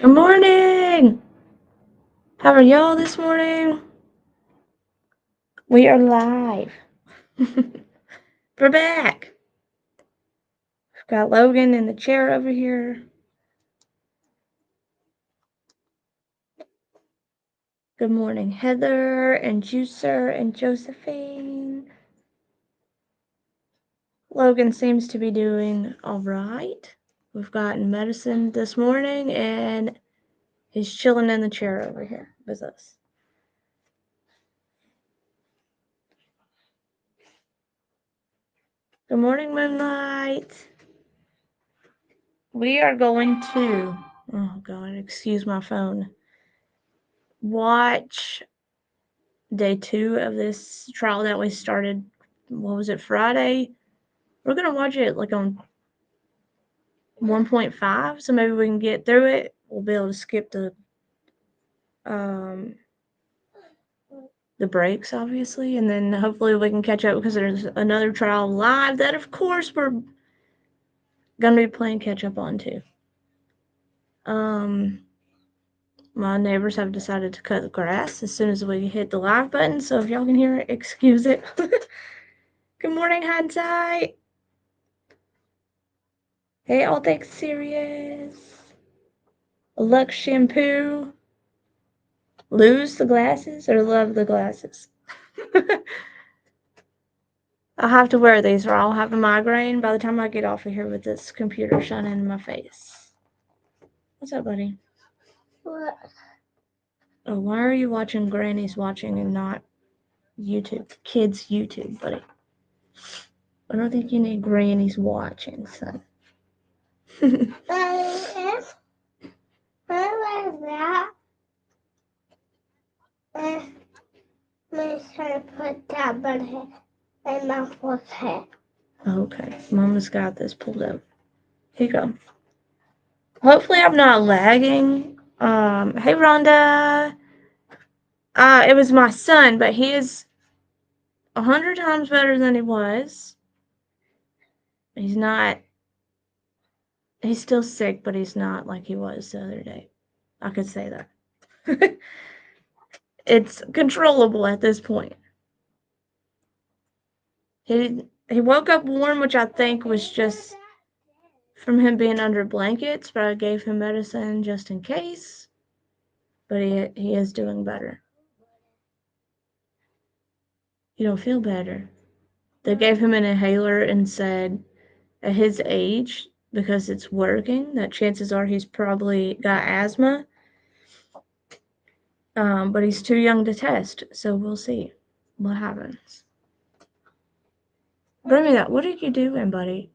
Good morning. How are y'all this morning? We are live. We're back. We've got Logan in the chair over here. Good morning, Heather and Juicer and Josephine. Logan seems to be doing all right. We've gotten medicine this morning and he's chilling in the chair over here with us. Good morning, Moonlight. We are going to, oh God, excuse my phone, watch day 2 of this trial that we started, what was it, Friday? We're going to watch it like on 1.5, so maybe we can get through it. We'll be able to skip the breaks, obviously, and then hopefully we can catch up because there's another trial live that, of course, we're going to be playing catch up on too. My neighbors have decided to cut the grass as soon as we hit the live button, so if y'all can hear it, excuse it. Good morning, Hindsight. Hey, all things serious. Lux shampoo. Lose the glasses or love the glasses? I'll have to wear these or I'll have a migraine by the time I get off of here with this computer shining in my face. What's up, buddy? What? Oh, why are you watching Granny's watching and not YouTube? Kids YouTube, buddy. I don't think you need Granny's watching, son. What was that? I'm trying to put that on my mouth was hair. Okay, Mama's got this pulled up. Here you go. Hopefully I'm not lagging. Hey Rhonda. It was my son, but he is 100 times better than he was. He's not. He's still sick, but he's not like he was the other day. I could say that. It's controllable at this point. He woke up warm, which I think was just from him being under blankets, but I gave him medicine just in case. But he is doing better. You don't feel better. They gave him an inhaler and said at his age, because it's working, that chances are he's probably got asthma. But he's too young to test, so we'll see what happens. Bring me that. What are you doing, buddy?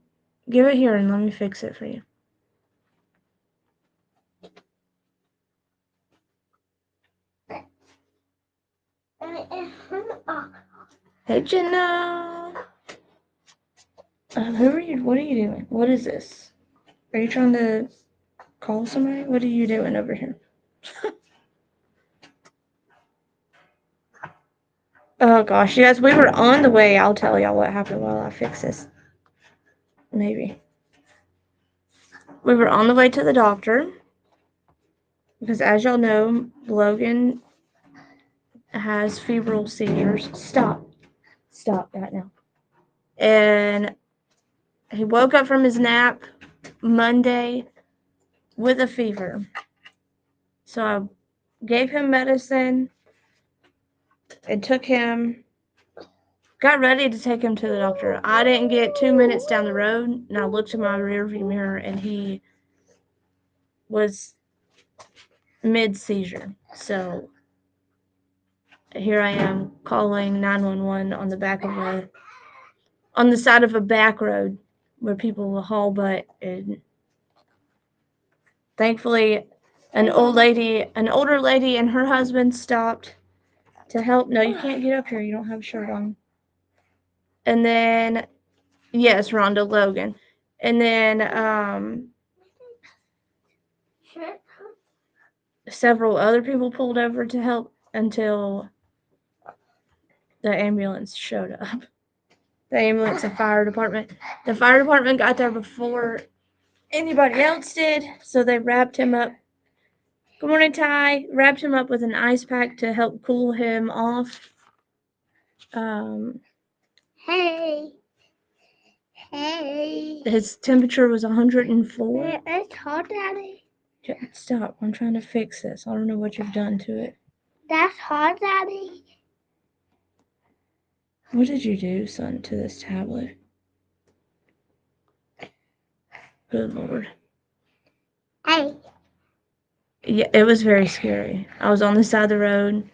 Give it here and let me fix it for you. Hey, Jenna. Who are you? What are you doing? What is this? Are you trying to call somebody? What are you doing over here? Oh gosh, you guys, we were on the way. I'll tell y'all what happened while I fix this. Maybe. We were on the way to the doctor because, as y'all know, Logan has febrile seizures. Stop that now. And he woke up from his nap Monday with a fever. So I gave him medicine and got ready to take him to the doctor. I didn't get 2 minutes down the road, and I looked in my rearview mirror, and he was mid-seizure. So here I am calling 911 on the side of a back road where people will haul butt, and thankfully an older lady and her husband stopped to help. No, you can't get up here. You don't have a shirt on. And then, yes, Rhonda Logan. And then several other people pulled over to help until the ambulance showed up. The ambulance and fire department. The fire department got there before anybody else did, so they wrapped him up Good morning, Ty. Wrapped him up with an ice pack to help cool him off. Hey. His temperature was 104. It's hot, Daddy. Stop. I'm trying to fix this. I don't know what you've done to it. That's hot, Daddy. What did you do, son, to this tablet? Good Lord. Hey. Yeah, it was very scary. I was on the side of the road.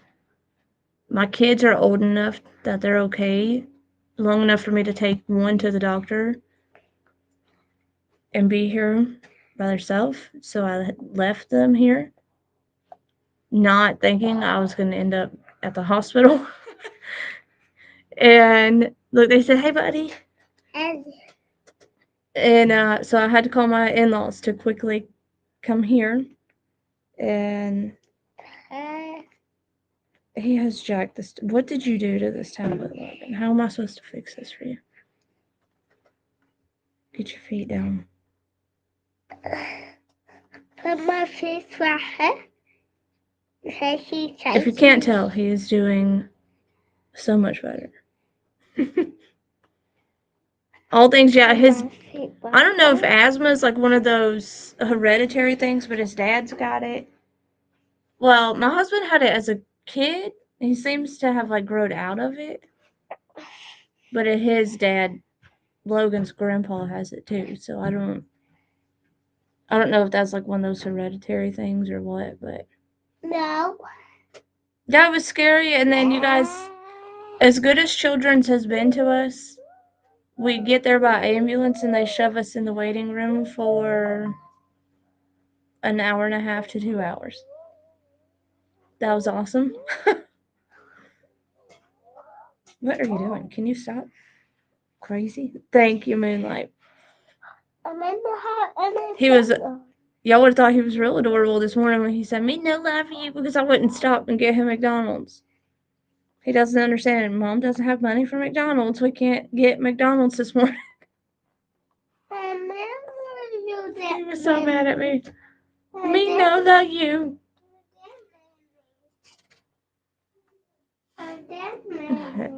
My kids are old enough that they're okay, long enough for me to take one to the doctor and be here by themselves. So I left them here, not thinking I was going to end up at the hospital. And look, they said, "Hey, buddy." And so I had to call my in-laws to quickly come here. And he has jacked this. What did you do to this tablet, Logan? How am I supposed to fix this for you? Get your feet down. Put my feet right here. If you can't tell, he is doing so much better. All things, yeah, I don't know if asthma is like one of those hereditary things, but his dad's got it. Well, my husband had it as a kid. He seems to have like grown out of it. But his dad, Logan's grandpa, has it too. So I don't know if that's like one of those hereditary things or what, but no. That was scary. And then you guys, as good as Children's has been to us, we get there by ambulance and they shove us in the waiting room for an hour and a half to 2 hours. That was awesome. What are you doing? Can you stop? Crazy. Thank you, Moonlight. He was, y'all would have thought he was real adorable this morning when he said, "Me no love you," because I wouldn't stop and get him McDonald's. He doesn't understand. Mom doesn't have money for McDonald's. We can't get McDonald's this morning. He was so mad at me. Me no love you.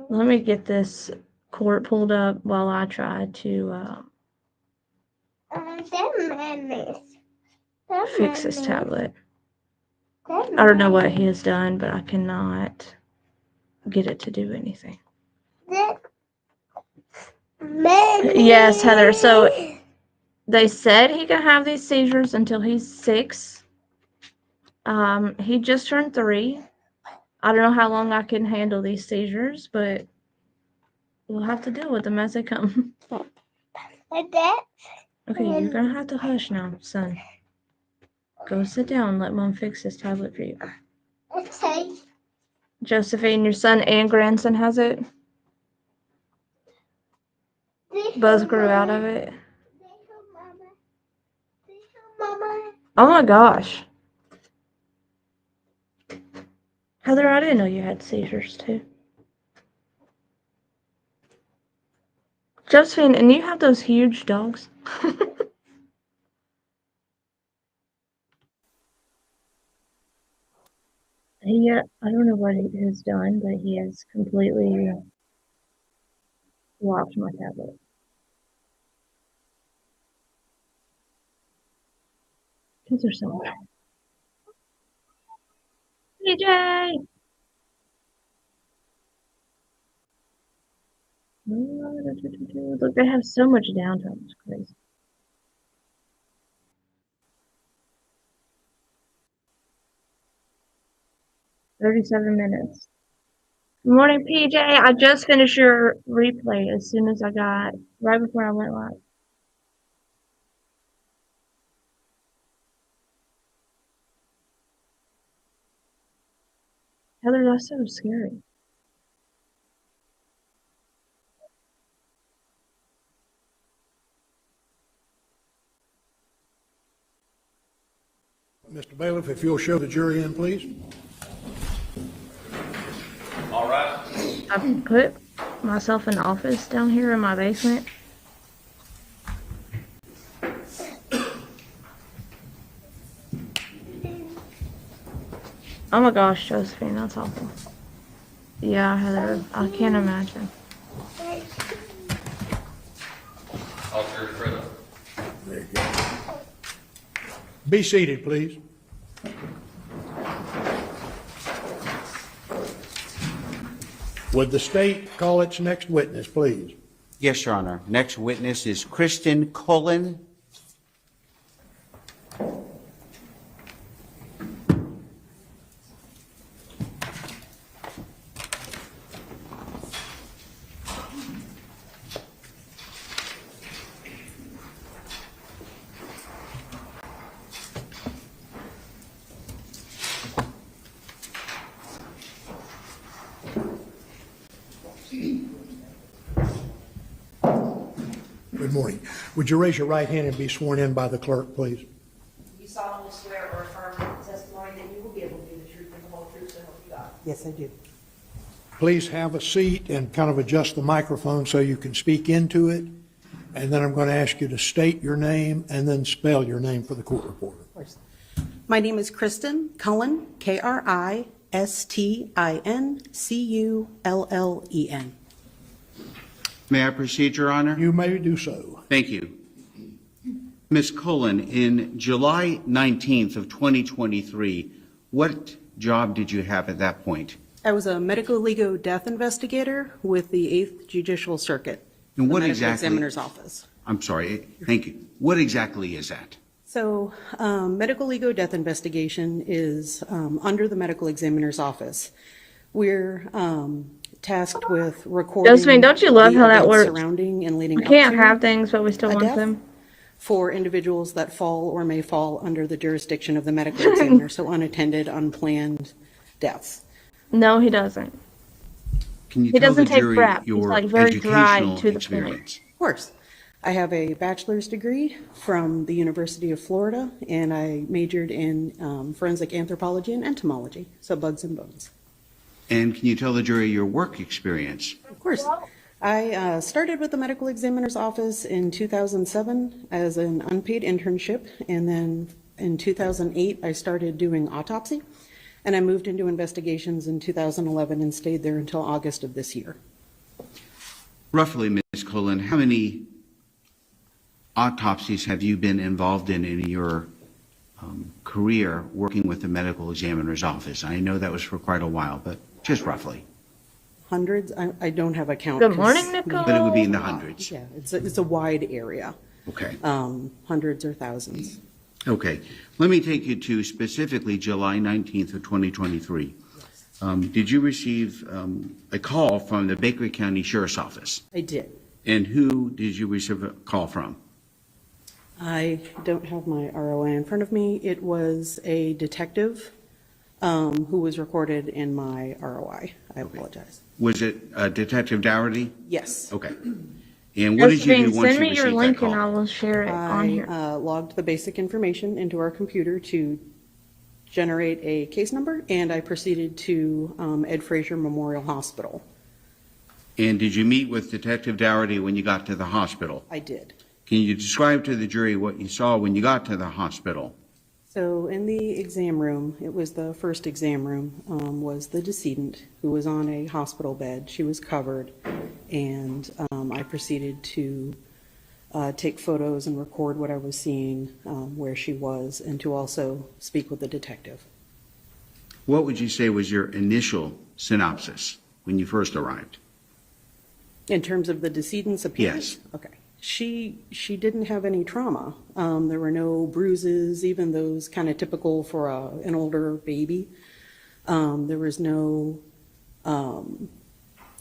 Let me get this cord pulled up while I try to fix this tablet. I don't know what he has done, but I cannot get it to do anything. Yes, Heather. So they said he can have these seizures until he's 6. He just turned 3. I don't know how long I can handle these seizures, but we'll have to deal with them as they come. Okay, you're gonna have to hush now, son. Go sit down. Let Mom fix this tablet for you. Okay. Josephine, your son and grandson has it? Both grew out of it? Oh my gosh. Heather, I didn't know you had seizures too. Josephine, and you have those huge dogs? I don't know what he has done, but he has completely locked my tablet. Kids are so much. PJ! Look, they have so much downtime. It's crazy. $37. Good morning, PJ. I just finished your replay as soon as I got, right before I went live. Heather, that's so scary. Mr. Bailiff, if you'll show the jury in, please. All right. I've put myself in the office down here in my basement. Oh my gosh, Josephine, that's awful. Yeah, Heather, I can't imagine. Officer Freda. There you go. Be seated, please. Would the state call its next witness, please? Yes, Your Honor. Next witness is Kristen Cullen. Good morning. Would you raise your right hand and be sworn in by the clerk, please? You solemnly swear or affirm the testimony that you will be able to do the truth and the whole truth, so help you God. Yes, I do. Please have a seat and kind of adjust the microphone so you can speak into it. And then I'm going to ask you to state your name and then spell your name for the court reporter. Of course. My name is Kristen Cullen, Kristincullen. May I proceed, Your Honor? You may do so. Thank you. Ms. Cullen, in July 19th of 2023, what job did you have at that point? I was a medical legal death investigator with the 8th Judicial Circuit. And what the Medical exactly? Examiner's Office. I'm sorry. Thank you. What exactly is that? So, medical legal death investigation is under the Medical Examiner's Office. We're tasked with recording Josephine, don't you love the how that events works? surrounding and leading We up can't to have things, but we still a want death them. for individuals that fall or may fall under the jurisdiction of the medical examiner, so unattended, unplanned deaths. No, he doesn't. Can you He tell the doesn't take jury crap. He's, your like, very dry educational to the point. experience? Of course. I have a bachelor's degree from the University of Florida, and I majored in forensic anthropology and entomology, so bugs and bones. And can you tell the jury your work experience? Of course. I started with the medical examiner's office in 2007 as an unpaid internship, and then in 2008 I started doing autopsy, and I moved into investigations in 2011 and stayed there until August of this year. Roughly, Ms. Cullen, how many autopsies have you been involved in your career working with the medical examiner's office? I know that was for quite a while, but just roughly. Hundreds? I don't have a count. Good morning, 'cause Nicole. But it would be in the hundreds. Yeah, it's a wide area, Okay. hundreds or thousands. Okay. Let me take you to specifically July 19th of 2023. Did you receive a call from the Baker County Sheriff's Office? I did. And who did you receive a call from? I don't have my ROI in front of me. It was a detective who was recorded in my ROI. I apologize. Was it Detective Dougherty? Yes. Okay. And what did you Josephine, do once send you me your received that link and I call? will share it on here. I logged the basic information into our computer to generate a case number, and I proceeded to Ed Frazier Memorial Hospital. And did you meet with Detective Dougherty when you got to the hospital? I did. Can you describe to the jury what you saw when you got to the hospital? So in the exam room, it was the first exam room, was the decedent who was on a hospital bed. She was covered, and I proceeded to take photos and record what I was seeing, where she was, and to also speak with the detective. What would you say was your initial synopsis when you first arrived? In terms of the decedent's appearance? Yes. Okay. She didn't have any trauma. There were no bruises, even those kind of typical for an older baby. There was no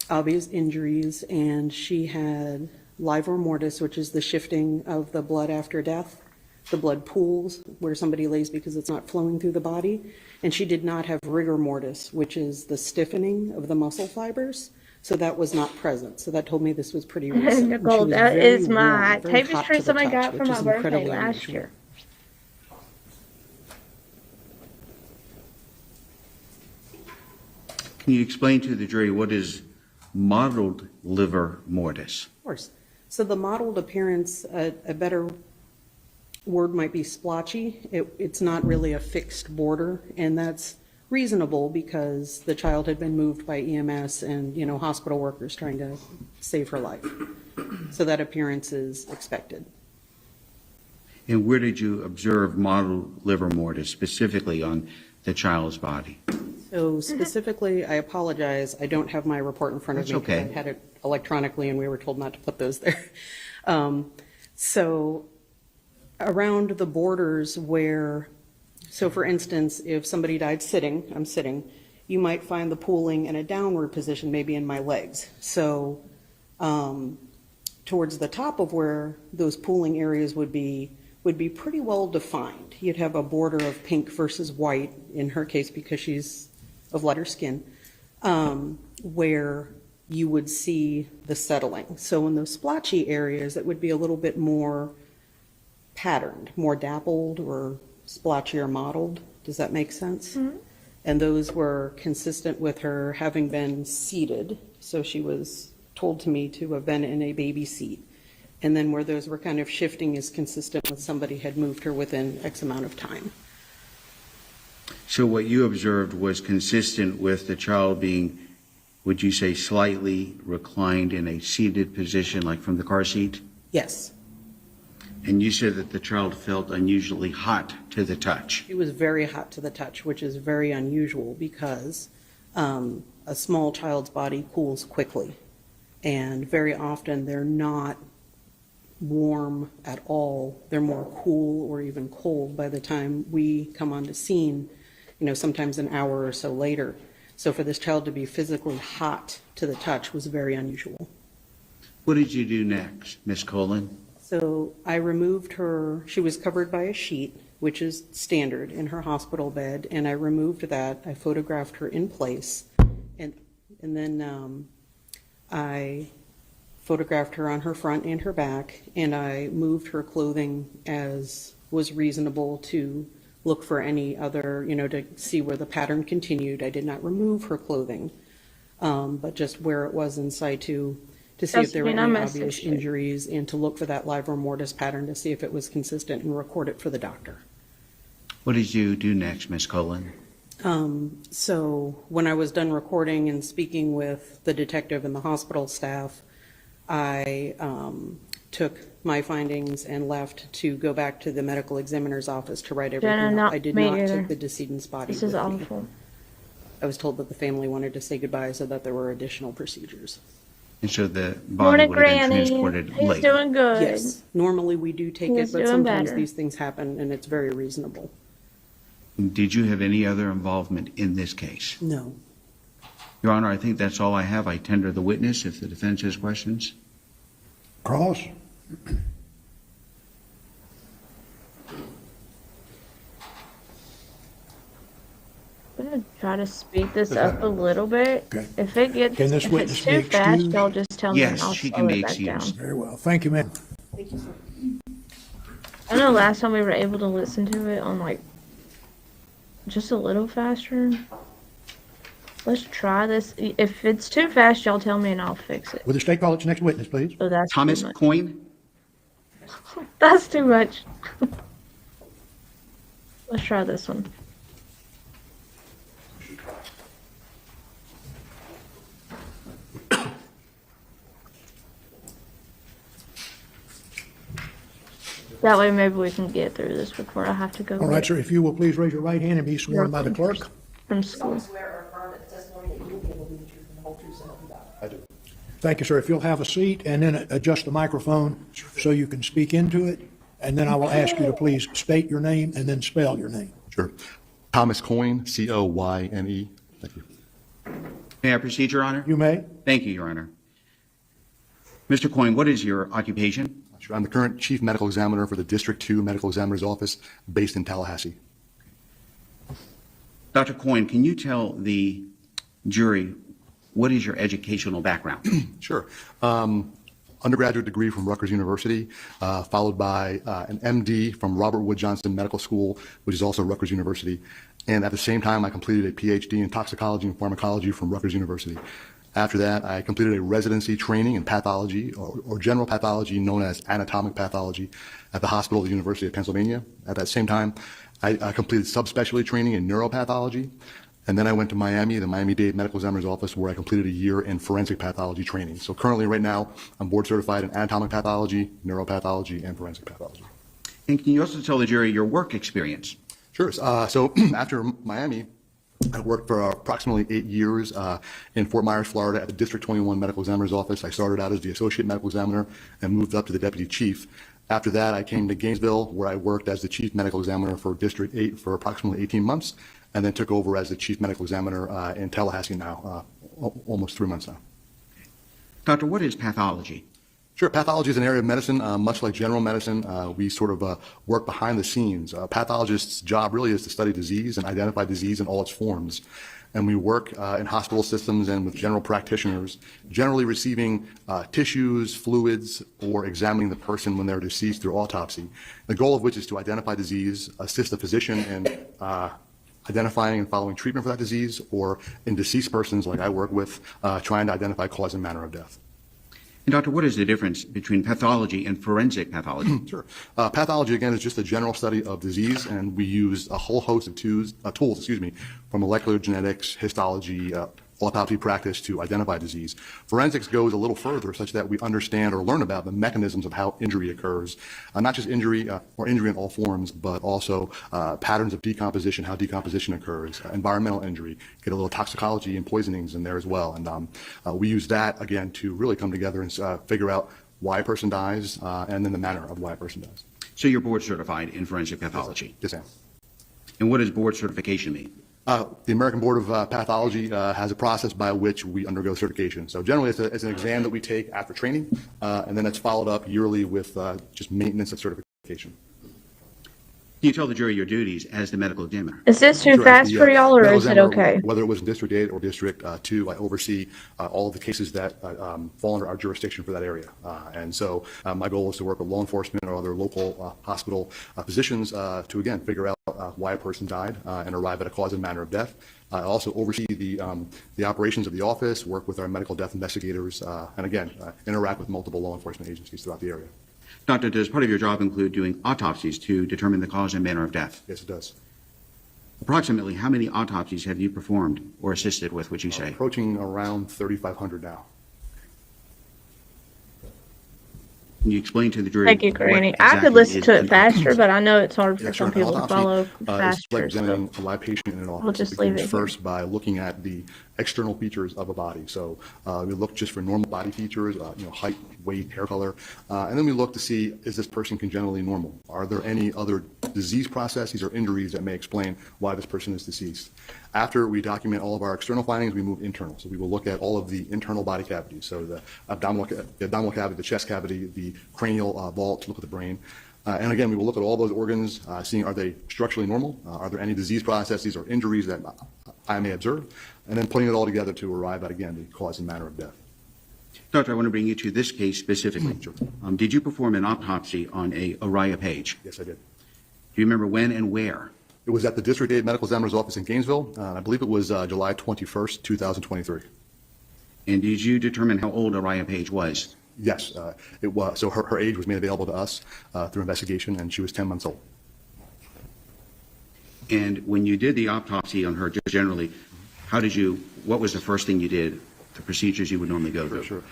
obvious injuries, and she had livor mortis, which is the shifting of the blood after death. The blood pools where somebody lays because it's not flowing through the body. And she did not have rigor mortis, which is the stiffening of the muscle fibers. So that was not present. So that told me this was pretty recent. And she Nicole, was that very is my warm, very hot tapestry to the somebody touch, got for which my is birthday incredibly last unusual. year. Can you explain to the jury what is mottled liver mortis? Of course. So the mottled appearance, a better word might be splotchy. It's not really a fixed border, and that's reasonable because the child had been moved by EMS and, hospital workers trying to save her life. So that appearance is expected. And where did you observe mottled liver mortis, specifically on the child's body? So specifically, I apologize, I don't have my report in front of me. That's okay. I had it electronically and we were told not to put those there. So around the borders where, so for instance, if somebody died sitting, I'm sitting, you might find the pooling in a downward position, maybe in my legs. So towards the top of where those pooling areas would be pretty well defined. You'd have a border of pink versus white, in her case because she's of lighter skin, where you would see the settling. So in those splotchy areas, it would be a little bit more patterned, more dappled or splotchy or mottled. Does that make sense? Mm-hmm. And those were consistent with her having been seated. So she was told to me to have been in a baby seat. And then where those were kind of shifting is consistent with somebody had moved her within X amount of time. So what you observed was consistent with the child being, would you say, slightly reclined in a seated position, like from the car seat? Yes. And you said that the child felt unusually hot to the touch. It was very hot to the touch, which is very unusual because a small child's body cools quickly. And very often they're not warm at all. They're more cool or even cold by the time we come onto scene, sometimes an hour or so later. So for this child to be physically hot to the touch was very unusual. What did you do next, Miss Colin? So I removed her, she was covered by a sheet, which is standard in her hospital bed, and I removed that. I photographed her in place, and then I photographed her on her front and her back, and I moved her clothing as was reasonable to look for any other, to see where the pattern continued. I did not remove her clothing, but just where it was in situ to see if there were any obvious injuries and to look for that livor mortis pattern to see if it was consistent and record it for the doctor. What did you do next, Miss Colin? So when I was done recording and speaking with the detective and the hospital staff, I took my findings and left to go back to the medical examiner's office to write everything up. I did not take the decedent's body with me. This is awful. I was told that the family wanted to say goodbye so that there were additional procedures. And so the body would have been transported He's later. doing good. Yes, normally we do take He's it, but doing sometimes better. these things happen and it's very reasonable. Did you have any other involvement in this case? No. Your Honor, I think that's all I have. I tender the witness if the defense has questions. Cross? I'm gonna try to speed this up a little bit. Okay. If it gets Can this if witness it's be too fast, excused? y'all just tell me and Yes, I'll she slow can be it back down. excused. Very well. Thank you, ma'am. Thank you, sir. I know last time we were able to listen to it on just a little faster. Let's try this. If it's too fast, y'all tell me and I'll fix it. Will the state call its next witness, please? Oh, that's Thomas too much. Coyne? That's too much. Let's try this one. That way maybe we can get through this before I have to go All right, get sir, if you will please raise your right hand and be sworn by the clerk. from Do school. solemnly swear or affirm that the testimony that you will give will be the truth and the whole truth, so help you God? I do. Thank you, sir. If you'll have a seat and then adjust the microphone so you can speak into it, and then I will ask you to please state your name and then spell your name. Sure. Thomas Coyne, Coyne. Thank you. May I proceed, Your Honor? You may. Thank you, Your Honor. Mr. Coyne, what is your occupation? Sure. I'm the current Chief Medical Examiner for the District 2 Medical Examiner's Office based in Tallahassee. Dr. Coyne, can you tell the jury what is your educational background? Sure. Undergraduate degree from Rutgers University, followed by an MD from Robert Wood Johnson Medical School, which is also Rutgers University. And at the same time, I completed a PhD in toxicology and pharmacology from Rutgers University. After that, I completed a residency training in pathology or general pathology known as anatomic pathology at the Hospital of the University of Pennsylvania. At that same time, I completed subspecialty training in neuropathology. And then I went to Miami, the Miami-Dade Medical Examiner's Office, where I completed a year in forensic pathology training. So currently, right now, I'm board certified in anatomic pathology, neuropathology, and forensic pathology. And can you also tell the jury your work experience? Sure. So after Miami, I worked for approximately 8 years in Fort Myers, Florida, at the District 21 Medical Examiner's Office. I started out as the Associate Medical Examiner and moved up to the Deputy Chief. After that, I came to Gainesville, where I worked as the Chief Medical Examiner for District 8 for approximately 18 months, and then took over as the Chief Medical Examiner in Tallahassee now, almost 3 months now. Doctor, what is pathology? Sure. Pathology is an area of medicine, much like general medicine. We sort of work behind the scenes. A pathologist's job really is to study disease and identify disease in all its forms. And we work in hospital systems and with general practitioners, generally receiving tissues, fluids, or examining the person when they're deceased through autopsy. The goal of which is to identify disease, assist the physician in identifying and following treatment for that disease, or in deceased persons like I work with, trying to identify cause and manner of death. And doctor, what is the difference between pathology and forensic pathology? Sure. Pathology, again, is just a general study of disease, and we use a whole host of tools, from molecular genetics, histology, autopsy practice to identify disease. Forensics goes a little further, such that we understand or learn about the mechanisms of how injury occurs, not just injury or injury in all forms, but also patterns of decomposition, how decomposition occurs, environmental injury, get a little toxicology and poisonings in there as well. And we use that, again, to really come together and figure out why a person dies and then the manner of why a person dies. So you're board certified in forensic pathology? Yes, ma'am. And what does board certification mean? The American Board of Pathology has a process by which we undergo certification. So generally, it's an exam that we take after training, and then it's followed up yearly with just maintenance of certification. Can you tell the jury your duties as the medical examiner? Is this too Sure, fast as for the, y'all, or medical is it examiner, okay? Whether it was in District 8 or District 2, I oversee all of the cases that fall under our jurisdiction for that area. And so my goal is to work with law enforcement or other local hospital physicians to, again, figure out why a person died and arrive at a cause and manner of death. I also oversee the operations of the office, work with our medical death investigators, and again, interact with multiple law enforcement agencies throughout the area. Doctor, does part of your job include doing autopsies to determine the cause and manner of death? Yes, it does. Approximately how many autopsies have you performed or assisted with, would you say? Approaching around 3,500 now. Can you explain to the jury? Thank you, Granny. I could listen to it faster, but I know it's hard for some people to follow It's faster. like examining So a live patient in an office. we'll just It leave begins it here. first by looking at the external features of a body. So we look just for normal body features, height, weight, hair color, and then we look to see, is this person congenitally normal? Are there any other disease processes or injuries that may explain why this person is deceased? After we document all of our external findings, we move internal. So we will look at all of the internal body cavities. So the abdominal cavity, the chest cavity, the cranial vault to look at the brain. And again, we will look at all those organs, seeing are they structurally normal? Are there any disease processes or injuries that I may observe? And then putting it all together to arrive at, again, the cause and manner of death. Doctor, I want to bring you to this case specifically. Sure. Did you perform an autopsy on a Uriah Page? Yes, I did. Do you remember when and where? It was at the District 8 Medical Examiner's Office in Gainesville. I believe it was July 21st, 2023. And did you determine how old Uriah Page was? Yes, it was. So her age was made available to us through investigation, and she was 10 months old. And when you did the autopsy on her, just generally, what was the first thing you did, the procedures you would normally go through? Sure.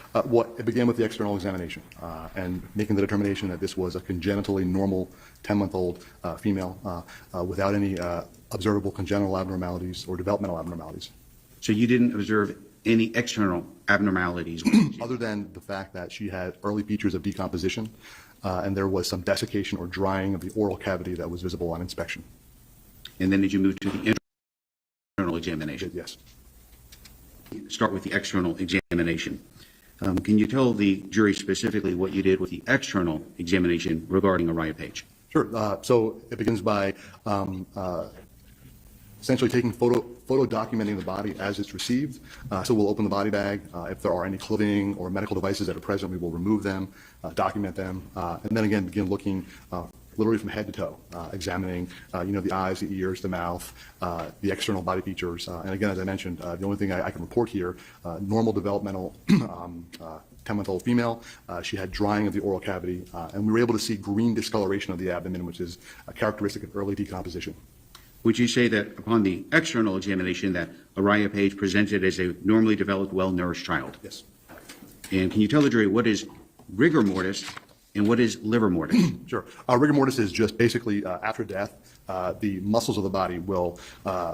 It began with the external examination and making the determination that this was a congenitally normal 10-month-old female without any observable congenital abnormalities or developmental abnormalities. So you didn't observe any external abnormalities? Other than the fact that she had early features of decomposition and there was some desiccation or drying of the oral cavity that was visible on inspection. And then did you move to the internal examination? Yes. Start with the external examination. Can you tell the jury specifically what you did with the external examination regarding Uriah Page? Sure. So it begins by essentially taking photo documenting the body as it's received. So we'll open the body bag. If there are any clothing or medical devices that are present, we will remove them, document them, and then again begin looking literally from head to toe, examining the eyes, the ears, the mouth, the external body features. And again, as I mentioned, the only thing I can report here, normal developmental 10-month-old female. She had drying of the oral cavity, and we were able to see green discoloration of the abdomen, which is a characteristic of early decomposition. Would you say that upon the external examination that Araya Page presented as a normally developed, well-nourished child? Yes. And can you tell the jury what is rigor mortis and what is liver mortis? Sure. Rigor mortis is just basically after death, the muscles of the body will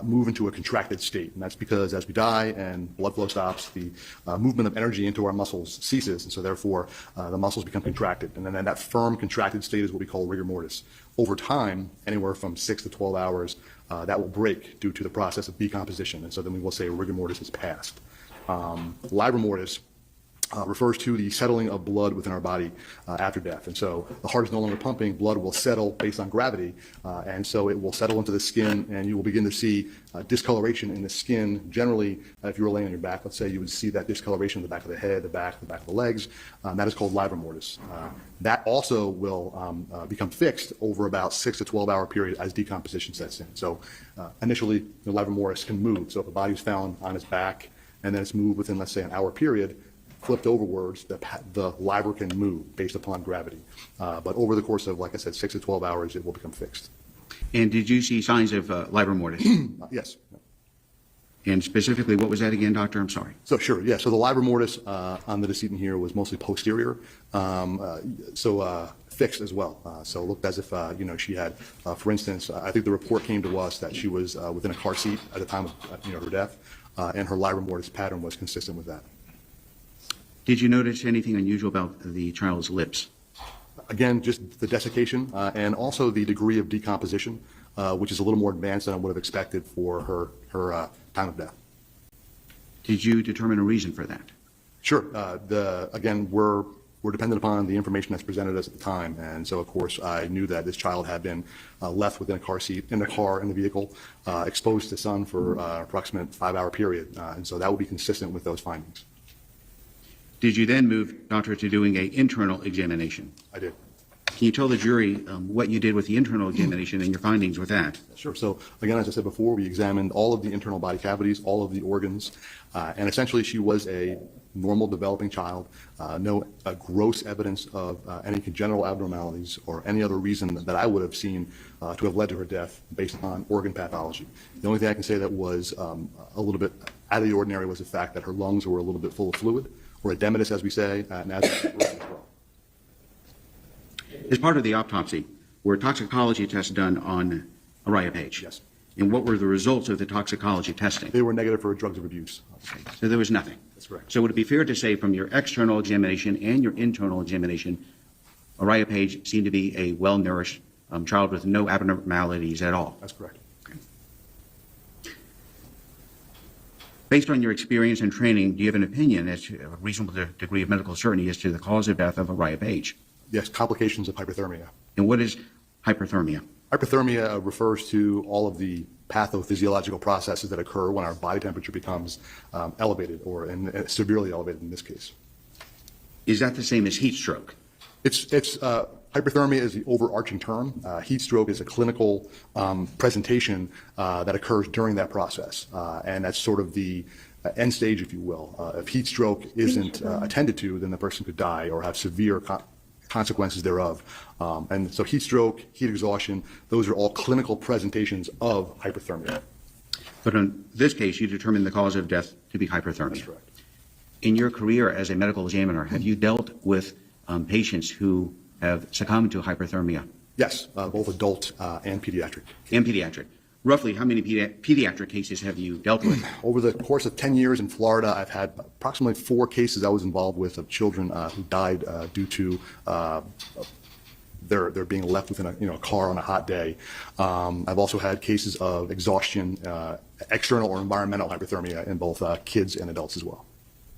move into a contracted state. And that's because as we die and blood flow stops, the movement of energy into our muscles ceases. And so therefore, the muscles become contracted. And then that firm contracted state is what we call rigor mortis. Over time, anywhere from 6 to 12 hours, that will break due to the process of decomposition. And so then we will say rigor mortis is passed. Livor mortis refers to the settling of blood within our body after death. And so the heart is no longer pumping, blood will settle based on gravity, and so it will settle into the skin, and you will begin to see discoloration in the skin. Generally, if you were laying on your back, let's say, you would see that discoloration in the back of the head, the back of the legs. That is called livor mortis. That also will become fixed over about 6 to 12-hour period as decomposition sets in. So initially, the livor mortis can move. So if a body is found on its back, and then it's moved within, let's say, an hour period, flipped overwards, the livor can move based upon gravity. But over the course of, like I said, 6 to 12 hours, it will become fixed. And did you see signs of livor mortis? Yes. And specifically, what was that again, doctor? I'm sorry. So sure, yeah. So the livor mortis on the decedent here was mostly posterior, fixed as well. So it looked as if, she had, for instance, I think the report came to us that she was within a car seat at the time of, her death, and her livor mortis pattern was consistent with that. Did you notice anything unusual about the child's lips? Again, just the desiccation and also the degree of decomposition, which is a little more advanced than I would have expected for her time of death. Did you determine a reason for that? Sure. Again, we're dependent upon the information that's presented us at the time, and so of course I knew that this child had been left within a car seat, in the vehicle, exposed to sun for approximate 5-hour period, and so that would be consistent with those findings. Did you then move, doctor, to doing an internal examination? I did. Can you tell the jury what you did with the internal examination and your findings with that? Sure. So again, as I said before, we examined all of the internal body cavities, all of the organs, and essentially she was a normal developing child, no gross evidence of any congenital abnormalities or any other reason that I would have seen to have led to her death based upon organ pathology. The only thing I can say that was a little bit out of the ordinary was the fact that her lungs were a little bit full of fluid, or edematous, as we say, and as well. As part of the autopsy, were toxicology tests done on Araya Page? Yes. And what were the results of the toxicology testing? They were negative for drugs of abuse. Okay. So there was nothing? That's correct. So would it be fair to say from your external examination and your internal examination, Araya Page seemed to be a well-nourished child with no abnormalities at all? That's correct. Based on your experience and training, do you have an opinion as to a reasonable degree of medical certainty as to the cause of death of Araya Page? Yes, complications of hyperthermia. And what is hyperthermia? Hyperthermia refers to all of the pathophysiological processes that occur when our body temperature becomes elevated, or severely elevated in this case. Is that the same as heat stroke? Hyperthermia is the overarching term. Heat stroke is a clinical presentation that occurs during that process, and that's sort of the end stage, if you will. If heat stroke isn't attended to, then the person could die or have severe consequences thereof. And so heat stroke, heat exhaustion, those are all clinical presentations of hyperthermia. But in this case, you determined the cause of death to be hyperthermia. That's correct. In your career as a medical examiner, have you dealt with patients who have succumbed to hyperthermia? Yes, both adult and pediatric. And pediatric. Roughly how many pediatric cases have you dealt with? Over the course of 10 years in Florida, I've had approximately 4 cases I was involved with of children who died due to their being left within a car on a hot day. I've also had cases of exhaustion, external or environmental hyperthermia in both kids and adults as well.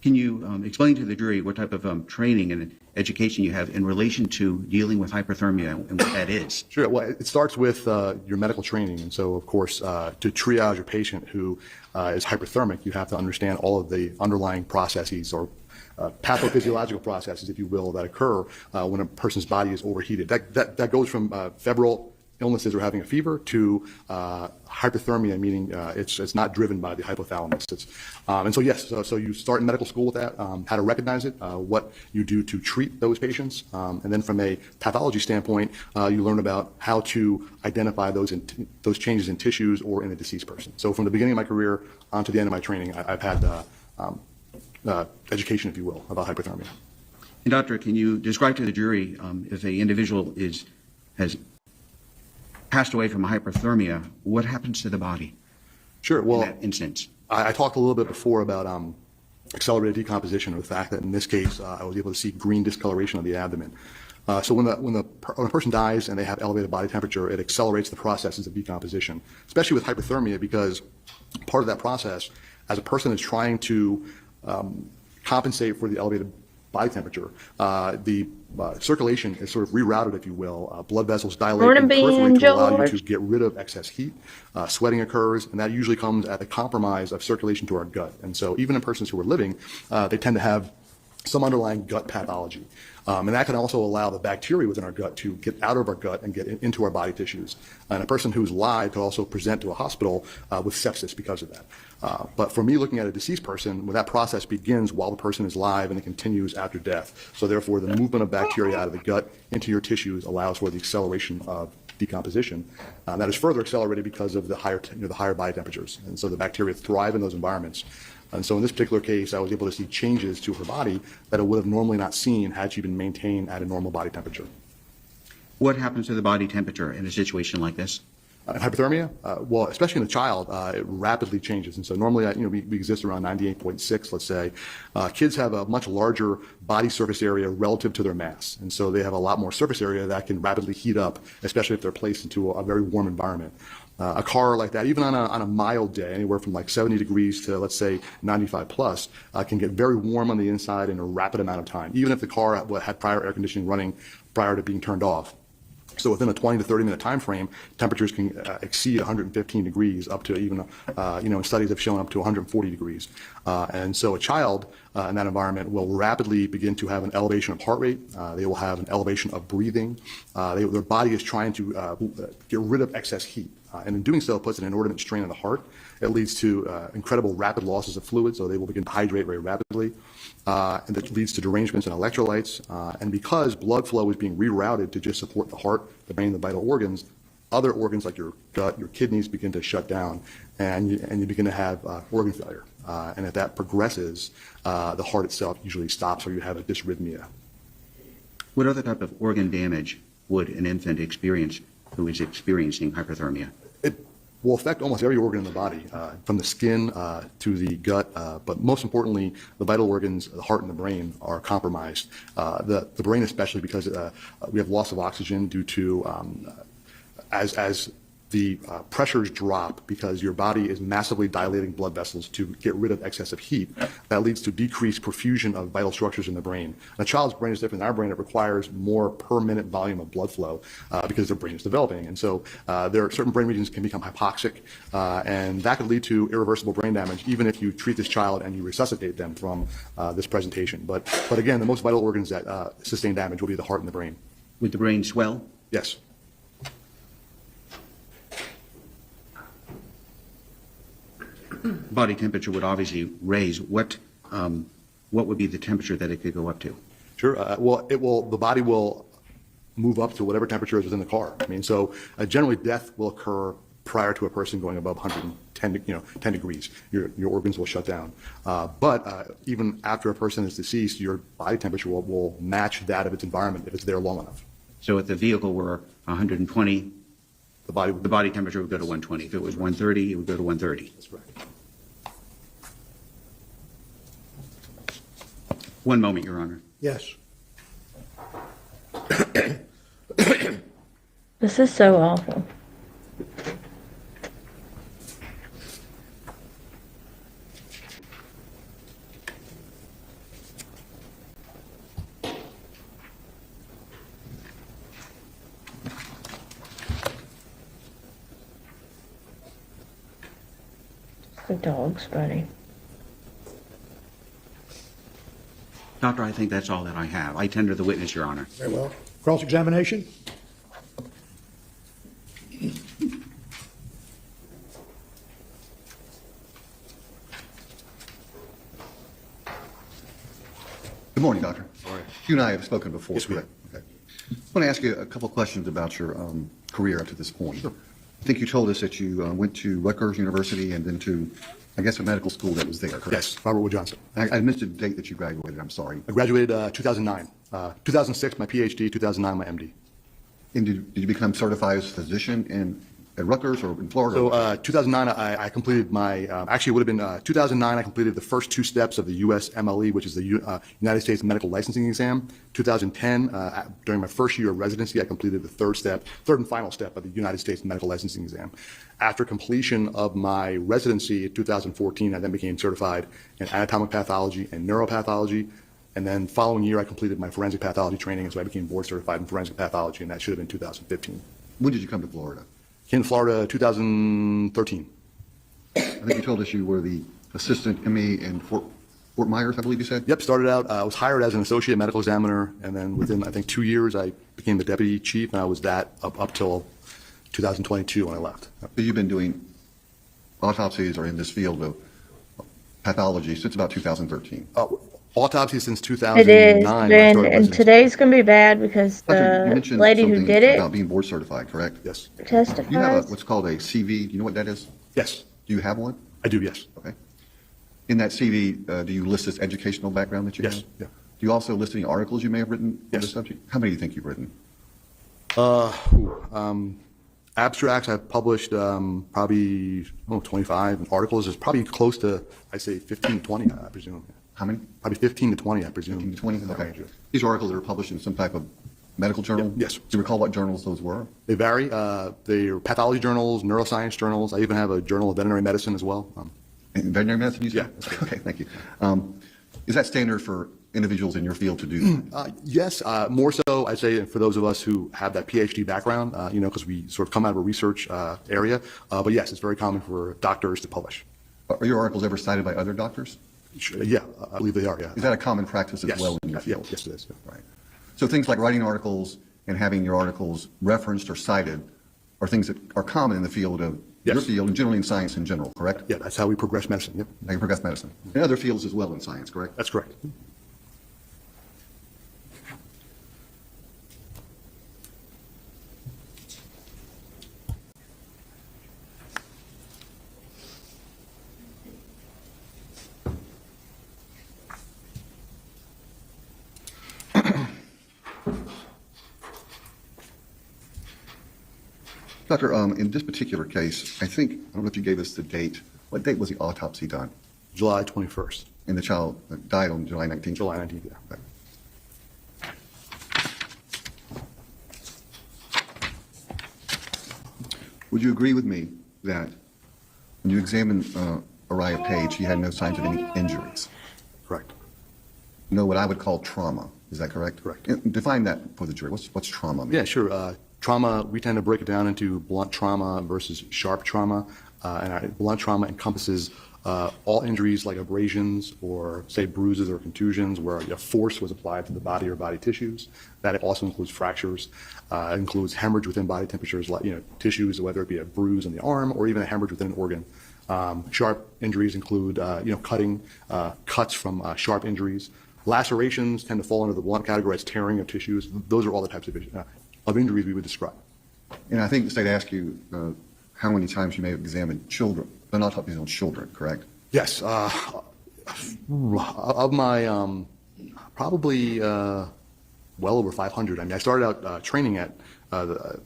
Can you explain to the jury what type of training and education you have in relation to dealing with hyperthermia and what that is? Sure. Well, it starts with your medical training. And so, of course, to triage a patient who is hyperthermic, you have to understand all of the underlying processes or pathophysiological processes, if you will, that occur when a person's body is overheated. That goes from febrile illnesses or having a fever to hyperthermia, meaning it's not driven by the hypothalamus. And so yes, so you start in medical school with that, how to recognize it, what you do to treat those patients, and then from a pathology standpoint, you learn about how to identify those changes in tissues or in a deceased person. So from the beginning of my career on to the end of my training, I've had education, if you will, about hyperthermia. And doctor, can you describe to the jury if an individual has passed away from hyperthermia, what happens to the body? Sure. Well, in that instance, I talked a little bit before about accelerated decomposition, or the fact that in this case I was able to see green discoloration of the abdomen. So when a person dies and they have elevated body temperature, it accelerates the processes of decomposition, especially with hyperthermia, because part of that process, as a person is trying to compensate for the elevated body temperature, the circulation is sort of rerouted, if you will. Blood vessels dilate in the periphery to allow you to get rid of excess heat. Sweating occurs, and that usually comes at the compromise of circulation to our gut. And so even in persons who are living, they tend to have some underlying gut pathology. And that can also allow the bacteria within our gut to get out of our gut and get into our body tissues. And a person who's live could also present to a hospital with sepsis because of that. But for me, looking at a deceased person, when that process begins while the person is live and it continues after death. So therefore, the movement of bacteria out of the gut into your tissues allows for the acceleration of decomposition. That is further accelerated because of the higher body temperatures. And so the bacteria thrive in those environments. And so in this particular case, I was able to see changes to her body that it would have normally not seen had she been maintained at a normal body temperature. what happens to the body temperature in a situation like this? Hypothermia, well, especially in a child, it rapidly changes. And so normally, we exist around 98.6, let's say. Kids have a much larger body surface area relative to their mass. And so they have a lot more surface area that can rapidly heat up, especially if they're placed into a very warm environment. A car like that, even on a mild day, anywhere from like 70 degrees to, let's say, 95 plus, can get very warm on the inside in a rapid amount of time, even if the car had prior air conditioning running prior to being turned off. So within a 20 to 30 minute time frame, temperatures can exceed 115 degrees up to even, studies have shown up to 140 degrees. And so a child in that environment will rapidly begin to have an elevation of heart rate. They will have an elevation of breathing. Their body is trying to get rid of excess heat. And in doing so, it puts an inordinate strain on the heart. It leads to incredible rapid losses of fluid, so they will begin to hydrate very rapidly. And that leads to derangements in electrolytes. And because blood flow is being rerouted to just support the heart, the brain, the vital organs, other organs like your gut, your kidneys begin to shut down, and you begin to have organ failure. And if that progresses, the heart itself usually stops, or you have a dysrhythmia. What other type of organ damage would an infant experience who is experiencing hyperthermia? It will affect almost every organ in the body, from the skin to the gut, but most importantly, the vital organs, the heart and the brain, are compromised. The brain especially, because we have loss of oxygen due to, as the pressures drop, because your body is massively dilating blood vessels to get rid of excessive heat. That leads to decreased perfusion of vital structures in the brain. And a child's brain is different than our brain. It requires more per minute volume of blood flow because their brain is developing. And so there are certain brain regions can become hypoxic, and that could lead to irreversible brain damage, even if you treat this child and you resuscitate them from this presentation. But again, the most vital organs that sustain damage will be the heart and the brain. Would the brain swell? Yes. Body temperature would obviously raise. What would be the temperature that it could go up to? Sure. The body will move up to whatever temperature is within the car. I mean, so generally death will occur prior to a person going above 10 degrees. Your organs will shut down. But even after a person is deceased, your body temperature will match that of its environment if it's there long enough. So if the vehicle were 120, the body temperature would go to 120. If it was 130, it would go to 130. That's correct. One moment, Your Honor. Yes. This is so awful. The dog's buddy. Doctor, I think that's all that I have. I tender the witness, Your Honor. Very well. Cross-examination? Good morning, Doctor. morning. You and I have spoken before. Yes, we correct? Okay. I want to ask you a couple of questions about your career up to this point. Sure. I think you told us that you went to Rutgers University and then to, I guess, a medical school that was there, correct? Yes, Robert Wood Johnson. I missed the date that you graduated. I'm sorry. I graduated 2009. 2006, my PhD, 2009, my MD. And did you become certified as a physician at Rutgers or in Florida? So 2009, I completed my, actually it would have been 2009, I completed the first two steps of the US MLE, which is the United States Medical Licensing Exam. 2010, during my first year of residency, I completed the third and final step of the United States Medical Licensing Exam. After completion of my residency in 2014, I then became certified in anatomic pathology and neuropathology. And then following year, I completed my forensic pathology training, and so I became board certified in forensic pathology, and that should have been 2015. When did you come to Florida? Came to Florida 2013. I think you told us you were the assistant ME in Fort Myers, I believe you said? Yep, started out, I was hired as an associate medical examiner, and then within, I think, 2 years, I became the deputy chief, and I was that up till 2022 when I left. So you've been doing autopsies or in this field of pathology since about 2013. Autopsy since It 2009. is, when I Ben, started and residency. today's gonna be bad because Doctor, you the mentioned lady who something did it about being board certified, correct? Yes. You have testifies. what's called a CV. Do you know what that is? Yes, Do you have one? I do, yes. Okay. In that CV, do you list this educational background that you Yes, have? yeah. Do you also list any articles you may have written on the Yes. subject? How many do you think you've written? Abstracts, I've published probably 25, and articles is probably close to, I'd say 15 to 20, I presume. How many? Probably 15 to 20, I presume. 15 to 20? In that Okay. range, yes. These are articles that are published in some type of medical journal? Yes. Do you recall what journals those were? They vary. They're pathology journals, neuroscience journals. I even have a journal of veterinary medicine as well. In veterinary medicine, you said? Yeah. Okay, thank you. Is that standard for individuals in your field to do that? Yes, more so, I'd say, for those of us who have that PhD background, because we sort of come out of a research area. But yes, it's very common for doctors to publish. Are your articles ever cited by other doctors? Yeah, I believe they are, yeah. Is that a common practice as Yes. well in your Yeah, field? yes, it is. Yeah. Right. So things like writing articles and having your articles referenced or cited are things that are common in the field of your Yes. field and generally in science in general, correct? Yeah, that's how we progress medicine. Yep, How you progress medicine. In other fields as well in science, correct? that's correct. Doctor, in this particular case, I don't know if you gave us the date. What date was the autopsy done? July 21st, And the child died on July 19th? July 19th, yeah. Okay. Would you agree with me that when you examined Araya Page, he had no signs of any injuries? Correct. No, what I would call trauma. Is that correct? Correct. And define that for the jury. What's trauma mean? Yeah, sure. Trauma, we tend to break it down into blunt trauma versus sharp trauma. Blunt trauma encompasses all injuries like abrasions or, say, bruises or contusions where a force was applied to the body or body tissues. That also includes fractures. It includes hemorrhage within body temperatures, like tissues, whether it be a bruise in the arm or even a hemorrhage within an organ. Sharp injuries include, cutting, cuts from sharp injuries. Lacerations tend to fall under the blunt category as tearing of tissues. Those are all the types of injuries we would describe. And I think the state asked you how many times you may have examined children, an autopsy on children, correct? Yes. Of my, probably well over 500. I mean, I started out training at the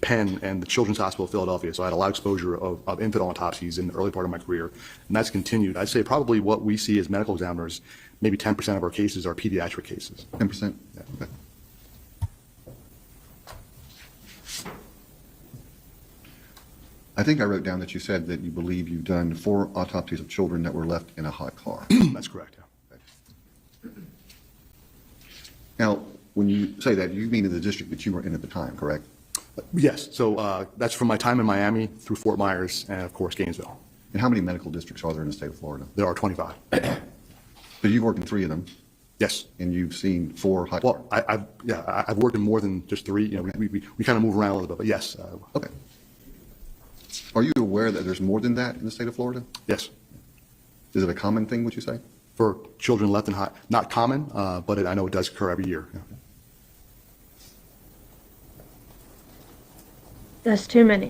Penn and the Children's Hospital of Philadelphia, so I had a lot of exposure of infant autopsies in the early part of my career, and that's continued. I'd say probably what we see as medical examiners, maybe 10% of our cases are pediatric cases. 10%? Yeah. Okay. I think I wrote down that you said that you believe you've done 4 autopsies of children that were left in a hot car. That's correct, yeah. Now, when you say that, you mean in the district that you were in at the time, correct? Yes, so that's from my time in Miami through Fort Myers and, of course, Gainesville. And how many medical districts are there in the state of Florida? There are 25. So you've worked in 3 of them, Yes. and you've seen 4 hot cars. Well, I've worked in more than just 3. We kind of move around a little bit, but yes. Okay. Are you aware that there's more than that in the state of Florida? Yes. Is it a common thing, would you say? For children left in high, not common, but I know it does occur every year. Yeah. That's too many.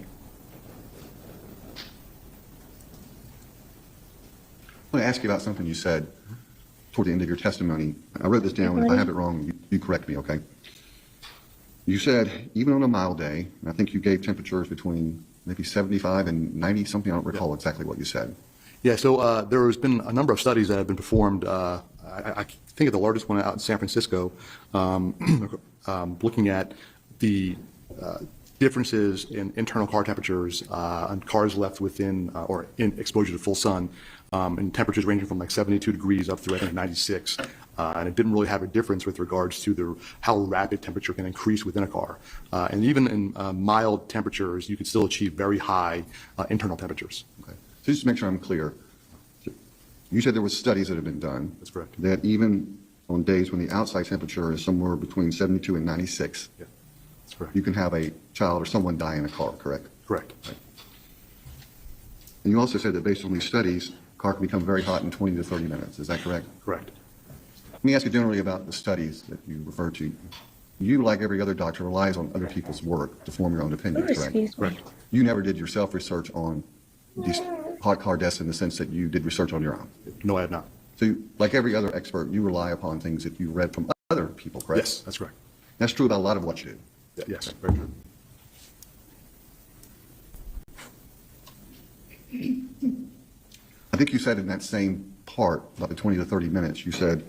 I want to ask you about something you said toward the end of your testimony. I wrote this down, and if I have it wrong, you correct me, okay? You said, even on a mild day, and I think you gave temperatures between maybe 75 and 90 something. I don't recall exactly what you said. Yeah, so there has been a number of studies that have been performed. I think of the largest one out in San Francisco, looking at the differences in internal car temperatures on cars left within or in exposure to full sun, and temperatures ranging from like 72 degrees up through I think 96, and it didn't really have a difference with regards to how rapid temperature can increase within a car, and even in mild temperatures, you could still achieve very high internal temperatures. Okay. So just to make sure I'm clear, you said there were studies that have been done. That's correct. That even on days when the outside temperature is somewhere between 72 and 96, Yeah, that's correct. you can have a child or someone die in a car, correct? Correct. Right. And you also said that based on these studies, a car can become very hot in 20 to 30 minutes. Is that correct? Correct. Let me ask you generally about the studies that you refer to. You, like every other doctor, relies on other people's work to form your own opinion, correct? Excuse me. Correct. You never did your self-research on these hot car deaths in the sense that you did research on your own. No, I have not. So, like every other expert, you rely upon things that you read from other people, correct? Yes, that's correct. That's true about a lot of what you do. Yes, very true. I think you said in that same part, about the 20 to 30 minutes, you said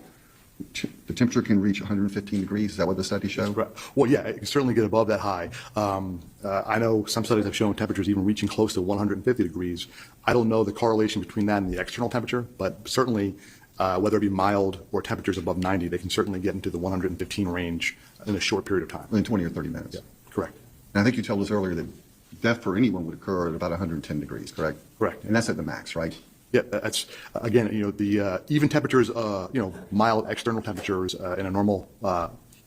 the temperature can reach 115 degrees. Is that what the study showed? Right. Well, yeah, it can certainly get above that high. I know some studies have shown temperatures even reaching close to 150 degrees. I don't know the correlation between that and the external temperature, but certainly whether it be mild or temperatures above 90, they can certainly get into the 115 range in a short period of time. In 20 or 30 minutes. Yeah, correct. And I think you told us earlier that death for anyone would occur at about 110 degrees, correct? Correct. And that's at the max, right? Yeah, that's, again, the even temperatures, mild external temperatures in a normal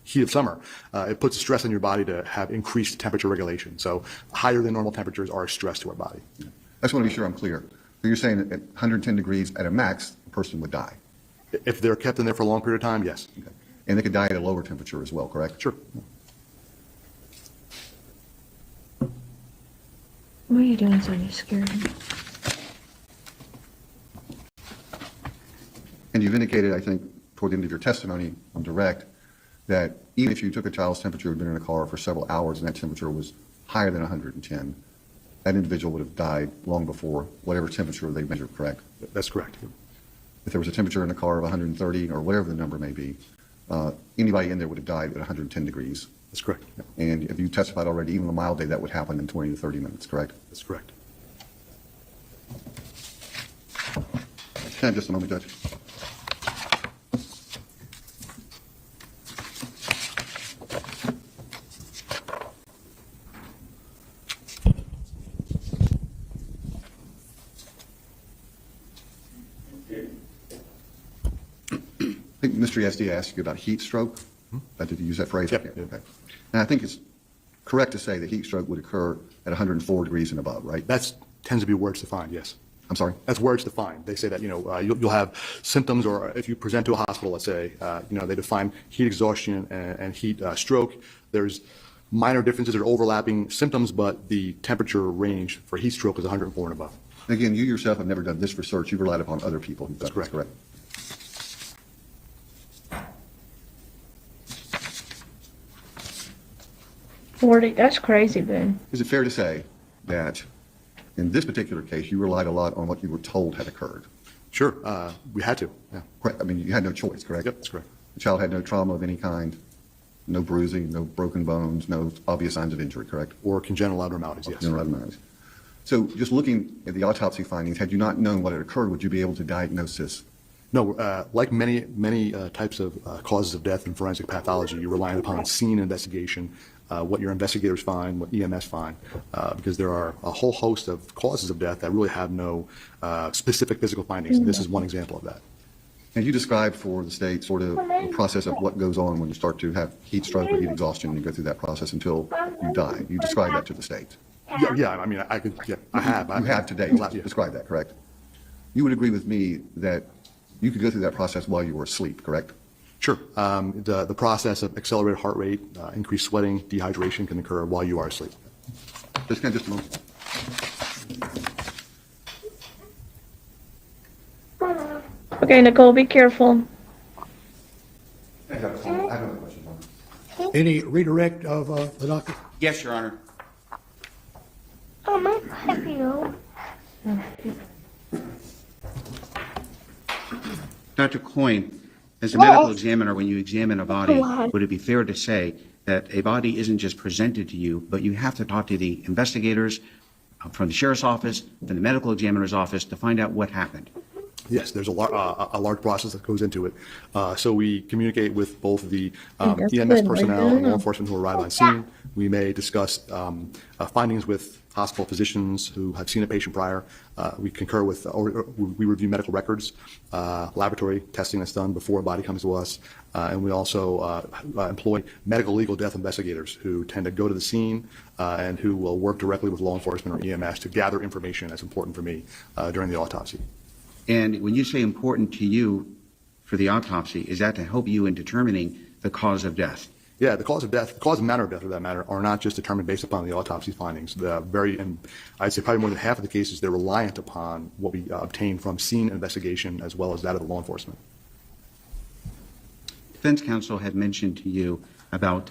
heat of summer, it puts a stress on your body to have increased temperature regulation. So higher than normal temperatures are a stress to our body. I just want to be sure I'm clear. So you're saying that at 110 degrees at a max, a person would die? If they're kept in there for a long period of time, yes. Okay. And they could die at a lower temperature as well, correct? Sure. What are you doing, Sonia? Scared me. And you've indicated, I think, toward the end of your testimony on direct, that even if you took a child's temperature who had been in a car for several hours and that temperature was higher than 110, that individual would have died long before whatever temperature they measured, correct? That's correct. If there was a temperature in the car of 130 or whatever the number may be, anybody in there would have died at 110 degrees. That's correct. And if you testified already, even on a mild day, that would happen in 20 to 30 minutes, correct? That's correct. Can I have just a moment, Judge? I think Mr. Yesdy asked you about heat stroke. Did you use that phrase? Yep. Okay. And I think it's correct to say that heat stroke would occur at 104 degrees and above, right? That tends to be where it's defined, yes. I'm sorry? That's where it's defined. They say that, you'll have symptoms, or if you present to a hospital, let's say, they define heat exhaustion and heat stroke. There's minor differences or overlapping symptoms, but the temperature range for heat stroke is 104 and above. Again, you yourself have never done this research. You've relied upon other people. That's correct. Correct. That's crazy, Ben. Is it fair to say that in this particular case, you relied a lot on what you were told had occurred? Sure. We had to, yeah. Correct. I mean, you had no choice, correct? Yep, that's correct. The child had no trauma of any kind, no bruising, no broken bones, no obvious signs of injury, correct? Or congenital abnormalities, yes. Congenital abnormalities. So just looking at the autopsy findings, had you not known what had occurred, would you be able to diagnose this? No, like many types of causes of death in forensic pathology, you're relying upon scene investigation, what your investigators find, what EMS find, because there are a whole host of causes of death that really have no specific physical findings, and this is one example of that. And you described for the state sort of the process of what goes on when you start to have heat stroke or heat exhaustion, and you go through that process until you die. You described that to the state. Yeah, I mean, I have. You have today Yeah. described that, correct? You would agree with me that you could go through that process while you were asleep, correct? Sure. The process of accelerated heart rate, increased sweating, dehydration can occur while you are asleep. Just a moment. Okay, Nicole, be careful. I have another question. Any redirect of the doctor? Yes, Your Honor. Oh, my puppy. Dr. Coyne, as a medical examiner, when you examine a body, would it be fair to say that a body isn't just presented to you, but you have to talk to the investigators from the sheriff's office, from the medical examiner's office to find out what happened? Yes, there's a large process that goes into it. So we communicate with both the EMS personnel and law enforcement who arrive on scene. We may discuss findings with hospital physicians who have seen a patient prior. We concur with, or we review medical records, laboratory testing that's done before a body comes to us. And we also employ medical legal death investigators who tend to go to the scene and who will work directly with law enforcement or EMS to gather information that's important for me during the autopsy. And when you say important to you for the autopsy, is that to help you in determining the cause of death? Yeah, the cause of death, the cause and manner of death, for that matter, are not just determined based upon the autopsy findings. And I'd say probably more than half of the cases, they're reliant upon what we obtain from scene investigation as well as that of the law enforcement. Defense counsel had mentioned to you about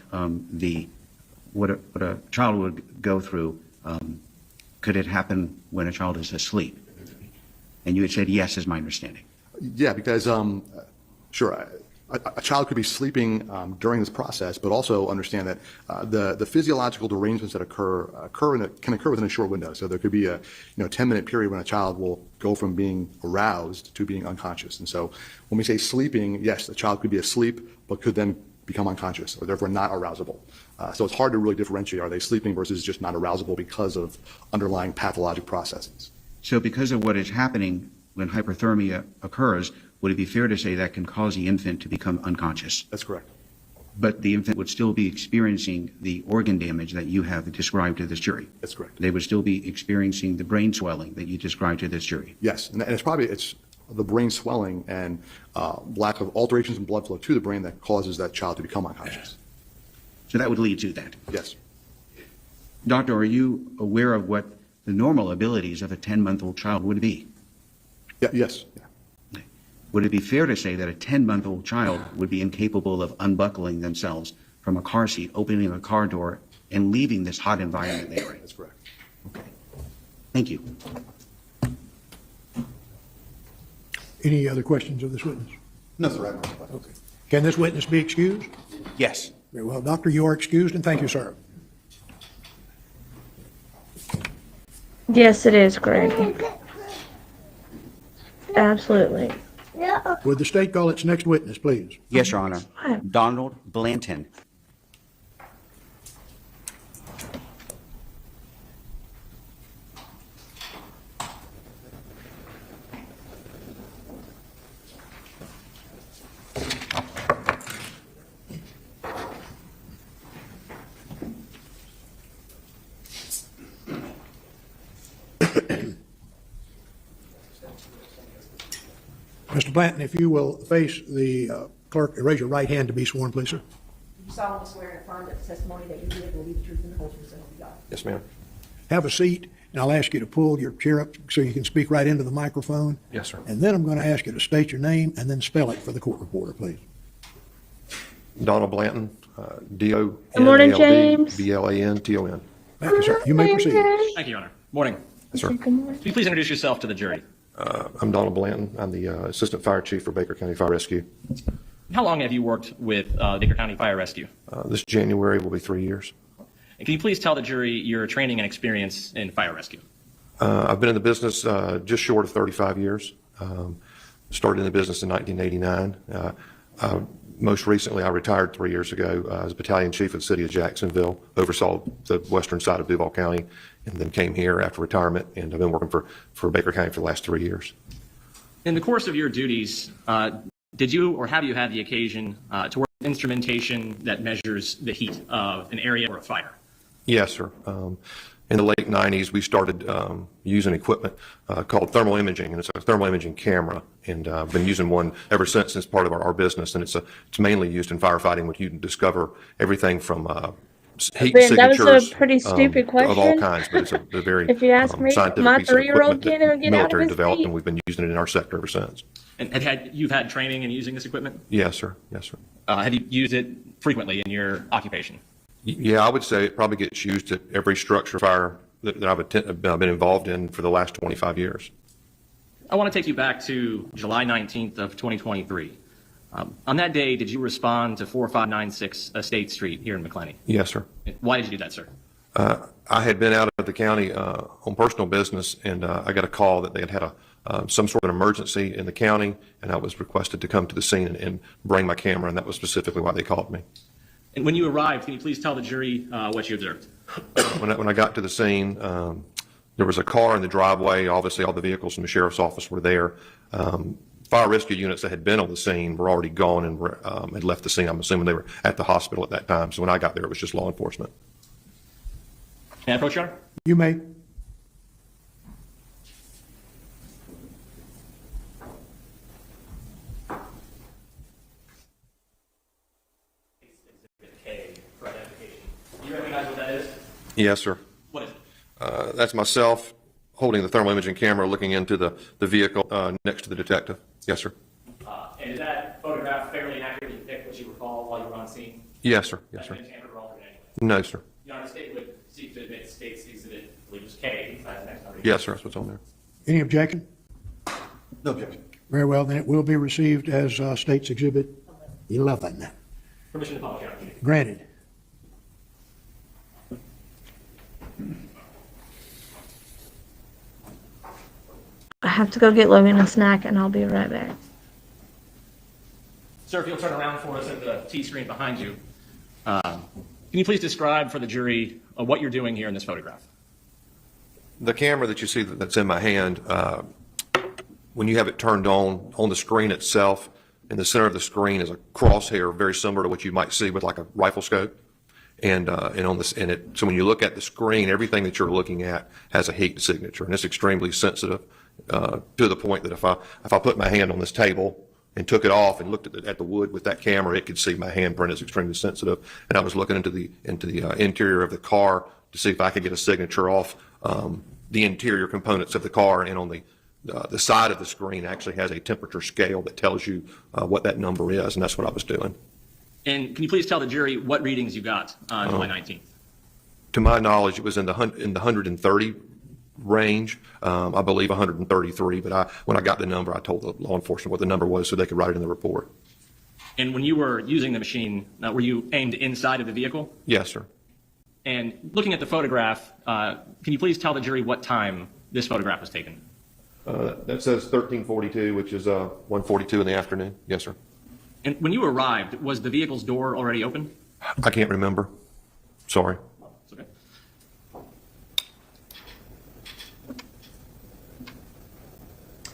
what a child would go through. Could it happen when a child is asleep? And you had said yes, is my understanding. Yeah, because sure, a child could be sleeping during this process, but also understand that the physiological derangements that can occur within a short window. So there could be a 10-minute period when a child will go from being aroused to being unconscious. And so when we say sleeping, yes, the child could be asleep, but could then become unconscious, or therefore not arousable. So it's hard to really differentiate, are they sleeping versus just not arousable because of underlying pathologic processes. So because of what is happening when hyperthermia occurs, would it be fair to say that can cause the infant to become unconscious? That's correct. But the infant would still be experiencing the organ damage that you have described to this jury? That's correct. They would still be experiencing the brain swelling that you described to this jury? Yes, and it's the brain swelling and lack of alterations in blood flow to the brain that causes that child to become unconscious. So that would lead to that? Yes. Doctor, are you aware of what the normal abilities of a 10-month-old child would be? Yeah, yes. Yeah. Would it be fair to say that a 10-month-old child would be incapable of unbuckling themselves from a car seat, opening a car door, and leaving this hot environment they are in? That's correct. Okay. Thank you. Any other questions of this witness? No, sir. Okay. Can this witness be excused? Yes. Very well, doctor, you are excused, and thank you, sir. Yes, it is, Greg. Absolutely. Would the state call its next witness, please? Yes, Your Honor. Donald Blanton. Mr. Blanton, if you will face the clerk, raise your right hand to be sworn, please, sir. You solemnly swear and affirm that the testimony that you give will be the truth and the whole truth, so help you God. Yes, ma'am. Have a seat, and I'll ask you to pull your chair up so you can speak right into the microphone. Yes, sir. And then I'm going to ask you to state your name and then spell it for the court reporter, please. Donald Blanton, D-O-N-A-L-D, Good morning, James. B-L-A-N-T-O-N. Thank you, sir. You may proceed. Thank you, Your Honor. Morning. Yes, sir. Good morning. Can you please introduce yourself to the jury? I'm Donald Blanton. I'm the Assistant Fire Chief for Baker County Fire Rescue. How long have you worked with Baker County Fire Rescue? This January will be 3 years. And can you please tell the jury your training and experience in fire rescue? I've been in the business just short of 35 years. Started in the business in 1989. Most recently, I retired 3 years ago as battalion chief of the city of Jacksonville, oversaw the western side of Duval County, and then came here after retirement, and I've been working for Baker County for the last 3 years. In the course of your duties, did you or have you had the occasion to work with instrumentation that measures the heat of an area or a fire? Yes, sir. in the late 90s, we started using equipment called thermal imaging, and it's a thermal imaging camera, and I've been using one ever since. It's part of our business, and it's mainly used in firefighting, which you can discover everything from heat Ben, that was signatures a pretty stupid of all question. kinds, but it's a very If you ask me, scientific my piece of 3-year-old equipment can't that even get out of military his developed, seat. and we've been using it in our sector ever since. And you've had training in using this equipment? Yes, sir. Yes, sir. Have you used it frequently in your occupation? Yeah, I would say it probably gets used at every structure fire that I've been involved in for the last 25 years. I want to take you back to July 19th of 2023. On that day, did you respond to 4596 Estate Street here in McClenny? Yes, sir. Why did you do that, sir? I had been out of the county on personal business, and I got a call that they had some sort of an emergency in the county, and I was requested to come to the scene and bring my camera, and that was specifically why they called me. And when you arrived, can you please tell the jury what you observed? When I got to the scene, there was a car in the driveway. Obviously, all the vehicles from the sheriff's office were there. Fire rescue units that had been on the scene were already gone and had left the scene. I'm assuming they were at the hospital at that time. So when I got there, it was just law enforcement. May I approach, Your Honor? You may. Do you recognize what that is? Yes, sir. What is it? That's myself holding the thermal imaging camera, looking into the vehicle next to the detective. Yes, sir. And is that photograph fairly accurately depict what you recall while you were on scene? Yes, sir. Yes, sir. No, sir. Your Honor, the state would seek to admit state's exhibit, I believe it was K. Next number. Yes, sir. That's what's on there. Any objection? No objection. Very well, then it will be received as State's Exhibit 11. Permission to publish, Your Honor. Granted. I have to go get Logan a snack, and I'll be right back. Sir, if you'll turn around for us at the T screen behind you. Can you please describe for the jury what you're doing here in this photograph? The camera that you see that's in my hand, when you have it turned on the screen itself, in the center of the screen is a crosshair very similar to what you might see with like a rifle scope. And on this, so when you look at the screen, everything that you're looking at has a heat signature, and it's extremely sensitive to the point that if I put my hand on this table and took it off and looked at the wood with that camera, it could see my handprint is extremely sensitive. And I was looking into the interior of the car to see if I could get a signature off the interior components of the car, and on the side of the screen actually has a temperature scale that tells you what that number is, and that's what I was doing. And can you please tell the jury what readings you got on July 19th? To my knowledge, it was in the 130 range, I believe 133, but when I got the number, I told the law enforcement what the number was so they could write it in the report. And when you were using the machine, were you aimed inside of the vehicle? Yes, sir. And looking at the photograph, can you please tell the jury what time this photograph was taken? That says 13:42, which is 1:42 in the afternoon. Yes, sir. And when you arrived, was the vehicle's door already open? I can't remember. Sorry. It's okay.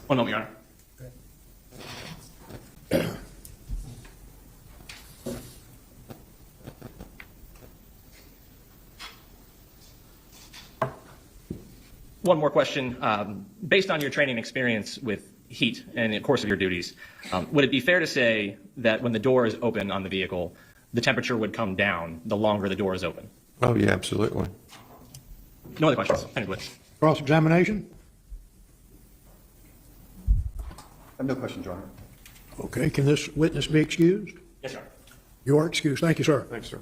One moment, Your Honor. One more question. Based on your training experience with heat and in the course of your duties, would it be fair to say that when the door is open on the vehicle, the temperature would come down the longer the door is open? Oh, yeah, absolutely. No other questions. Any witness? Cross-examination? I have no questions, Your Honor. Okay, can this witness be excused? Yes, Your Honor. You are excused. Thank you, sir. Thanks, sir.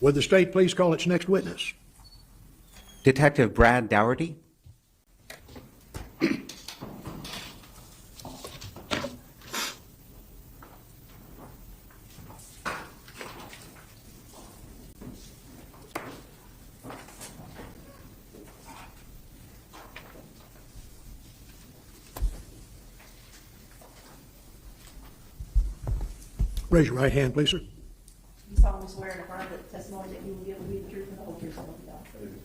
Would the state please call its next witness? Detective Brad Dougherty. Raise your right hand, please, sir. You solemnly swear and affirm that the testimony that you will give will be the truth and the whole truth, so help you God.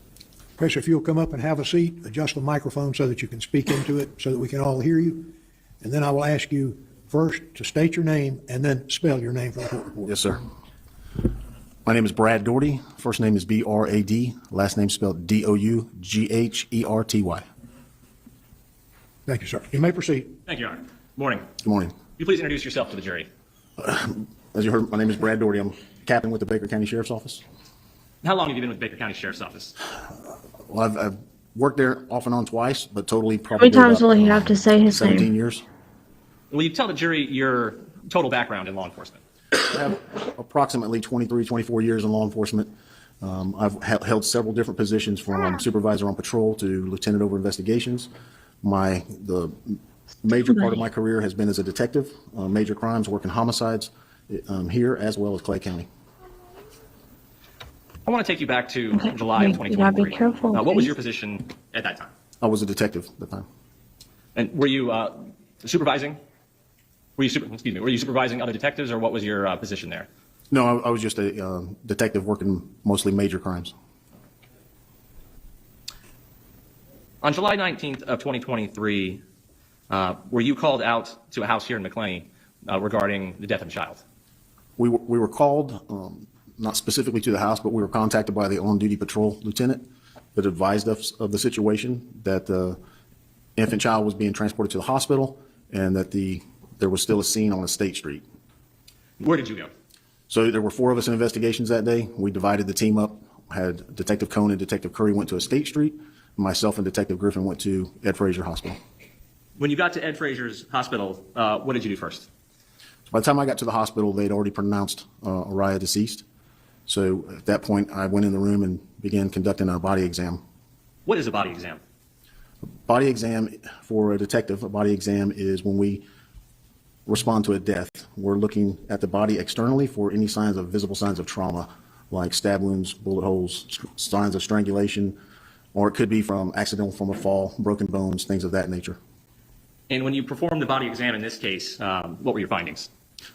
Okay, so if you'll come up and have a seat, adjust the microphone so that you can speak into it, so that we can all hear you. And then I will ask you first to state your name and then spell your name for the court report. Yes, sir. My name is Brad Doherty. First name is B-R-A-D. Last name spelled D-O-U-G-H-E-R-T-Y. Thank you, sir. You may proceed. Thank you, Your Honor. Morning. Good morning. Will you please introduce yourself to the jury? As you heard, my name is Brad Doherty. I'm captain with the Baker County Sheriff's Office. How long have you been with Baker County Sheriff's Office? Well, I've worked there off and on twice, but totally probably How many times will he about, have to say his 17 name? years. Will you tell the jury your total background in law enforcement? I have approximately 23, 24 years in law enforcement. I've held several different positions from supervisor on patrol to lieutenant over investigations. The major part of my career has been as a detective, major crimes, working homicides here as well as Clay County. I want to take you back to July of 2023. You gotta be careful. What was your position at that time? I was a detective at the time. And were you supervising? Were you supervising other detectives, or what was your position there? No, I was just a detective working mostly major crimes. On July 19th of 2023, were you called out to a house here in McLean regarding the death of a child? We were called, not specifically to the house, but we were contacted by the on-duty patrol lieutenant that advised us of the situation, that the infant child was being transported to the hospital and that there was still a scene on a state street. Where did you go? So there were 4 of us in investigations that day. We divided the team up. Had Detective Cohn and Detective Curry went to a state street. Myself and Detective Griffin went to Ed Frazier Hospital. When you got to Ed Frazier's hospital, what did you do first? So by the time I got to the hospital, they'd already pronounced Araya deceased. So at that point, I went in the room and began conducting a body exam. What is a body exam? Body exam for a detective, a body exam is when we respond to a death. We're looking at the body externally for any visible signs of trauma, like stab wounds, bullet holes, signs of strangulation, or it could be from accidental from a fall, broken bones, things of that nature. And when you performed the body exam in this case, what were your findings?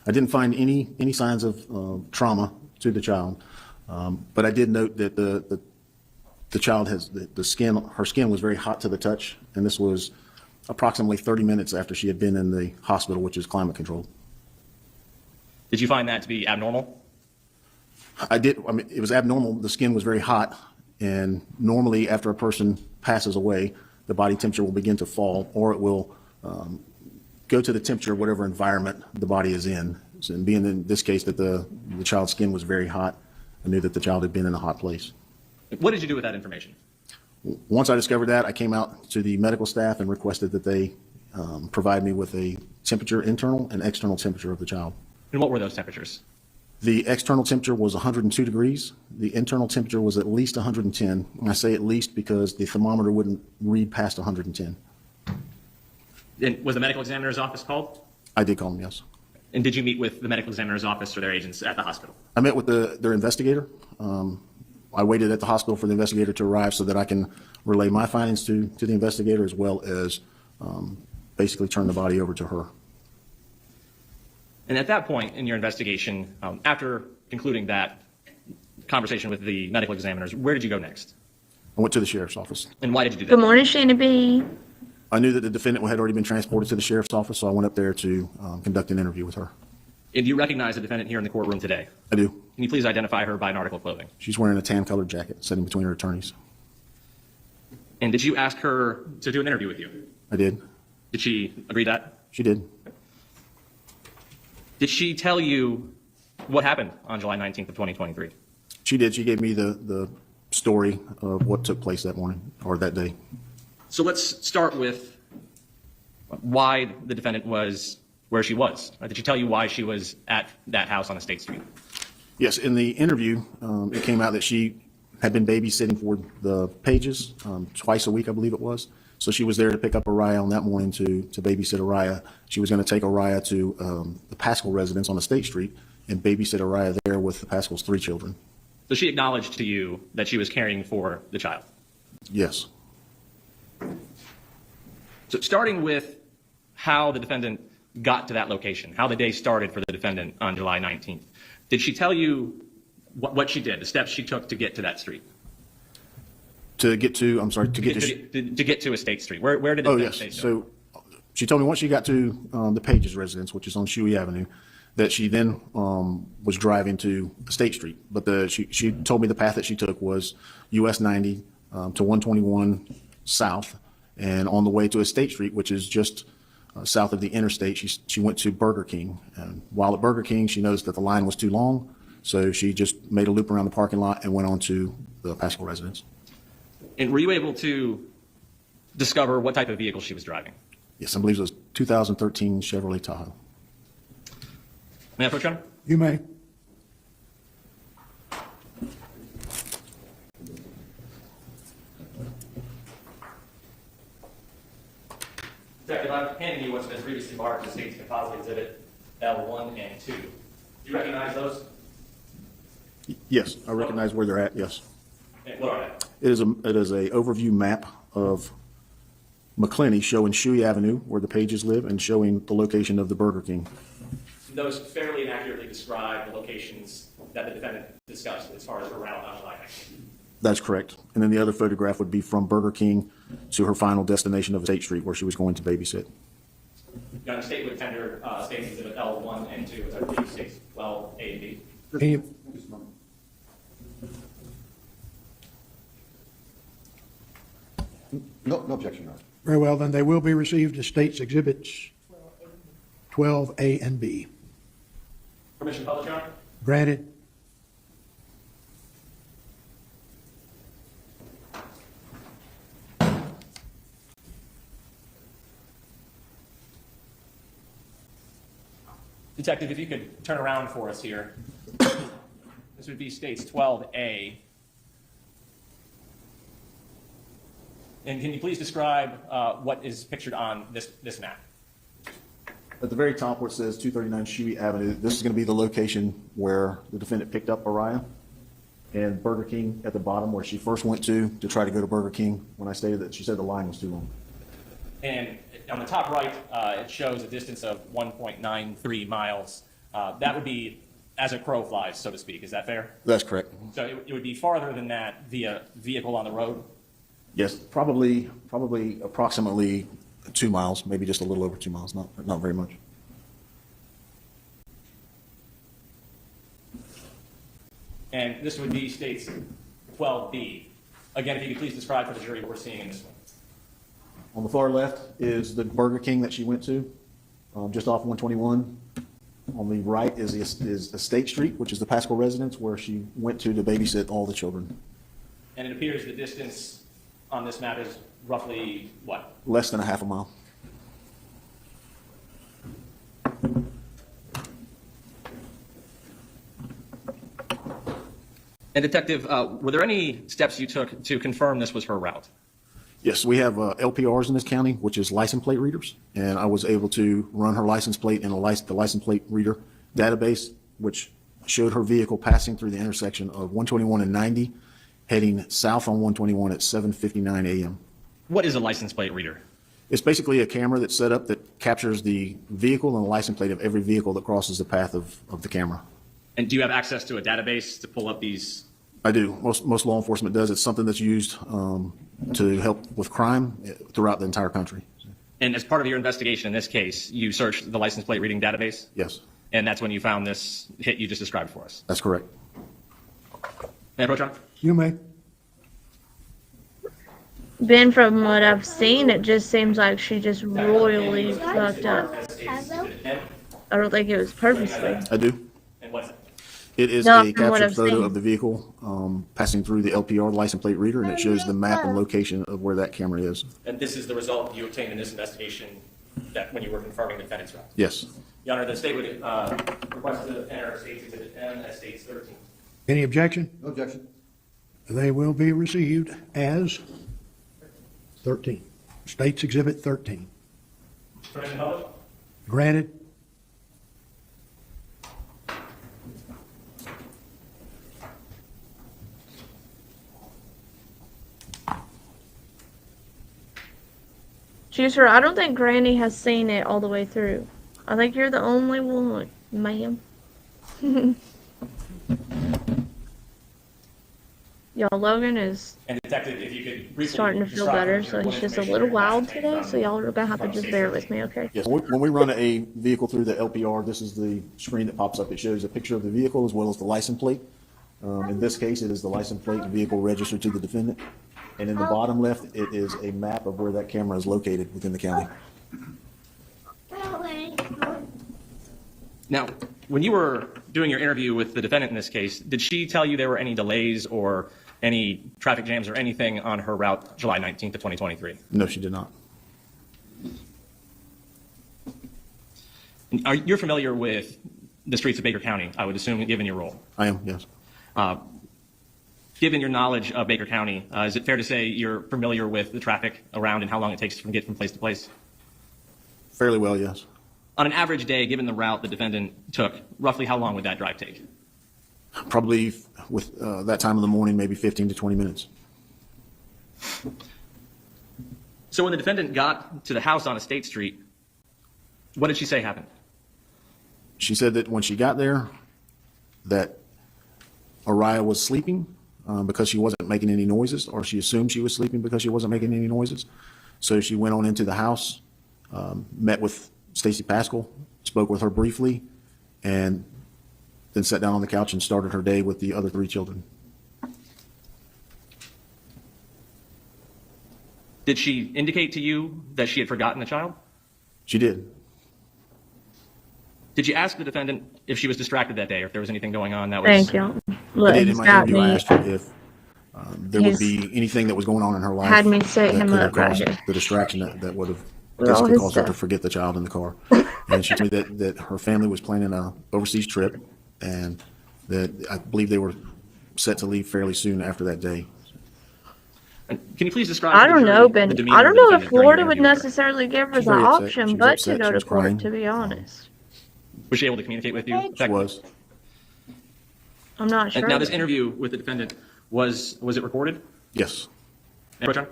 I didn't find any signs of trauma to the child, but I did note that the child has her skin was very hot to the touch, and this was approximately 30 minutes after she had been in the hospital, which is climate controlled. Did you find that to be abnormal? I did. I mean, it was abnormal. The skin was very hot, and normally after a person passes away, the body temperature will begin to fall, or it will go to the temperature of whatever environment the body is in. So, and being in this case that the child's skin was very hot, I knew that the child had been in a hot place. What did you do with that information? Once I discovered that, I came out to the medical staff and requested that they provide me with a temperature, internal and external temperature of the child. And what were those temperatures? The external temperature was 102 degrees. The internal temperature was at least 110. And I say at least because the thermometer wouldn't read past 110. And was the medical examiner's office called? I did call them, yes. And did you meet with the medical examiner's office or their agents at the hospital? I met with their investigator. I waited at the hospital for the investigator to arrive so that I can relay my findings to the investigator, as well as basically turn the body over to her. And at that point in your investigation, after concluding that conversation with the medical examiners, where did you go next? I went to the sheriff's office. And why did you do that? Good morning, Shana B. I knew that the defendant had already been transported to the sheriff's office, so I went up there to conduct an interview with her. And do you recognize the defendant here in the courtroom today? I do. Can you please identify her by an article of clothing? She's wearing a tan-colored jacket, sitting between her attorneys. And did you ask her to do an interview with you? I did. Did she agree to that? She did. Did she tell you what happened on July 19th of 2023? She did. She gave me the story of what took place that morning or that day. So let's start with why the defendant was where she was. Did she tell you why she was at that house on a state street? Yes, in the interview, it came out that she had been babysitting for the Pages twice a week, I believe it was. So she was there to pick up Araya on that morning to babysit Araya. She was going to take Araya to the Pascal residence on the State Street and babysit Araya there with the Pascal's 3 children. So she acknowledged to you that she was caring for the child? Yes. So starting with how the defendant got to that location, how the day started for the defendant on July 19th, did she tell you what she did, the steps she took to get to that street? To get to a state street. Where did the yes. state So She told me once she got to the Pages residence, which is on Shuey Avenue, that she then was driving to State Street. But she told me the path that she took was US 90 to 121 south, and on the way to State Street, which is just south of the interstate, she went to Burger King. And while at Burger King, she noticed that the line was too long, so she just made a loop around the parking lot and went on to the Pascal residence. And were you able to discover what type of vehicle she was driving? Yes, I believe it was 2013 Chevrolet Tahoe. May I approach, Your Honor? You may. Detective, I'm handing you what's been previously marked as State's Composite Exhibit L1 and 2. Do you recognize those? Yes, I recognize where they're at, yes. And what are they? It is a overview map of McClenny showing Shuey Avenue, where the Pages live, and showing the location of the Burger King. Those fairly and accurately describe the locations that the defendant discussed as far as her route on the line. That's correct. And then the other photograph would be from Burger King to her final destination of State Street, where she was going to babysit. Your Honor, State would tender State's Exhibit L1 and 2, which I believe states 12A and B. Any, No objection, Your Honor. very well, then they will be received as State's Exhibits 12A and B. Permission to publish, Your Honor? Granted. Detective, if you could turn around for us here. This would be State's 12A. And can you please describe what is pictured on this map? At the very top where it says 239 Shuey Avenue, this is going to be the location where the defendant picked up Araya, and Burger King at the bottom where she first went to try to go to Burger King when I stated that she said the line was too long. And on the top right, it shows a distance of 1.93 miles. That would be as a crow flies, so to speak. Is that fair? That's correct. So it would be farther than that via vehicle on the road? Yes, probably approximately 2 miles, maybe just a little over 2 miles, not very much. And this would be State's 12B. Again, if you could please describe for the jury what we're seeing in this one. On the far left is the Burger King that she went to, just off 121. On the right is State Street, which is the Pascal residence where she went to babysit all the children. And it appears the distance on this map is roughly what? Less than a half a mile. And Detective, were there any steps you took to confirm this was her route? Yes, we have LPRs in this county, which is license plate readers, and I was able to run her license plate in the license plate reader database, which showed her vehicle passing through the intersection of 121 and 90, heading south on 121 at 7:59 a.m. What is a license plate reader? It's basically a camera that's set up that captures the vehicle and the license plate of every vehicle that crosses the path of the camera. And do you have access to a database to pull up these? I do. Most law enforcement does. It's something that's used to help with crime throughout the entire country. And as part of your investigation in this case, you searched the license plate reading database? Yes. And that's when you found this hit you just described for us? That's correct. May I approach, John? You may. Ben, from what I've seen, it just seems like she just royally fucked up. I don't think it was purposely. I do. And what's it? It is No, a from what captured I've photo seen. of the vehicle passing through the LPR license plate reader, and it shows the map and location of where that camera is. And this is the result you obtained in this investigation that when you were confirming the defendant's route? Yes. Your Honor, the state would request to enter State's Exhibit M as State's 13. Any objection? No objection. They will be received as 13. State's Exhibit 13. Permission to publish? Granted. Juicer, I don't think Granny has seen it all the way through. I think you're the only one, ma'am. Y'all, Logan is And Detective, if you could briefly starting to feel describe better, for so me he's what just a information little you're wild asking today, from- so y'all are gonna have to from just state bear search. with me, okay? Yes, when we run a vehicle through the LPR, this is the screen that pops up. It shows a picture of the vehicle as well as the license plate. In this case, it is the license plate and vehicle registered to the defendant. And in the bottom left, it is a map of where that camera is located within the county. Now, when you were doing your interview with the defendant in this case, did she tell you there were any delays or any traffic jams or anything on her route July 19th of 2023? No, she did not. You're familiar with the streets of Baker County, I would assume, given your role. I am, yes. Given your knowledge of Baker County, is it fair to say you're familiar with the traffic around and how long it takes to get from place to place? Fairly well, yes. On an average day, given the route the defendant took, roughly how long would that drive take? Probably with that time of the morning, maybe 15 to 20 minutes. So when the defendant got to the house on Estate Street, what did she say happened? She said that when she got there, that Araya was sleeping because she wasn't making any noises, or she assumed she was sleeping because she wasn't making any noises. So she went on into the house, met with Stacy Pascal, spoke with her briefly, and then sat down on the couch and started her day with the other 3 children. Did she indicate to you that she had forgotten the child? She did. Did you ask the defendant if she was distracted that day or if there was anything going on that was... Thank you. Look, I did in he's my got interview. I me, asked her if there would He's be anything that was going on in her life had me set that him could up have right caused here. the distraction that would have With all basically his caused her to stuff. forget the child in the car. And she told me that her family was planning a overseas trip, and that I believe they were set to leave fairly soon after that day. Can you please describe I to the don't jury know, the Ben. demeanor I of don't the know if defendant during Florida your would interview with her? necessarily give her She's the very upset. option, She was but upset. to go She to was court, crying. to be honest. Was she able to communicate with you? She was. I'm not sure. And now this interview with the defendant, was it recorded? Yes. Pro Tem?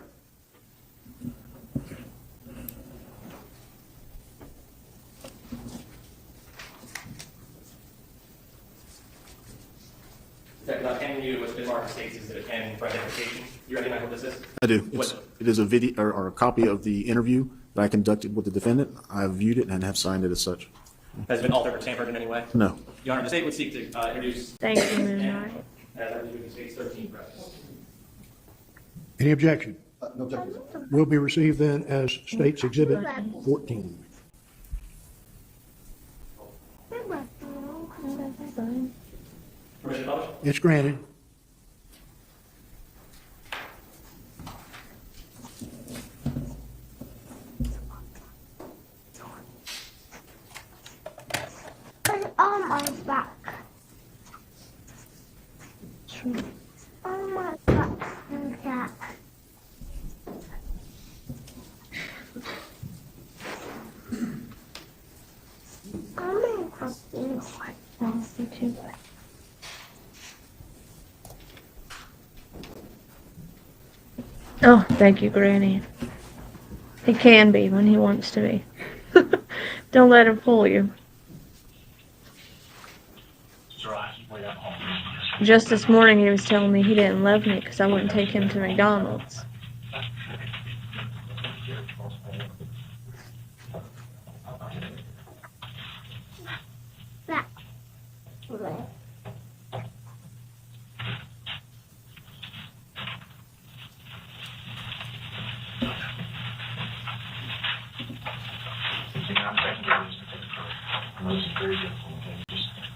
Can you, what's been marked states is that and for identification? You recognize what this is? I do. It is a video or a copy of the interview that I conducted with the defendant. I have viewed it and have signed it as such. Has it been altered or tampered in any way? No. Your Honor, the state would seek to introduce. Thank you, Moonlight. As I believe in states 13, correct? Any objection? No objection. Will be received then as State's Exhibit 14. Permission to publish? It's granted. Put on my back. On my back and that. I'm confused. Oh, thank you, Granny. He can be when he wants to be. Don't let him fool you. Just this morning he was telling me he didn't love me because I wouldn't take him to McDonald's.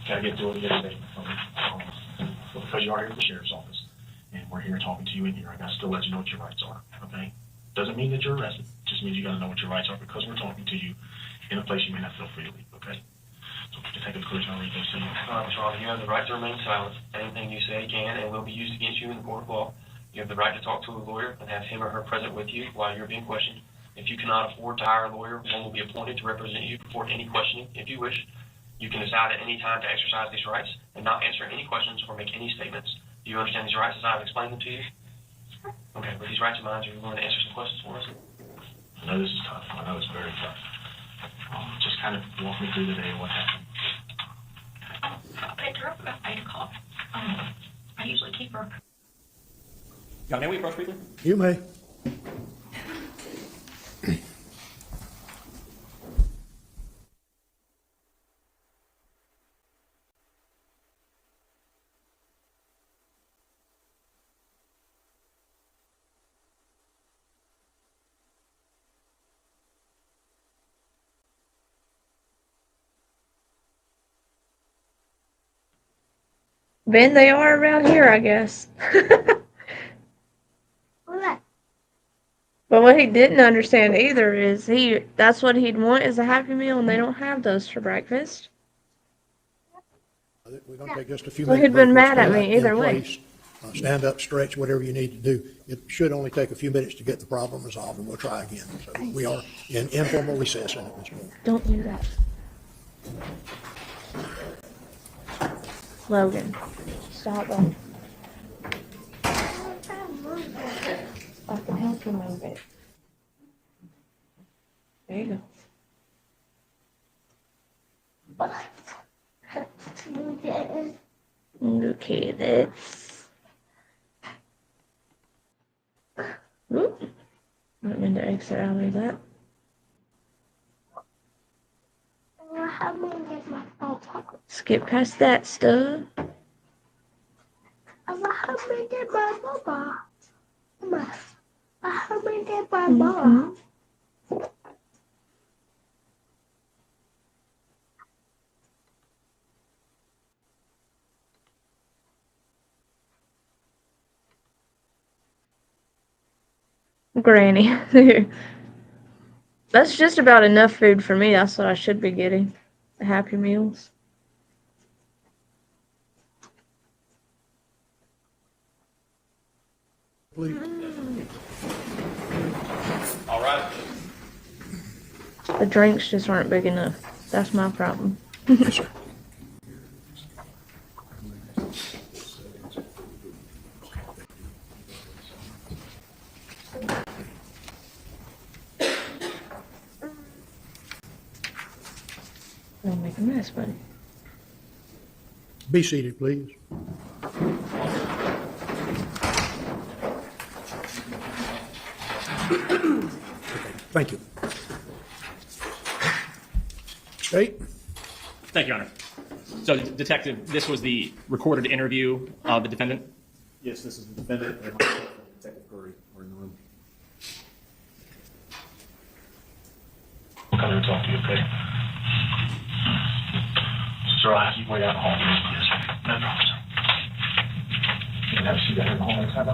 Gotta get through it, get a statement from you. Because you are here at the sheriff's office, and we're here talking to you in here, I gotta still let you know what your rights are, okay? Doesn't mean that you're arrested, just means you gotta know what your rights are because we're talking to you in a place you may not feel free to leave, okay? So if you take a conclusion, I'll read this to you. Mr. Rhonda, you have the right to remain silent. Anything you say can and will be used against you in the court of law. You have the right to talk to a lawyer and have him or her present with you while you're being questioned. If you cannot afford to hire a lawyer, one will be appointed to represent you before any questioning, if you wish. You can decide at any time to exercise these rights and not answer any questions or make any statements. Do you understand these rights as I've explained them to you? Okay, with these rights in mind, are you willing to answer some questions for us? I know this is tough, I know it's very tough. Just kind of walk me through the day and what happened. I picked her up about 8 o'clock. I usually keep her John, may we approach briefly? You may. Ben, they are around here, I guess. But what he didn't understand either is that's what he'd want is a Happy Meal, and they don't have those for breakfast. We're going to take just a few So minutes. he'd been break. mad at me Stay in either way. place. Stand up, stretch, whatever you need to do. It should only take a few minutes to get the problem resolved, and we'll try again. So we are in informal recess at this point. Don't do that. Logan, stop them. I can help you move it. There you go. Look at it. Oop. I didn't mean to exit out of that. Skip past that stuff. Mm-hmm. Granny. That's just about enough food for me. That's what I should be getting. The Happy Meals. Please. All right. The drinks just aren't big enough. That's my problem. Yes, sir. Don't make a mess, buddy. Be seated, please. Thank you. State. Thank you, Your Honor. So, Detective, this was the recorded interview of the defendant? Yes, this is the defendant and myself and Detective Curry are in the room. I'll come and talk to you, okay? Sir, I'll have you wait out in the hall. Yes, sir. No problem, sir. You can have a seat out in the hall and have a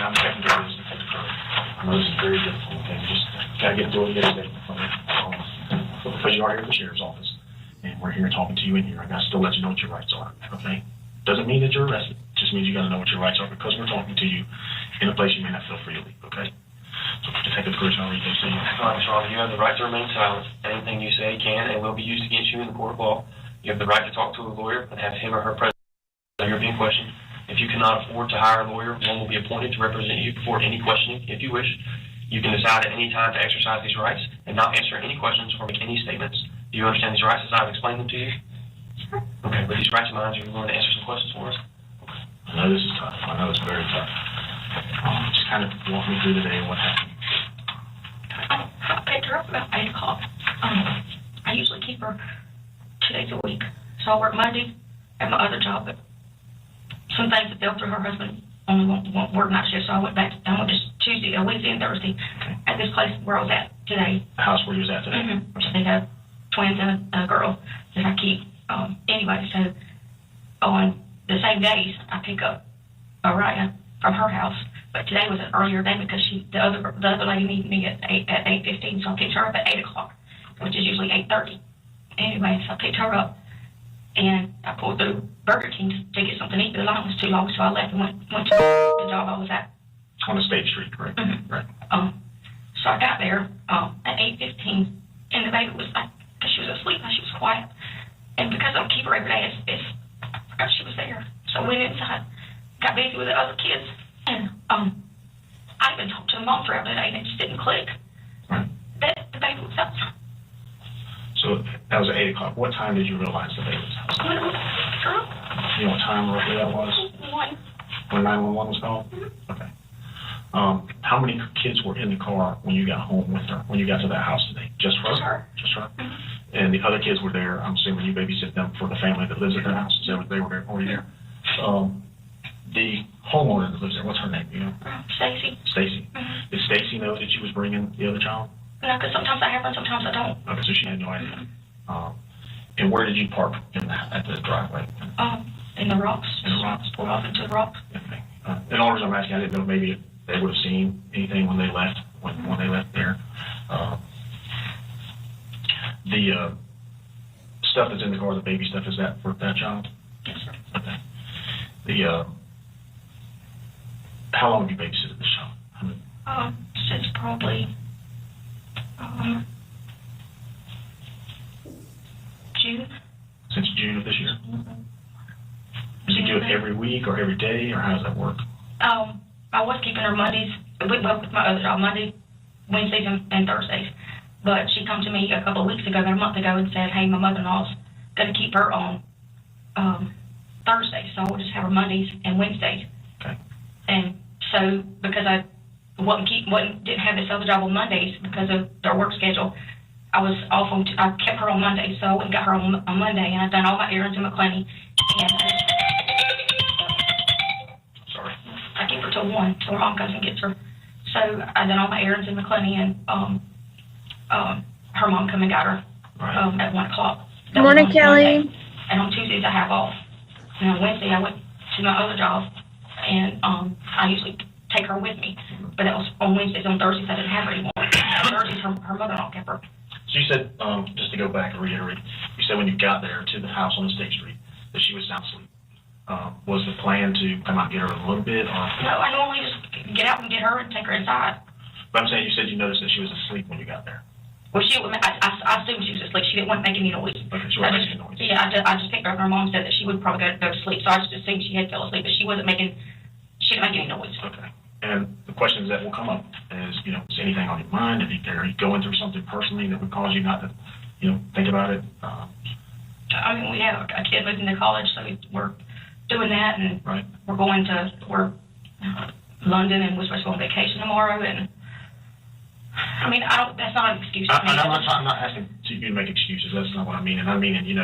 I'm checking your business. I know this is very difficult, okay? Just gotta get through it and get a statement from you. Because you are here at the sheriff's office, and we're here talking to you in here. I gotta still let you know what your rights are, okay? Doesn't mean that you're arrested. Just means you gotta know what your rights are because we're talking to you in a place you may not feel free to leave, okay? So, Detective Curry, I'll read this to you. All right, Mr. Rhonda, you have the right to remain silent. Anything you say can and will be used against you in the court of law. You have the right to talk to a lawyer and have him or her present when you're being questioned. If you cannot afford to hire a lawyer, one will be appointed to represent you before any questioning, if you wish. You can decide at any time to exercise these rights and not answer any questions or make any statements. Do you understand these rights as I've explained them to you? Sure. Okay, with these rights in mind, you're willing to answer some questions for us? I know this is tough. I know it's very tough. Just kind of walk me through the day and what happened. I picked her up about 8 o'clock. I usually keep her 2 days a week. So I work Monday at my other job, but some things that fell through her husband only won't work night shift, so I went just Tuesday, Wednesday and Thursday at this place where I was at today. The house where you was at today? Mm-hmm. Which they have twins and a girl that I keep. Anyway, so on the same days, I pick up Araya from her house. But today was an earlier day because the other lady needed me at 8:15, so I picked her up at 8 o'clock, which is usually 8:30. Anyway, so I picked her up, and I pulled through Burger King to get something to eat, but the line was too long, so I left and went to the job I was at. On the State Street, correct? Mm-hmm. Right. So I got there at 8:15, and the baby was like, because she was asleep and she was quiet. And because I keep her every day, it's out she was there. So I went inside, got busy with the other kids, and I even talked to the mom throughout the day, and it just didn't click. Right. That the baby was out. So that was at 8 o'clock. What time did you realize the baby was out? When it was girl, You know what time roughly that was? one. When 911 was called? Okay. How many kids were in the car when you got home with her, when you got to that house today? Just her? Just her. Just her? And the other kids were there, I'm assuming you babysit them for the family that lives at their house. Is that what they were there for you there? The homeowner that lives there, what's her name? You know? Stacy. Stacy. Did Stacy know that she was bringing the other child? No, because sometimes I have one, sometimes I don't. Okay, so she had no idea. And where did you park at the driveway? In the rocks. In the rocks? Pulled off into the rocks. Okay. And the only reason I'm asking, I didn't know maybe if they would have seen anything when they left, when they left there. The stuff that's in the car, the baby stuff, is that for that child? Yes, sir. Okay. How long have you babysitted this child? Since probably June. Since June of this year? Does he do it every week or every day, or how does that work? I was keeping her Mondays, with my other job, Monday, Wednesdays, and Thursdays. But she come to me a couple of weeks ago, about a month ago, and said, hey, my mother-in-law's going to keep her on Thursdays, so we'll just have her Mondays and Wednesdays. Okay. And so, because I didn't have this other job on Mondays because of their work schedule, I was off on, I kept her on Monday, so I went and got her on Monday, and I've done all my errands in McClenny. And Sorry. I keep her till 1, till her mom comes and gets her. So I done all my errands in McClenny, and her mom come and got her at 1 o'clock. Good morning, Kelly. And on Tuesdays I have off. And on Wednesday I went to my other job, and I usually take her with me. But that was on Wednesdays. On Thursdays I didn't have her anymore. On Thursdays her mother-in-law kept her. So you said, just to go back and reiterate, you said when you got there to the house on the State Street that she was sound asleep. Was the plan to come out and get her in a little bit? Or? No, I normally just get out and get her and take her inside. But I'm saying you said you noticed that she was asleep when you got there. Well, I assumed she was asleep. She didn't want to make any noise. Okay, she wasn't making noise. Yeah, I just picked her up. Her mom said that she would probably go to sleep, so I just assumed she had fell asleep, but she didn't make any noise. Okay. And the questions that will come up is, is anything on your mind? Are you going through something personally that would cause you not to, think about it? I mean, we have a kid moving to college, so we're doing that, and we're going to London, and we're supposed to go on vacation tomorrow, and I mean, that's not an excuse. I'm not asking you to make excuses. That's not what I mean. And I mean,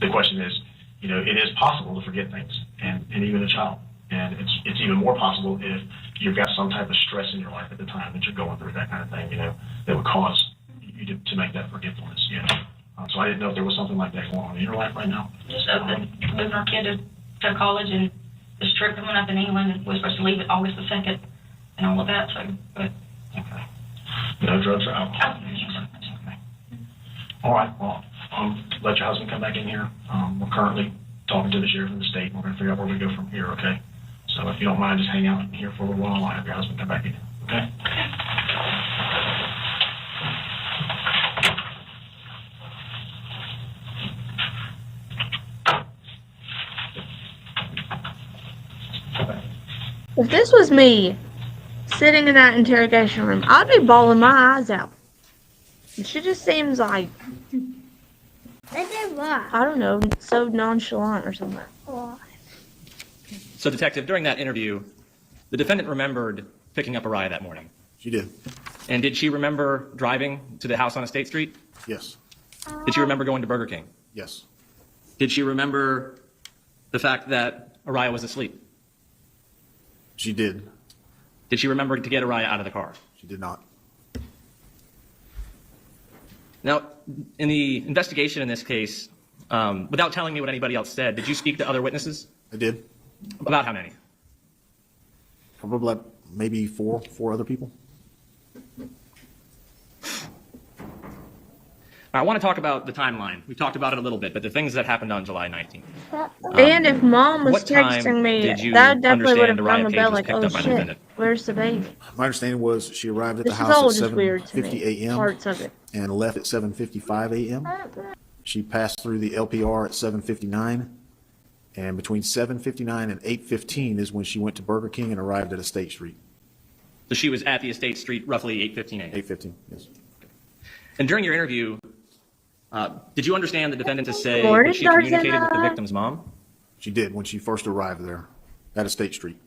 the question is, it is possible to forget things, and even a child. And it's even more possible if you've got some type of stress in your life at the time that you're going through, that kind of thing, that would cause you to make that forgetfulness. So I didn't know if there was something like that going on in your life right now. Just moving our kid to college, and this trip coming up in England, and we're supposed to leave it August the 2nd, and all of that. So, but okay. No drugs or alcohol. Okay. All right. Well, let your husband come back in here. We're currently talking to the sheriff in the state. We're going to figure out where we go from here. Okay. So if you don't mind, just hang out here for a little while. I'll have your husband come back in here. Okay. If this was me sitting in that interrogation room, I'd be bawling my eyes out. She just seems like, I don't know, so nonchalant or something. So, Detective, during that interview, the defendant remembered picking up Araya that morning. She did. And did she remember driving to the house on Estate Street? Yes. Did she remember going to Burger King? Yes. Did she remember the fact that Araya was asleep? She did. Did she remember to get Araya out of the car? She did not. Now, in the investigation in this case, without telling me what anybody else said, did you speak to other witnesses? I did. About how many? Probably maybe four other people. I want to talk about the timeline. We talked about it a little bit, but the things that happened on July 19th. And if Mom was what time texting me, did you that definitely would have understand rung a Araya bell Page like, was oh picked up by the shit, defendant? where's the baby? My understanding was she arrived at This the is all house at just weird to me, 7:50 a.m. parts of it. and left at 7:55 a.m. She passed through the LPR at 7:59, and between 7:59 and 8:15 is when she went to Burger King and arrived at Estate Street. So she was at the Estate Street roughly 8:15 a.m. 8:15, yes. And during your interview, did you understand the defendant to say Morning, that she communicated with the Tarzana. victim's mom? She did when she first arrived there at Estate Street.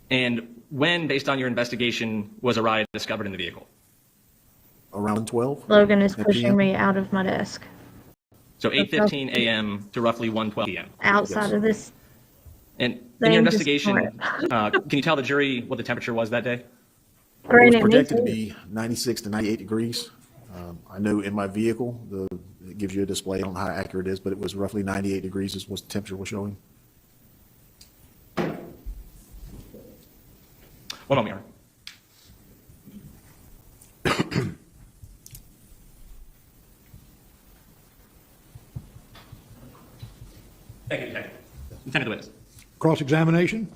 And when, based on your investigation, was a riot discovered in the vehicle? Around 12? Logan is At pushing PM? me out of my desk. So 8:15 a.m. to roughly 1:12 p.m. Outside of this. And in Then your just investigation, can you tell the jury what the temperature was that day? It was Granted, me projected to too. be 96 to 98 degrees. I know in my vehicle, it gives you a display. I don't know how accurate it is, but it was roughly 98 degrees is what the temperature was showing. One moment, Your Honor. Thank you, Detective. Lieutenant the witness. Cross-examination?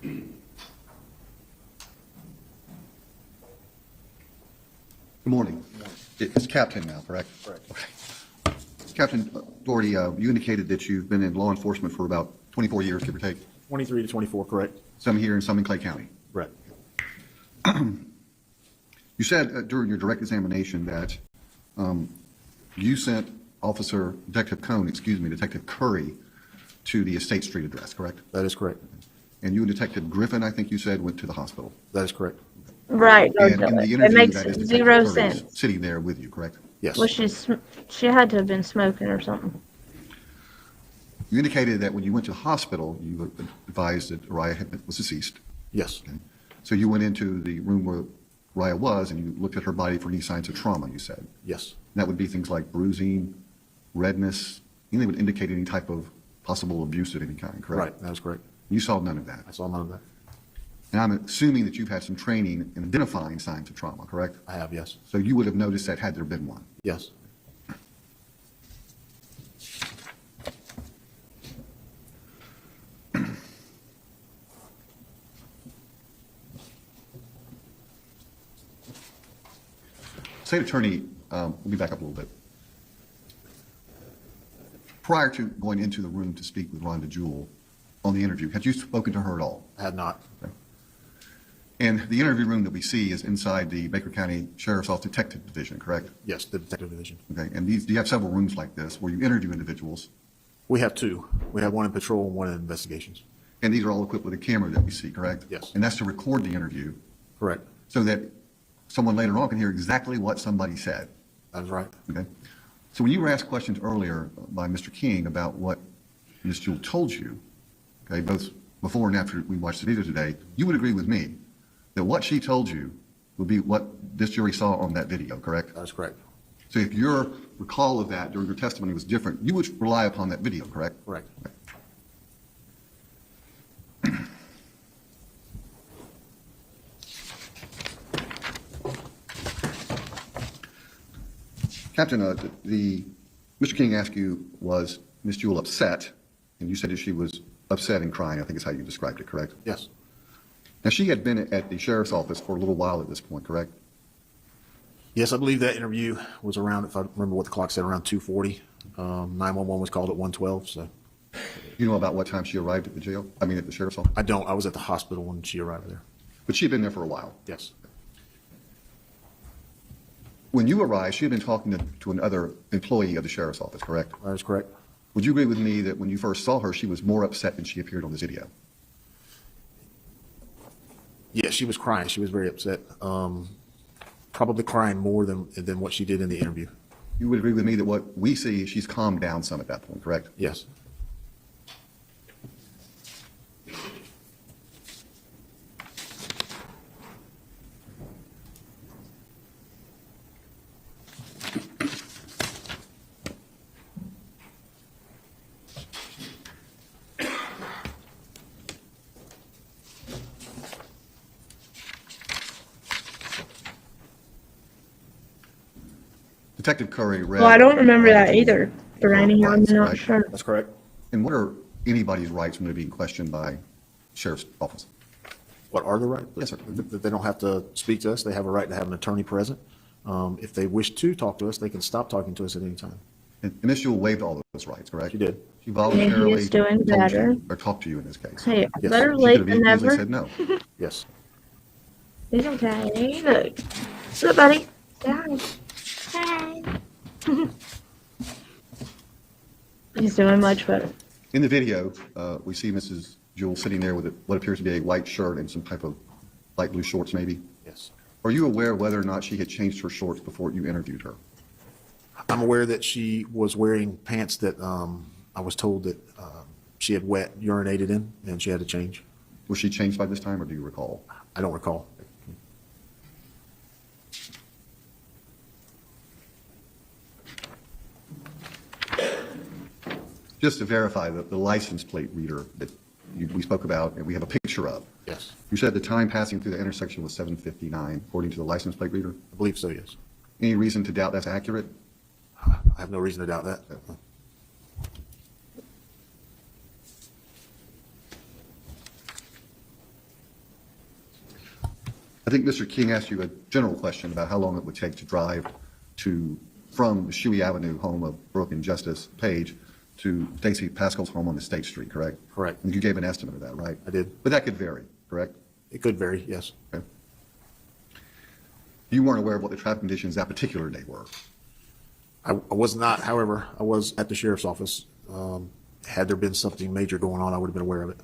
Good morning. It's Captain now, correct? Correct. Okay. Captain Doherty, you indicated that you've been in law enforcement for about 24 years, give or take. 23 to 24, correct? Some here and some in Clay County. Correct. You said during your direct examination that you sent Detective Curry to the Estate Street address, correct? That is correct. And you and Detective Griffin, I think you said, went to the hospital. That is correct. Right. And in the It interview, makes that is Detective zero Curry sense. sitting there with you, correct? Yes. Well, she had to have been smoking or something. You indicated that when you went to the hospital, you advised that Raya was deceased. Yes. Okay. So you went into the room where Raya was and you looked at her body for any signs of trauma, you said. Yes. And that would be things like bruising, redness, anything that would indicate any type of possible abuse of any kind, correct? Right. That is correct. You saw none of that. I saw none of that. And I'm assuming that you've had some training in identifying signs of trauma, correct? I have, yes. So you would have noticed that had there been one. Yes. State Attorney, let me back up a little bit. Prior to going into the room to speak with Rhonda Jewell on the interview, had you spoken to her at all? I had not. Okay. And the interview room that we see is inside the Baker County Sheriff's Office Detective Division, correct? Yes, the detective division. Okay. And do you have several rooms like this where you interview individuals? We have two. We have one in patrol and one in investigations. And these are all equipped with a camera that we see, correct? Yes. And that's to record the interview Correct. so that someone later on can hear exactly what somebody said. That is right. Okay. So when you were asked questions earlier by Mr. King about what Ms. Jewell told you, okay, both before and after we watched the video today, you would agree with me that what she told you would be what this jury saw on that video, correct? That is correct. So if your recall of that during your testimony was different, you would rely upon that video, correct? Correct. Captain, Mr. King asked you, was Ms. Jewell upset? And you said that she was upset and crying, I think is how you described it, correct? Yes. Now, she had been at the sheriff's office for a little while at this point, correct? Yes, I believe that interview was around, if I remember what the clock said, around 2:40. 911 was called at 1:12, so. You know about what time she arrived at the jail? I mean, at the sheriff's office? I don't. I was at the hospital when she arrived there. But she had been there for a while. Yes. When you arrived, she had been talking to another employee of the sheriff's office, correct? That is correct. Would you agree with me that when you first saw her, she was more upset than she appeared on this video? Yeah, she was crying. She was very upset. Probably crying more than what she did in the interview. You would agree with me that what we see, she's calmed down some at that point, correct? Yes. Detective Curry read. Well, I don't remember that either, Durrani. I'm Rights, not right? sure. That's correct. And what are anybody's rights when they're being questioned by sheriff's office? What are the rights? Yes, sir. That they don't have to speak to us. They have a right to have an attorney present. If they wish to talk to us, they can stop talking to us at any time. And Ms. Jewell waived all those rights, correct? She did. She voluntarily He is doing told better. you, or talked to you in this case. Hey, Yes. better She late could have than easily never. said no. Yes. He's okay. Look. Look, buddy. Say hi. Hi. He's doing much better. In the video, we see Mrs. Jewell sitting there with what appears to be a white shirt and some type of light blue shorts, maybe. Yes. Are you aware whether or not she had changed her shorts before you interviewed her? I'm aware that she was wearing pants that I was told that she had urinated in, and she had to change. Was she changed by this time, or do you recall? I don't recall. Just to verify that the license plate reader that we spoke about and we have a picture of. Yes. You said the time passing through the intersection was 7:59, according to the license plate reader? I believe so, yes. Any reason to doubt that's accurate? I have no reason to doubt that. I think Mr. King asked you a general question about how long it would take to drive from the Shuey Avenue home of Brooke and Justice Page to Stacy Pascal's home on the State Street, correct? Correct. And you gave an estimate of that, right? I did. But that could vary, correct? It could vary, yes. Okay. You weren't aware of what the traffic conditions that particular day were? I was not, however, I was at the sheriff's office. Had there been something major going on, I would have been aware of it.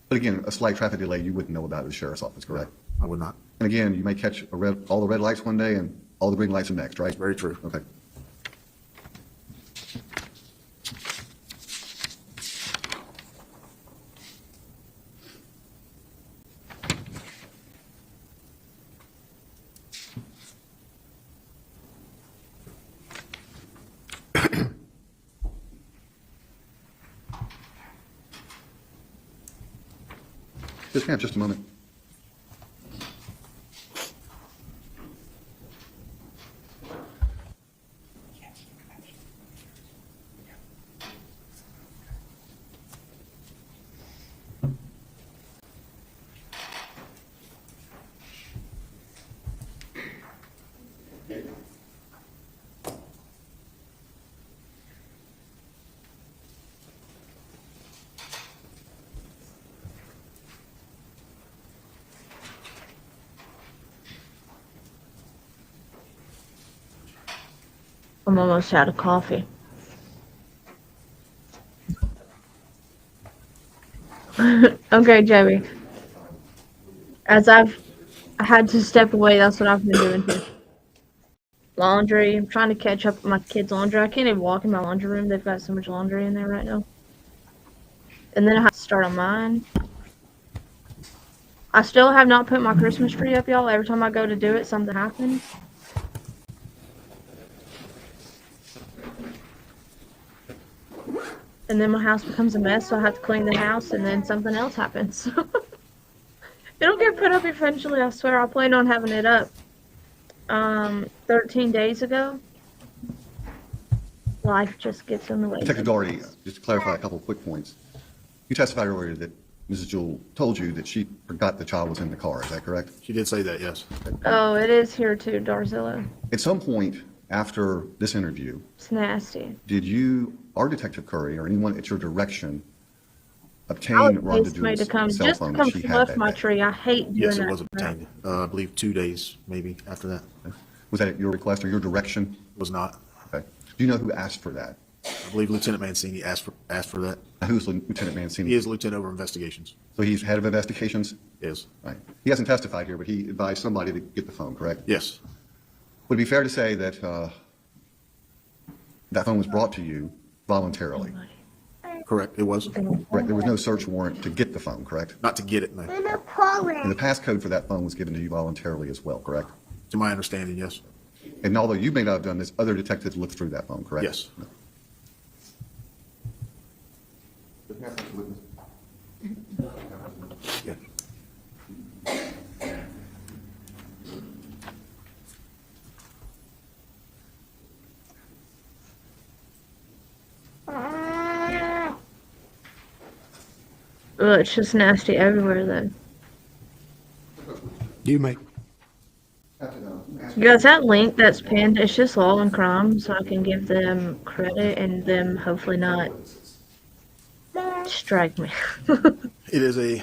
But again, a slight traffic delay you wouldn't know about at the sheriff's office, correct? I would not. And again, you may catch all the red lights one day and all the green lights the next, right? Very true. Okay. Yes, ma'am, just a moment. I'm almost out of coffee. Okay, Joey. As I had to step away, that's what I've been doing too. Laundry. I'm trying to catch up with my kids' laundry. I can't even walk in my laundry room. They've got so much laundry in there right now. And then I have to start on mine. I still have not put my Christmas tree up, y'all. Every time I go to do it, something happens. And then my house becomes a mess, so I have to clean the house, and then something else happens. It'll get put up eventually, I swear. I plan on having it up 13 days ago. Life just gets in the way. Detective Doherty, just to clarify a couple of quick points. You testified earlier that Mrs. Jewell told you that she forgot the child was in the car. Is that correct? She did say that, yes. Oh, it is here too, Darzilla. At some point after this interview, It's nasty. did you or Detective Curry or anyone at your direction obtain I Rhonda would me to come Jewell's cell just to phone come that she had fluff that my day? tree. I hate doing Yes, that. it was obtained. I believe 2 days, maybe, after that. Was that at your request or your direction? Was not. Okay. Do you know who asked for that? I believe Lieutenant Mancini asked for that. Who's Lieutenant Mancini? He is lieutenant over investigations. So he's head of investigations? Is. Right. He hasn't testified here, but he advised somebody to get the phone, correct? Yes. Would it be fair to say that that phone was brought to you voluntarily? Correct, it was. Correct. There was no search warrant to get the phone, correct? Not to get it, no. And the passcode for that phone was given to you voluntarily as well, correct? To my understanding, yes. And although you may not have done this, other detectives looked through that phone, correct? Yes. Yeah. Ugh, it's just nasty everywhere though. You may. You guys, that link that's pinned, it's just Law and Crime, so I can give them credit and them hopefully not strike me. It is a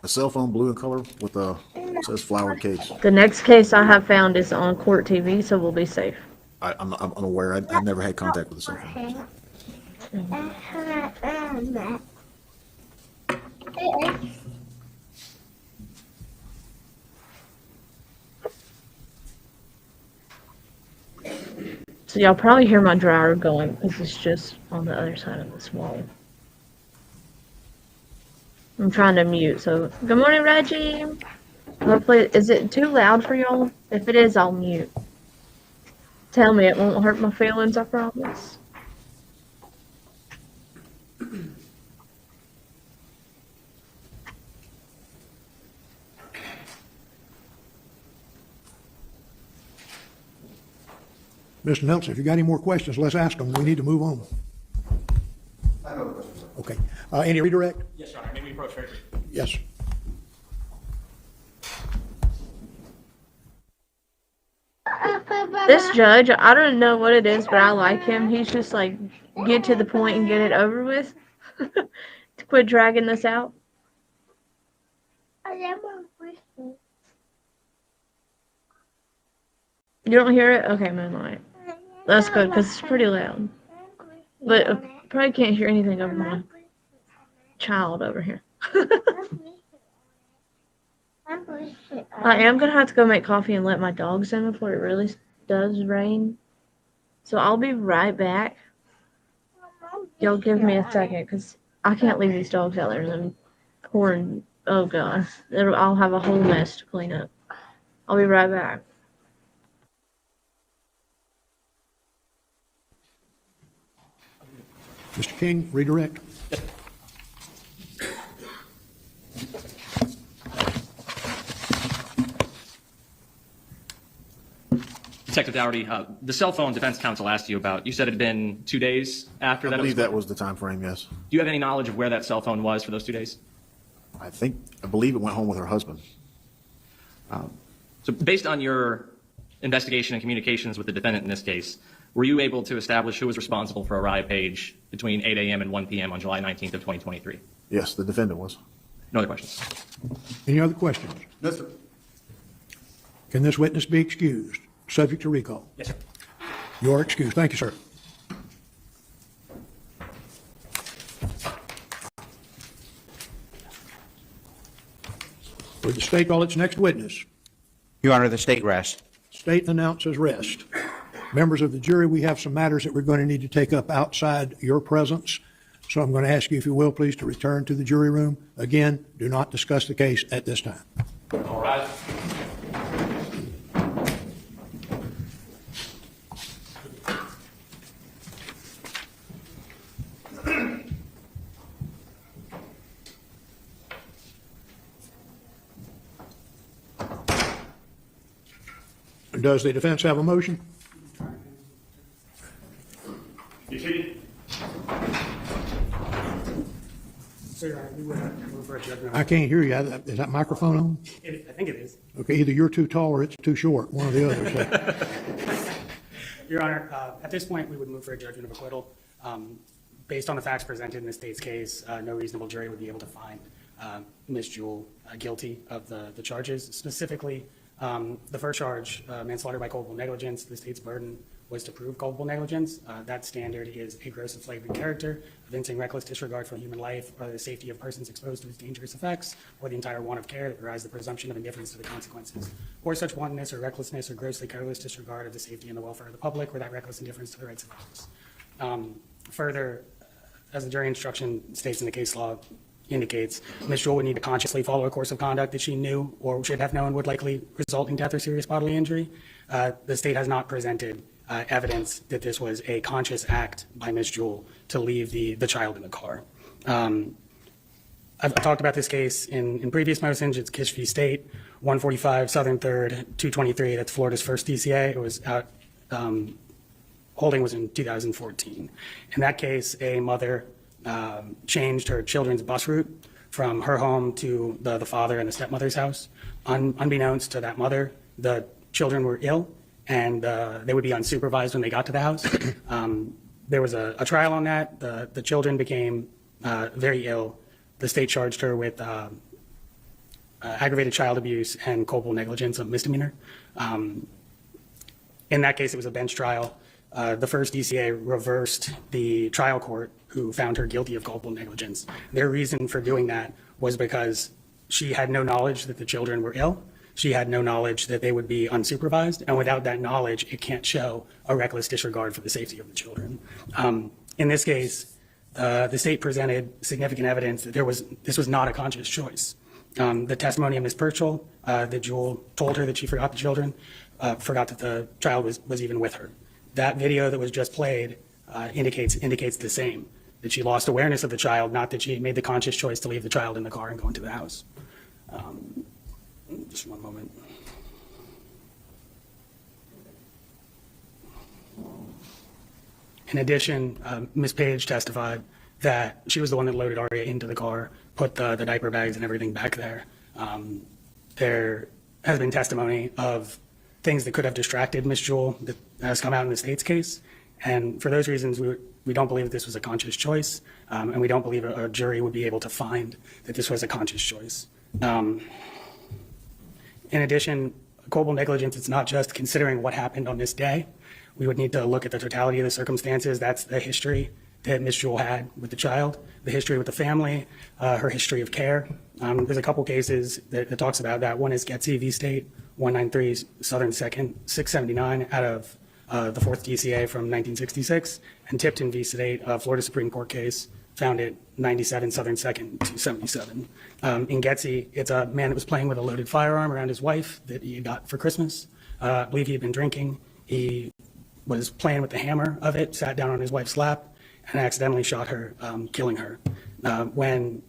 cell phone blue in color with it says flowered case. The next case I have found is on Court TV, so we'll be safe. I'm unaware. I've never had contact with the cell phone. So y'all probably hear my dryer going because it's just on the other side of this wall. I'm trying to mute, so good morning, Reggie. Hopefully, is it too loud for y'all? If it is, I'll mute. Tell me, it won't hurt my feelings, I promise. Mr. Nelson, if you got any more questions, let's ask them. We need to move on. I have a question. Okay. Any redirect? Yes, Your Honor. May we approach Reggie? Yes. This judge, I don't know what it is, but I like him. He's just like, get to the point and get it over with. To quit dragging this out. You don't hear it? Okay, Moonlight. That's good, because it's pretty loud. But I probably can't hear anything over my child over here. I am going to have to go make coffee and let my dogs in before it really does rain. So I'll be right back. Y'all give me a second, because I can't leave these dogs out there and then pouring. Oh, God. I'll have a whole mess to clean up. I'll be right back. Mr. King, redirect. Detective Dougherty, the cell phone defense counsel asked you about, you said it had been 2 days after that? I believe that was the time frame, yes. Do you have any knowledge of where that cell phone was for those 2 days? I believe it went home with her husband. So based on your investigation and communications with the defendant in this case, were you able to establish who was responsible for a riot page between 8 a.m. and 1 p.m. on July 19th of 2023? Yes, the defendant was. No other questions? Any other questions? No, sir. Can this witness be excused? Subject to recall. Yes, sir. You are excused. Thank you, sir. Would the state call its next witness? Your Honor, the state rests. State announces rest. Members of the jury, we have some matters that we're going to need to take up outside your presence. So I'm going to ask you, if you will, please, to return to the jury room. Again, do not discuss the case at this time. All right. Does the defense have a motion? You see? I can't hear you. Is that microphone on? I think it is. Okay, either you're too tall or it's too short, one or the other. So. Your Honor, at this point, we would move for a judgment of acquittal. Based on the facts presented in the state's case, no reasonable jury would be able to find Ms. Jewell guilty of the charges. Specifically, the first charge, manslaughter by culpable negligence, the state's burden was to prove culpable negligence. That standard is a gross and flagrant character, evincing reckless disregard for human life or the safety of persons exposed to its dangerous effects, or the entire want of care that derives the presumption of indifference to the consequences, or such wantonness or recklessness or grossly careless disregard of the safety and the welfare of the public, or that reckless indifference to the rights of others. Further, as the jury instruction states in the case law, indicates Ms. Jewell would need to consciously follow a course of conduct that she knew or should have known would likely result in death or serious bodily injury. The state has not presented evidence that this was a conscious act by Ms. Jewell to leave the child in the car. I've talked about this case in previous motions. It's Kish v. State, 145 Southern 3rd, 223. That's Florida's first DCA. It was out, holding was in 2014. In that case, a mother changed her children's bus route from her home to the father and the stepmother's house. Unbeknownst to that mother, the children were ill, and they would be unsupervised when they got to the house. There was a trial on that. The children became very ill. The state charged her with aggravated child abuse and culpable negligence, a misdemeanor. In that case, it was a bench trial. The first DCA reversed the trial court who found her guilty of culpable negligence. Their reason for doing that was because she had no knowledge that the children were ill. She had no knowledge that they would be unsupervised. And without that knowledge, it can't show a reckless disregard for the safety of the children. In this case, the state presented significant evidence that this was not a conscious choice. The testimony of Ms. Purchell, that Jewell told her that she forgot the children, forgot that the child was even with her. That video that was just played indicates the same, that she lost awareness of the child, not that she made the conscious choice to leave the child in the car and go into the house. Just one moment. In addition, Ms. Page testified that she was the one that loaded Aria into the car, put the diaper bags and everything back there. There has been testimony of things that could have distracted Ms. Jewell that has come out in the state's case. And for those reasons, we don't believe that this was a conscious choice, and we don't believe a jury would be able to find that this was a conscious choice. In addition, culpable negligence, it's not just considering what happened on this day. We would need to look at the totality of the circumstances. That's the history that Ms. Jewell had with the child, the history with the family, her history of care. There's a couple cases that talks about that. One is Getsy v. State, 193 Southern 2nd, 679 out of the 4th DCA from 1966, and Tipton v. State, a Florida Supreme Court case, found it 97 Southern 2nd, 277. In Getsy, it's a man that was playing with a loaded firearm around his wife that he got for Christmas. I believe he had been drinking. He was playing with the hammer of it, sat down on his wife's lap, and accidentally shot her, killing her. When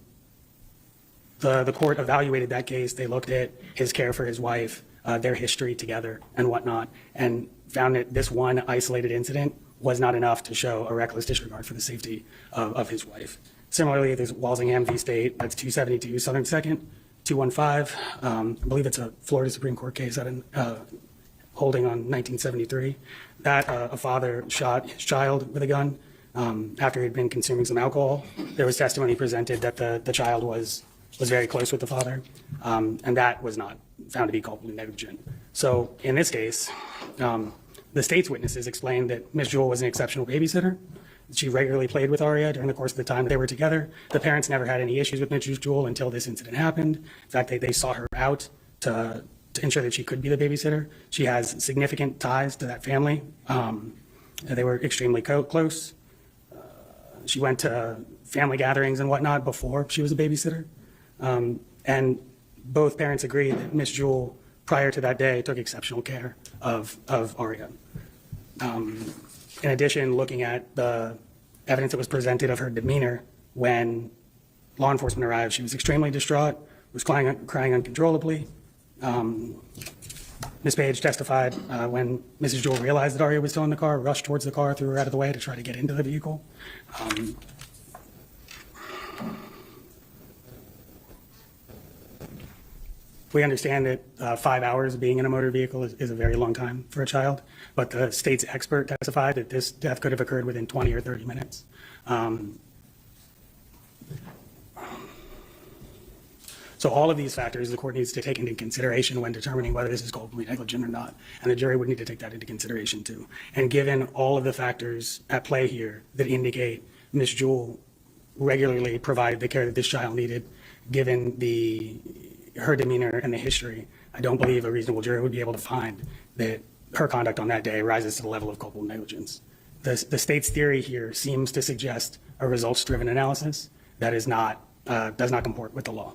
the court evaluated that case, they looked at his care for his wife, their history together and whatnot, and found that this one isolated incident was not enough to show a reckless disregard for the safety of his wife. Similarly, there's Walsingham v. State, that's 272 Southern 2nd, 215. I believe it's a Florida Supreme Court case that holding on 1973. That a father shot his child with a gun after he'd been consuming some alcohol. There was testimony presented that the child was very close with the father, and that was not found to be culpably negligent. So in this case, the state's witnesses explained that Ms. Jewell was an exceptional babysitter. She regularly played with Aria during the course of the time they were together. The parents never had any issues with Ms. Jewell until this incident happened. In fact, they sought her out to ensure that she could be the babysitter. She has significant ties to that family. They were extremely close. She went to family gatherings and whatnot before she was a babysitter. And both parents agree that Ms. Jewell, prior to that day, took exceptional care of Aria. In addition, looking at the evidence that was presented of her demeanor when law enforcement arrived, she was extremely distraught, was crying uncontrollably. Ms. Page testified when Mrs. Jewell realized that Aria was still in the car, rushed towards the car, threw her out of the way to try to get into the vehicle. We understand that 5 hours of being in a motor vehicle is a very long time for a child, but the state's expert testified that this death could have occurred within 20 or 30 minutes. So all of these factors the court needs to take into consideration when determining whether this is culpably negligent or not, and the jury would need to take that into consideration too. And given all of the factors at play here that indicate Ms. Jewell regularly provided the care that this child needed, given her demeanor and the history, I don't believe a reasonable jury would be able to find that her conduct on that day rises to the level of culpable negligence. The state's theory here seems to suggest a results-driven analysis that does not comport with the law.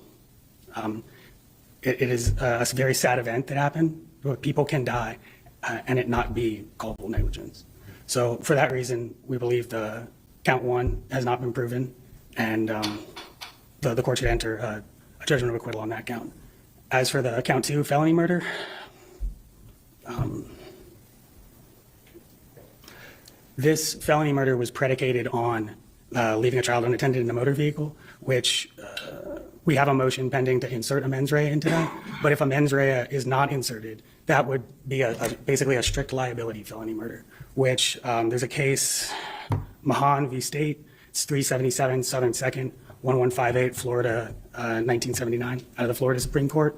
It is a very sad event that happened, where people can die and it not be culpable negligence. So for that reason, we believe the count 1 has not been proven, and the court should enter a judgment of acquittal on that count. As for the count 2 felony murder, this felony murder was predicated on leaving a child unattended in a motor vehicle, which we have a motion pending to insert a mens rea into that. But if a mens rea is not inserted, that would be basically a strict liability felony murder, which there's a case, Mahan v. State, it's 377 Southern 2nd, 1158, Florida, 1979, out of the Florida Supreme Court.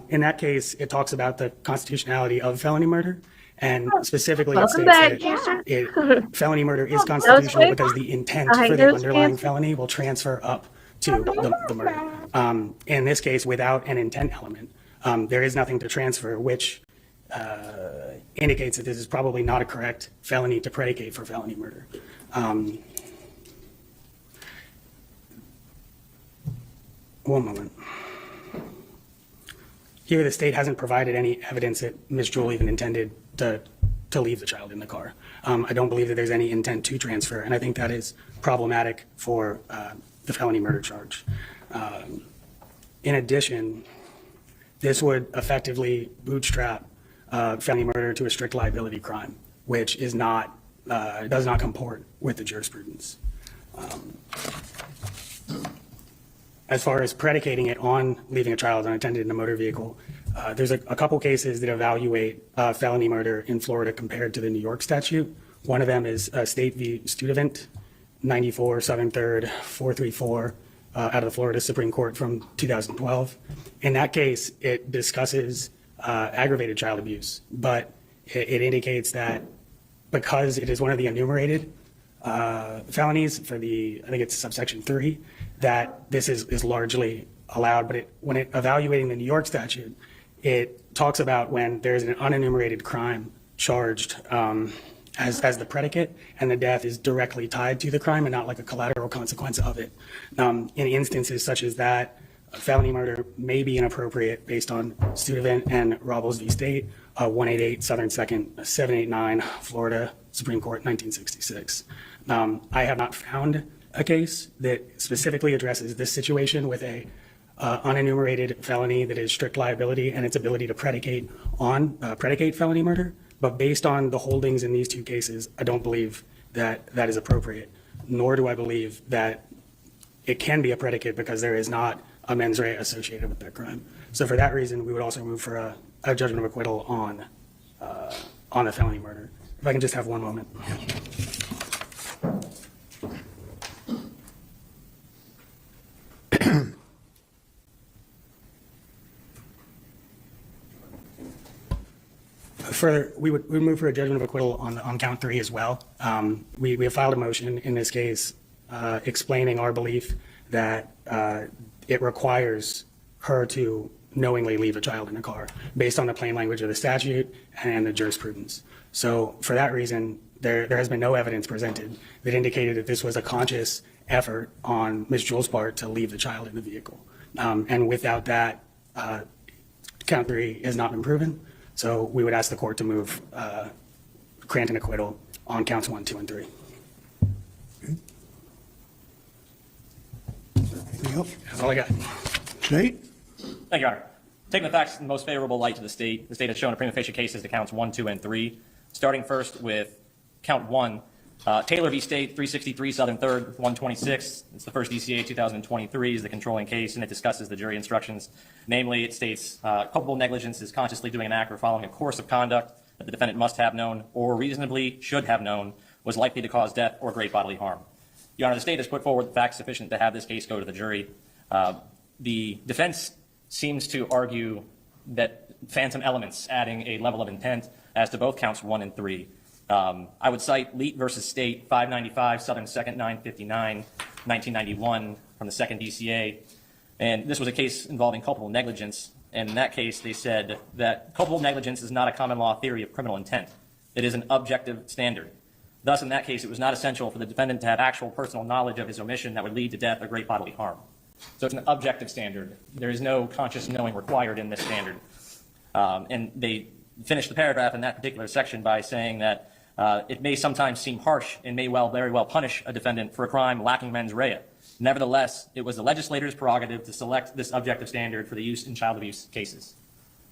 In that case, it talks about the constitutionality of felony murder, and specifically it states that felony murder is constitutional because the intent for the underlying felony will transfer up to the murder. In this case, without an intent element, there is nothing to transfer, which indicates that this is probably not a correct felony to predicate for felony murder. One moment. Here, the state hasn't provided any evidence that Ms. Jewell even intended to leave the child in the car. I don't believe that there's any intent to transfer, and I think that is problematic for the felony murder charge. In addition, this would effectively bootstrap felony murder to a strict liability crime, which is not, does not comport with the jurisprudence. As far as predicating it on leaving a child unattended in a motor vehicle, there's a couple cases that evaluate felony murder in Florida compared to the New York statute. One of them is State v. Studevant, 94 Southern 3rd, 434, out of the Florida Supreme Court from 2012. In that case, it discusses aggravated child abuse, but it indicates that because it is one of the enumerated felonies for the, I think it's subsection 3, that this is largely allowed. But when evaluating the New York statute, it talks about when there's an unenumerated crime charged as the predicate, and the death is directly tied to the crime and not like a collateral consequence of it. In instances such as that, felony murder may be inappropriate based on Studevant and Robles v. State, 188 Southern 2nd, 789 Florida Supreme Court, 1966. I have not found a case that specifically addresses this situation with a unenumerated felony that is strict liability and its ability to predicate felony murder. But based on the holdings in these two cases, I don't believe that that is appropriate, nor do I believe that it can be a predicate because there is not a mens rea associated with that crime. So for that reason, we would also move for a judgment of acquittal on the felony murder. If I can just have one moment. Further, we would move for a judgment of acquittal on count 3 as well. We have filed a motion in this case explaining our belief that it requires her to knowingly leave a child in a car based on the plain language of the statute and the jurisprudence. So for that reason, there has been no evidence presented that indicated that this was a conscious effort on Ms. Jewell's part to leave the child in the vehicle. And without that, count 3 has not been proven. So we would ask the court to move grant an acquittal on counts 1, 2, and 3. Okay. Anything else? That's all I got. State? Thank you, Your Honor. Taking the facts in the most favorable light to the state has shown a prima facie case as to counts 1, 2, and 3. Starting first with count 1, Taylor v. State, 363 Southern 3rd, 126. It's the first DCA 2023 is the controlling case, and it discusses the jury instructions. Namely, it states culpable negligence is consciously doing an act or following a course of conduct that the defendant must have known or reasonably should have known was likely to cause death or great bodily harm. Your Honor, the state has put forward the facts sufficient to have this case go to the jury. The defense seems to argue that phantom elements adding a level of intent as to both counts 1 and 3. I would cite Leet v. State, 595 Southern 2nd, 959, 1991 from the 2nd DCA. And this was a case involving culpable negligence. And in that case, they said that culpable negligence is not a common law theory of criminal intent. It is an objective standard. Thus, in that case, it was not essential for the defendant to have actual personal knowledge of his omission that would lead to death or great bodily harm. So it's an objective standard. There is no conscious knowing required in this standard. And they finished the paragraph in that particular section by saying that it may sometimes seem harsh and may very well punish a defendant for a crime lacking mens rea. Nevertheless, it was the legislator's prerogative to select this objective standard for the use in child abuse cases.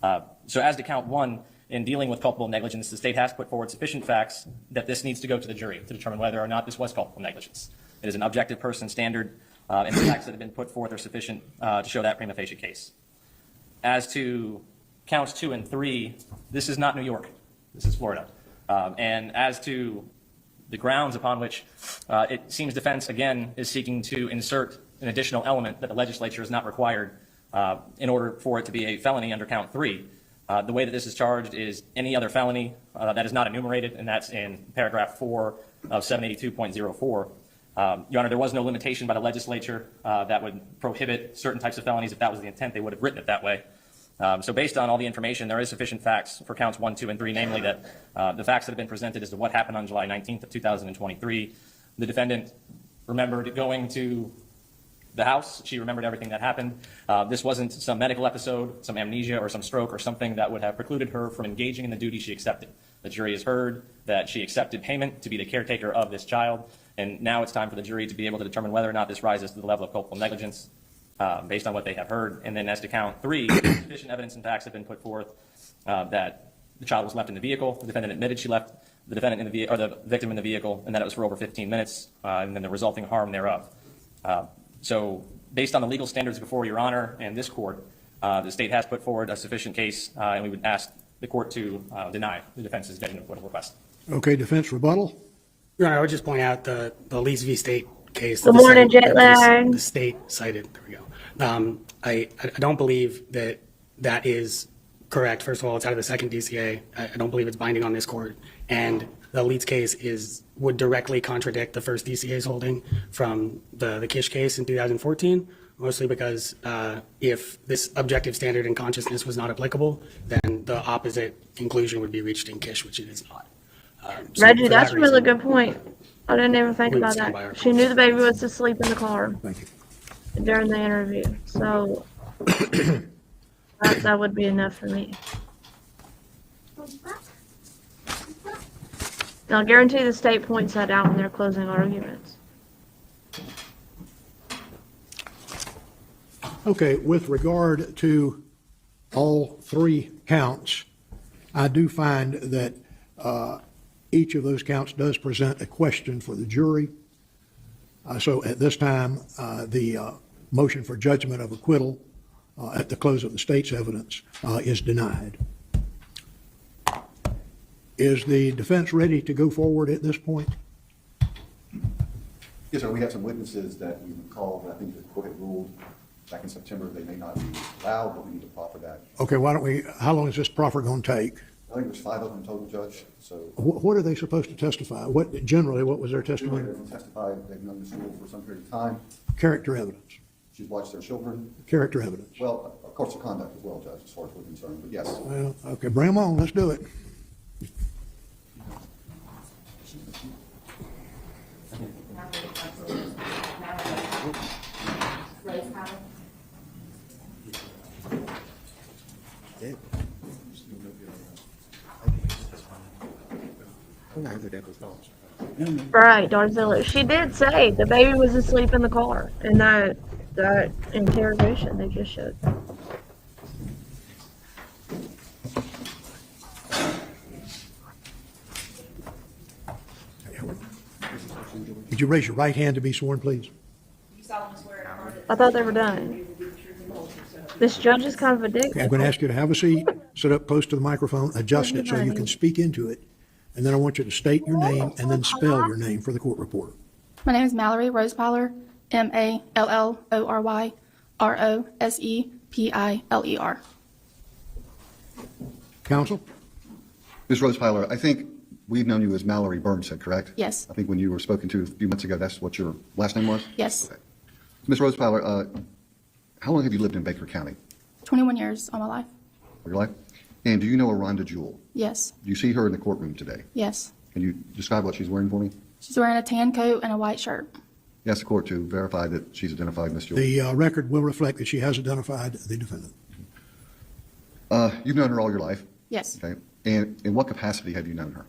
So as to count 1, in dealing with culpable negligence, the state has put forward sufficient facts that this needs to go to the jury to determine whether or not this was culpable negligence. It is an objective person standard and the facts that have been put forth are sufficient to show that prima facie case. As to counts 2 and 3, this is not New York. This is Florida. And as to the grounds upon which it seems defense, again, is seeking to insert an additional element that the legislature is not required in order for it to be a felony under count 3. The way that this is charged is any other felony that is not enumerated, and that's in paragraph 4 of 782.04. Your Honor, there was no limitation by the legislature that would prohibit certain types of felonies. If that was the intent, they would have written it that way. So based on all the information, there is sufficient facts for counts 1, 2, and 3, namely that the facts that have been presented as to what happened on July 19th of 2023. The defendant remembered going to the house. She remembered everything that happened. This wasn't some medical episode, some amnesia, or some stroke, or something that would have precluded her from engaging in the duty she accepted. The jury has heard that she accepted payment to be the caretaker of this child, and now it's time for the jury to be able to determine whether or not this rises to the level of culpable negligence based on what they have heard. And then as to count 3, sufficient evidence and facts have been put forth that the child was left in the vehicle. The defendant admitted she left the defendant in the vehicle, or the victim in the vehicle, and that it was for over 15 minutes, and then the resulting harm thereof. So based on the legal standards before Your Honor and this court, the state has put forward a sufficient case, and we would ask the court to deny the defense's judgment of acquittal request. Okay, defense rebuttal. Your Honor, I would just point out the Lees v. State case. Good morning, jet lag. The state cited. There we go. I don't believe that that is correct. First of all, it's out of the second DCA. I don't believe it's binding on this court. And the Leeds case would directly contradict the first DCA's holding from the Kish case in 2014, mostly because if this objective standard in consciousness was not applicable, then the opposite conclusion would be reached in Kish, which it is not. So Reggie, that's that a really reason, good point. I didn't even think we would about stand by our that. She knew the baby was asleep in the car Thank you. during the interview, so that would be enough for me. Now, I guarantee the state points that out in their closing arguments. Okay, with regard to all 3 counts, I do find that each of those counts does present a question for the jury. So at this time, the motion for judgment of acquittal at the close of the state's evidence is denied. Is the defense ready to go forward at this point? Yes, sir. We have some witnesses that we called, I think the court had ruled back in September they may not be allowed, but we need to proffer that. Okay, why don't we, how long is this proffer going to take? I think there's 5 of them total, Judge, so. What are they supposed to testify? What was their testimony? They testified, they've known the school for some period of time. Character evidence. She's watched their children. Character evidence. Well, of course, the conduct as well, Judge, as far as we're concerned, but yes. Well, okay, bring them on. Let's do it. Right, Darzilla. She did say the baby was asleep in the car in that interrogation they just showed. Would you raise your right hand to be sworn, please? I thought they were done. This judge is kind of a dick. Okay, I'm going to ask you to have a seat, sit up close to the microphone, adjust it so you can speak into it, and then I want you to state your name and then spell your name for the court reporter. My name is Mallory Rosepeiler, Mallory Rosepeiler. Counsel? Ms. Rosepeiler, I think we've known you as Mallory Burnshead, correct? Yes. I think when you were spoken to a few months ago, that's what your last name was? Yes. Okay. Ms. Rosepeiler, how long have you lived in Baker County? 21 years all my life. All your life? And do you know a Rhonda Jewell? Yes. Do you see her in the courtroom today? Yes. Can you describe what she's wearing for me? She's wearing a tan coat and a white shirt. Ask the court to verify that she's identified Ms. Jewell. The record will reflect that she has identified the defendant. You've known her all your life? Yes. Okay. And in what capacity have you known her?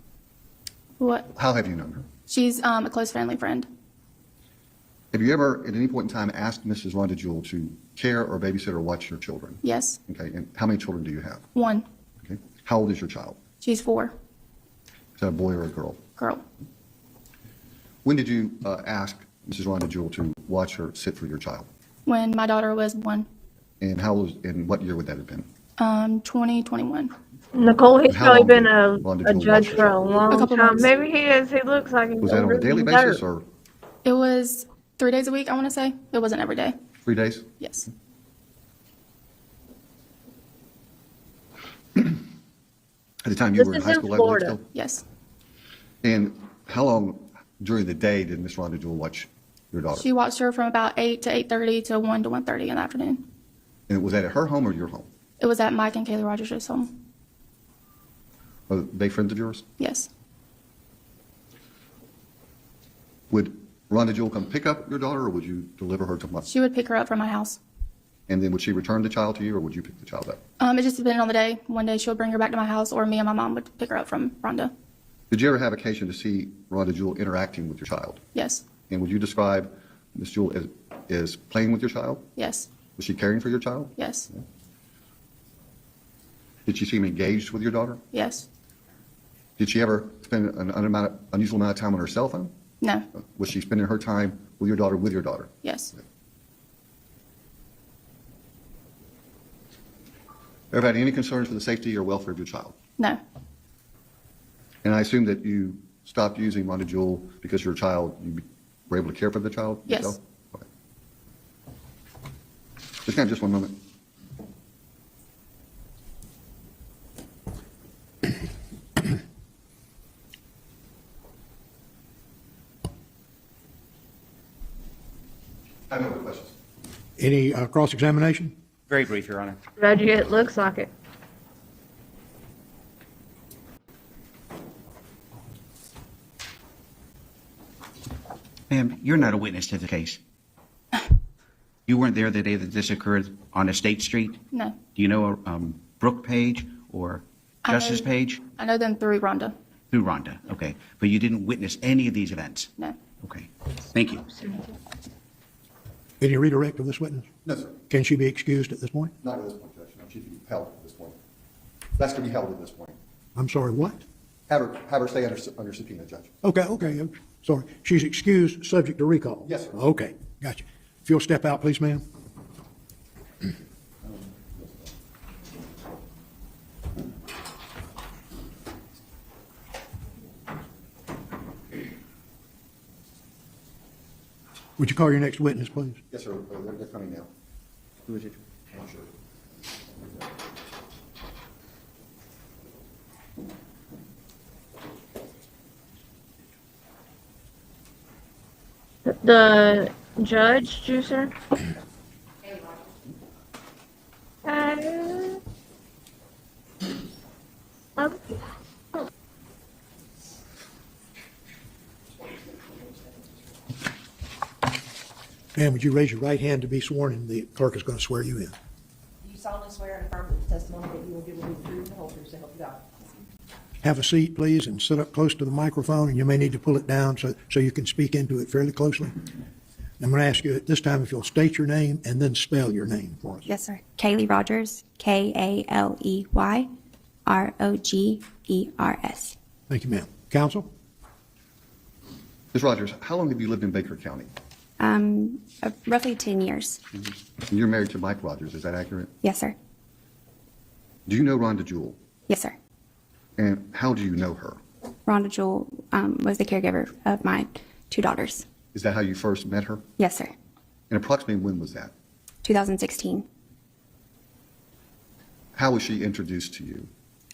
What? How have you known her? She's a close family friend. Have you ever, at any point in time, asked Mrs. Rhonda Jewell to care or babysit or watch your children? Yes. Okay. And how many children do you have? 1. Okay. How old is your child? She's 4. Is that a boy or a girl? Girl. When did you ask Mrs. Rhonda Jewell to watch her sit for your child? When my daughter was 1, And what year would that have been? 2021. Nicole, he's How probably long been did a Rhonda Jewell judge watch for a her? long couple time. months. Maybe he is. He looks like he's Was that on a older daily than basis dirt. or It was 3 days a week, I want to say. It wasn't every day. 3 days? Yes. At the time you This were in is high in school, I believe, Florida. still? Yes. And how long during the day did Miss Rhonda Jewell watch your daughter? She watched her from about 8 to 8:30 to 1 to 1:30 in the afternoon. And was that at her home or your home? It was at Mike and Kaylee Rogers' home. Are they friends of yours? Yes. Would Rhonda Jewell come pick up your daughter, or would you deliver her to my? She would pick her up from my house. And then would she return the child to you, or would you pick the child up? It just depended on the day. One day she would bring her back to my house, or me and my mom would pick her up from Rhonda. Did you ever have occasion to see Rhonda Jewell interacting with your child? Yes. And would you describe Miss Jewell as playing with your child? Yes. Was she caring for your child? Yes. Did she seem engaged with your daughter? Yes. Did she ever spend an unusual amount of time on her cell phone? No. Was she spending her time with your daughter? Yes. Ever had any concerns for the safety or welfare of your child? No. And I assume that you stopped using Rhonda Jewell because your child, you were able to care for the child Yes. yourself? Okay. Just one moment. I have no other questions. Any cross-examination? Very brief, Your Honor. Reggie, it looks like it. Ma'am, you're not a witness to the case. You weren't there the day that this occurred on Estate Street? No. Do you know Brooke Page or Justice Page? I know them through Rhonda. Through Rhonda, okay. But you didn't witness any of these events? No. Okay. Thank you. Any redirect of this witness? No, sir. Can she be excused at this point? Not at this point, Judge. No, she can be held at this point. That's to be held at this point. I'm sorry, what? Have her stay under subpoena, Judge. Okay, I'm sorry. She's excused, subject to recall? Yes, sir. Okay, gotcha. If you'll step out, please, ma'am. Would you call your next witness, please? Yes, sir. They're coming now. Who is it? I'm sure. The judge, juicer. Ma'am, would you raise your right hand to be sworn, and the clerk is going to swear you in. Do you solemnly swear and affirm that the testimony that you will give will be the truth and the whole truth, so help you God? Have a seat, please, and sit up close to the microphone, and you may need to pull it down so you can speak into it fairly closely. I'm going to ask you at this time if you'll state your name and then spell your name for us. Yes, sir. Kaylee Rogers, Kaley Rogers. Thank you, ma'am. Counsel? Ms. Rogers, how long have you lived in Baker County? Roughly 10 years. And you're married to Mike Rogers, is that accurate? Yes, sir. Do you know Rhonda Jewell? Yes, sir. And how do you know her? Rhonda Jewell was the caregiver of my 2 daughters. Is that how you first met her? Yes, sir. And approximately when was that? 2016. How was she introduced to you?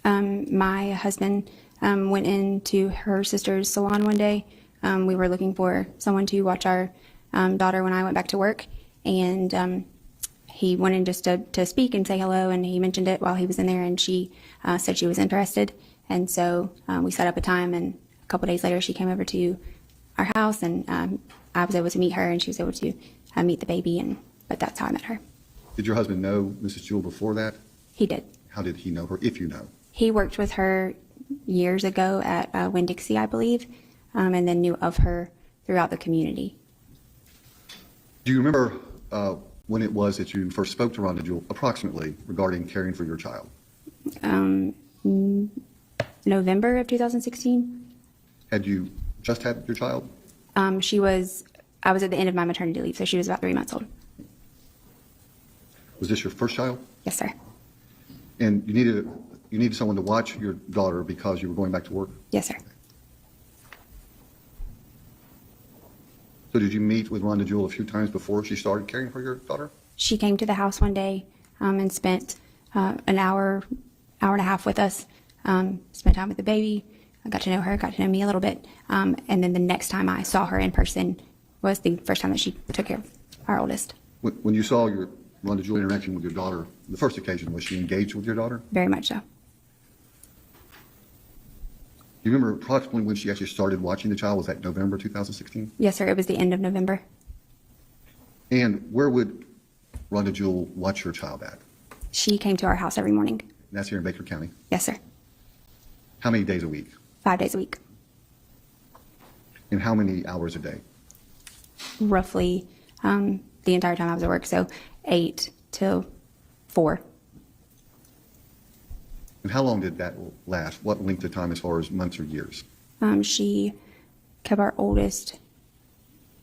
My husband went into her sister's salon one day. We were looking for someone to watch our daughter when I went back to work, and he went in just to speak and say hello, and he mentioned it while he was in there, and she said she was interested, and so we set up a time, and a couple days later she came over to our house, and I was able to meet her, and she was able to meet the baby, but that's how I met her. Did your husband know Mrs. Jewell before that? He did. How did he know her, if you know? He worked with her years ago at Winn-Dixie, I believe, and then knew of her throughout the community. Do you remember when it was that you first spoke to Rhonda Jewell, approximately, regarding caring for your child? November of 2016. Had you just had your child? She was I was at the end of my maternity leave, so she was about 3 months old. Was this your first child? Yes, sir. And you needed someone to watch your daughter because you were going back to work? Yes, sir. So did you meet with Rhonda Jewell a few times before she started caring for your daughter? She came to the house one day and spent an hour and a half with us, spent time with the baby. I got to know her, got to know me a little bit. And then the next time I saw her in person was the first time that she took care of our oldest. When you saw your Rhonda Jewell interaction with your daughter, the first occasion, was she engaged with your daughter? Very much so. Do you remember approximately when she actually started watching the child? Was that November 2016? Yes, sir. It was the end of November. And where would Rhonda Jewell watch your child at? She came to our house every morning. And that's here in Baker County? Yes, sir. How many days a week? 5 days a week. And how many hours a day? Roughly the entire time I was at work, so 8 till 4. And how long did that last? What length of time as far as months or years? She kept our oldest.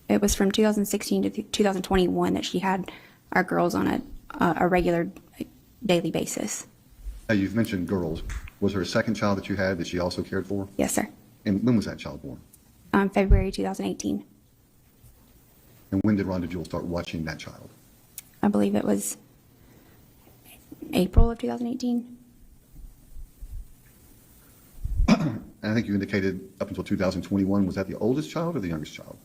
It was from 2016 to 2021 that she had our girls on a regular daily basis. Now, you've mentioned girls. Was there a second child that you had that she also cared for? Yes, sir. And when was that child born? February 2018. And when did Rhonda Jewell start watching that child? I believe it was April of 2018. And I think you indicated up until 2021, was that the oldest child or the youngest child?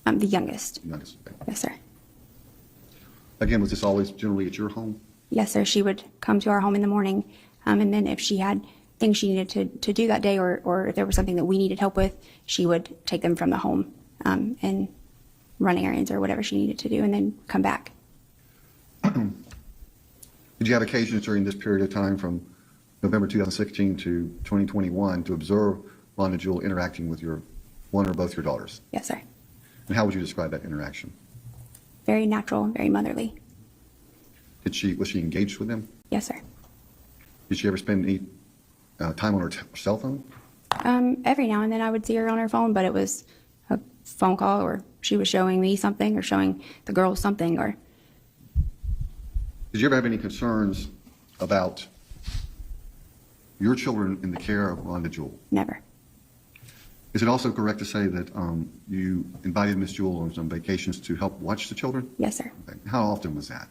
The youngest. The youngest, okay. Yes, sir. Again, was this always generally at your home? Yes, sir. She would come to our home in the morning, and then if she had things she needed to do that day, or if there was something that we needed help with, she would take them from the home and run errands or whatever she needed to do, and then come back. Did you have occasions during this period of time from November 2016 to 2021 to observe Rhonda Jewell interacting with one or both your daughters? Yes, sir. And how would you describe that interaction? Very natural, very motherly. Was she engaged with them? Yes, sir. Did she ever spend any time on her cell phone? Every now and then I would see her on her phone, but it was a phone call, or she was showing me something or showing the girls something. Or Did you ever have any concerns about your children in the care of Rhonda Jewell? Never. Is it also correct to say that you invited Miss Jewell on some vacations to help watch the children? Yes, sir. Okay. How often was that?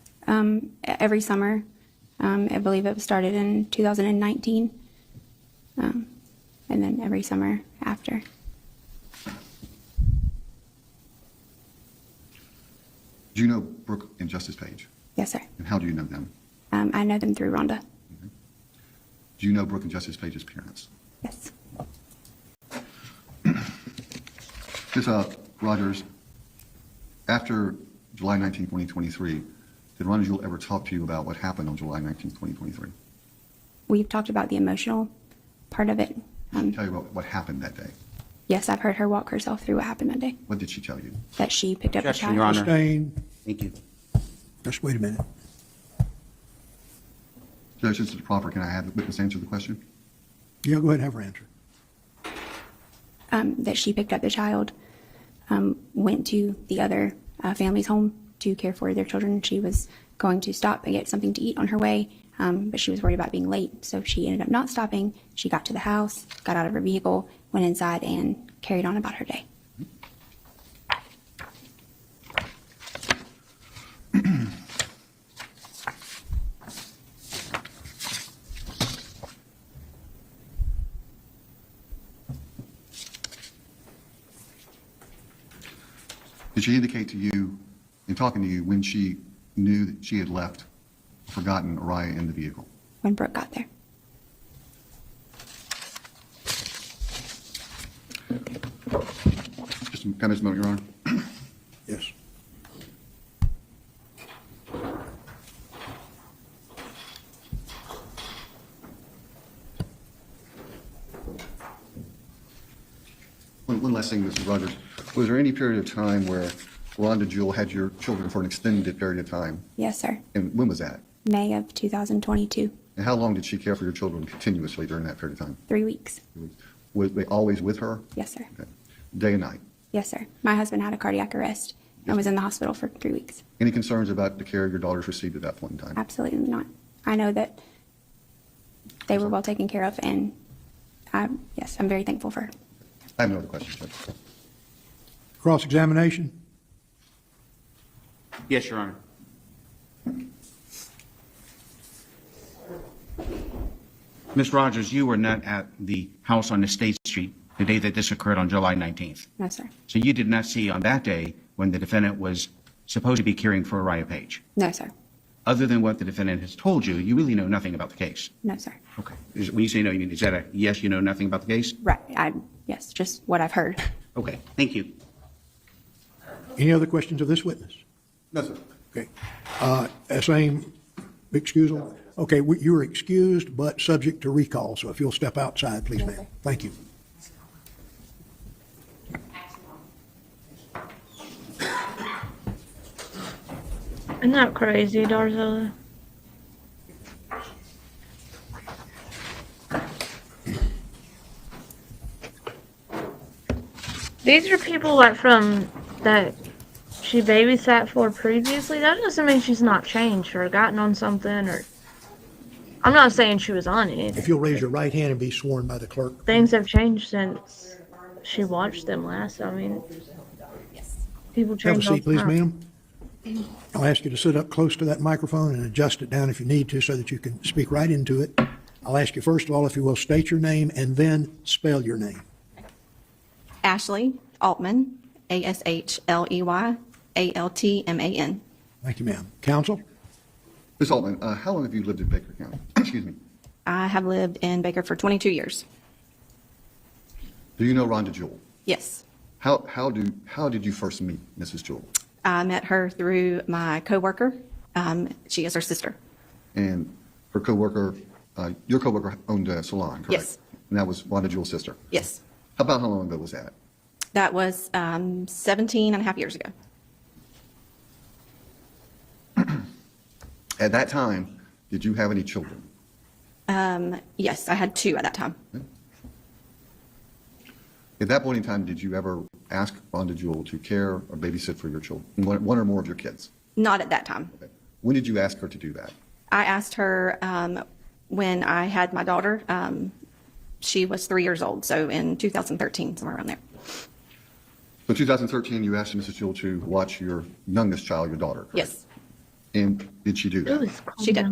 Every summer. I believe it started in 2019, and then every summer after. Do you know Brooke and Justice Page? Yes, sir. And how do you know them? I know them through Rhonda. Do you know Brooke and Justice Page's parents? Yes. Ms. Rogers, after July 19, 2023, did Rhonda Jewell ever talk to you about what happened on July 19, 2023? We've talked about the emotional part of it. Did she tell you about what happened that day? Yes, I've heard her walk herself through what happened that day. What did she tell you? That she picked up the Objection, child. Your Honor. Sustained. Thank you. Just wait a minute. Judge, since it's proper, can I have the witness answer the question? Yeah, go ahead and have her answer. That she picked up the child, went to the other family's home to care for their children. She was going to stop and get something to eat on her way, but she was worried about being late, so she ended up not stopping. She got to the house, got out of her vehicle, went inside, and carried on about her day. Did she indicate to you, in talking to you, when she knew that she had left, forgotten Araya in the vehicle? When Brooke got there. Just a moment, Your Honor. Yes. One last thing, Mrs. Rogers. Was there any period of time where Rhonda Jewell had your children for an extended period of time? Yes, sir. And when was that? May of 2022. And how long did she care for your children continuously during that period of time? 3 weeks. Was they always with her? Yes, sir. Okay. Day and night? Yes, sir. My husband had a cardiac arrest, I was in the hospital for 3 weeks. Any concerns about the care your daughters received at that point in time? Absolutely not. I know that they were well taken care of, and yes, I'm very thankful for her. I have no other questions, Judge. Cross-examination? Yes, Your Honor. Ms. Rogers, you were not at the house on State Street the day that this occurred on July 19th. No, sir. So you did not see on that day when the defendant was supposed to be caring for Uriah Page. No, sir. Other than what the defendant has told you, you really know nothing about the case. No, sir. Okay. When you say no, you mean, is that a yes, you know nothing about the case? Right. Yes, just what I've heard. Okay. Thank you. Any other questions of this witness? No, sir. Okay. Same excusal? Okay, you're excused, but subject to recall, so if you'll step outside, please, ma'am. Thank you. Isn't that crazy, Darzola? These are people that she babysat for previously. That doesn't mean she's not changed or gotten on something, or I'm not saying she was on it. If you'll raise your right hand and be sworn by the clerk. Things have changed since she watched them last. I mean, people change. Have a seat, please, ma'am. I'll ask you to sit up close to that microphone and adjust it down if you need to so that you can speak right into it. I'll ask you first of all, if you will, state your name and then spell your name. Ashley Altman, ASHLEY ALTMAN. Thank you, ma'am. Counsel? Ms. Altman, how long have you lived in Baker County? Excuse me. I have lived in Baker for 22 years. Do you know Rhonda Jewell? Yes. How did you first meet Mrs. Jewell? I met her through my coworker. She is her sister. And her coworker, your coworker owned a salon, correct? Yes. And that was Rhonda Jewell's sister? Yes. How long ago was that? That was 17 and a half years ago. At that time, did you have any children? Yes, I had 2 at that time. At that point in time, did you ever ask Rhonda Jewell to care or babysit for your children, one or more of your kids? Not at that time. Okay. When did you ask her to do that? I asked her when I had my daughter. She was 3 years old, so in 2013, somewhere around there. So 2013, you asked Mrs. Jewell to watch your youngest child, your daughter, correct? Yes. And did she do that? She did.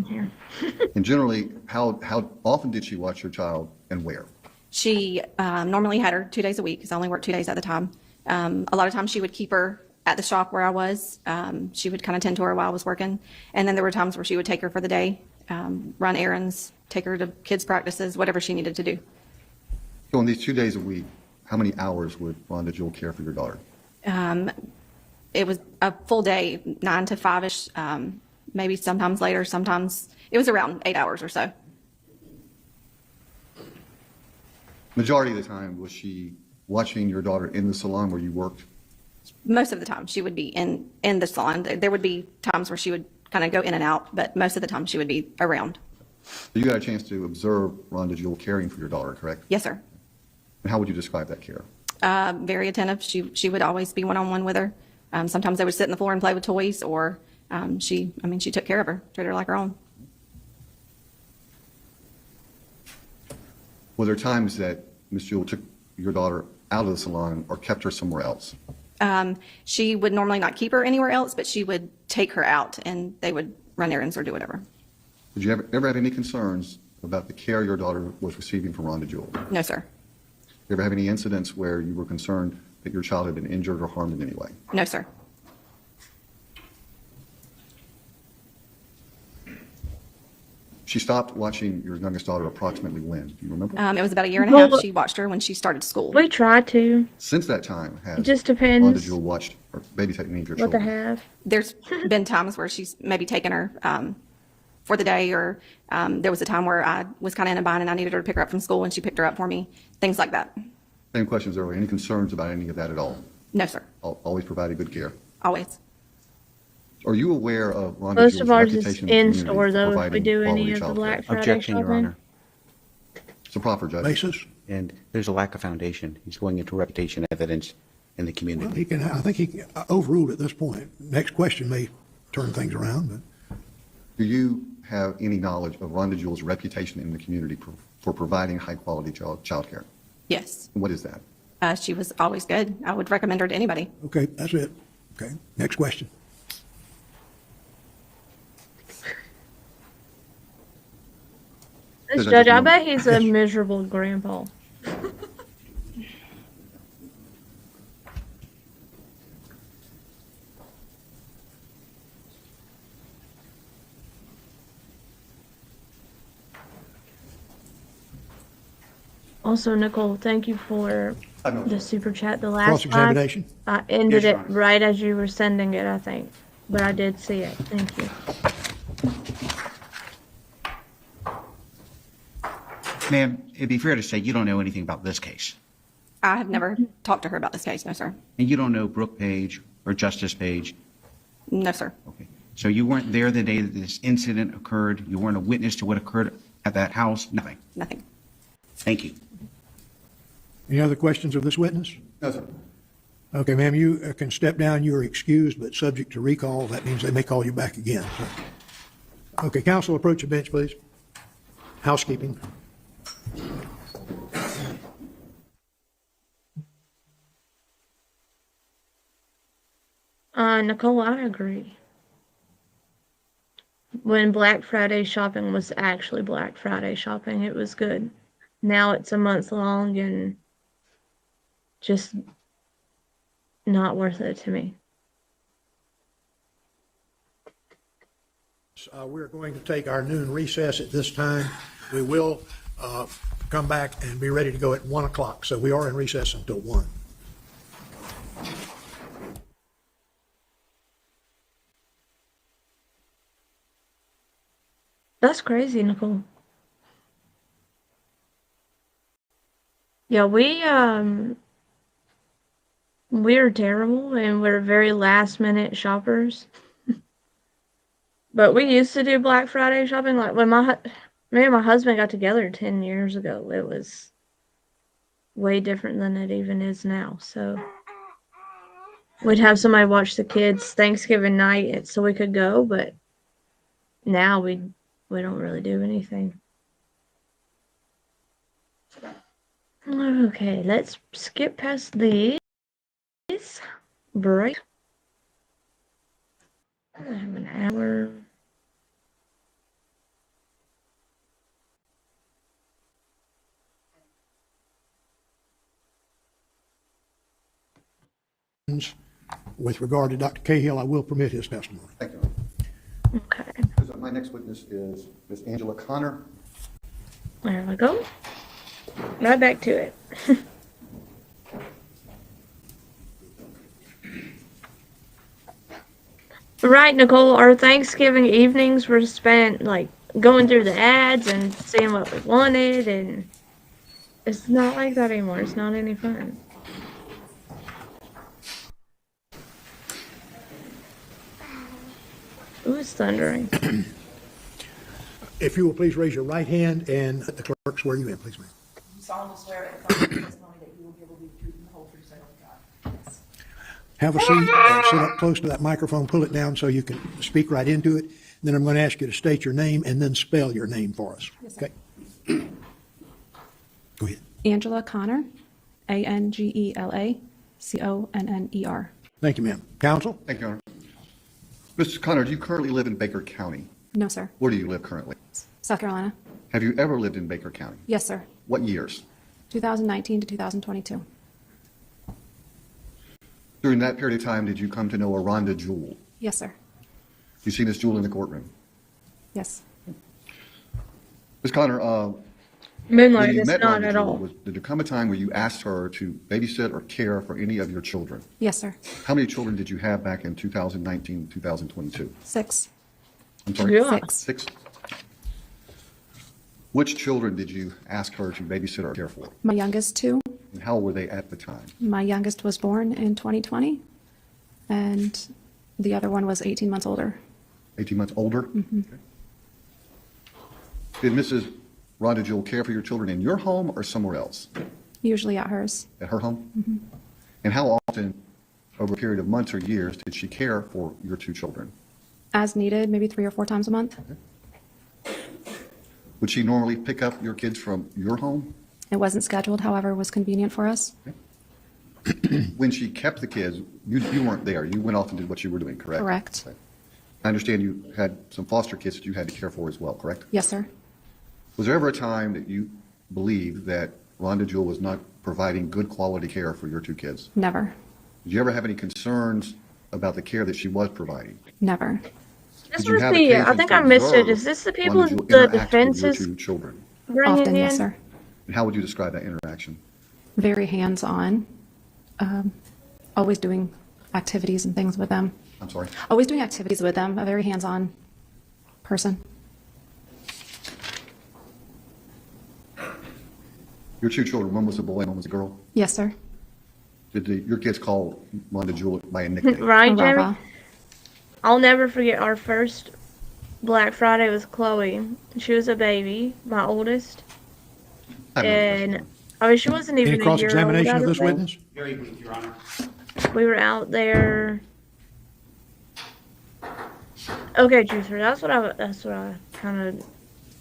And generally, how often did she watch your child and where? She normally had her 2 days a week because I only worked 2 days at a time. A lot of times she would keep her at the shop where I was. She would kind of tend to her while I was working. And then there were times where she would take her for the day, run errands, take her to kids' practices, whatever she needed to do. So on these 2 days a week, how many hours would Rhonda Jewell care for your daughter? It was a full day, 9 to 5-ish, maybe sometimes later, sometimes it was around 8 hours or so. Majority of the time, was she watching your daughter in the salon where you worked? Most of the time she would be in the salon. There would be times where she would kind of go in and out, but most of the time she would be around. So you got a chance to observe Rhonda Jewell caring for your daughter, correct? Yes, sir. And how would you describe that care? Very attentive. She would always be one-on-one with her. Sometimes they would sit on the floor and play with toys, or she took care of her, treated her like her own. Were there times that Ms. Jewell took your daughter out of the salon or kept her somewhere else? She would normally not keep her anywhere else, but she would take her out and they would run errands or do whatever. Did you ever have any concerns about the care your daughter was receiving from Rhonda Jewell? No, sir. You ever have any incidents where you were concerned that your child had been injured or harmed in any way? No, sir. She stopped watching your youngest daughter approximately when? Do you remember? It was about a year and a half. She watched her when she started school. We try to. Since that time, has It just depends Rhonda Jewell watched or babysat any of your what they children? have. There's been times where she's maybe taken her for the day, or there was a time where I was kind of in a bind and I needed her to pick her up from school and she picked her up for me, things like that. Same questions earlier. Any concerns about any of that at all? No, sir. Always provided good care. Always. Are you aware of Rhonda Most Jewell's of ours is reputation in the community store, for though, if we providing do any quality of the child Black care? Friday Objection, Your shopping. Honor. It's a proper judge. Basis? And there's a lack of foundation. He's going into reputation evidence in the community. Well, he can, I think he can overrule at this point. Next question may turn things around, but. Do you have any knowledge of Rhonda Jewell's reputation in the community for providing high-quality child care? Yes. What is that? She was always good. I would recommend her to anybody. Okay, that's it. Okay, next question. This judge, I bet he's a miserable grandpa. Also, Nicole, thank you for the super chat. The last Cross-examination? time I ended Yes, it Your Honor. right as you were sending it, I think. But I did see it. Thank you. Ma'am, it'd be fair to say you don't know anything about this case. I have never talked to her about this case. No, sir. And you don't know Brooke Page or Justice Page. No, sir. Okay. So you weren't there the day that this incident occurred? You weren't a witness to what occurred at that house? Nothing? Nothing. Thank you. Any other questions of this witness? No, sir. Okay, ma'am, you can step down. You are excused, but subject to recall. That means they may call you back again. So. Okay, counsel, approach the bench, please. Housekeeping. Nicole, I agree. When Black Friday shopping was actually Black Friday shopping, it was good. Now it's a month long and just not worth it to me. We're going to take our noon recess at this time. We will come back and be ready to go at 1 o'clock. So we are in recess until 1. That's crazy, Nicole. Yeah, we're terrible and we're very last minute shoppers. But we used to do Black Friday shopping. Like when me and my husband got together 10 years ago, it was way different than it even is now. So we'd have somebody watch the kids Thanksgiving night so we could go, but now we don't really do anything. Okay, let's skip past these. Break. I have an hour. With regard to Dr. Cahill, I will permit his testimony. Thank you. Okay. My next witness is Ms. Angela Connor. There we go. Right back to it. Right, Nicole, our Thanksgiving evenings were spent like going through the ads and seeing what we wanted, and it's not like that anymore. It's not any fun. Ooh, it's thundering. If you will please raise your right hand and let the clerk swear you in, please, ma'am. You solemnly swear at the testimony that you will give will be the truth and the whole truth, so help you God. Yes. Have a seat and sit up close to that microphone, pull it down so you can speak right into it. Then I'm going to ask you to state your name and then spell your name for us. Yes, Okay. Go ahead. Angela Connor, ANGELA CONNER. Thank you, ma'am. Counsel? Thank you, Your Honor. Mrs. Connor, do you currently live in Baker County? No, sir. Where do you live currently? South Carolina. Have you ever lived in Baker County? Yes, sir. What years? 2019 to 2022. During that period of time, did you come to know a Rhonda Jewell? Yes, sir. You see Ms. Jewell in the courtroom? Yes. Ms. Connor, Moonlight, when you it's met not Rhonda at Jewell, all. did there come a time where you asked her to babysit or care for any of your children? Yes, sir. How many children did you have back in 2019, 2022? 6. I'm sorry? Yeah. 6. 6? Which children did you ask her to babysit or care for? My youngest 2. And how old were they at the time? My youngest was born in 2020, and the other one was 18 months older. 18 months older? Mm-hmm. Okay. Did Mrs. Rhonda Jewell care for your children in your home or somewhere else? Usually at hers. At her home? Mm-hmm. And how often often, over a period of months or years, did she care for your two children? As needed, maybe 3 or 4 times a month. Would she normally pick up your kids from your home? It wasn't scheduled, however, it was convenient for us. When she kept the kids, you weren't there. You went off and did what you were doing, correct? Correct. Okay. I understand you had some foster kids that you had to care for as well, correct? Yes, sir. Was there ever a time that you believed that Rhonda Jewell was not providing good quality care for your two kids? Never. Did you ever have any concerns about the care that she was providing? Never. This Did you was have the, I occasions think to I missed it. observe Is this the people Rhonda Jewell the interact with defense your is two children? bringing Often, in? yes, sir. And how would you describe that interaction? Very hands-on. Always doing activities and things with them. I'm sorry? Always doing activities with them. A very hands-on person. Your two children, one was a boy and one was a girl. Yes, sir. Did your kids call Rhonda Jewell by a nickname? Right, Jamie? Rava. I'll never forget our first Black Friday with Chloe. She was a baby, my oldest. And I mean, she wasn't even Any a year old. cross-examination I of don't this think. witness? Very brief, Your Honor. We were out there. Okay, Juicer, that's what I kind of.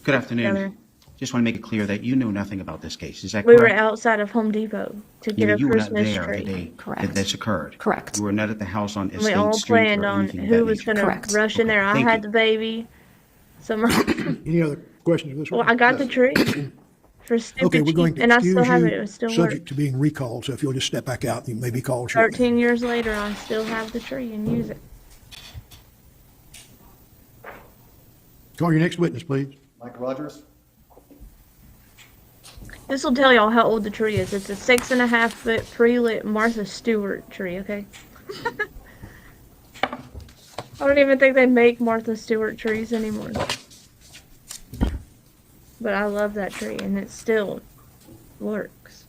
Good afternoon. Together. Just want to make it clear that you know nothing about this case. Is that We correct? were outside of Home Depot to get a You were not Christmas there the tree. day Correct. that this occurred. Correct. You were not at the house on We Estate all Street planned or on anything of who that was nature. going to Correct. rush in there. I Thank had you. the baby. So Any other questions of this well, witness? I got the tree for stupid Okay, we're going cheap, to and I still excuse have it. It you, was still subject work. to being recalled, so if you'll just step back out, you may be called shortly. 13 years later, I still have the tree and use it. Call your next witness, please. Mike Rogers? This will tell y'all how old the tree is. It's a 6.5 foot pre-lit Martha Stewart tree, okay? I don't even think they make Martha Stewart trees anymore. But I love that tree, and it still works.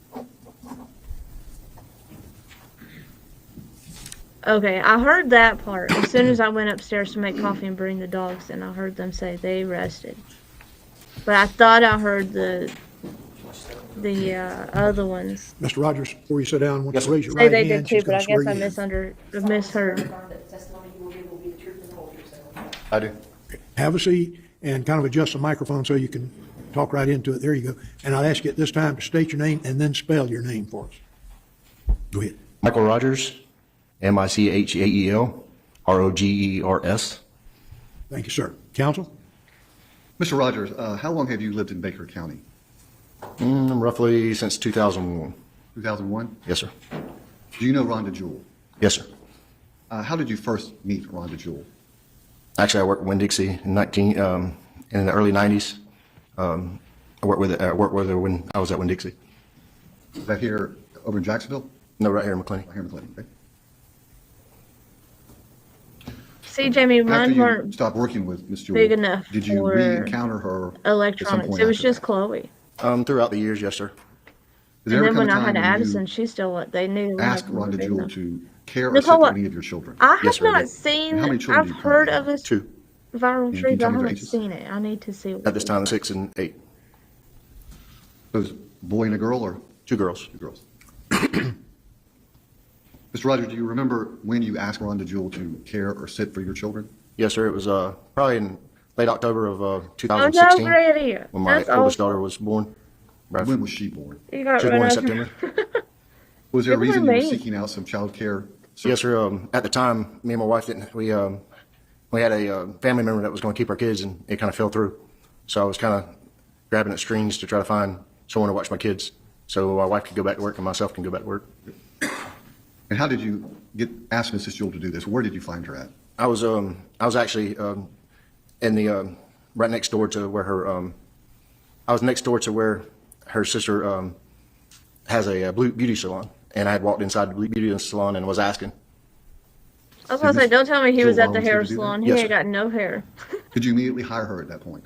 Okay, I heard that part. As soon as I went upstairs to make coffee and bring the dogs in, I heard them say they rested. But I thought I heard the other ones. Mr. Rogers, before you sit down, I want you to raise your Say right they hand. did too, She's but gonna I swear guess I you in. misheard. Confirm that the testimony you will give will be the truth and the whole truth, so help you God. I do. Have a seat and kind of adjust the microphone so you can talk right into it. There you go. And I'll ask you at this time to state your name and then spell your name for us. Go ahead. Michael Rogers, Michael Rogers. Thank you, sir. Counsel? Mr. Rogers, how long have you lived in Baker County? Roughly since 2001. 2001? Yes, sir. Do you know Rhonda Jewell? Yes, sir. How did you first meet Rhonda Jewell? Actually, I worked with Winn-Dixie in the early 90s. I worked with her when I was at Winn-Dixie. Is that here over in Jacksonville? No, right here in McLean. Right here in McLean, okay. See, Jamie, After mine you weren't stopped working with Miss Jewell, big enough did you for re-encounter her at some electronics. point It was after just that? Chloe. Throughout the years, yes, sir. Did there And ever then when come a I had time when Addison, you she still, they knew. asked we were Rhonda big Jewell enough. to care or Nicole, sit for what- any of your children? I have Yes, sir, I not did. seen, And how many children I've do you heard currently of this 2. viral you tree, but tell I me their haven't ages? seen it. I need to see it. At this time, 6 and 8. So it was a boy and a girl or 2 girls. 2 girls? Mr. Rogers, do you remember when you asked Rhonda Jewell to care or sit for your children? Yes, sir. It was probably in late October of Oh, 2016 no, great idea. when my That's oldest awesome. daughter was born. Right. When was she born? You got She was born in rid of September. Was there a Good for reason you were me. seeking out some child care? Yes, sir. At the time, me and my wife didn't. We had a family member that was going to keep our kids, and it kind of fell through. So I was kind of grabbing at strings to try to find someone to watch my kids, so my wife could go back to work and myself can go back to work. And how did you ask Mrs. Jewell to do this? Where did you find her at? I was actually in the right next door to where her. I was next door to where her sister has a beauty salon, and I had walked inside the beauty salon and was asking. I was going to say, don't tell me he was at the Jewell hair volunteered to do that? salon. He Yes, ain't sir. got no hair. Did you immediately hire her at that point?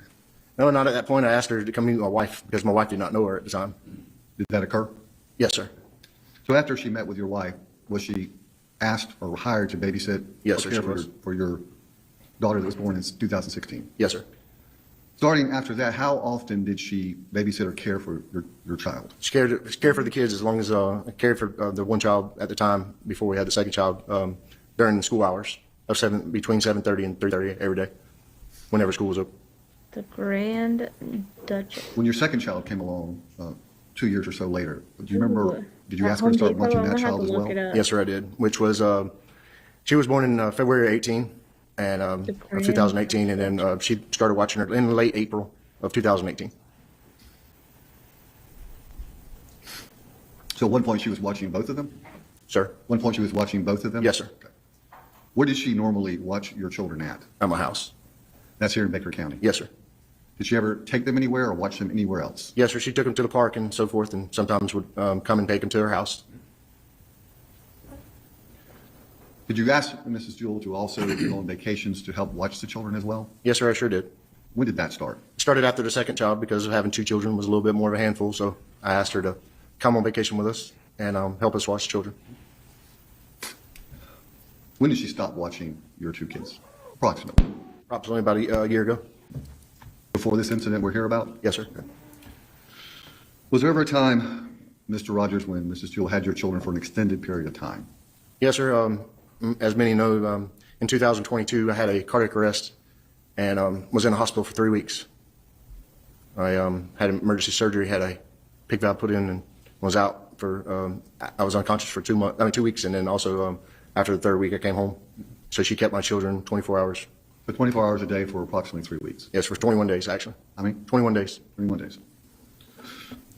No, not at that point. I asked her to come meet my wife because my wife did not know her at the time. Did that occur? Yes, sir. So after she met with your wife, was she asked or hired to babysit Yes, or sir, care she was. for your daughter that was born in 2016? Yes, sir. Starting after that, how often did she babysit or care for your child? She cared for the kids as long as cared for the one child at the time before we had the second child during the school hours of between 7:30 and 3:30 every day, whenever school was open. The Grand Duchess. When your second child came along 2 years or so later, do you remember, did you ask her to start watching that child as well? Yes, sir, I did, which was, she was born in February 18 and of 2018, and then she started watching her in late April of 2018. So at one point she was watching both of them? Sir? One point she was watching both of them? Yes, sir. Okay. Where did she normally watch your children at? At my house. That's here in Baker County? Yes, sir. Did she ever take them anywhere or watch them anywhere else? Yes, sir. She took them to the park and so forth, and sometimes would come and take them to her house. Did you ask Mrs. Jewell to also go on vacations to help watch the children as well? Yes, sir, I sure did. When did that start? It started after the second child because of having two children was a little bit more of a handful, so I asked her to come on vacation with us and help us watch children. When did she stop watching your two kids? Approximately. Approximately about a year ago. Before this incident we're here about? Yes, sir. Was there ever a time, Mr. Rogers, when Mrs. Jewell had your children for an extended period of time? Yes, sir. As many know, in 2022, I had a cardiac arrest and was in the hospital for 3 weeks. I had emergency surgery, had a PICC valve put in, and was out for, I was unconscious for 2 weeks, and then also after the third week, I came home. So she kept my children 24 hours. For 24 hours a day for approximately 3 weeks? Yes, for 21 days, actually. I mean? 21 days. 21 days.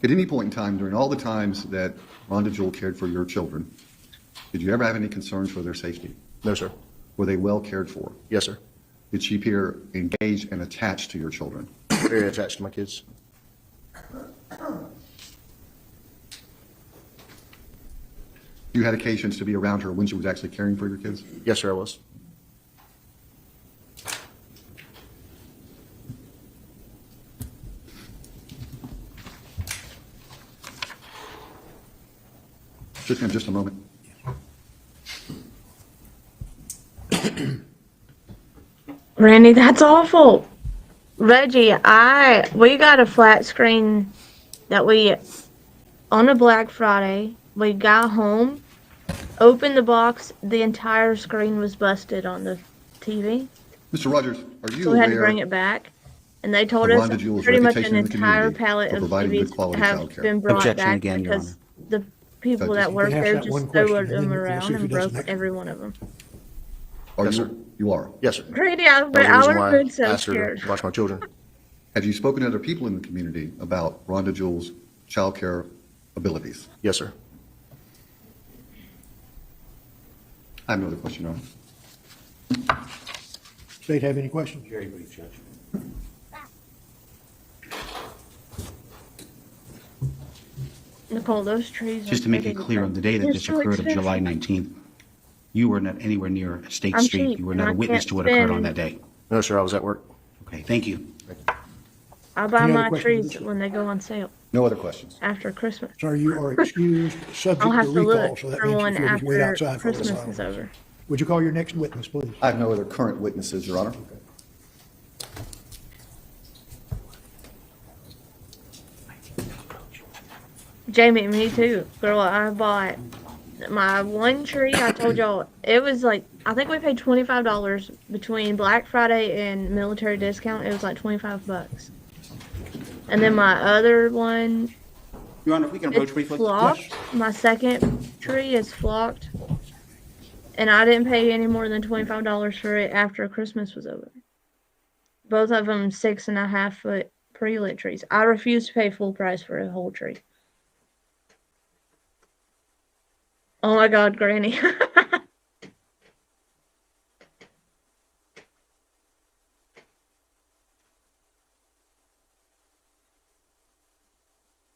At any point in time, during all the times that Rhonda Jewell cared for your children, did you ever have any concerns for their safety? No, sir. Were they well cared for? Yes, sir. Did she appear engaged and attached to your children? Very attached to my kids. You had occasions to be around her when she was actually caring for your kids? Yes, sir, I was. Just a moment. Randy, that's awful. Reggie, we got a flat screen that on a Black Friday, we got home, opened the box, the entire screen was busted on the TV. Mr. Rogers, are you So we had to aware bring it back. And they told of us Rhonda Jewell's pretty much reputation an in the entire community pallet for of providing good TVs quality have childcare? been brought Objection back again, Your because the people So that just- work You can there ask that one just question, threw and them then we'll around see if he and does broke next. every one of them. Are Yes, you? sir. You are. Yes, sir. Grady, That was the I reason would why have been I so asked her scared. to watch my children. Have you spoken to other people in the community about Rhonda Jewell's child care abilities? Yes, sir. I have no other question, Your Honor. State have any questions? Very brief, Judge. Nicole, those trees. Just to make it clear, on the day that They're this so occurred of July expensive. 19th, you were not anywhere near State I'm Street. cheap, You were and not I a witness can't to what occurred on spend- that day. No, sir, I was at work. Okay, thank you. I buy Any other my questions? trees when they go on sale No other questions. after Christmas. Sir, you are excused, subject I'll have to to recall, look so that for means one you just wait after outside for a Christmas while. is over. Would you call your next witness, please? I have no other current witnesses, Your Honor. Jamie, me too. Girl, I bought my one tree. I told y'all it was like, I think we paid $25 between Black Friday and military discount. It was like $25. And then my other one, Your Honor, if we can approach it's briefly. flocked. My second tree is flocked. And I didn't pay any more than $25 for it after Christmas was over. Both of them 6.5 foot pre-lit trees. I refuse to pay full price for a whole tree. Oh my God, Granny.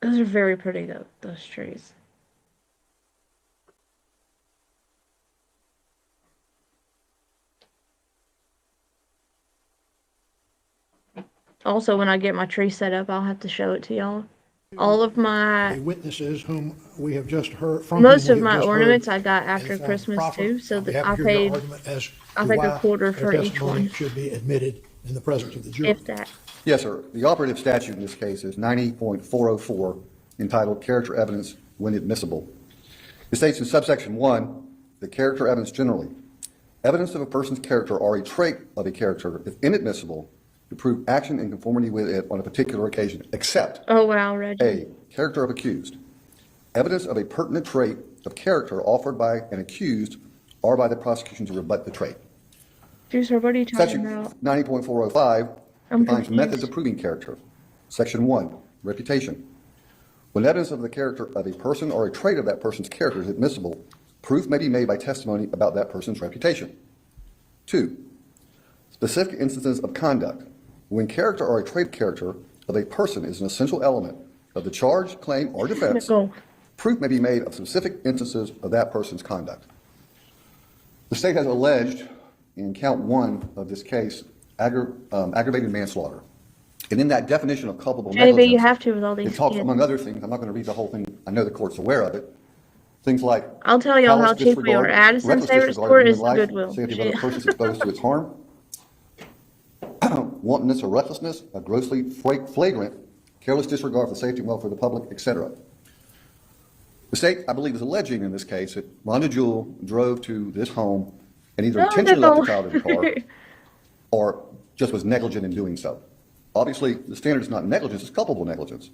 Those are very pretty though, those trees. Also, when I get my tree set up, I'll have to show it to y'all. All of The my, witnesses whom we have just heard from. most whom of we have my just heard, ornaments I got after if, Christmas proper, too, so I'll be that happy I to hear your paid, argument as I to think, why a quarter their for each testimony one, should be admitted in the presence of the jury. if that. Yes, sir. The operative statute in this case is 90.404, entitled Character Evidence When Admissible. It states in subsection 1 that character evidence generally, evidence of a person's character or a trait of a character, is inadmissible to prove action in conformity with it on a particular occasion, except Reggie. A, character of accused, evidence of a pertinent trait of character offered by an accused or by the prosecution to rebut the trait. Juicer, what are you talking Statute about? 90.405 I'm defines confused. methods of proving character. Section 1, reputation. When evidence of the character of a person or a trait of that person's character is admissible, proof may be made by testimony about that person's reputation. 2, specific instances of conduct. When character or a trait of character of a person is an essential element of the charge, claim, or defense, proof may be made of specific instances of that person's conduct. The state has alleged in count 1 of this case aggravated manslaughter. And in that definition of culpable negligence, you have to with all these it talks, kids. among other things, I'm not going to read the whole thing, I know the court's aware of it, things like I'll tell y'all how callous cheap we are. disregard, Addison's reckless favorite disregard sport of is the human life, Goodwill. safety of other persons exposed to its harm, wantonness or recklessness, a grossly flagrant, careless disregard for the safety and welfare of the public, etc. The state, I believe, is alleging in this case that Rhonda Jewell drove to this home and either intentionally left the child in the car or just was negligent in doing so. Obviously, the standard is not negligence, it's culpable negligence.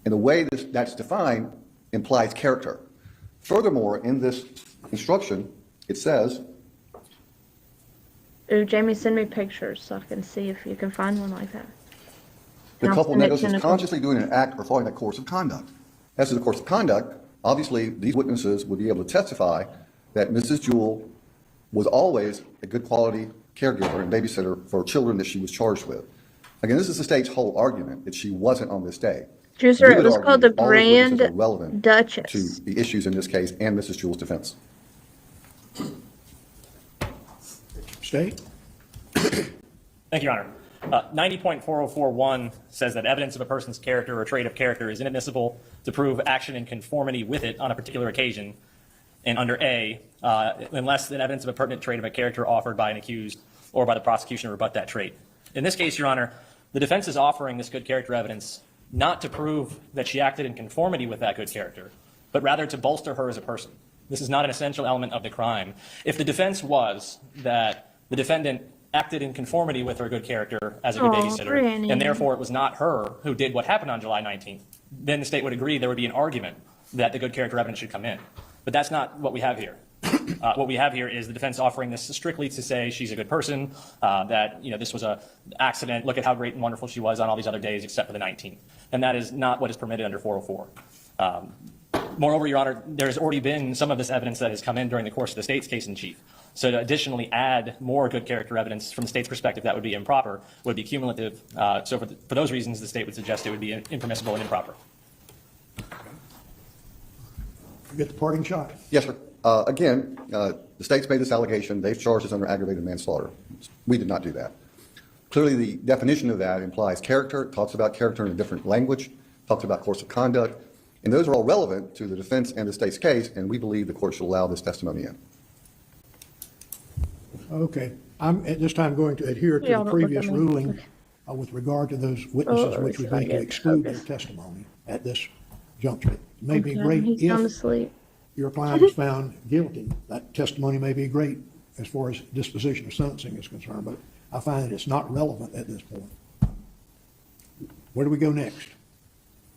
And the way that's defined implies character. Furthermore, in this instruction, it says, Ooh, Jamie, send me pictures so I can see if you can find one like that. the I'll culpable send it to negligence is Nicole. consciously doing an act or following that course of conduct. As to the course of conduct, obviously, these witnesses would be able to testify that Mrs. Jewell was always a good quality caregiver and babysitter for children that she was charged with. Again, this is the state's whole argument, that she wasn't on this day. Juicer, We it would was argue called the that all those witnesses Grand are relevant Duchess. to the issues in this case and Mrs. Jewell's defense. State? Thank you, Your Honor. 90.4041 says that evidence of a person's character or trait of character is inadmissible to prove action in conformity with it on a particular occasion. And under A, unless the evidence of a pertinent trait of a character offered by an accused or by the prosecution to rebut that trait. In this case, Your Honor, the defense is offering this good character evidence not to prove that she acted in conformity with that good character, but rather to bolster her as a person. This is not an essential element of the crime. If the defense was that the defendant acted in conformity with her good character as a good babysitter, Granny. and therefore it was not her who did what happened on July 19th, then the state would agree there would be an argument that the good character evidence should come in. But that's not what we have here. What we have here is the defense offering this strictly to say she's a good person, that this was an accident, look at how great and wonderful she was on all these other days except for the 19th. And that is not what is permitted under 404. Moreover, Your Honor, there's already been some of this evidence that has come in during the course of the state's case in chief. So to additionally add more good character evidence from the state's perspective that would be improper, would be cumulative. So for those reasons, the state would suggest it would be impermissible and improper. You get the parting shot. Yes, sir. Again, the state's made this allegation. They've charged us under aggravated manslaughter. We did not do that. Clearly, the definition of that implies character. It talks about character in a different language, talks about course of conduct. And those are all relevant to the defense and the state's case, and we believe the court should allow this testimony in. Okay. I'm at this time going to adhere to the previous ruling with regard to those witnesses which would be to exclude their testimony at this juncture. It may be great if your client is found guilty. That testimony may be great as far as disposition of sentencing is concerned, but I find that it's not relevant at this point. Where do we go next?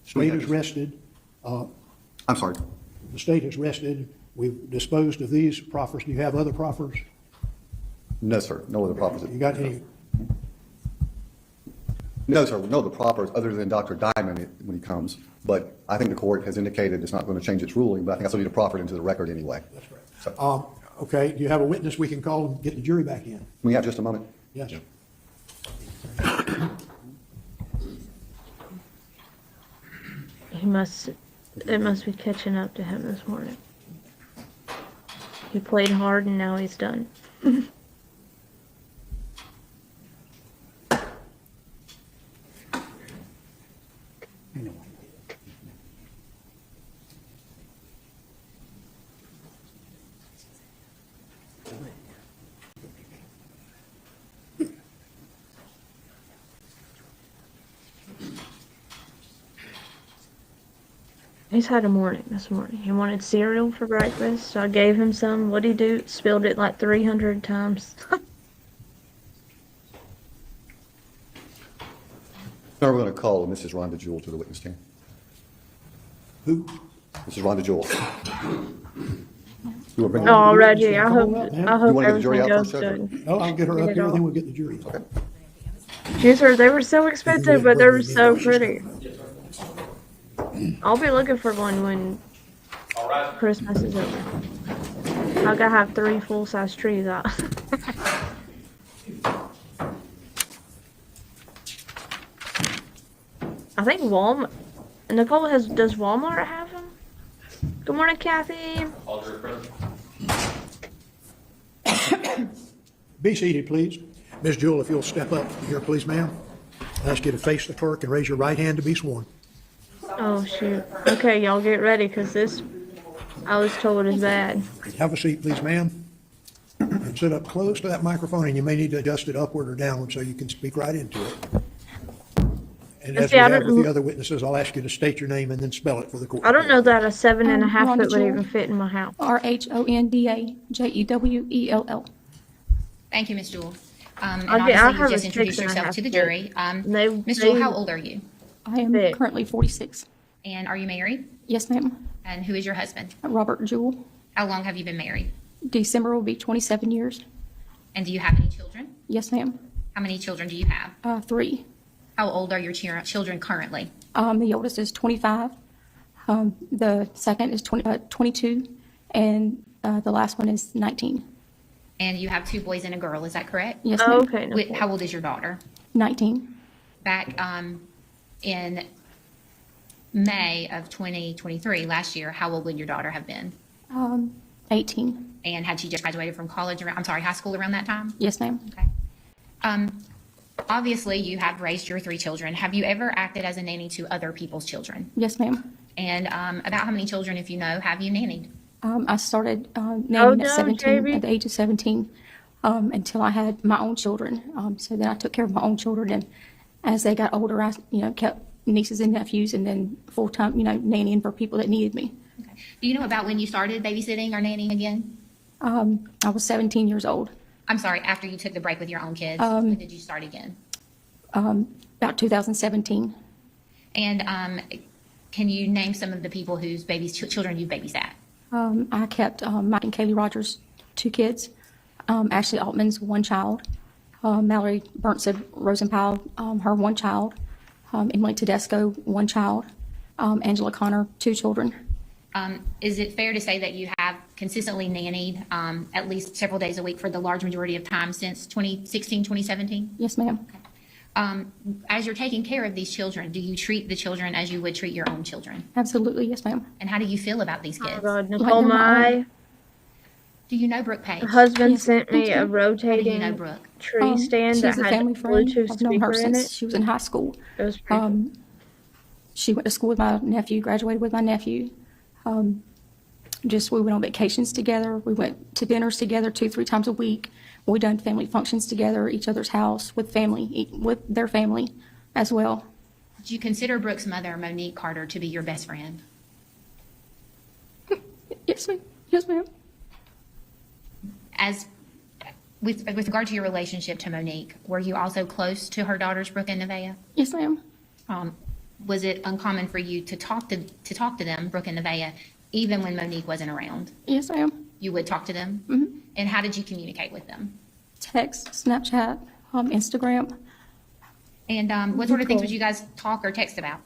State is rested. I'm sorry. The state has rested. We've disposed of these proffers. Do you have other proffers? No, sir. No other proffers. You got any? No, sir. No other proffers other than Dr. Diamond when he comes. But I think the court has indicated it's not going to change its ruling, but I think I still need to proffer it into the record anyway. That's right. So, okay. Do you have a witness we can call and get the jury back in? we have just a moment. Yes. It must be catching up to him this morning. He played hard and now he's done. He's had a morning this morning. He wanted cereal for breakfast, so I gave him some. What'd he do? Spilled it like 300 times. Now we're going to call Mrs. Rhonda Jewell to the witness stand. Who? Mrs. Rhonda Jewell. You want to bring Oh, Reggie, I hope You want to get the jury everything out goes first, Judge? good. No, I'll get her up here, then we'll get the jury. Okay. Yes, sir. They were so expensive, but they were so pretty. I'll be looking for one when Christmas is over. I gotta have 3 full-size trees out. I think Walmart. Nicole does Walmart have them? Good morning, Kathy. Be seated, please. Ms. Jewell, if you'll step up here, please, ma'am. I ask you to face the clerk and raise your right hand to be sworn. Oh, shoot. Okay, y'all get ready, because this, I was told, is bad. Have a seat, please, ma'am. And sit up close to that microphone, and you may need to adjust it upward or downward so you can speak right into it. And as we have with the other witnesses, I'll ask you to state your name and then spell it for the court. I don't know that a 7.5 Rhonda foot would Jewell. even fit in my house. RHONDA JEWELL. Thank you, Ms. Jewell. And I'll obviously, have you a just introduced 6.5 yourself to the foot. jury. Ms. Jewell, how old are you? I am currently 46. And are you married? Yes, ma'am. And who is your husband? Robert Jewell. How long have you been married? December will be 27 years. And do you have any children? Yes, ma'am. How many children do you have? 3. How old are your children currently? The oldest is 25. The second is 22. And the last one is 19. And you have 2 boys and a girl, is that correct? Yes, ma'am. Okay. How old is your daughter? 19. Back in May of 2023, last year, how old would your daughter have been? 18. And had she just graduated from college, high school around that time? Yes, ma'am. Okay. Obviously, you have raised your 3 children. Have you ever acted as a nanny to other people's children? Yes, ma'am. And about how many children, if you know, have you nannied? I started nannying no, at 17, JB. at the age of 17, until I had my own children. So then I took care of my own children, and as they got older, I kept nieces and nephews, and then full time nannying for people that needed me. Okay. Do you know about when you started babysitting or nannying again? I was 17 years old. I'm sorry, after you took the break with your own kids, when did you start again? About 2017. And can you name some of the people whose children you babysat? I kept Mike and Kaylee Rogers, 2 kids. Ashley Altman's 1 child. Mallory Burnson Rosenpile, her 1 child. Emily Tedesco, 1 child. Angela Connor, 2 children. Is it fair to say that you have consistently nannied at least several days a week for the large majority of time since 2016, 2017? Yes, ma'am. Okay. As you're taking care of these children, do you treat the children as you would treat your own children? Absolutely, yes, ma'am. And how do you feel about these kids? Oh, God, Like Nicole, you're my my Do you know Brooke Page? husband Yes, sent me thank a you. rotating How do you know Brooke? tree stand She's that a had family a friend. Bluetooth I've known her speaker in since it. she was in high school. It was pretty. She went to school with my nephew, graduated with my nephew. We went on vacations together. We went to dinners together 2-3 times a week. We done family functions together, each other's house with their family as well. Did you consider Brooke's mother, Monique Carter, to be your best friend? Yes, ma'am. Yes, ma'am. As with regard to your relationship to Monique, were you also close to her daughters, Brooke and Nevaeh? Yes, ma'am. Was it uncommon for you to talk to them, Brooke and Nevaeh, even when Monique wasn't around? Yes, ma'am. You would talk to them? Mm-hmm. And how did you communicate with them? Text, Snapchat, Instagram. And what sort of things would you guys talk or text about?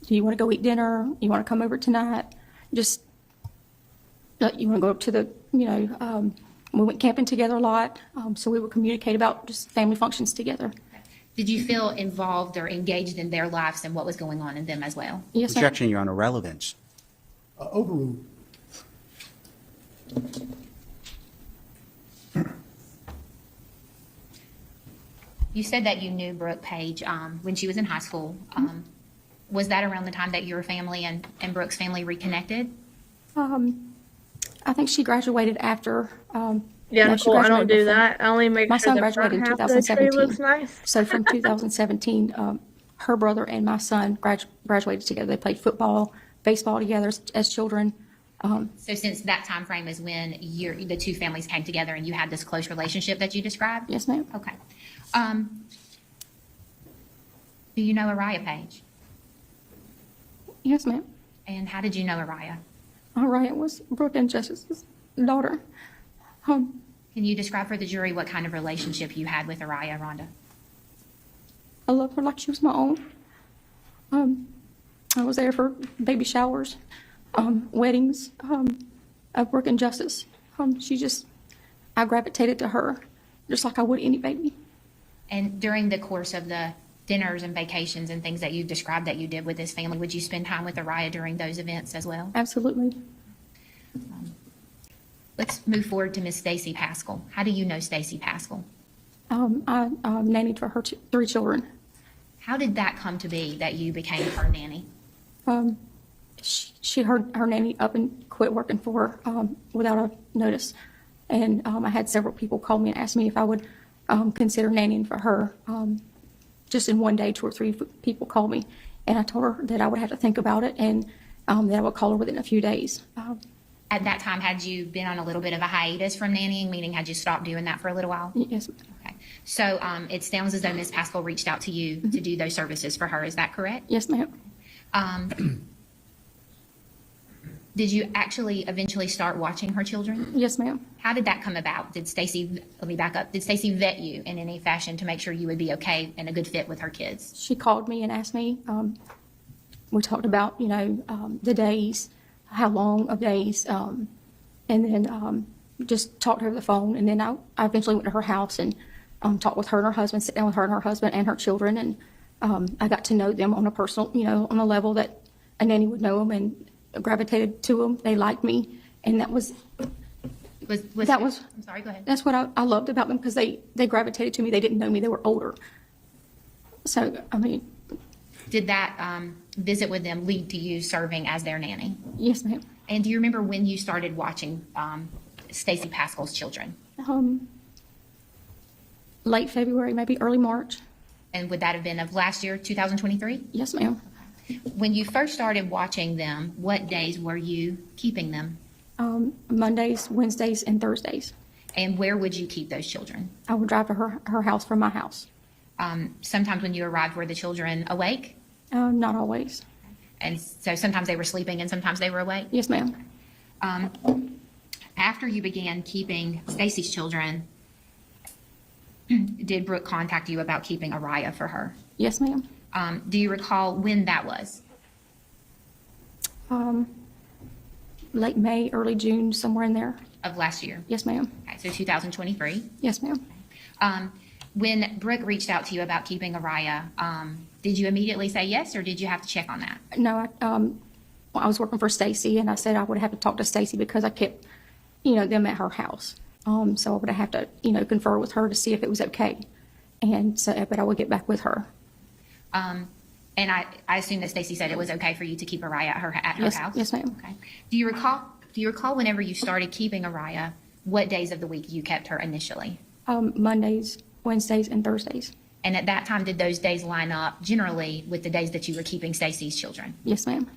Do you want to go eat dinner? You want to come over tonight? Just, you want to go up to the, we went camping together a lot, so we would communicate about just family functions together. Did you feel involved or engaged in their lives and what was going on in them as well? Yes, ma'am. Objection, Your Honor, relevance. Overruled. You said that you knew Brooke Page when she was in high school. Was that around the time that your family and Brooke's family reconnected? I think she graduated after. Yeah, no, she Nicole, I don't graduated do before. that. I only make My sure son the graduated in front half of the tree 2017. looks nice. So from 2017, her brother and my son graduated together. They played football, baseball together as children. So since that time frame is when the two families came together and you had this close relationship that you described? Yes, ma'am. Okay. Do you know Araya Page? Yes, ma'am. And how did you know Araya? Araya was Brooke and Justice's daughter. Can you describe for the jury what kind of relationship you had with Araya, Rhonda? I love her like she was my own. I was there for baby showers, weddings, of Brooke and Justice. I gravitated to her just like I would any baby. And during the course of the dinners and vacations and things that you described that you did with this family, would you spend time with Araya during those events as well? Absolutely. Let's move forward to Miss Stacy Pascal. How do you know Stacy Pascal? I nannied for her 3 children. How did that come to be that you became her nanny? She her nanny up and quit working for her without a notice. And I had several people call me and ask me if I would consider nannying for her. Just in one day, 2 or 3 people called me. And I told her that I would have to think about it and that I would call her within a few days. At that time, had you been on a little bit of a hiatus from nannying, meaning had you stopped doing that for a little while? Yes. Okay. So it sounds as though Miss Pascal reached out to you to do those services for her. Is that correct? Yes, ma'am. Did you actually eventually start watching her children? Yes, ma'am. How did that come about? Did Stacy, let me back up, did Stacy vet you in any fashion to make sure you would be okay and a good fit with her kids? She called me and asked me. We talked about, the days, how long of days, and then just talked to her over the phone. And then I eventually went to her house and talked with her and her husband, sit down with her and her husband and her children. And I got to know them on a personal, on a level that a nanny would know them, and gravitated to them. They liked me. And that was I'm sorry, go ahead. That's what I loved about them, because they gravitated to me. They didn't know me. They were older. So, Did that visit with them lead to you serving as their nanny? Yes, ma'am. And do you remember when you started watching Stacy Pascal's children? Late February, maybe early March. And would that have been of last year, 2023? Yes, ma'am. When you first started watching them, what days were you keeping them? Mondays, Wednesdays, and Thursdays. And where would you keep those children? I would drive to her house from my house. Sometimes when you arrived, were the children awake? Not always. And so sometimes they were sleeping and sometimes they were awake? Yes, ma'am. After you began keeping Stacy's children, did Brooke contact you about keeping Araya for her? Yes, ma'am. Do you recall when that was? Late May, early June, somewhere in there. Of last year? Yes, ma'am. Okay, so 2023? Yes, ma'am. When Brooke reached out to you about keeping Araya, did you immediately say yes, or did you have to check on that? No, I was working for Stacy, and I said I would have to talk to Stacy because I kept, them at her house. So I would have to, confer with her to see if it was okay. And so, but I would get back with her. And I assume that Stacy said it was okay for you to keep Araya at her house? Yes, ma'am. Okay. Do you recall whenever you started keeping Araya, what days of the week you kept her initially? Mondays, Wednesdays, and Thursdays. And at that time, did those days line up generally with the days that you were keeping Stacy's children? Yes, ma'am.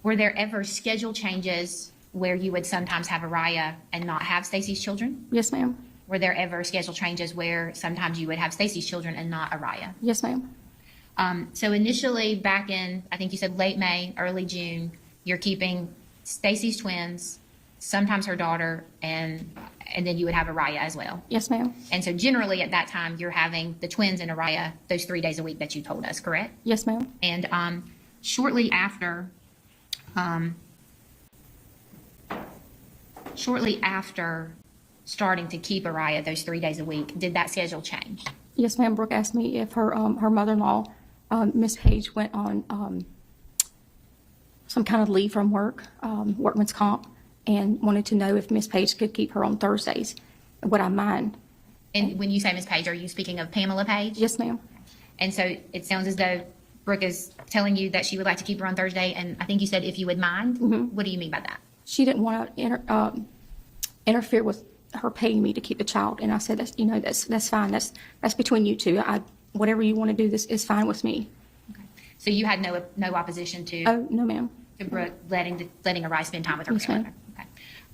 Were there ever schedule changes where you would sometimes have Araya and not have Stacy's children? Yes, ma'am. Were there ever schedule changes where sometimes you would have Stacy's children and not Araya? Yes, ma'am. So initially back in, I think you said late May, early June, you're keeping Stacy's twins, sometimes her daughter, and then you would have Araya as well. Yes, ma'am. And so generally at that time, you're having the twins and Araya those 3 days a week that you told us, correct? Yes, ma'am. And shortly after starting to keep Araya those 3 days a week, did that schedule change? Yes, ma'am. Brooke asked me if her mother-in-law, Miss Page, went on some kind of leave from work, workman's comp, and wanted to know if Miss Page could keep her on Thursdays. Would I mind? And when you say Miss Page, are you speaking of Pamela Page? Yes, ma'am. And so it sounds as though Brooke is telling you that she would like to keep her on Thursday, and I think you said if you would mind. Mm-hmm. What do you mean by that? She didn't want to interfere with her paying me to keep the child, and I said that's fine. That's between you two. Whatever you want to do, this is fine with me. Okay. So you had no opposition to? Oh, no, ma'am. To letting Araya spend time with her Yes, grandmother.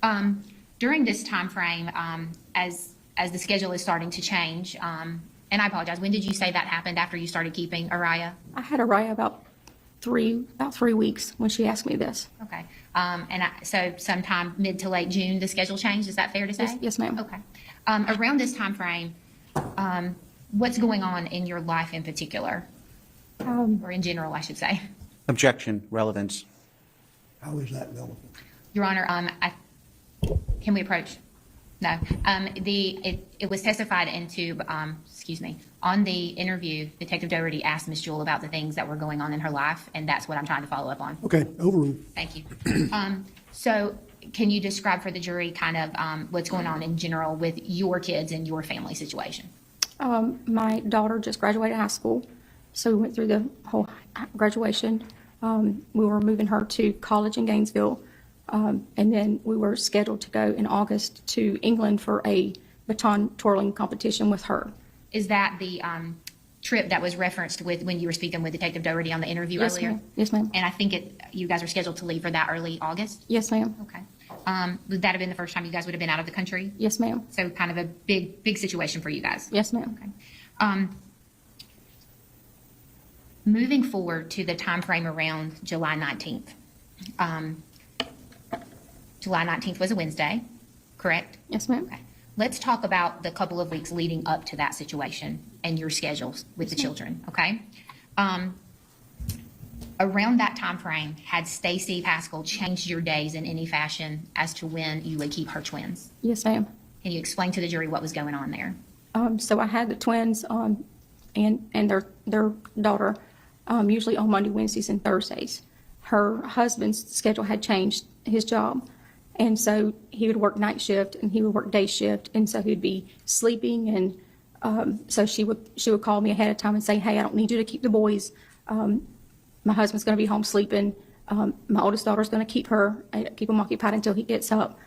ma'am. Okay. During this time frame, as the schedule is starting to change, and I apologize, when did you say that happened after you started keeping Araya? I had Araya about 3 weeks when she asked me this. Okay. So sometime mid to late June, the schedule changed. Is that fair to say? Yes, ma'am. Okay. Around this time frame, what's going on in your life in particular, or in general, I should say? Objection, relevance. How is that relevant? Your Honor, can we approach? No. It was testified into, on the interview, Detective Doherty asked Ms. Jewell about the things that were going on in her life, and that's what I'm trying to follow up on. Okay, overruled. Thank you. So can you describe for the jury kind of what's going on in general with your kids and your family situation? My daughter just graduated high school, so we went through the whole graduation. We were moving her to college in Gainesville, and then we were scheduled to go in August to England for a baton twirling competition with her. Is that the trip that was referenced with when you were speaking with Detective Doherty on the interview Yes, earlier? ma'am. Yes, ma'am. And I think you guys are scheduled to leave for that early August? Yes, ma'am. Okay. Would that have been the first time you guys would have been out of the country? Yes, ma'am. So kind of a big situation for you guys? Yes, ma'am. Okay. Moving forward to the time frame around July 19th. July 19th was a Wednesday, correct? Yes, ma'am. Okay. Let's talk about the couple of weeks leading up to that situation and your schedules with the children, okay? Around that time frame, had Stacy Pascal changed your days in any fashion as to when you would keep her twins? Yes, ma'am. Can you explain to the jury what was going on there? So I had the twins and their daughter usually on Monday, Wednesdays, and Thursdays. Her husband's schedule had changed his job, and so he would work night shift and he would work day shift, and so he'd be sleeping, and so she would call me ahead of time and say, "Hey, I don't need you to keep the boys. My husband's going to be home sleeping. My oldest daughter's going to keep him occupied until he gets up."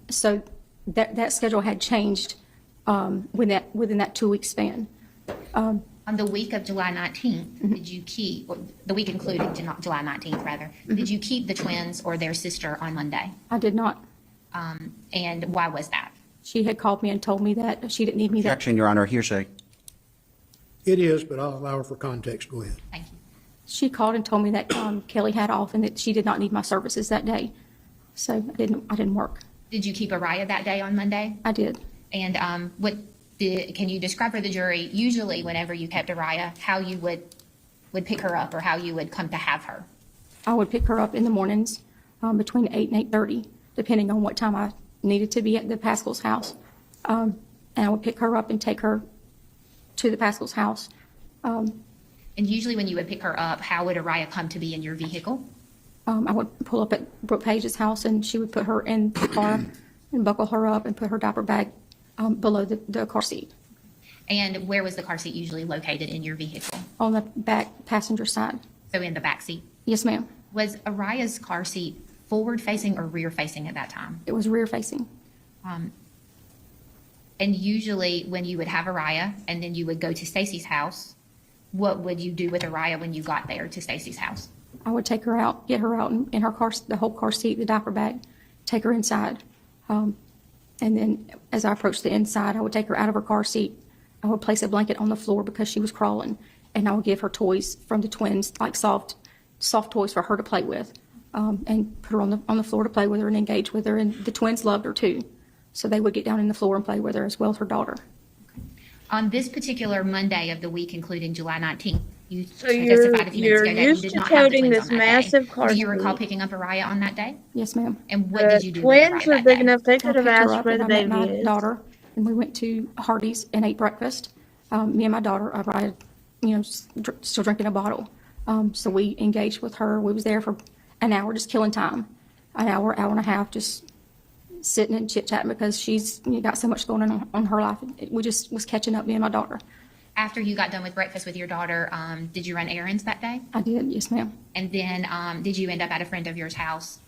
So that schedule had changed within that 2-week span. On the week of July 19th, did you keep, or the week including July 19th rather, did you keep the twins or their sister on Monday? I did not. And why was that? She had called me and told me that she didn't need me. Objection, Your Honor, hearsay. It is, but I'll allow her for context. Go ahead. Thank you. She called and told me that Kelly had off and that she did not need my services that day. So I didn't work. Did you keep Araya that day on Monday? I did. And can you describe for the jury, usually whenever you kept Araya, how you would pick her up or how you would come to have her? I would pick her up in the mornings between 8 and 8:30, depending on what time I needed to be at the Pascal's house. And I would pick her up and take her to the Pascal's house. And usually when you would pick her up, how would Araya come to be in your vehicle? I would pull up at Brooke Page's house, and she would put her in the car and buckle her up and put her diaper bag below the car seat. And where was the car seat usually located in your vehicle? On the back passenger side. So in the back seat? Yes, ma'am. Was Araya's car seat forward facing or rear facing at that time? It was rear facing. And usually when you would have Araya and then you would go to Stacy's house, what would you do with Araya when you got there to Stacy's house? I would take her out, get her out in her car, the whole car seat, the diaper bag, take her inside. And then as I approached the inside, I would take her out of her car seat. I would place a blanket on the floor because she was crawling, and I would give her toys from the twins, like soft toys for her to play with, and put her on the floor to play with her and engage with her. And the twins loved her too, so they would get down on the floor and play with her as well as her daughter. On this particular Monday of the week, including July 19th, you So testified a few minutes you're ago that you used did to not have the toting twins this on that massive day. car Do you recall seat. picking up Araya on that day? Yes, ma'am. And what did you do with Twins Araya were that big day? enough they could have I picked her asked up where and the I met baby my is. daughter, and we went to Hardee's and ate breakfast. Me and my daughter, Araya, still drinking a bottle. So we engaged with her. We was there for an hour, just killing time. An hour and a half, just sitting and chit-chatting because she's got so much going on her life. We just was catching up, me and my daughter. After you got done with breakfast with your daughter, did you run errands that day? I did, yes, ma'am. And then did you end up at a friend of yours' house?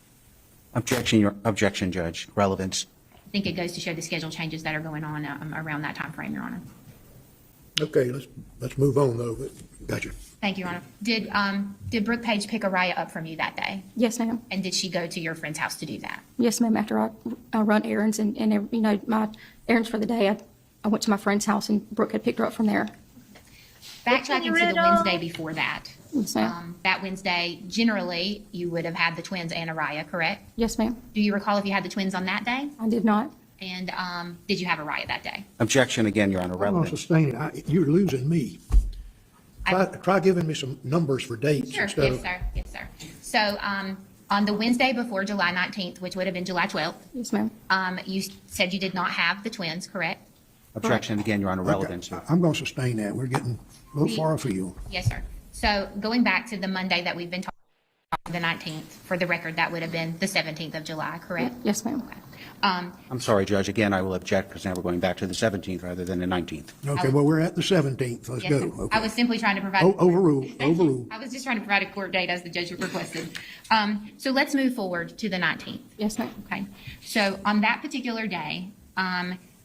Objection, Judge. Relevance. I think it goes to show the schedule changes that are going on around that time frame, Your Honor. Okay, let's move on though, but gotcha. Thank you, Your Honor. Did Brooke Page pick Araya up from you that day? Yes, ma'am. And did she go to your friend's house to do that? Yes, ma'am. After I run errands and you know, my errands for the day, I went to my friend's house and Brooke had picked her up from there. Backtracking to the Wednesday before that. Yes, ma'am. That Wednesday, generally, you would have had the twins and Araya, correct? Yes, ma'am. Do you recall if you had the twins on that day? I did not. And did you have Araya that day? Objection again, Your Honor, I'm going to relevance. sustain it. You're losing me. Try giving me some numbers for dates Sure, instead yes, of. sir, yes, sir. So on the Wednesday before July 19th, which would have been July 12th, yes, ma'am. You said you did not have the twins, correct? Objection again, Your Honor, relevance. I'm going to sustain that. We're getting a little far afield. Yes, sir. So going back to the Monday that we've been talking about, the 19th, for the record, that would have been the 17th of July, correct? Yes, ma'am. Okay. I'm sorry, Judge. Again, I will object because now we're going back to the 17th rather than the 19th. Okay, well, we're at the 17th. Let's Yes, go. sir. Okay. I was simply trying to provide. Overruled. Overruled. I was just trying to provide a court date as the judge requested. So let's move forward to the 19th. Yes, ma'am. Okay. So on that particular day,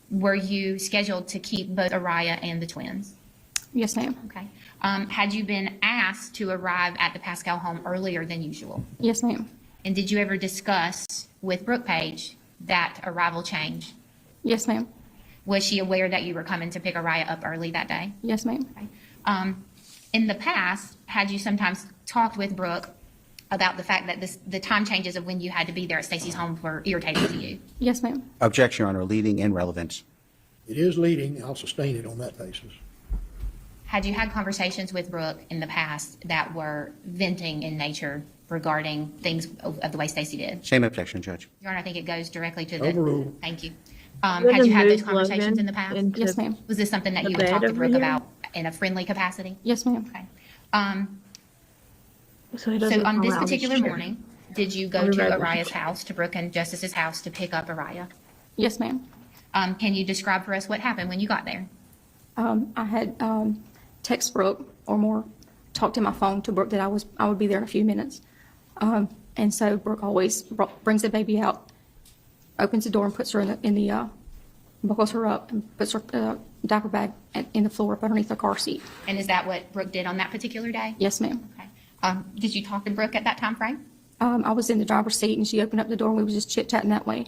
were you scheduled to keep both Araya and the twins? Yes, ma'am. Okay. Had you been asked to arrive at the Pascal home earlier than usual? Yes, ma'am. And did you ever discuss with Brooke Page that arrival change? Yes, ma'am. Was she aware that you were coming to pick Araya up early that day? Yes, ma'am. Okay. In the past, had you sometimes talked with Brooke about the fact that the time changes of when you had to be there at Stacy's home were irritating to you? Yes, ma'am. Objection, Your Honor, leading and relevance. It is leading. I'll sustain it on that basis. Had you had conversations with Brooke in the past that were venting in nature regarding things of the way Stacy did? Same objection, Judge. Your Honor, I think it goes directly to the. Overruled. Thank you. Gonna Had you had those move conversations Logan in the past? into Yes, ma'am. Was this something that the you would bed talk to over Brooke here? about in a friendly capacity? Yes, ma'am. Okay. So, he So doesn't on this allow me particular to- morning, did you go On the to regular. Araya's house, to Brooke and Justice's house, to pick up Araya? Yes, ma'am. Can you describe for us what happened when you got there? I had text Brooke or more, talked in my phone to Brooke that I would be there in a few minutes. And so Brooke always brings the baby out, opens the door and puts her in the buckles her up and puts her diaper bag in the floor up underneath the car seat. And is that what Brooke did on that particular day? Yes, ma'am. Okay. Did you talk to Brooke at that time frame? I was in the driver's seat and she opened up the door and we were just chit-chatting that way.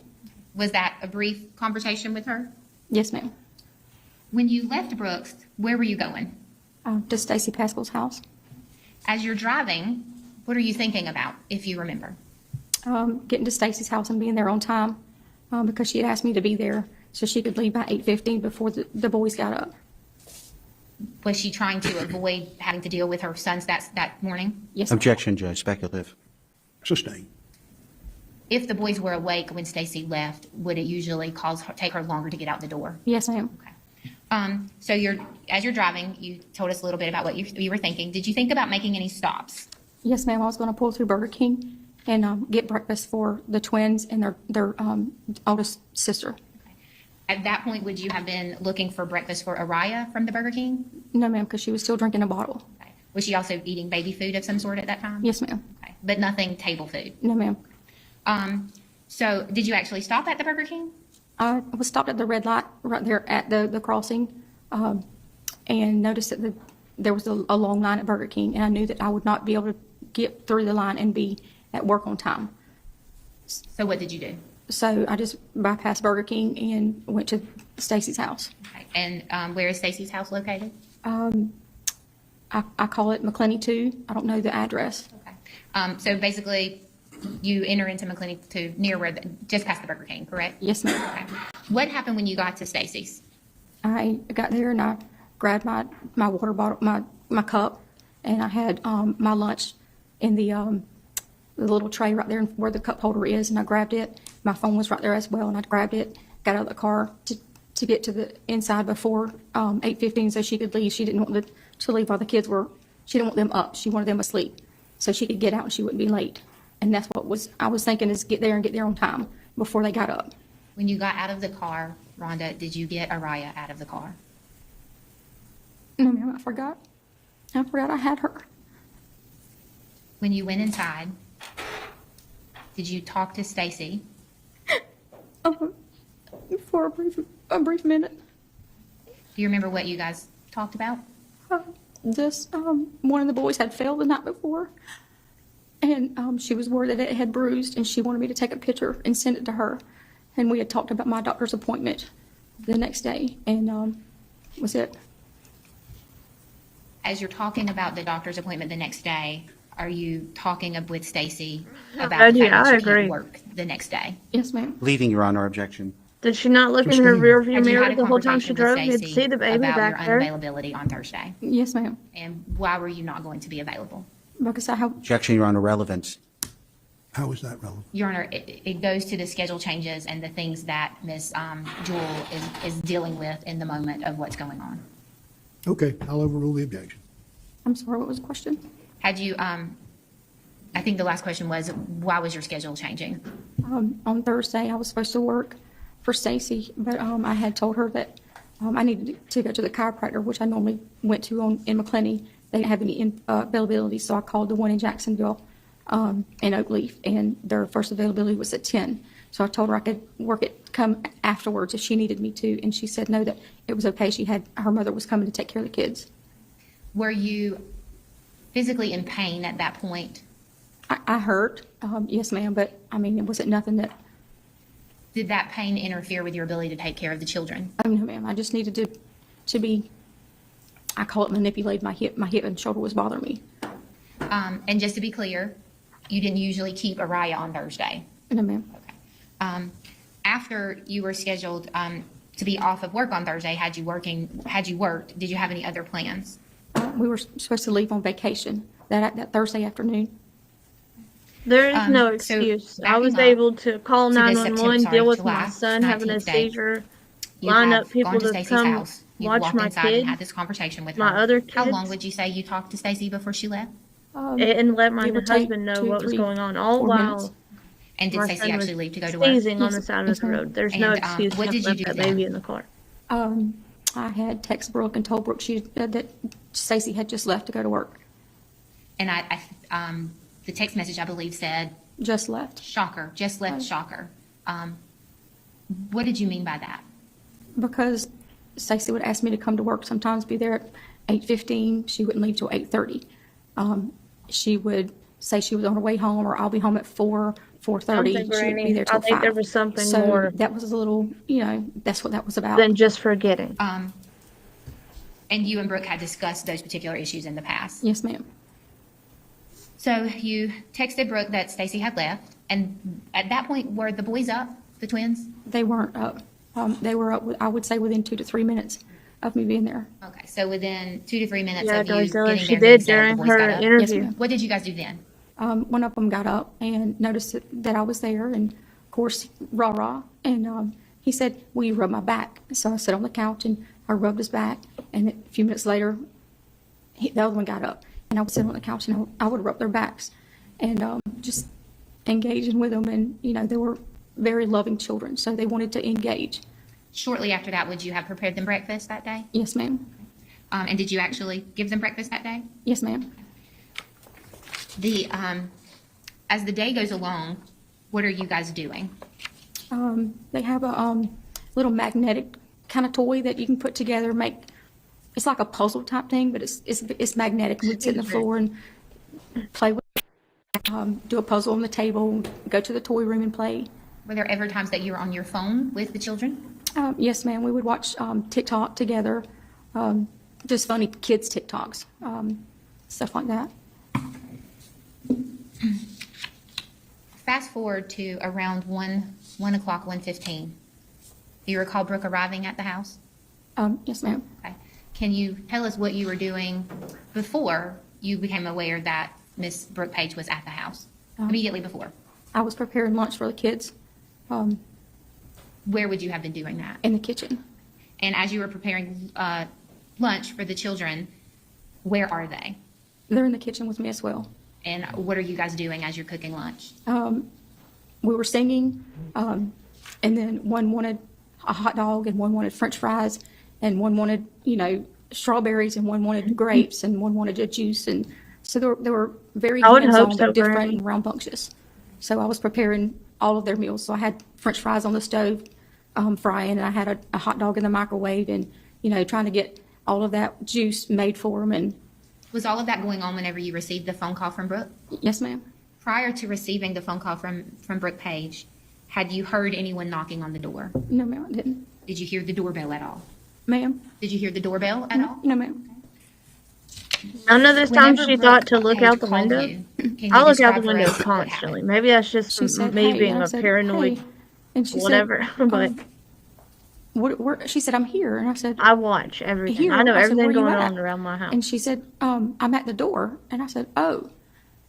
Was that a brief conversation with her? Yes, ma'am. When you left Brooks, where were you going? To Stacy Pascal's house. As you're driving, what are you thinking about, if you remember? Getting to Stacy's house and being there on time because she had asked me to be there so she could leave by 8:15 before the boys got up. Was she trying to avoid having to deal with her sons that morning? Yes, ma'am. Objection, Judge, speculative. Sustain. If the boys were awake when Stacy left, would it usually take her longer to get out the door? Yes, ma'am. So as you're driving, you told us a little bit about what you were thinking. Did you think about making any stops? Yes, ma'am. I was going to pull through Burger King and get breakfast for the twins and their oldest sister. At that point, would you have been looking for breakfast for Araya from the Burger King? No, ma'am, because she was still drinking a bottle. Okay. Was she also eating baby food of some sort at that time? Yes, ma'am. Okay. But nothing table food? No, ma'am. So did you actually stop at the Burger King? I was stopped at the red light right there at the crossing and noticed that there was a long line at Burger King, and I knew that I would not be able to get through the line and be at work on time. So what did you do? So I just bypassed Burger King and went to Stacy's house. Okay. And where is Stacy's house located? I call it McClenny 2. I don't know the address. Okay. So basically, you enter into McClenny to near just past the Burger King, correct? Yes, ma'am. Okay. What happened when you got to Stacy's? I got there and I grabbed my water bottle, my cup, and I had my lunch in the little tray right there where the cup holder is, and I grabbed it. My phone was right there as well, and I grabbed it, got out of the car to get to the inside before 8:15 so she could leave. She didn't want to leave while the kids were, she didn't want them up. She wanted them asleep so she could get out and she wouldn't be late. And that's what I was thinking is get there on time before they got up. When you got out of the car, Rhonda, did you get Araya out of the car? No, ma'am, I forgot I had her. When you went inside, did you talk to Stacy? For a brief minute. Do you remember what you guys talked about? Just one of the boys had fell the night before, and she was worried that it had bruised, and she wanted me to take a picture and send it to her. And we had talked about my doctor's appointment the next day, and was it. As you're talking about the doctor's appointment the next day, are you talking with Stacy about the fact that she can't work the next day? Yes, ma'am. Leaving, Your Honor, objection. Did she not look in her rearview Had you mirror had a the whole time she conversation with drove? You'd Stacy see the baby about back your there. unavailability on Thursday? Yes, ma'am. And why were you not going to be available? Because I have. Objection, Your Honor, relevance. How is that relevant? Your Honor, it goes to the schedule changes and the things that Ms. Jewell is dealing with in the moment of what's going on. Okay, I'll overrule the objection. I'm sorry, what was the question? Had you, I think the last question was, why was your schedule changing? On Thursday, I was supposed to work for Stacy, but I had told her that I needed to go to the chiropractor, which I normally went to in McClenny. They didn't have any availability, so I called the one in Jacksonville in Oakleaf, and their first availability was at 10. So I told her I could come afterwards if she needed me to, and she said no, that it was okay. Her mother was coming to take care of the kids. Were you physically in pain at that point? I hurt, yes, ma'am, but I mean, it wasn't nothing that. Did that pain interfere with your ability to take care of the children? Oh, no, ma'am. I just needed to be, I call it manipulated. My hip and shoulder was bothering me. And just to be clear, you didn't usually keep Araya on Thursday? No, ma'am. Okay. After you were scheduled to be off of work on Thursday, had you worked, did you have any other plans? We were supposed to leave on vacation that Thursday afternoon. There is no excuse. I was able to call 911, deal with my son having a seizure, line up people to come watch my inside kid, and had this conversation with my her. other kids. How long would you say you talked to Stacy before she left? And let my husband know what was going on, all while. And did my Stacy son was actually leave to go to work? sneezing on the side of the road. There's no excuse what to did have you left do that then? baby in the car. I had texted Brooke and told Brooke that Stacy had just left to go to work. And the text message, I believe, said, just left. Shocker, just left, shocker. What did you mean by that? Because Stacy would ask me to come to work, sometimes be there at 8:15. She wouldn't leave till 8:30. She would say she was on her way home, or I'll be home at 4:30. She would be there till 5. I think there was something so more. That was a little, that's what that was about. Than just forgetting. And you and Brooke had discussed those particular issues in the past? Yes, ma'am. So you texted Brooke that Stacy had left, and at that point, were the boys up, the twins? They weren't up. They were up, I would say, within 2 to 3 minutes of me being there. Okay, so within 2 to 3 minutes Yeah, of you getting there, she they did said during the boys her got up. interview. Yes, ma'am. What did you guys do then? One of them got up and noticed that I was there, and of course, rah-rah, and he said, will you rub my back? So I sat on the couch and I rubbed his back, and a few minutes later, the other one got up, and I would sit on the couch and I would rub their backs, and just engaging with them, and they were very loving children, so they wanted to engage. Shortly after that, would you have prepared them breakfast that day? Yes, ma'am. And did you actually give them breakfast that day? Yes, ma'am. As the day goes along, what are you guys doing? They have a little magnetic kind of toy that you can put together, it's like a puzzle type thing, but it's magnetic. We'd sit on the floor and play with it, do a puzzle on the table, go to the toy room and play. Were there ever times that you were on your phone with the children? Yes, ma'am. We would watch TikTok together, just funny kids TikToks, stuff like that. Fast forward to around 1 o'clock, 1:15. Do you recall Brooke arriving at the house? Yes, ma'am. Okay. Can you tell us what you were doing before you became aware that Miss Brooke Page was at the house? Immediately before? I was preparing lunch for the kids. Where would you have been doing that? In the kitchen. And as you were preparing lunch for the children, where are they? They're in the kitchen with me as well. And what are you guys doing as you're cooking lunch? We were singing, and then one wanted a hot dog, and one wanted French fries, and one wanted, strawberries, and one wanted grapes, and one wanted a juice, and so there were very hands-on, but different and rambunctious. So I was preparing all of their meals. So I had French fries on the stove, frying, and I had a hot dog in the microwave, and trying to get all of that juice made for them. And Was all of that going on whenever you received the phone call from Brooke? yes, ma'am. Prior to receiving the phone call from Brooke Page, had you heard anyone knocking on the door? No, ma'am, I didn't. Did you hear the doorbell at all? Ma'am? Did you hear the doorbell at all? No, ma'am. None of this time Whenever she Brooke thought to look Page out the called window. you, can you I look out describe the for window us what constantly. Maybe that's just She said, me "Hey," being and I a said, paranoid, "Hey." And she whatever. said, But she said, "I'm here." And I said, I watch everything. "Here?" I know I said, everything "Where you going at?" on around my house. And she said, "I'm at the door." And I said, "Oh."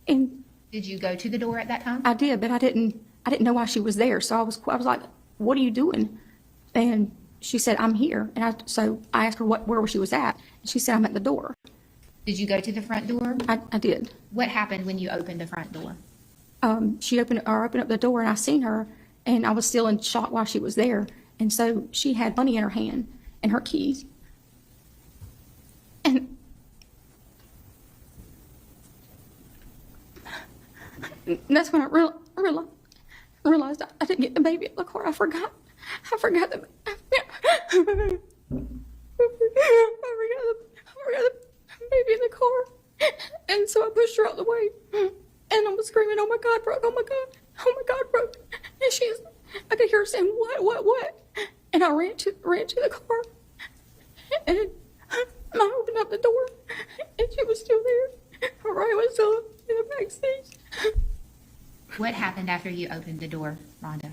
And Did you go to the door at that time? I did, but I didn't know why she was there. So I was like, "What are you doing?" And she said, "I'm here." And so I asked her where she was at. And she said, "I'm at the door." Did you go to the front door? I did. What happened when you opened the front door? She opened up the door, and I seen her, and I was still in shock while she was there. And so she had money in her hand and her keys. And that's when I realized I didn't get the baby in the car. I forgot the baby in the car. And so I pushed her out the way. And I was screaming, "Oh my God, Brooke, oh my God, oh my God, Brooke." And I could hear her saying, what? And I ran to the car. And I opened up the door, and she was still there. Ryan was still in the back seat. What happened after you opened the door, Rhonda?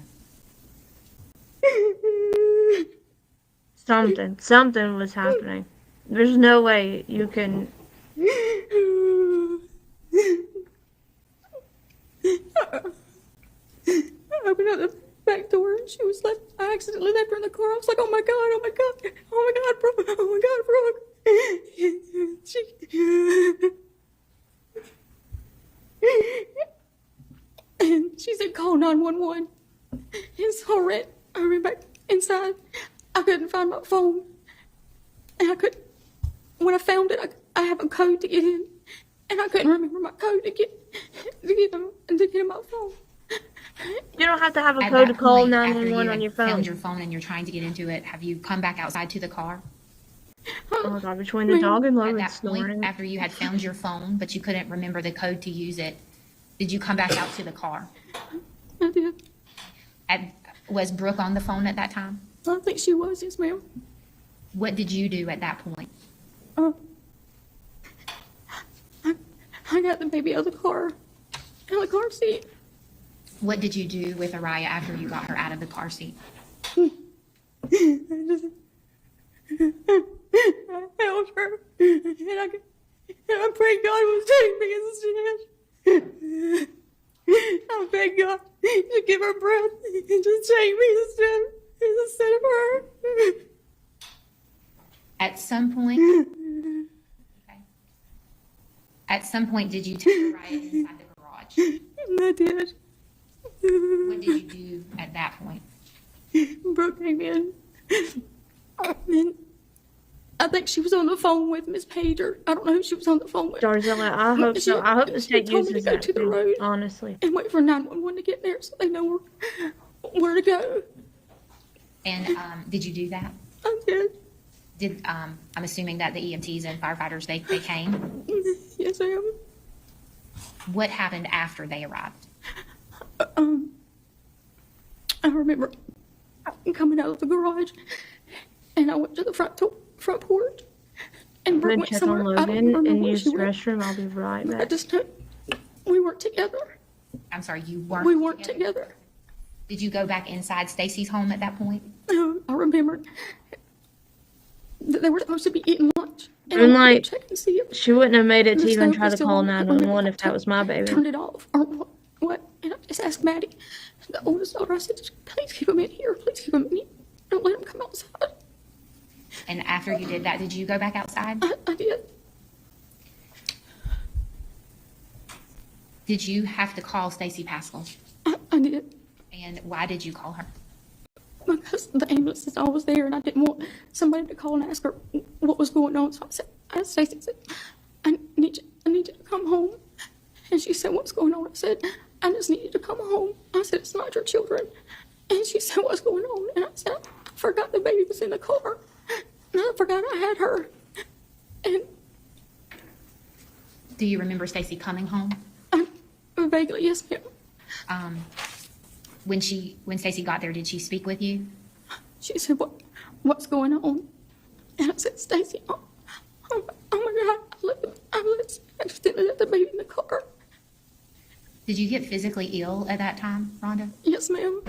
Something was happening. There's no way you can. I opened up the back door, and she was left. I accidentally left her in the car. I was like, "Oh my God, oh my God, oh my God, Brooke, oh my God, Brooke." And she said, "Call 911." And so I ran back inside. I couldn't find my phone. And when I found it, I have a code to get in. And I couldn't remember my code to get in my phone. You don't have to have a At code that to call point, after 911 you on your had found phone. your phone and you're trying to get into it, have you come back outside to the car? Oh my God, between the dog and At Logan that point, snoring. after you had found your phone, but you couldn't remember the code to use it, did you come back out to the car? I did. Was Brooke on the phone at that time? I think she was, yes, ma'am. What did you do at that point? I got the baby out of the car, in the car seat. What did you do with Araya after you got her out of the car seat? I held her, and I prayed God would take me instead. I begged God to give her breath and just take me instead of her. At some point, did you take Araya inside the garage? I did. What did you do at that point? Brooke came in, and I think she was on the phone with Miss Page, or I don't know who she was on the phone with. Darzella, I hope so. I hope the state told me uses to go that to the too, road honestly. and wait for 911 to get there so they know where to go. And did you do that? I did. I'm assuming that the EMTs and firefighters, they came? Yes, I am. What happened after they arrived? I remember coming out of the garage, and I went to the front porch, and Brooke Then went check on somewhere. I don't Logan remember and where use she the went. restroom. I'll be right I back. just know we weren't together. I'm sorry, you weren't? We weren't together. Did you go back inside Stacy's home at that point? I remembered that they were supposed to be eating lunch. And I Moonlight, went to check and see if she wouldn't have made it to the even stove try was to still call on. I remember 911 if that was my baby. Turned it off, or what? And I just asked Maddie, the oldest daughter, I said, "Please keep him in here. Please keep him in here. Don't let him come outside." And after you did that, did you go back outside? I did. Did you have to call Stacy Pascal? I did. And why did you call her? Because the ambulance is always there, and I didn't want somebody to call and ask her what was going on. So I asked Stacy, I need you to come home. And she said, "What's going on?" I said, "I just need you to come home." I said, "It's not your children." And she said, "What's going on?" And I said, "I forgot the baby was in the car. And I forgot I had her." And Do you remember Stacy coming home? vaguely, yes, ma'am. When Stacy got there, did she speak with you? She said, what's going on? And I said, Stacy, oh my God, I accidentally left the baby in the car. Did you get physically ill at that time, Rhonda? Yes, ma'am.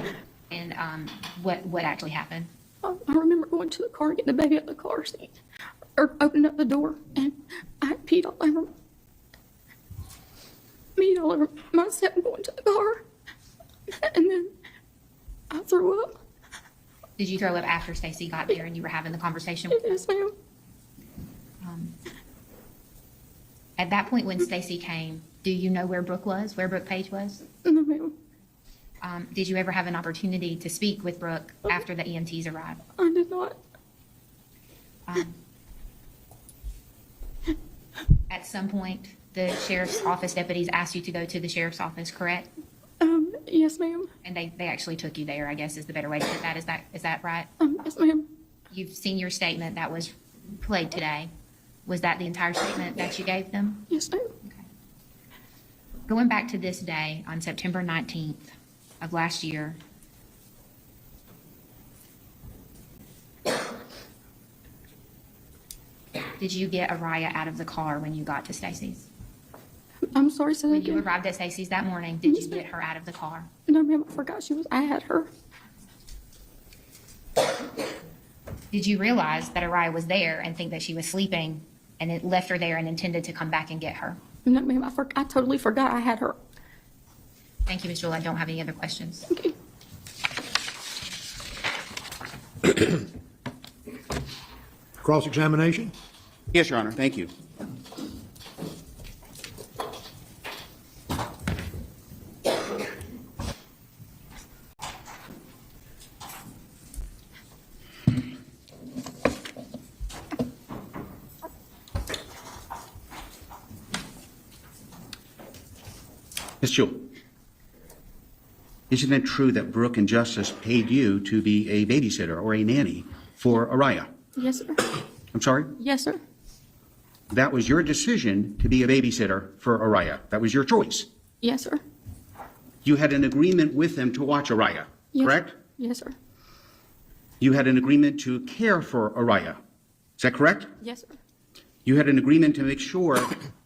And what actually happened? I remember going to the car and getting the baby out of the car seat, or opening up the door, and I peed all over myself going to the car, and then I threw up. Did you throw up after Stacy got there and you were having the conversation with her? Yes, ma'am. At that point when Stacy came, do you know where Brooke was, where Brooke Page was? No, ma'am. Did you ever have an opportunity to speak with Brooke after the EMTs arrived? I did not. At some point, the sheriff's office deputies asked you to go to the sheriff's office, correct? Yes, ma'am. And they actually took you there, I guess is the better way to put that. Is that right? Yes, ma'am. You've seen your statement that was played today. Was that the entire statement that you gave them? Yes, ma'am. Okay. Going back to this day on September 19th of last year, did you get Araya out of the car when you got to Stacy's? I'm sorry, say that When you again. arrived at Stacy's that morning, did you get her out of the car? No, ma'am, I forgot I had her. Did you realize that Araya was there and think that she was sleeping and it left her there and intended to come back and get her? No, ma'am, I totally forgot I had her. Thank you, Ms. Jewell. I don't have any other questions. Okay. Cross-examination? Yes, Your Honor. Thank you. Ms. Jewell, isn't it true that Brooke and Justice paid you to be a babysitter or a nanny for Araya? Yes, sir. I'm sorry? Yes, sir. That was your decision to be a babysitter for Araya. That was your choice. Yes, sir. You had an agreement with them to watch Araya, Yes. correct? Yes, sir. You had an agreement to care for Araya. Is that correct? Yes, sir. You had an agreement to make sure,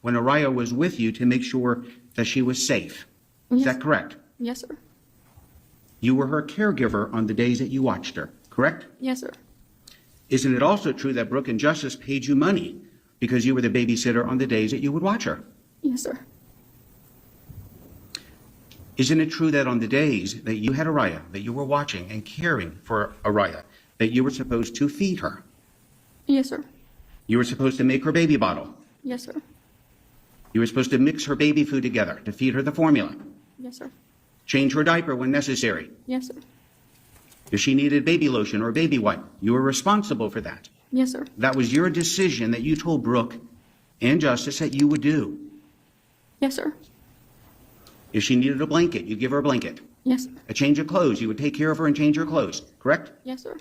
when Araya was with you, to make sure that she was safe. Is Yes. that correct? Yes, sir. You were her caregiver on the days that you watched her, correct? Yes, sir. Isn't it also true that Brooke and Justice paid you money because you were the babysitter on the days that you would watch her? Yes, sir. Isn't it true that on the days that you had Araya, that you were watching and caring for Araya, that you were supposed to feed her? Yes, sir. You were supposed to make her baby bottle. Yes, sir. You were supposed to mix her baby food together to feed her the formula. Yes, sir. Change her diaper when necessary. Yes, sir. If she needed baby lotion or baby wipe, you were responsible for that. Yes, sir. That was your decision that you told Brooke and Justice that you would do. Yes, sir. If she needed a blanket, you'd give her a blanket. Yes, sir. A change of clothes, you would take care of her and change her clothes, correct? Yes, sir.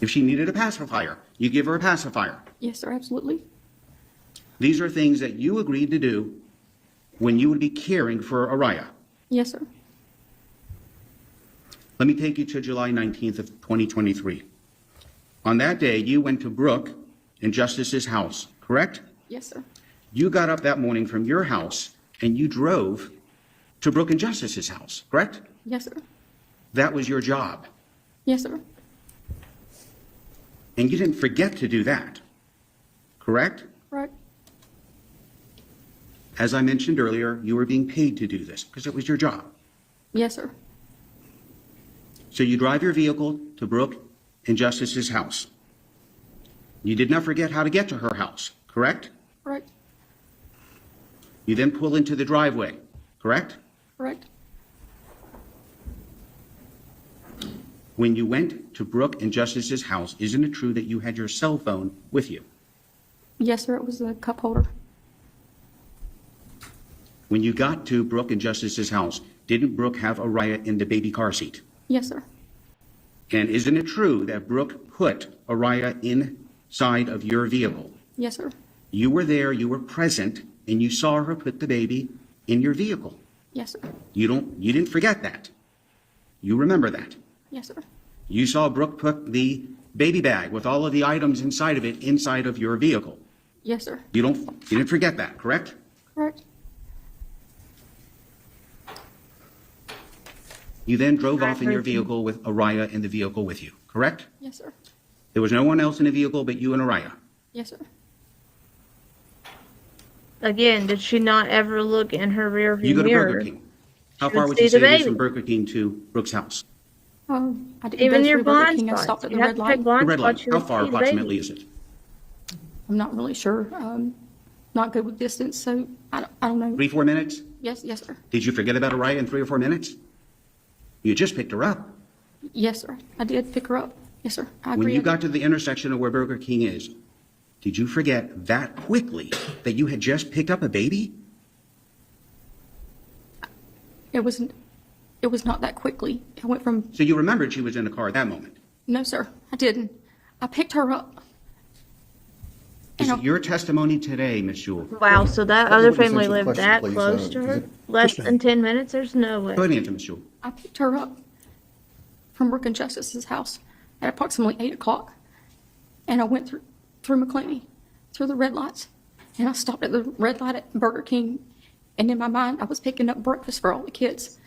If she needed a pacifier, you give her a pacifier. Yes, sir. Absolutely. These are things that you agreed to do when you would be caring for Araya. Yes, sir. Let me take you to July 19th of 2023. On that day, you went to Brooke and Justice's house, correct? Yes, sir. You got up that morning from your house and you drove to Brooke and Justice's house, correct? Yes, sir. That was your job. Yes, sir. And you didn't forget to do that, correct? Right. As I mentioned earlier, you were being paid to do this because it was your job. Yes, sir. So you drive your vehicle to Brooke and Justice's house. You did not forget how to get to her house, correct? Right. You then pull into the driveway, correct? Correct. When you went to Brooke and Justice's house, isn't it true that you had your cell phone with you? Yes, sir. It was a cup holder. When you got to Brooke and Justice's house, didn't Brooke have Araya in the baby car seat? Yes, sir. And isn't it true that Brooke put Araya side of your vehicle. Yes, sir. You were there, you were present, and you saw her put the baby in your vehicle. Yes, sir. You didn't forget that. You remember that. Yes, sir. You saw Brooke put the baby bag with all of the items inside of it inside of your vehicle. Yes, sir. You didn't forget that, correct? Correct. You then drove off in your vehicle with Araya in the vehicle with you, correct? Yes, sir. There was no one else in the vehicle but you and Araya. Yes, sir. Again, did she not ever look in her rear view You go to mirror? Burger King. How She far would would you see the say it is baby. from Burger King to Brooke's house? I didn't Even go your through Burger blind King. I spots. stopped at You the have red to light. take blind The red light. spots, you How would far see the approximately baby. is it? I'm not really sure. Not good with distance, so I don't know. 3-4 minutes? Yes, yes, sir. Did you forget about Araya in 3 or 4 minutes? You just picked her up. Yes, sir. I did pick her up. Yes, sir. I agree. When you got to the intersection of where Burger King is, did you forget that quickly that you had just picked up a baby? It was not that quickly. I went from, So you remembered she was in the car at that moment. no, sir, I didn't. I picked her up. Is it your testimony today, Miss Jewell? Wow, so that Well, other nobody family answered the lived question, that please. close to her? Just Less than 10 minutes? There's no way. Go ahead and answer, Miss Jewell. I picked her up from Brooke and Justice's house at approximately 8 o'clock. And I went through McClaney, through the red lights. And I stopped at the red light at Burger King. And in my mind, I was picking up breakfast for all the kids.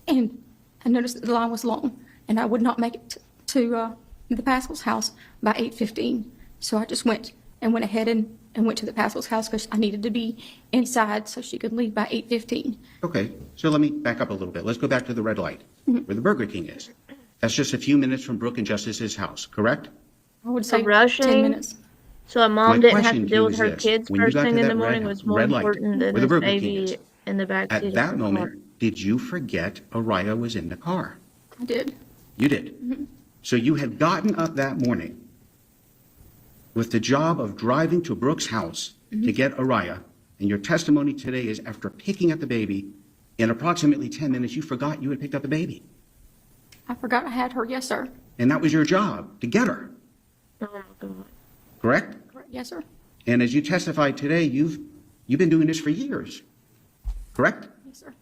And I noticed that the line was long. And I would not make it to the Pascal's house by 8:15. So I just went ahead and went to the Pascal's house because I needed to be inside so she could leave by 8:15. Okay, so let me back up a little bit. Let's go back to the red light, Mhm. where the Burger King is. That's just a few minutes from Brooke and Justice's house, correct? I would So say rushing, 10 minutes. so a mom My didn't have question to to deal you with is her this. kids When you first got to thing in that the morning red- was more red light, important than where the this Burger King baby is, in the back seat At of that the moment, car. did you forget Araya was in the car? I did. You did. Mhm. So you had gotten up that morning with the job of driving to Brooke's house to get Araya, and your testimony today is after picking up the baby, in approximately 10 minutes, you forgot you had picked up the baby. I forgot I had her. Yes, sir. And that was your job, to get her, Oh my God. correct? Correct. Yes, sir. And as you testified today, you've been doing this for years, correct? Yes, sir.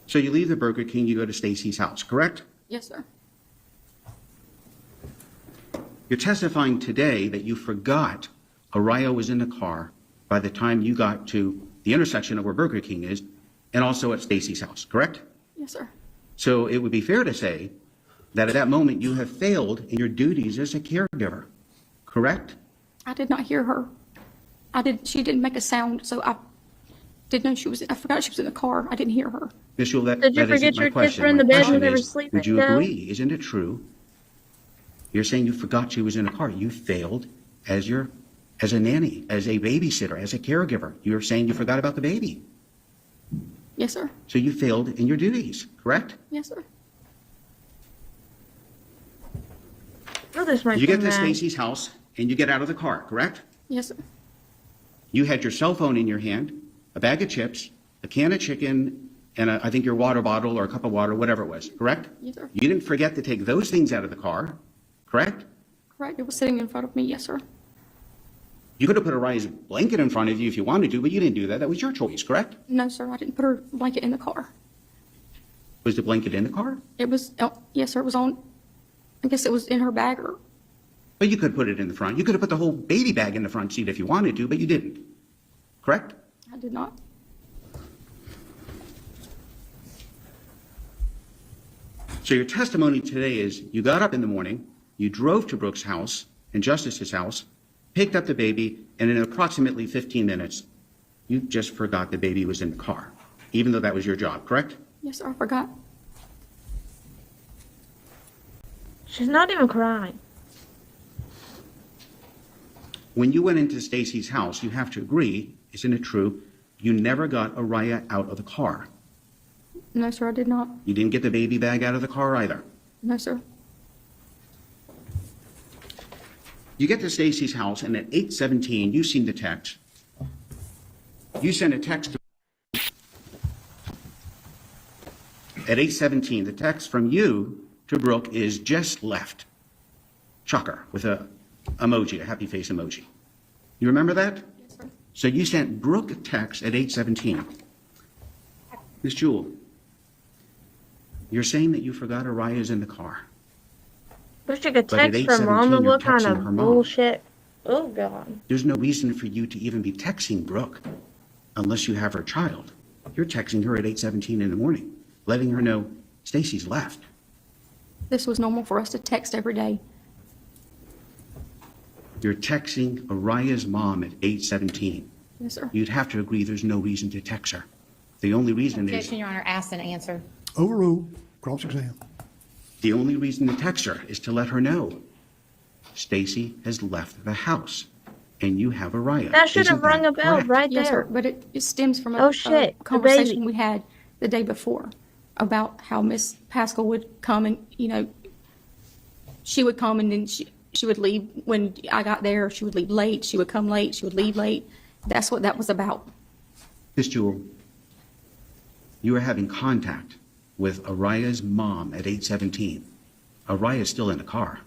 So you leave the Burger King, you go to Stacy's house, correct? Yes, sir. You're testifying today that you forgot Araya was in the car by the time you got to the intersection of where Burger King is and also at Stacy's house, correct? Yes, sir. So it would be fair to say that at that moment you have failed in your duties as a caregiver, correct? I did not hear her. She didn't make a sound, so I didn't know I forgot she was in the car. I didn't hear her. Ms. Jewell, that Did you that isn't forget my your kids question. were in the My bed when question they were is, sleeping, would you though? agree, isn't it true? You're saying you forgot she was in the car. You failed as a nanny, as a babysitter, as a caregiver. You're saying you forgot about the baby. Yes, sir. So you failed in your duties, correct? Yes, sir. Oh, this makes You get me to mad. Stacy's house and you get out of the car, correct? Yes, sir. You had your cell phone in your hand, a bag of chips, a can of chicken, and I think your water bottle or a cup of water, whatever it was, correct? Yes, sir. You didn't forget to take those things out of the car, correct? Correct. It was sitting in front of me. Yes, sir. You could have put Araya's blanket in front of you if you wanted to, but you didn't do that. That was your choice, correct? No, sir. I didn't put her blanket in the car. Was the blanket in the car? It was, yes, sir. It was on, I guess it was in her bag or, But you could put it in the front. You could have put the whole baby bag in the front seat if you wanted to, but you didn't, correct? I did not. So your testimony today is you got up in the morning, you drove to Brooke's house and Justice's house, picked up the baby, and in approximately 15 minutes, you just forgot the baby was in the car, even though that was your job, correct? Yes, sir. I forgot. She's not even crying. When you went into Stacy's house, you have to agree, isn't it true, you never got Araya out of the car. No, sir. I did not. You didn't get the baby bag out of the car either. No, sir. You get to Stacy's house, and at 8:17, you seen the text. You sent a text to At 8:17, the text from you to Brooke is just left. Shocker, with a emoji, a happy face emoji. You remember that? Yes, sir. So you sent Brooke a text at 8:17. Miss Jewell, you're saying that you forgot Araya's in the car. Wish I could But at text from 8:17, Mama. you're What kind texting of her mom. bullshit? Oh, God. There's no reason for you to even be texting Brooke unless you have her child. You're texting her at 8:17 in the morning, letting her know Stacy's left. This was normal for us to text every day. You're texting Araya's mom at 8:17. Yes, sir. You'd have to agree there's no reason to text her. The only reason is, Objection, Your Honor. Asked and answered. Overruled. Cross-exam. the only reason to text her is to let her know Stacy has left the house and you have Araya. That should have Isn't rung a bell correct? right Yes, there. sir, but it stems from Oh, shit, a the conversation baby. we had the day before about how Miss Pascal would come and, she would come and then she would leave when I got there. She would leave late. She would come late. She would leave late. That's what that was about. Miss Jewell, you are having contact with Araya's mom at 8:17. Araya's still in the car.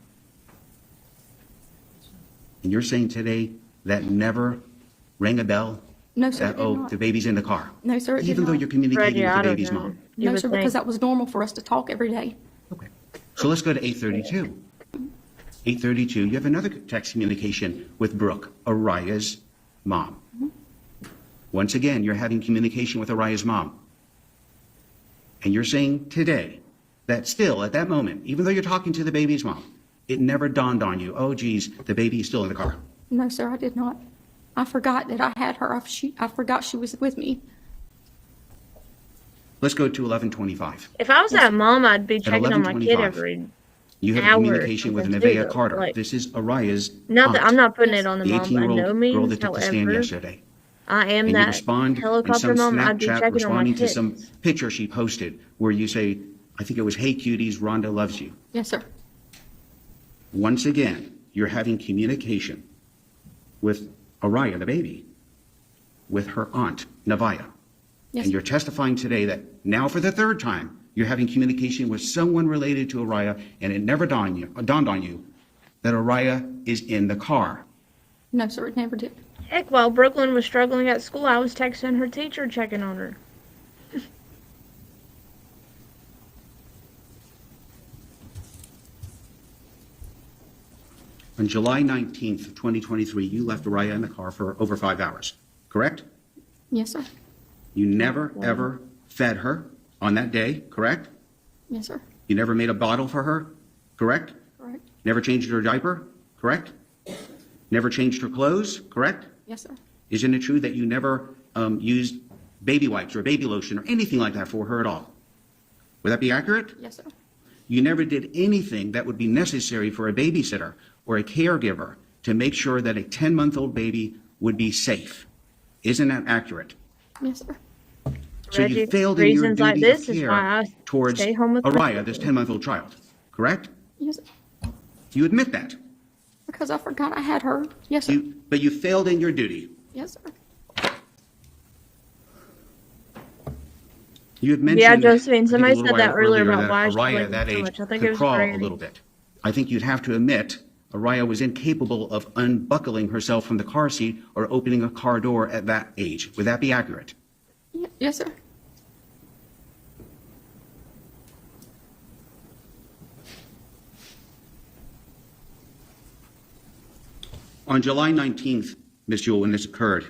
And you're saying today that never rang a bell? No, sir, it That, did oh, not. the baby's in the car? No, sir, it did Even though not. you're communicating with the baby's mom? No, sir, because that was normal for us to talk every day. So let's go to 8:32. 8:32, you have another text communication with Brooke, Araya's mom. Once again, you're having communication with Araya's mom. And you're saying today that still, at that moment, even though you're talking to the baby's mom, it never dawned on you, oh, geez, the baby is still in the car. No, sir, I did not. I forgot that I had her. I forgot she was with me. Let's go to 11:25. If I was that mom, I'd be At checking on my kid 11:25, every You have hour or communication with something, Nevaeh too, Carter. like- This is Araya's Not that aunt, I'm not putting it on the the mom by 18-year-old no girl means. that took the stand However, yesterday. I am And you that respond in helicopter some mom. I'd be Snapchat checking on my responding to kids. some picture she posted where you say, I think it was, hey cuties, Rhonda loves you. Yes, sir. Once again, you're having communication with Araya, the baby, with her aunt, Nevaeh. Yes, And you're testifying today that now for the third time, you're having communication with someone related to Araya, and it never dawned on you that Araya is in the car. No, sir, it never did. Heck, while Brooklyn was struggling at school, I was texting her teacher, checking on her. On July 19th, 2023, you left Araya in the car for over 5 hours, correct? Yes, sir. You never, ever fed her on that day, correct? Yes, sir. You never made a bottle for her, correct? Correct. Never changed her diaper, correct? Never changed her clothes, correct? Yes, sir. Isn't it true that you never used baby wipes or baby lotion or anything like that for her at all? Would that be accurate? Yes, sir. You never did anything that would be necessary for a babysitter or a caregiver to make sure that a 10-month-old baby would be safe. Isn't that accurate? Yes, sir. So you Reggie, failed in your reasons like duty this of is care why I towards stay home with my Araya, this 10-month-old child, correct? Yes, sir. You admit that, Because I forgot I had her. Yes, sir. but you failed in your duty. Yes, sir. You had mentioned, Yeah, Josephine, I think somebody a little said that while earlier earlier about that why she Araya liked at that so age much. I think it could was crawl Brady. a little bit. I think you'd have to admit Araya was incapable of unbuckling herself from the car seat or opening a car door at that age. Would that be accurate? Yes, sir. On July 19th, Ms. Jewell, when this occurred,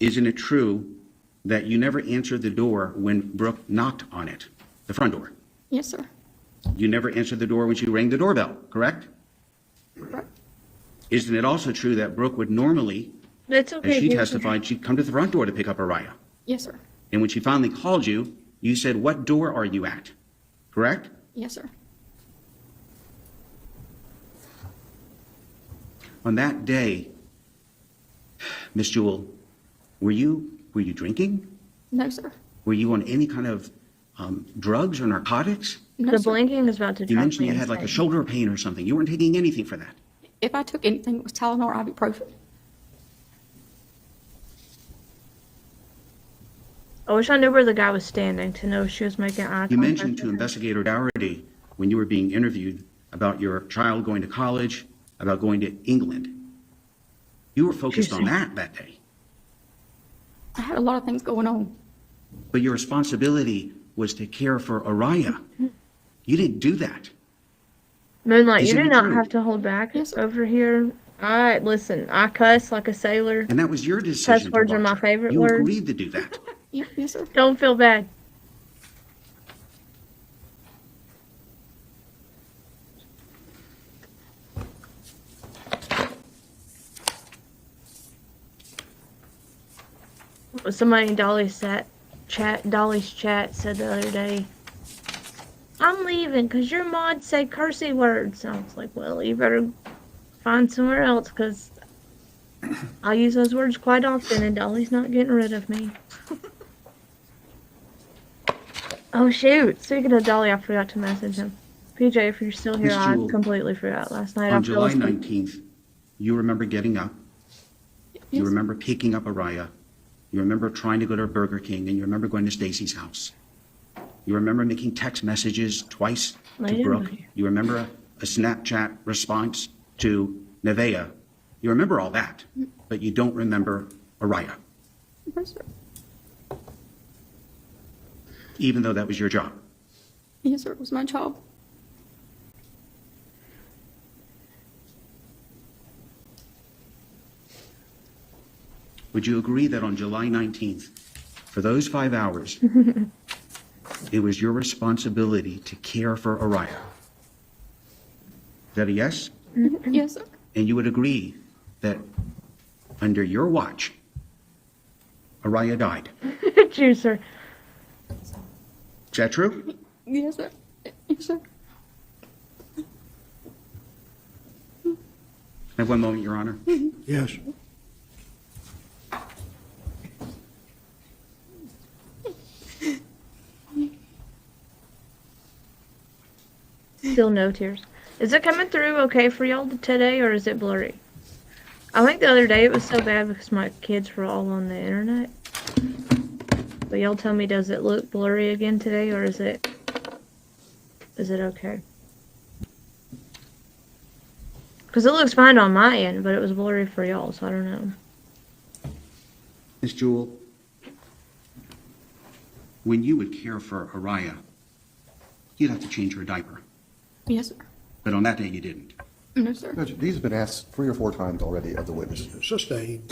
isn't it true that you never answered the door when Brooke knocked on it, the front door? Yes, sir. You never answered the door when she rang the doorbell, correct? Correct. Isn't it also true that Brooke would normally, It's okay. as she Peter. testified, she'd come to the front door to pick up Araya? Yes, sir. And when she finally called you, you said, what door are you at? Correct? Yes, sir. On that day, Miss Jewell, were you drinking? No, sir. Were you on any kind of drugs or narcotics? No, The sir. blinking is about to You drive mentioned me you had like a insane. shoulder pain or something. You weren't taking anything for that. If I took anything, it was Tylenol or ibuprofen. I wish I knew where the guy was standing to know if she was making eye contact. You mentioned to Investigator Dougherty when you were being interviewed about your child going to college, about going to England. You were focused on that day. I had a lot of things going on. But your responsibility was to care for Araya. You didn't do that. Moonlight, you Isn't do it not true? have to hold back over here. Listen, I cuss like a sailor. And that was your decision. Cuss words to are my watch her. favorite You words. agreed to do that. Yes, sir. Don't feel bad. Somebody in Dolly's chat said the other day, I'm leaving because your mods say cursey words. And I was like, well, you better find somewhere else because I use those words quite often and Dolly's not getting rid of me. Oh, shoot. Speaking of Dolly, I forgot to message him. PJ, if you're still here, Miss I Jewell, completely forgot last night. I On fell July asleep. 19th, you remember getting up. You remember picking up Araya. You remember trying to go to Burger King, and you remember going to Stacy's house. You remember making text messages twice to Brooke. You remember a Snapchat response to Nevaeh. You remember all that, but you don't remember Araya, Yes, sir. even though that was your job. Yes, sir. It was my job. Would you agree that on July 19th, for those 5 hours, it was your responsibility to care for Araya? Is that a yes? Yes, sir. And you would agree that under your watch, Araya died. Juicer. Is that true? Yes, sir. Yes, sir. Have one moment, Your Honor. Yes. Still no tears. Is it coming through okay for y'all today, or is it blurry? I think the other day it was so bad because my kids were all on the internet. But y'all tell me, does it look blurry again today, or is it okay? Because it looks fine on my end, but it was blurry for y'all, so I don't know. Miss Jewell, when you would care for Araya, you'd have to change her diaper. Yes, sir. But on that day, you didn't. No, sir. Judge, these have been asked 3 or 4 times already of the witness. Sustained.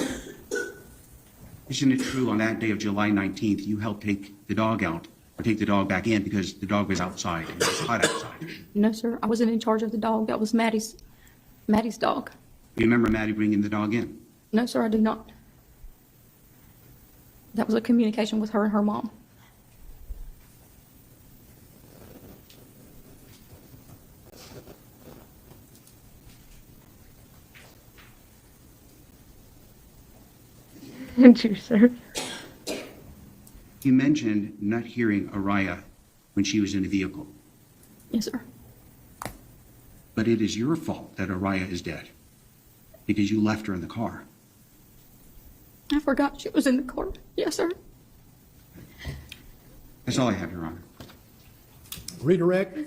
Isn't it true on that day of July 19th, you helped take the dog out, or take the dog back in because the dog was outside, and it was hot outside? No, sir. I wasn't in charge of the dog. That was Maddie's dog. You remember Maddie bringing the dog in? No, sir, I do not. That was a communication with her and her mom. Juicer. You mentioned not hearing Araya when she was in the vehicle, Yes, sir. but it is your fault that Araya is dead because you left her in the car. I forgot she was in the car. Yes, sir. That's all I have, Your Honor. Redirect.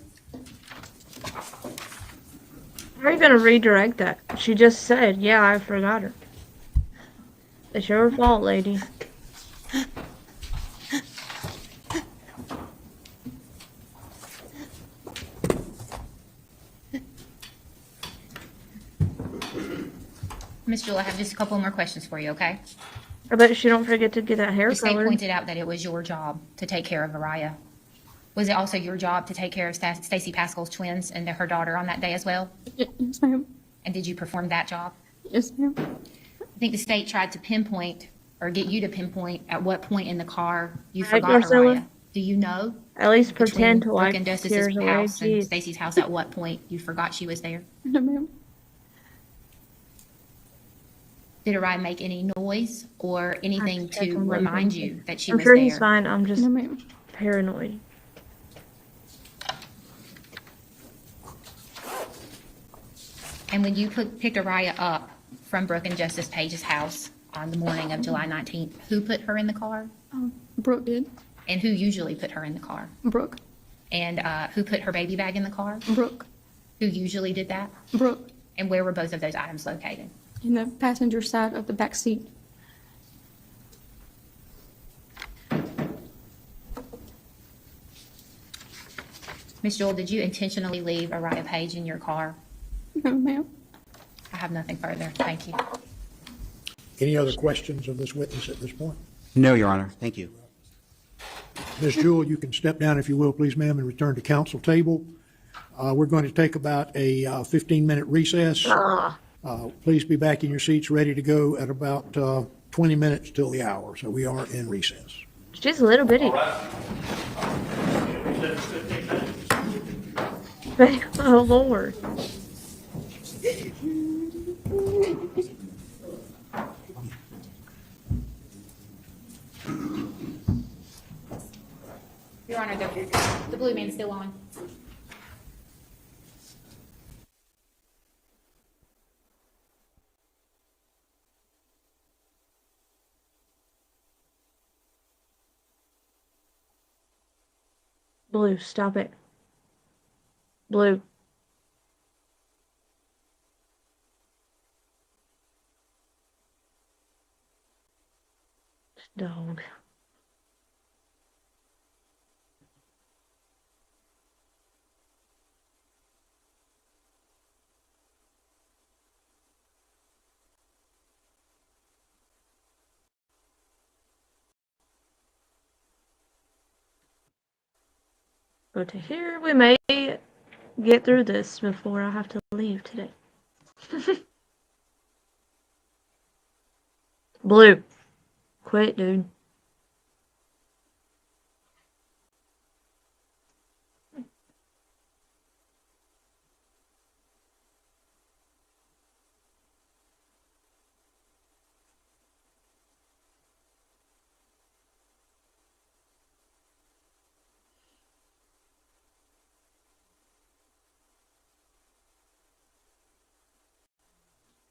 How are you going to redirect that? She just said, yeah, I forgot her. It's your fault, lady. Miss Jewell, I have just a couple more questions for you, okay? I bet she don't forget to get that hair The state colored. pointed out that it was your job to take care of Araya. Was it also your job to take care of Stacy Pascal's twins and her daughter on that day as well? Yes, ma'am. And did you perform that job? Yes, ma'am. I think the state tried to pinpoint or get you to pinpoint at what point in the car you Right, forgot Marcella? Araya. Do you know? At least Between pretend to Brooke like and Justice's tears away. house and Jeez. Stacy's house, at what point you forgot she was there? No, ma'am. Did Araya make any noise or anything check to on my remind phone. you that she I'm was sure there? he's fine. I'm just No, ma'am. paranoid. And when you picked Araya up from Brooke and Justice Page's house on the morning of July 19th, who put her in the car? Brooke did. And who usually put her in the car? Brooke. And who put her baby bag in the car? Brooke. Who usually did that? Brooke. And where were both of those items located? In the passenger side of the back seat. Miss Jewell, did you intentionally leave Araya Page in your car? No, ma'am. I have nothing further. Thank you. Any other questions of this witness at this point? No, Your Honor. Thank you. Ms. Jewell, you can step down if you will, please, ma'am, and return to council table. We're going to take about a 15-minute recess. Please be back in your seats, ready to go at about 20 minutes till the hour. So we are in recess. Just a little bitty. Oh, Lord. Your Honor, the blue man's still on. Blue, stop it. Blue. Dog. Go to here. We may get through this before I have to leave today. Blue. Quit, dude.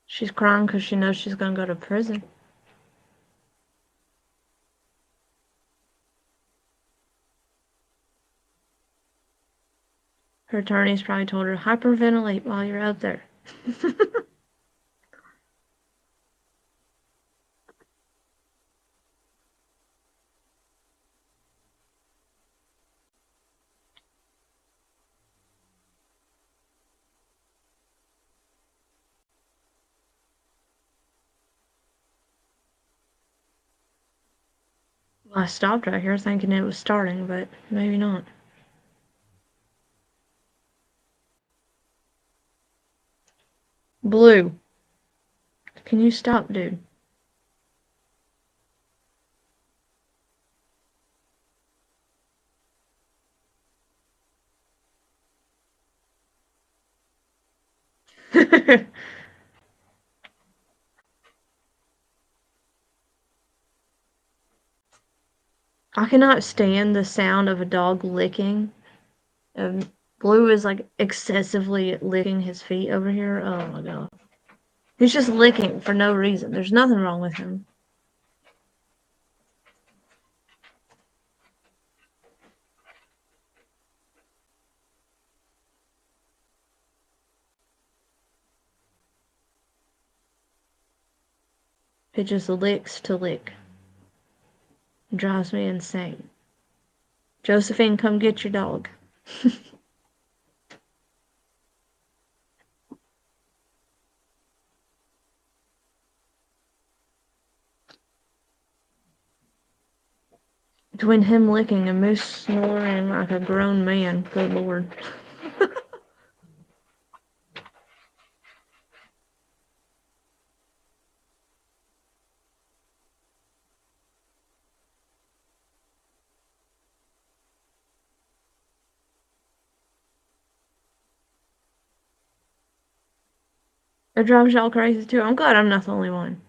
She's crying because she knows she's going to go to prison. Her attorney's probably told her, hyperventilate while you're out there. Well, I stopped right here thinking it was starting, but maybe not. Blue. Can you stop, dude? I cannot stand the sound of a dog licking. Blue is like excessively licking his feet over here. Oh my god. He's just licking for no reason. There's nothing wrong with him. It just licks to lick. It drives me insane. Josephine, come get your dog. Between him licking and Moose snoring like a grown man, good lord. It drives y'all crazy too. I'm glad I'm not the only one.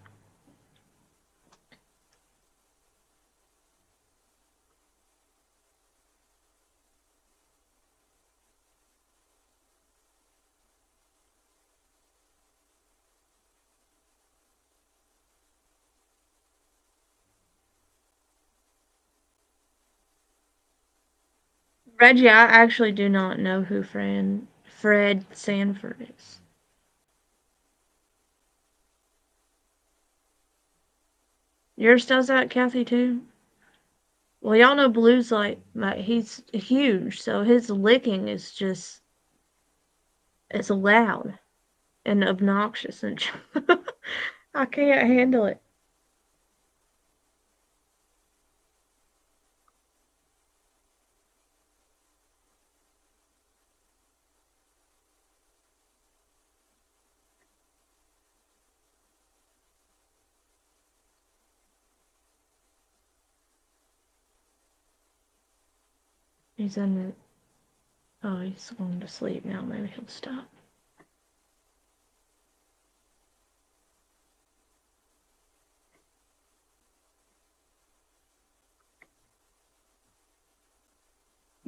Reggie, I actually do not know who Fred Sanford is. Yours does that, Kathy, too? Well, y'all know Blue's he's huge, so his licking is just, it's loud and obnoxious, and I can't handle it. He's in the, oh, he's going to sleep now. Maybe he'll stop.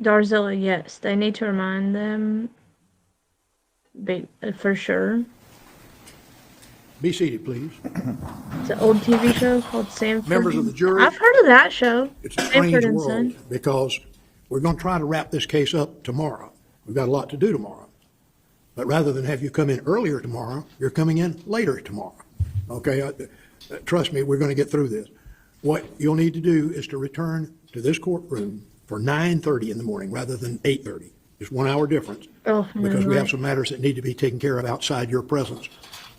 Darzilla, yes, they need to remind them, for sure. Be seated, please. It's an old TV show called Sanford. Members of the jury. I've heard of that show. It's a Sanford strange and world Son. because we're going to try to wrap this case up tomorrow. We've got a lot to do tomorrow. But rather than have you come in earlier tomorrow, you're coming in later tomorrow. Okay? Trust me, we're going to get through this. What you'll need to do is to return to this courtroom for 9:30 in the morning rather than 8:30. Just 1 hour difference. Oh, because we have some matters that need to be taken care of outside your presence.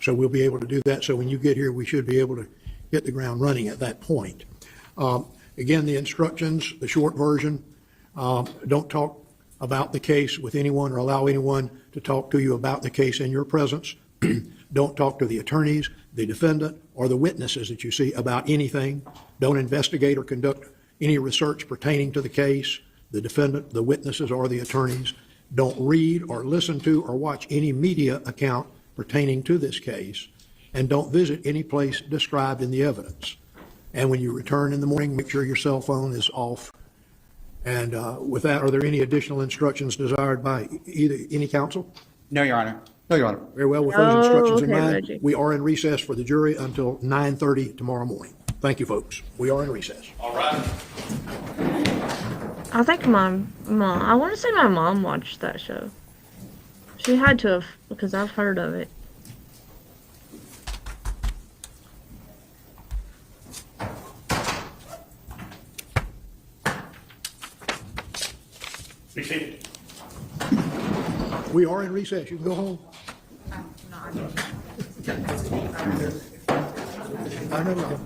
So we'll be able to do that. So when you get here, we should be able to hit the ground running at that point. Again, the instructions, the short version, don't talk about the case with anyone or allow anyone to talk to you about the case in your presence. Don't talk to the attorneys, the defendant, or the witnesses that you see about anything. Don't investigate or conduct any research pertaining to the case, the defendant, the witnesses, or the attorneys. Don't read or listen to or watch any media account pertaining to this case, and don't visit any place described in the evidence. And when you return in the morning, make sure your cell phone is off. And with that, are there any additional instructions desired by any counsel? No, Your Honor. No, Your Honor. Very well. With those instructions in mind, Reggie. we are in recess for the jury until 9:30 tomorrow morning. Thank you, folks. We are in recess. All right. I think I want to say my mom watched that show. She had to have, because I've heard of it. Be seated. We are in recess. You can go home. I know. I'm gonna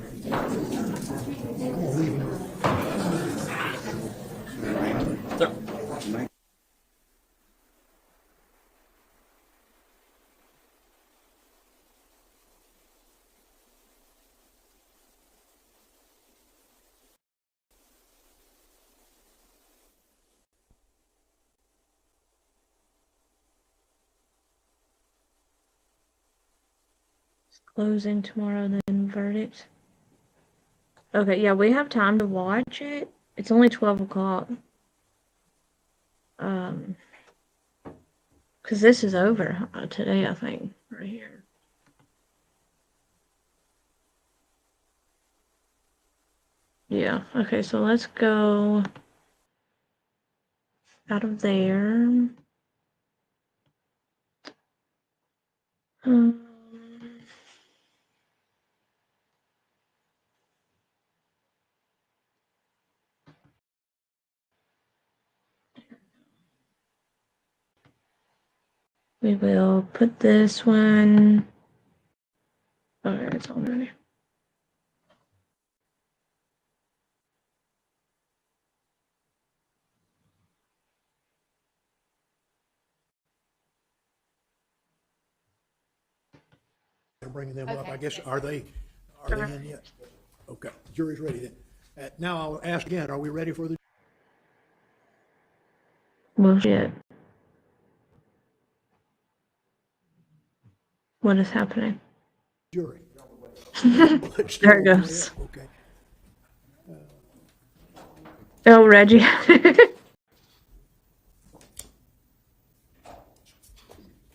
leave you. Closing tomorrow, then verdict. Okay, yeah, we have time to watch it. It's only 12 o'clock. Because this is over today, I think, right here. Yeah, okay, so let's go out of there. We will put this one. Okay, it's already. They're bringing them up. I guess, are they in yet? Okay, jury's ready then. Now I'll ask again, are we ready for the Well, shit. What is happening? jury? There it goes. Okay. Oh, Reggie.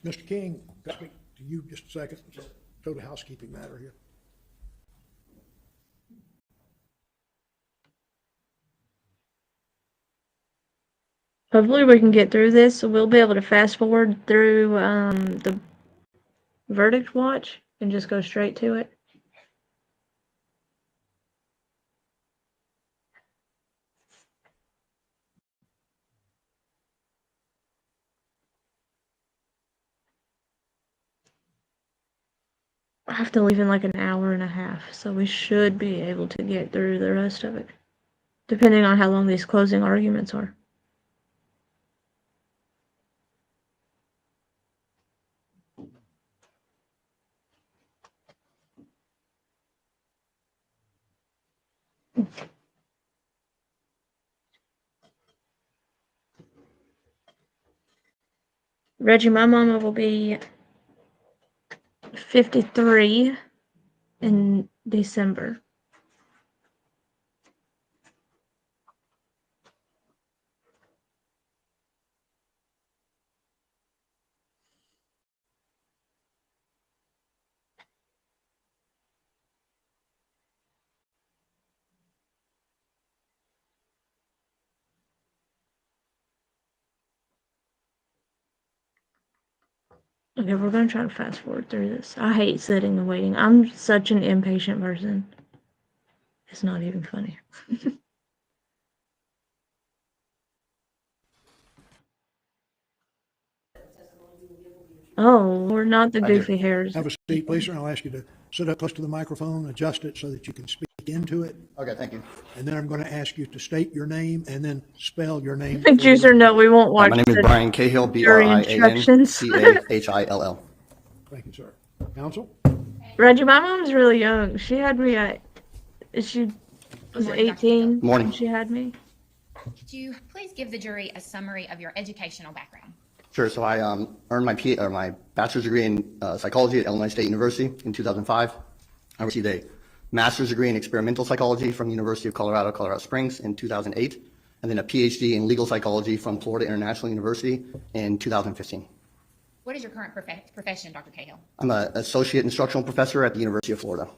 Mr. King, got me to you just a second. It's a total housekeeping matter here. Hopefully we can get through this, so we'll be able to fast forward through the verdict watch and just go straight to it. I have to leave in like an hour and a half, so we should be able to get through the rest of it, depending on how long these closing arguments are. Reggie, my mama will be 53 in December. Okay, we're gonna try to fast forward through this. I hate sitting and waiting. I'm such an impatient person. It's not even funny. Oh, we're not the goofy hairs. Have a seat, please, sir, and I'll ask you to sit up close to the microphone, adjust it so that you can speak into it. Okay, thank you. And then I'm going to ask you to state your name and then spell your name. Juicer, no, we won't watch. My name is Brian Cahill, instructions. BRIANCAHILL. Thank you, sir. Counsel? Reggie, my mom's really young. She had me at, she was 18 Morning. when she had me. Could you please give the jury a summary of your educational background? Sure. So I earned my bachelor's degree in psychology at Illinois State University in 2005. I received a master's degree in experimental psychology from the University of Colorado, Colorado Springs in 2008, and then a PhD in legal psychology from Florida International University in 2015. What is your current profession, Dr. Cahill? I'm an associate instructional professor at the University of Florida.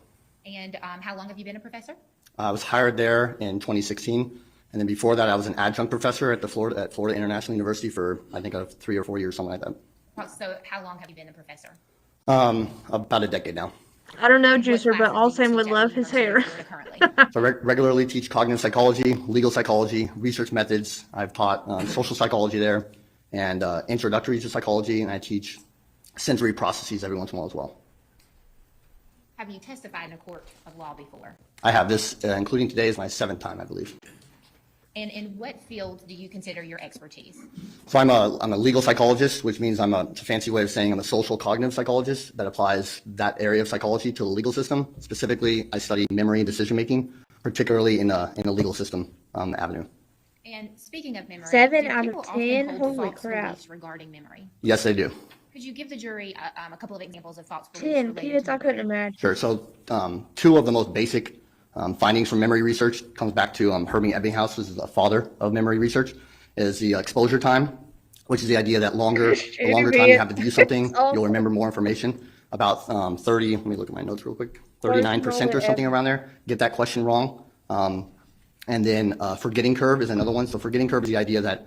And how long have you been a professor? I was hired there in 2016. And then before that, I was an adjunct professor at Florida International University for, I think, 3 or 4 years, something like that. So how long have you been a professor? About a decade now. I don't know, Juicer, but all same would love his hair. So regularly teach cognitive psychology, legal psychology, research methods. I've taught social psychology there and introductory to psychology, and I teach sensory processes every once in a while as well. Have you testified in a court of law before? I have. This, including today, is my 7th time, I believe. And in what field do you consider your expertise? So I'm a legal psychologist, which means it's a fancy way of saying I'm a social cognitive psychologist that applies that area of psychology to the legal system. Specifically, I study memory and decision making, particularly in a legal system avenue. And speaking of memory, 7 do out people of often 10? hold Holy false crap. beliefs regarding memory? Yes, they do. Could you give the jury a couple of examples of false beliefs? 10 related kids, to I couldn't imagine. Sure. So 2 of the most basic findings from memory research comes back to Herbie Ebbinghaus, who's the father of memory research, is the exposure time, which is the idea that the longer time you have to view something, you'll remember more information. About 30, let me look at my notes real quick, 39% or something around there get that question wrong. And then forgetting curve is another one. So forgetting curve is the idea that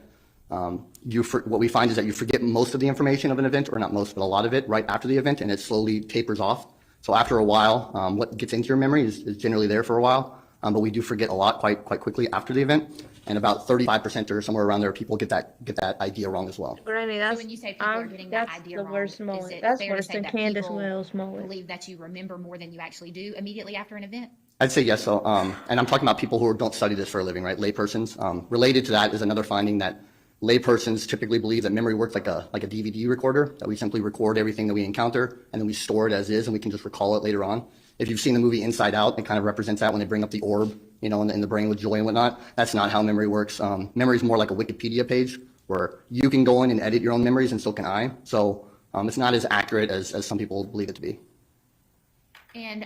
what we find is that you forget most of the information of an event, or not most, but a lot of it right after the event, and it slowly tapers off. So after a while, what gets into your memory is generally there for a while, but we do forget a lot quite quickly after the event. And about 35% or somewhere around there, people get that idea wrong as well. Granny, that's, when you say people are getting that idea the wrong, worst is mullet. it That's fair to worse say than that Candace people Wells mullet. believe that you remember more than you actually do immediately after an event? I'd say yes. So, and I'm talking about people who don't study this for a living, right? Laypersons. Related to that is another finding that laypersons typically believe that memory works like a DVD recorder, that we simply record everything that we encounter and then we store it as is and we can just recall it later on. If you've seen the movie Inside Out, it kind of represents that when they bring up the orb, in the brain with joy and whatnot. That's not how memory works. Memory is more like a Wikipedia page where you can go in and edit your own memories, and so can I. So it's not as accurate as some people believe it to be. And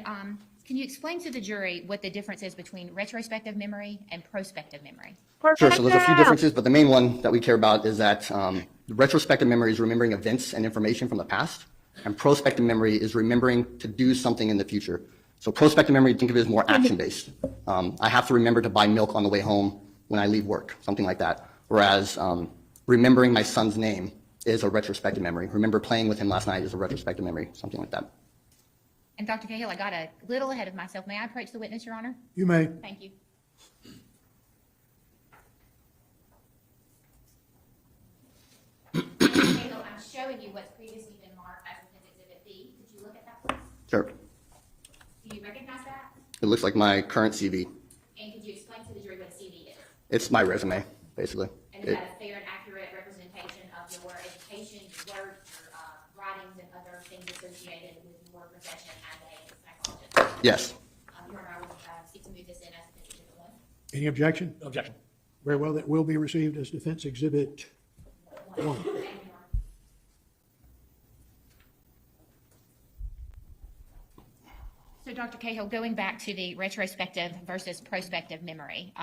can you explain to the jury what the difference is between retrospective memory and prospective memory? Sure, so there's a few differences, but the main one that we care about is that the retrospective memory is remembering events and information from the past, and prospective memory is remembering to do something in the future. So prospective memory, think of it as more action-based. I have to remember to buy milk on the way home when I leave work, something like that. Whereas remembering my son's name is a retrospective memory. Remember playing with him last night is a retrospective memory, something like that. And Dr. Cahill, I got a little ahead of myself. May I approach the witness, Your Honor? You may. Thank you. Dr. Cahill, I'm showing you what's previously been marked as Exhibit B. Could you look at that, please? Sure. Do you recognize that? It looks like my current CV. And could you explain to the jury what a CV is? It's my resume, basically. And is that a fair and accurate representation of your education, your work, your writings, and other things associated with your profession as a psychologist? Yes. Your Honor, I would seek to move this in as Defense Exhibit 1. Any objection? No objection. Very well, that will be received as Defense Exhibit 1. So, Dr. Cahill, going back to the retrospective versus prospective memory,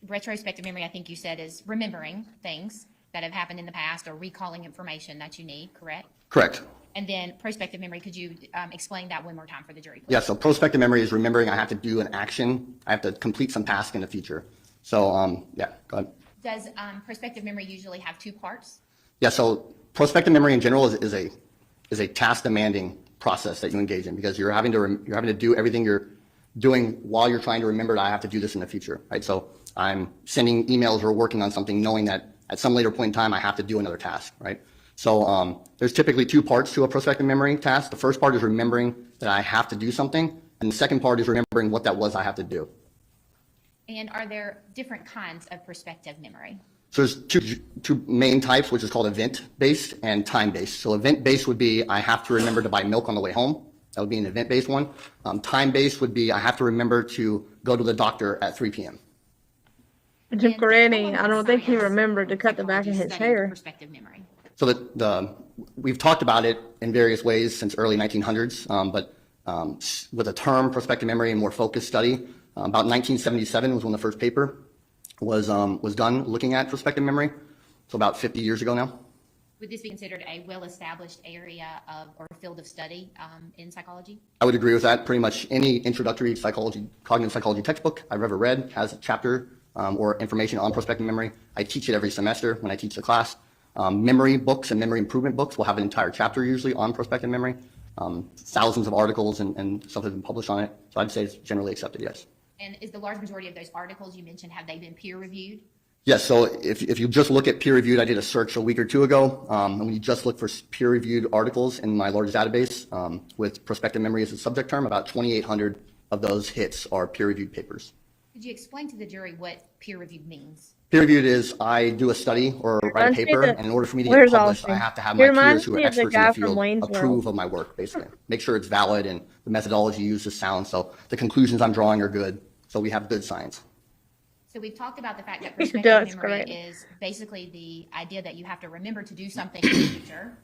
retrospective memory, I think you said, is remembering things that have happened in the past or recalling information that you need, correct? Correct. And then prospective memory, could you explain that one more time for the jury, please? Yeah, so prospective memory is remembering I have to do an action. I have to complete some task in the future. So, yeah, go ahead. Does prospective memory usually have two parts? Yeah, so prospective memory in general is a task-demanding process that you engage in because you're having to do everything you're doing while you're trying to remember that I have to do this in the future, right? So I'm sending emails or working on something knowing that at some later point in time I have to do another task, right? So there's typically two parts to a prospective memory task. The first part is remembering that I have to do something, and the second part is remembering what that was I have to do. And are there different kinds of prospective memory? So there's two main types, which is called event-based and time-based. So event-based would be I have to remember to buy milk on the way home. That would be an event-based one. Time-based would be I have to remember to go to the doctor at 3 p.m. Granny, I don't think he remembered to cut the back of his hair. Prospective memory. So we've talked about it in various ways since early 1900s, but with a term, prospective memory, and more focused study, about 1977 was when the first paper was done looking at prospective memory, so about 50 years ago now. Would this be considered a well-established area of or field of study in psychology? I would agree with that. Pretty much any introductory psychology, cognitive psychology textbook I've ever read has a chapter or information on prospective memory. I teach it every semester when I teach the class. Memory books and memory improvement books will have an entire chapter usually on prospective memory. Thousands of articles and stuff has been published on it. So I'd say it's generally accepted, yes. And is the large majority of those articles you mentioned, have they been peer reviewed? Yes, so if you just look at peer reviewed, I did a search a week or two ago, and when you just look for peer reviewed articles in my large database with prospective memory as a subject term, about 2,800 of those hits are peer reviewed papers. Could you explain to the jury what peer reviewed means? Peer reviewed is I do a study or write a paper, and in order for me to get published, I have to have my peers who are experts in the field approve of my work, basically. Make sure it's valid and the methodology used is sound, so the conclusions I'm drawing are good, so we have good science. So we've talked about the fact that prospective memory is basically the idea that you have to remember to do something in the future.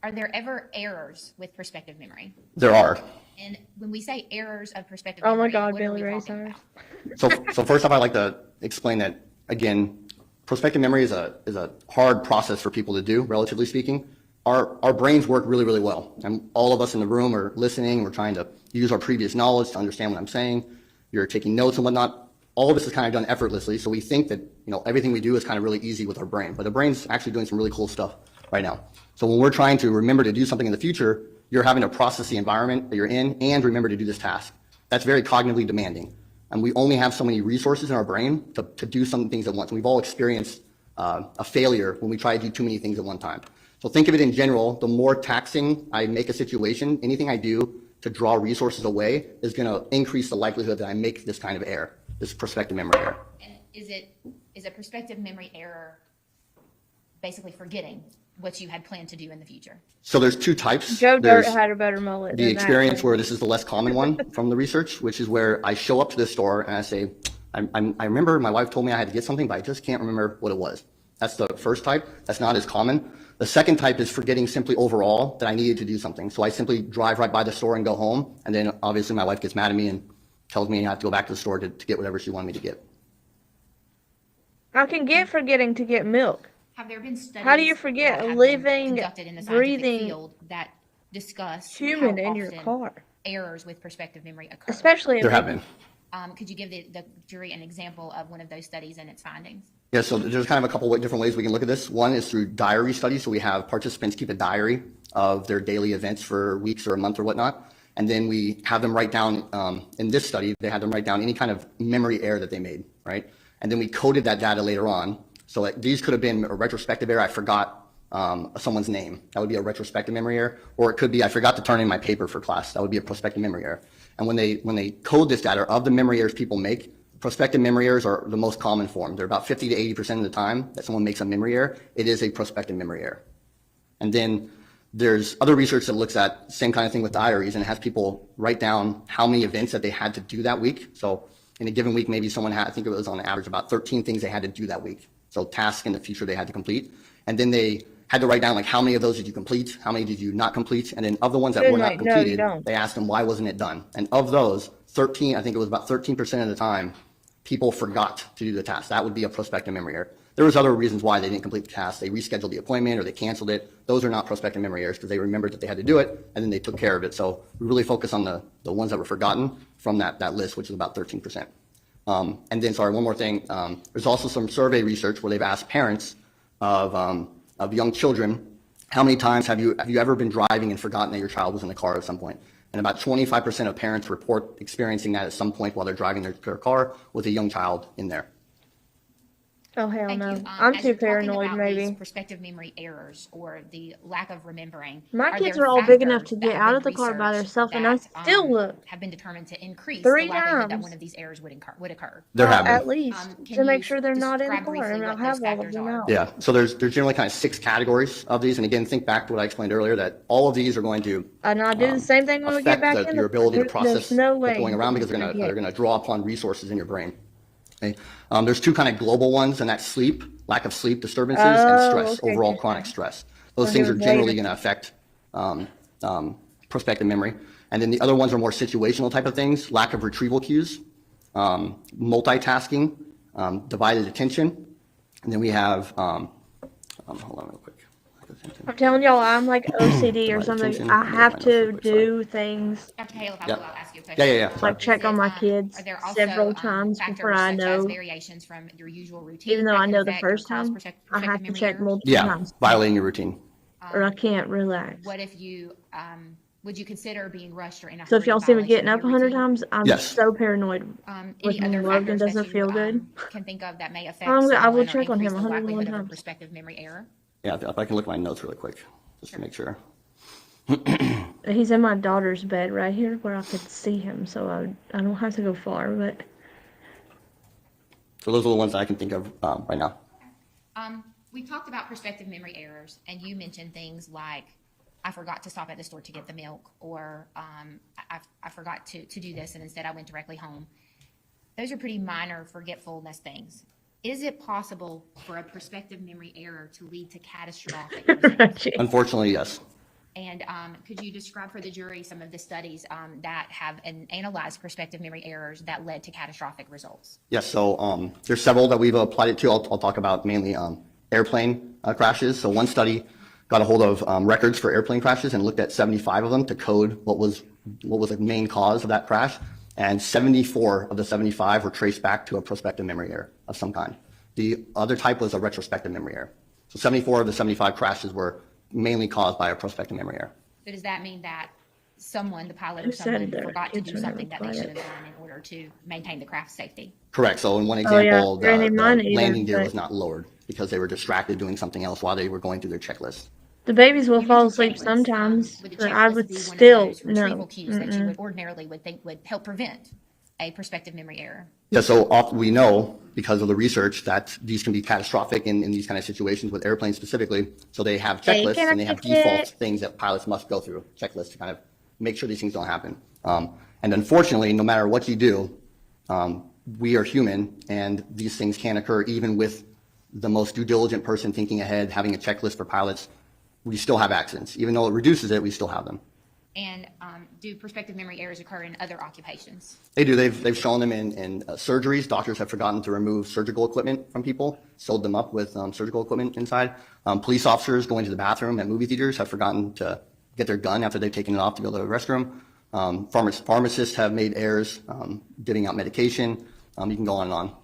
Are there ever errors with prospective memory? There are. And when we say errors of prospective Oh memory, my God, what are Billy we Ray talking about? Cyrus. So first off, I'd like to explain that, again, prospective memory is a hard process for people to do, relatively speaking. Our brains work really, really well. And all of us in the room are listening. We're trying to use our previous knowledge to understand what I'm saying. You're taking notes and whatnot. All of this is kind of done effortlessly. So we think that, everything we do is kind of really easy with our brain. But the brain's actually doing some really cool stuff right now. So when we're trying to remember to do something in the future, you're having to process the environment that you're in and remember to do this task. That's very cognitively demanding. And we only have so many resources in our brain to do some things at once. And we've all experienced a failure when we try to do too many things at one time. So think of it in general, the more taxing I make a situation, anything I do to draw resources away is going to increase the likelihood that I make this kind of error, this prospective memory error. And is a prospective memory error basically forgetting what you had planned to do in the future? So there's two types. Joe There's Dirt had a better mullet. the experience where this is the less common one from the research, which is where I show up to the store and I say, I remember my wife told me I had to get something, but I just can't remember what it was. That's the first type. That's not as common. The second type is forgetting simply overall that I needed to do something. So I simply drive right by the store and go home. And then obviously my wife gets mad at me and tells me I have to go back to the store to get whatever she wanted me to get. I can get forgetting to get milk. Have there been studies? How do you forget living, breathing, field that discuss human how in your often car? errors with prospective memory occur? Especially in There have been. Could you give the jury an example of one of those studies and its findings? Yeah, so there's kind of a couple of different ways we can look at this. One is through diary studies. So we have participants keep a diary of their daily events for weeks or a month or whatnot. And then we have them write down, in this study, they had them write down any kind of memory error that they made, right? And then we coded that data later on. So like, these could have been a retrospective error. I forgot someone's name. That would be a retrospective memory error. Or it could be, I forgot to turn in my paper for class. That would be a prospective memory error. And when they code this data of the memory errors people make, prospective memory errors are the most common form. They're about 50 to 80% of the time that someone makes a memory error, it is a prospective memory error. And then there's other research that looks at the same kind of thing with diaries and has people write down how many events that they had to do that week. So in a given week, maybe someone had, I think it was on average about 13 things they had to do that week. So tasks in the future they had to complete. And then they had to write down like how many of those did you complete, how many did you not complete, and then of the ones that were not completed, they asked them why wasn't it done. And of those, 13, I think it was about 13% of the time, people forgot to do the task. That would be a prospective memory error. There was other reasons why they didn't complete the task. They rescheduled the appointment or they canceled it. Those are not prospective memory errors because they remembered that they had to do it and then they took care of it. So we really focus on the ones that were forgotten from that list, which is about 13%. And then, sorry, one more thing. There's also some survey research where they've asked parents of young children, how many times have you ever been driving and forgotten that your child was in the car at some point? And about 25% of parents report experiencing that at some point while they're driving their car with a young child in there. Oh, hell Thank no. you. I'm As too you're talking paranoid, about maybe. these prospective memory errors or the lack of remembering. My kids there are all big enough factors to that get have out been of the car by researched themselves, and I that, still look have been determined to increase 3 the likelihood that times. one of these errors would occur? There have been. At least Can to make you sure they're not in the describe car, briefly and I'll what those have all of factors them are? out. Yeah, so there's generally kind of 6 categories of these. And again, think back to what I explained earlier, that all of these are going to And I do the same thing when we get back in your ability to There's process no what's way going around because they're going to draw upon resources in your brain. Okay. There's 2 kind of global ones, and that's sleep, lack of sleep disturbances, and stress, overall chronic stress. Those things are generally going to affect prospective memory. And then the other ones are more situational type of things, lack of retrieval cues, multitasking, divided attention. And then we have, hold on real quick. I'm telling y'all, I'm like OCD or something. I have to do things. Dr. Hale, if I Yep. will, I'll ask you a question. Yeah. Like check on my kids Are there also several times factors before I such as know. variations from your usual routine Even though that I can know the affect or first cause time, I prospective have to memory check errors? multiple Yeah, times, violating your routine. or I can't relax. What if you, would you consider being rushed or in a So if hurry y'all in see me violation getting of up your 100 routine? times, I'm Yes. so paranoid. Any When other Logan factors doesn't that feel you good. can think of that may affect I will someone or check on increase him the 101 likelihood of a times. prospective memory error? Yeah, if I can look at my notes really quick, just to make sure. He's in my daughter's bed right here where I could see him, so I don't have to go far, but So those are the ones that I can think of right now. We talked about prospective memory errors, and you mentioned things like, I forgot to stop at the store to get the milk, or I forgot to do this, and instead I went directly home. Those are pretty minor forgetfulness things. Is it possible for a prospective memory error to lead to catastrophic results? Unfortunately, yes. And could you describe for the jury some of the studies that have analyzed prospective memory errors that led to catastrophic results? Yes, so there's several that we've applied it to. I'll talk about mainly airplane crashes. So one study got a hold of records for airplane crashes and looked at 75 of them to code what was the main cause of that crash. And 74 of the 75 were traced back to a prospective memory error of some kind. The other type was a retrospective memory error. So 74 of the 75 crashes were mainly caused by a prospective memory error. So does that mean that someone, the pilot Who or said someone, that forgot to kids do are something that they never should have quiet? done in order to maintain the craft safety? Correct. So in one Oh, yeah. example, There ain't the mine either, landing gear but- was not lowered because they were distracted doing something else while they were going through their checklist. the babies will You fall mentioned asleep checklists. sometimes, Would the but I checklist would be one of still those retrieval no. cues that you would ordinarily would think would help prevent a prospective memory error? Yeah, so we know because of the research that these can be catastrophic in these kind of situations with airplanes specifically. So they have Hey, checklists can I and they have kick it? default things that pilots must go through, checklists to kind of make sure these things don't happen. And unfortunately, no matter what you do, we are human and these things can occur even with the most due diligent person thinking ahead, having a checklist for pilots. We still have accidents. Even though it reduces it, we still have them. And do prospective memory errors occur in other occupations? They do. They've shown them in surgeries. Doctors have forgotten to remove surgical equipment from people, sewed them up with surgical equipment inside. Police officers going to the bathroom at movie theaters have forgotten to get their gun after they've taken it off to go to the restroom. Pharmacists have made errors, giving out medication. You can go on and on.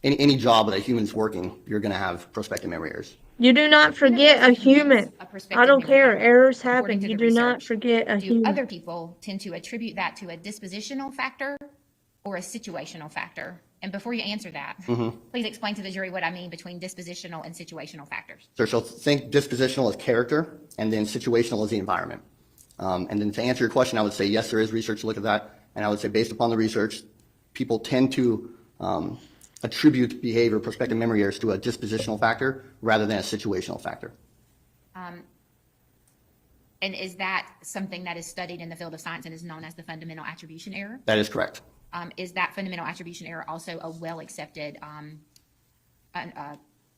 Any job that a human's working, you're going to have prospective memory errors. You do not forget a human. I don't care. Errors happen. You do not forget a Do human. other people tend to attribute that to a dispositional factor or a situational factor? And before you answer that, please explain to the jury what I mean between dispositional and situational factors. Sure. So think dispositional as character, and then situational as the environment. And then to answer your question, I would say yes, there is research to look at that. And I would say based upon the research, people tend to attribute behavior, prospective memory errors to a dispositional factor rather than a situational factor. And is that something that is studied in the field of science and is known as the fundamental attribution error? That is correct. Is that fundamental attribution error also a well-accepted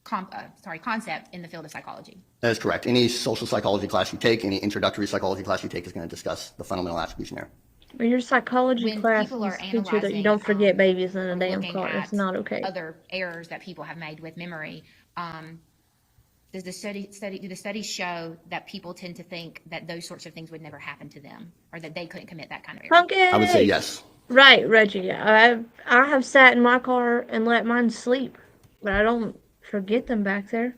concept in the field of psychology? That is correct. Any social psychology class you take, any introductory psychology class you take is going to discuss the fundamental attribution error. But your psychology class people are teach you that you don't forget babies in a damn looking car. at It's not okay. Other errors that people have made with memory. Do the studies show that people tend to think that those sorts of things would never happen to them, or that they couldn't commit that kind of error? Pumpkin. I would say yes. Right, Reggie. I have sat in my car and let mine sleep, but I don't forget them back there.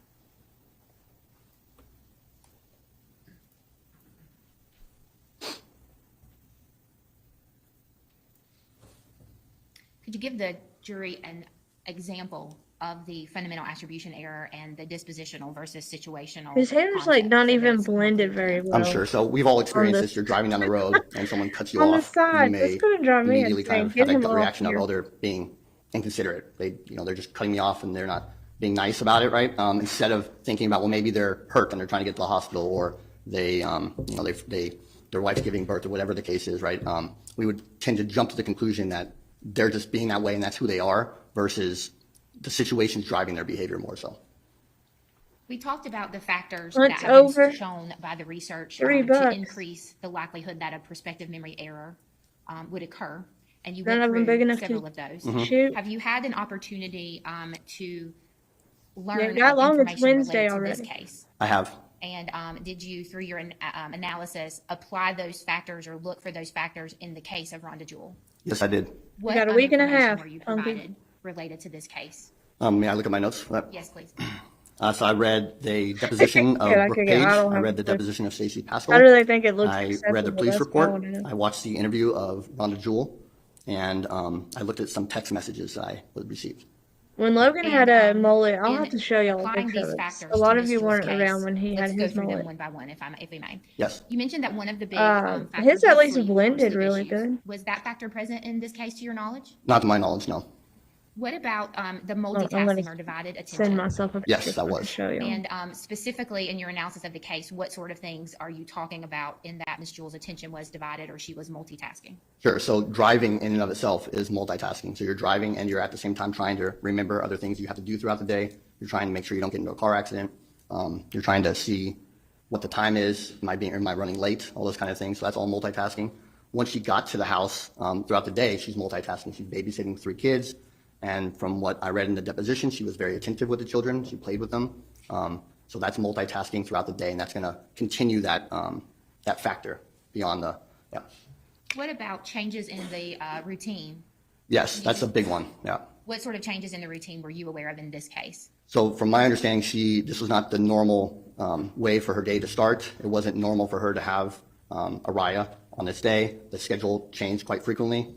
Could you give the jury an example of the fundamental attribution error and the dispositional versus situational? His hair's like not even blended very well. I'm sure. So we've all experienced this. You're driving down the road and someone cuts you On the off. side. You may That's gonna drive me immediately kind of insane. have Get that him gut reaction off of, here. oh, they're being inconsiderate. They're just cutting me off and they're not being nice about it, right? Instead of thinking about, well, maybe they're hurt and they're trying to get to the hospital, or their wife's giving birth, or whatever the case is, right? We would tend to jump to the conclusion that they're just being that way and that's who they are, versus the situation's driving their behavior more so. We talked about the factors It's that have over. been shown by the research $3. to increase the likelihood that a prospective memory error would occur. And you None went of them through big enough several to of those. shoot. Have you had an opportunity to Yeah, learn got long. It's information Wednesday related to this already. case? I have. And did you, through your analysis, apply those factors or look for those factors in the case of Rhonda Jewell? Yes, I did. What got a week and a information half, were you Pumpkin. provided related to this case? May I look at my notes for that? Yes, please. So I read the deposition of Good, I Brooke could get- Page. I don't I have read the a clue. deposition of Stacey Pascal. How do they think it looks I read the acceptable? police That's report. what I wanna know. I watched the interview of Rhonda Jewell, and I looked at some text messages I received. When Logan had a mullet, I'll in have to show y'all a applying picture these of it. factors A lot to of you Mr. weren't case, around when he had let's go his through them mullet. one by one, if we may. Yes. You mentioned that one of the big factors His at was least sleep or blended sleep really issues. good. Was that factor present in this case, to your knowledge? Not to my knowledge, no. What about the I'm gonna multitasking or divided attention? Send myself a picture. Yes, that so I can was. show y'all. And specifically in your analysis of the case, what sort of things are you talking about in that Ms. Jewell's attention was divided or she was multitasking? Sure. So driving in and of itself is multitasking. So you're driving and you're at the same time trying to remember other things you have to do throughout the day. You're trying to make sure you don't get into a car accident. You're trying to see what the time is. Am I running late? All those kind of things. So that's all multitasking. Once she got to the house throughout the day, she's multitasking. She's babysitting 3 kids. And from what I read in the deposition, she was very attentive with the children. She played with them. So that's multitasking throughout the day, and that's going to continue that that factor beyond the, yeah. What about changes in the routine? Yes, that's a big one, yeah. What sort of changes in the routine were you aware of in this case? So from my understanding, this was not the normal way for her day to start. It wasn't normal for her to have a Raya on this day. The schedule changed quite frequently.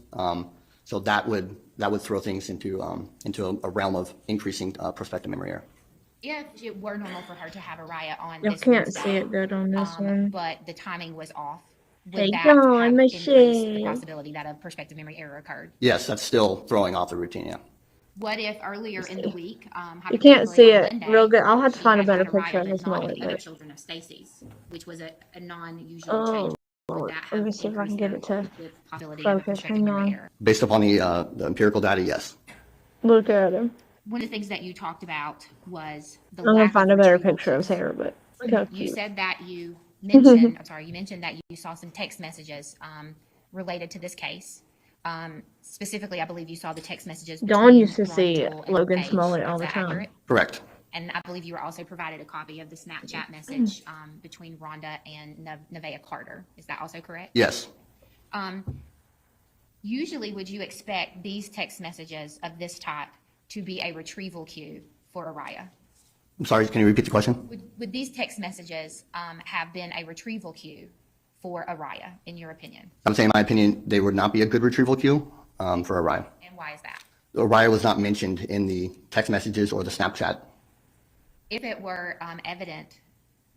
So that would throw things into a realm of increasing prospective memory error. If it were normal for her to have a Raya on Y'all this can't Wednesday, see it good on this one. but the timing was off, Hey, would that go have on, increased the machine. possibility that a prospective memory error occurred? Yes, that's still throwing off the routine, yeah. What if earlier in the week, You can't see hypothetically on it Monday, real good. I'll have to she find a had better had Raya picture of but his not mullet. the other But children of Stacy's, which was a non-usual oh, change. Would Lord. that Let me have see if I can get it to the possibility of a focus. prospective Hang memory on. error? Based upon the empirical data, yes. Look at him. One of the things that you talked about was the I'm gonna lack find of a better retrieval picture of his cues. hair, but look how You cute. said that you mentioned, you mentioned that you saw some text messages related to this case. Specifically, I believe you saw the text messages. Dawn between used to Rhonda see Jewell and Logan Paige. Smollett all Is the that time. accurate? Correct. And I believe you were also provided a copy of the Snapchat message between Rhonda and Nevaeh Carter. Is that also correct? Yes. Usually, would you expect these text messages of this type to be a retrieval cue for Araya? I'm sorry, can you repeat the question? Would these text messages have been a retrieval cue for Araya, in your opinion? I'm saying, in my opinion, they would not be a good retrieval cue for Araya. And why is that? Araya was not mentioned in the text messages or the Snapchat. If it were evident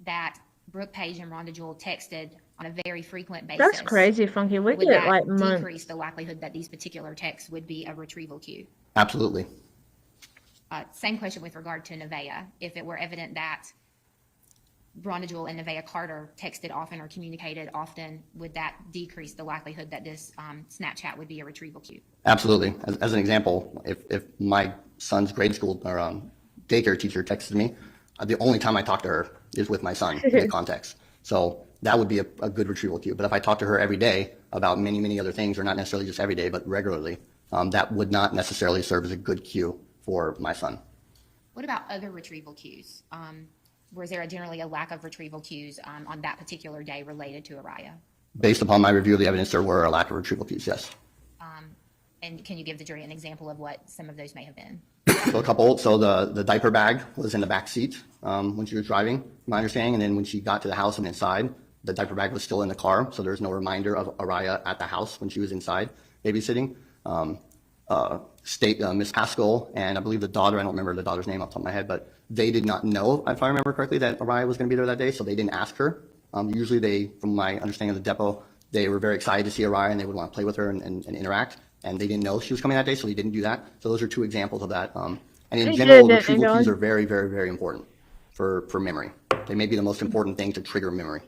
that Brooke Page and Rhonda Jewell texted on a very frequent basis, That's crazy, Funky. We would get that like months. decrease the likelihood that these particular texts would be a retrieval cue? Absolutely. Same question with regard to Nevaeh. If it were evident that Rhonda Jewell and Nevaeh Carter texted often or communicated often, would that decrease the likelihood that this Snapchat would be a retrieval cue? Absolutely. As an example, if my son's grade school or daycare teacher texted me, the only time I talk to her is with my son in the context. So that would be a good retrieval cue. But if I talk to her every day about many, many other things, or not necessarily just every day, but regularly, that would not necessarily serve as a good cue for my son. What about other retrieval cues? Was there generally a lack of retrieval cues on that particular day related to Araya? Based upon my review of the evidence, there were a lack of retrieval cues, yes. And can you give the jury an example of what some of those may have been? So a couple. So the diaper bag was in the back seat when she was driving, my understanding. And then when she got to the house and inside, the diaper bag was still in the car. So there's no reminder of Araya at the house when she was inside babysitting. Miss Pascal and I believe the daughter, I don't remember the daughter's name off the top of my head, but they did not know, if I remember correctly, that Araya was going to be there that day. So they didn't ask her. Usually they, from my understanding of the depot, they were very excited to see Araya and they would want to play with her and interact. And they didn't know she was coming that day, so they didn't do that. So those are two examples of that. And in general, retrieval cues are very, very, very important for memory. They may be the most important thing to trigger memory.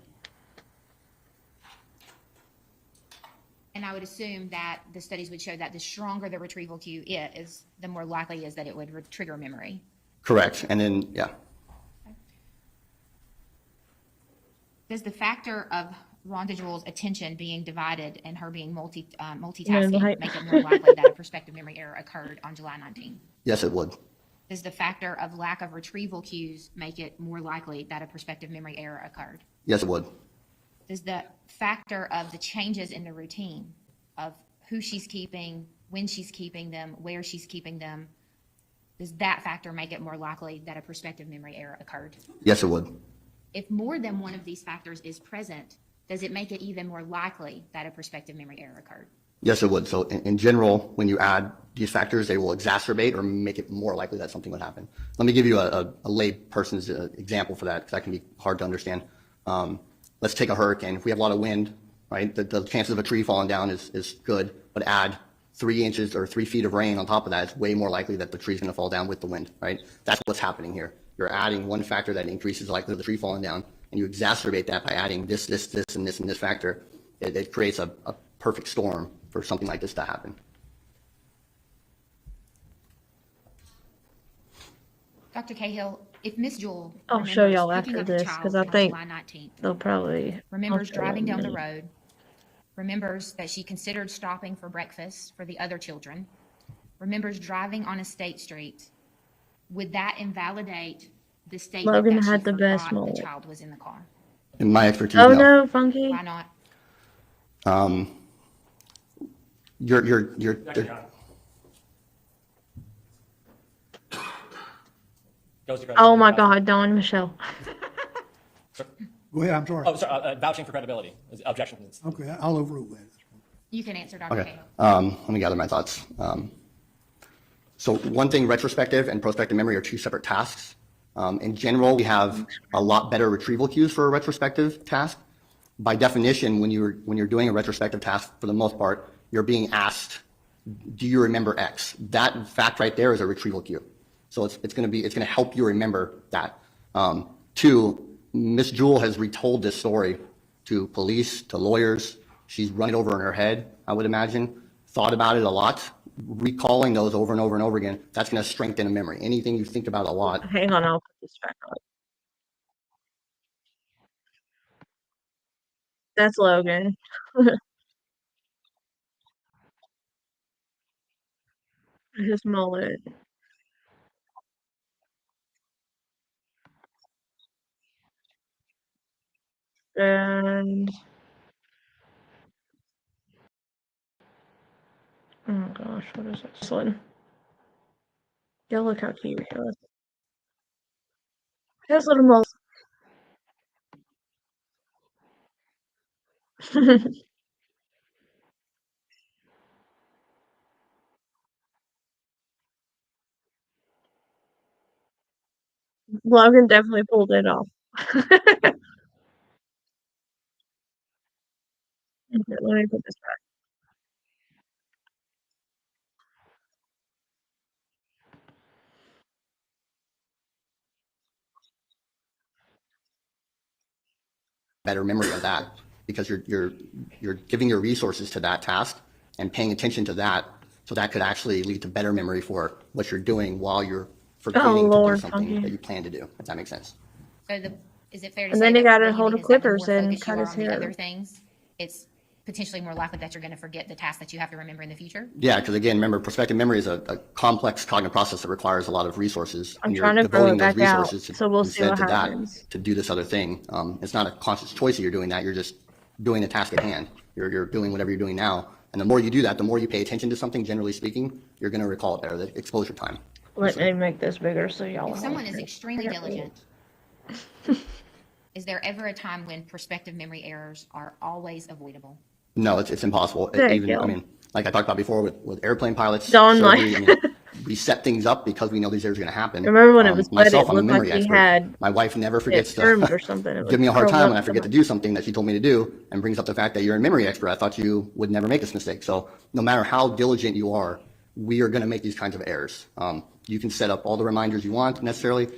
And I would assume that the studies would show that the stronger the retrieval cue is, the more likely it is that it would trigger memory. Correct. And then, yeah. Does the factor of Rhonda Jewell's attention being divided and her being multitasking make it more likely that a prospective memory error occurred on July 19th? Yes, it would. Does the factor of lack of retrieval cues make it more likely that a prospective memory error occurred? Yes, it would. Does the factor of the changes in the routine of who she's keeping, when she's keeping them, where she's keeping them, does that factor make it more likely that a prospective memory error occurred? Yes, it would. If more than one of these factors is present, does it make it even more likely that a prospective memory error occurred? Yes, it would. So in general, when you add these factors, they will exacerbate or make it more likely that something would happen. Let me give you a lay person's example for that, because that can be hard to understand. Let's take a hurricane. If we have a lot of wind, right, the chances of a tree falling down is good, but add 3 inches or 3 feet of rain on top of that, it's way more likely that the tree's going to fall down with the wind, right? That's what's happening here. You're adding one factor that increases the likelihood of the tree falling down, and you exacerbate that by adding this, and this factor. It creates a perfect storm for something like this to happen. Dr. Cahill, if Ms. Jewell I'll show y'all picking after up a this, child because I on think July 19th, they'll probably remembers I'll show driving y'all down in the a minute. road, remembers that she considered stopping for breakfast for the other children, remembers driving on a state street, would that invalidate the statement Logan that she had the best forgot mullet. the child was in the car? In my expertise, Oh no. no, Funky. Why not? You're Oh my God, Dawn Michelle. Go ahead, I'm sorry. Oh, sorry, vouching for credibility. Objection. Okay, I'll overrule that. You can answer, Dr. Okay. Cahill. Let me gather my thoughts. So one thing, retrospective and prospective memory are two separate tasks. In general, we have a lot better retrieval cues for a retrospective task. By definition, when you're doing a retrospective task, for the most part, you're being asked, do you remember X? That fact right there is a retrieval cue. So it's going to help you remember that. Two, Miss Jewell has retold this story to police, to lawyers. She's run it over in her head, I would imagine, thought about it a lot. Recalling those over and over and over again, that's going to strengthen a memory. Anything you think about a lot. Hang on, I'll put this back on. That's Logan. His mullet. And what is it? This one. Yeah, look how cute he is. He has little moles. Logan definitely pulled it off. Okay, let me put this back. Better memory of that because you're giving your resources to that task and paying attention to that, so that could actually lead to better memory for what you're doing while you're forgetting to do something that you plan to do, if that makes sense. So is it fair to And say then he that got a what you hold mean of is that the clippers more and focused cut you are his on the hair. other things, it's potentially more likely that you're going to forget the task that you have to remember in the future? Yeah, because again, remember, prospective memory is a complex cognitive process that requires a lot of resources. I'm and trying you're to grow devoting it those back out, resources so we'll see instead what to that happens. to do this other thing. It's not a conscious choice that you're doing that. You're just doing the task at hand. You're doing whatever you're doing now. And the more you do that, the more you pay attention to something, generally speaking, you're going to recall it better, the exposure time. Let me make this bigger so y'all If will someone have is it. extremely diligent, is there ever a time when prospective memory errors are always avoidable? No, it's impossible. There you Even, go. I mean, like I talked about before with airplane pilots, Don't surgery, like- I mean, we set things up because we know these errors are going to happen. Remember when it was wet, myself, it I'm a looked like memory he expert. had My wife never forgets firmed to or something. It give me a was hard curled time up when I so forget to much. do something that she told me to do and brings up the fact that you're a memory expert. I thought you would never make this mistake. So no matter how diligent you are, we are going to make these kinds of errors. You can set up all the reminders you want necessarily.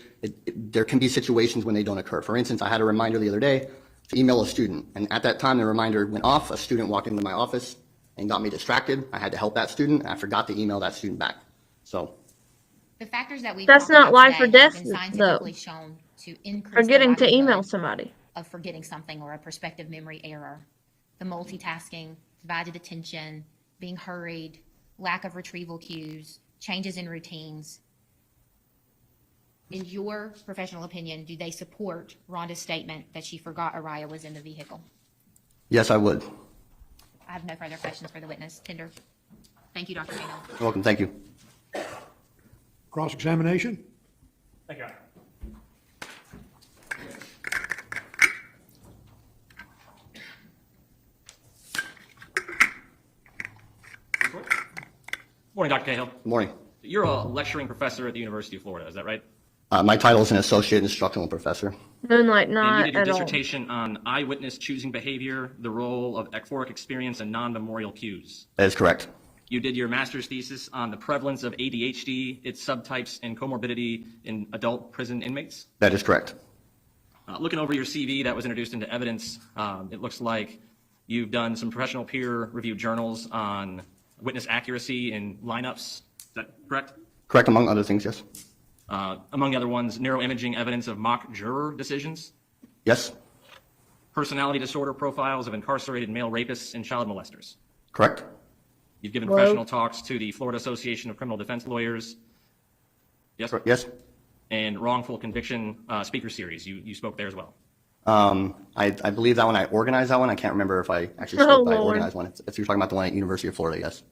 There can be situations when they don't occur. For instance, I had a reminder the other day to email a student. And at that time, the reminder went off. A student walked into my office and got me distracted. I had to help that student. And I forgot to email that student back. So The factors that we've That's talked not about life today or death, have been though. scientifically shown to increase Forgetting the to email likelihood somebody. of forgetting something or a prospective memory error. The multitasking, divided attention, being hurried, lack of retrieval cues, changes in routines. In your professional opinion, do they support Rhonda's statement that she forgot Araya was in the vehicle? yes, I would. I have no further questions for the witness. Tender. Thank you, Dr. Cahill. You're welcome. Thank you. Cross-examination? Thank you, Your Honor. Morning, Dr. Cahill. Good morning. You're a lecturing professor at the University of Florida, is that right? My title is an associate instructional professor. Moonlight, And not you did your at all. dissertation on eyewitness choosing behavior, the role of ekphoric experience, and non-memorial cues. That is correct. You did your master's thesis on the prevalence of ADHD, its subtypes, and comorbidity in adult prison inmates. That is correct. Looking over your CV that was introduced into evidence, it looks like you've done some professional peer-reviewed journals on witness accuracy in lineups. Is that correct? Correct, among other things, yes. Among the other ones, neuroimaging evidence of mock juror decisions, Yes, personality disorder profiles of incarcerated male rapists and child molesters. correct. You've given Whoa. professional talks to the Florida Association of Criminal Defense Lawyers. Yes? Yes. And wrongful conviction speaker series. You spoke there as well. I believe that one, I organized that one. I can't remember if I actually Oh, spoke, but I Lord. organized one. If you're talking about the one at University of Florida, yes.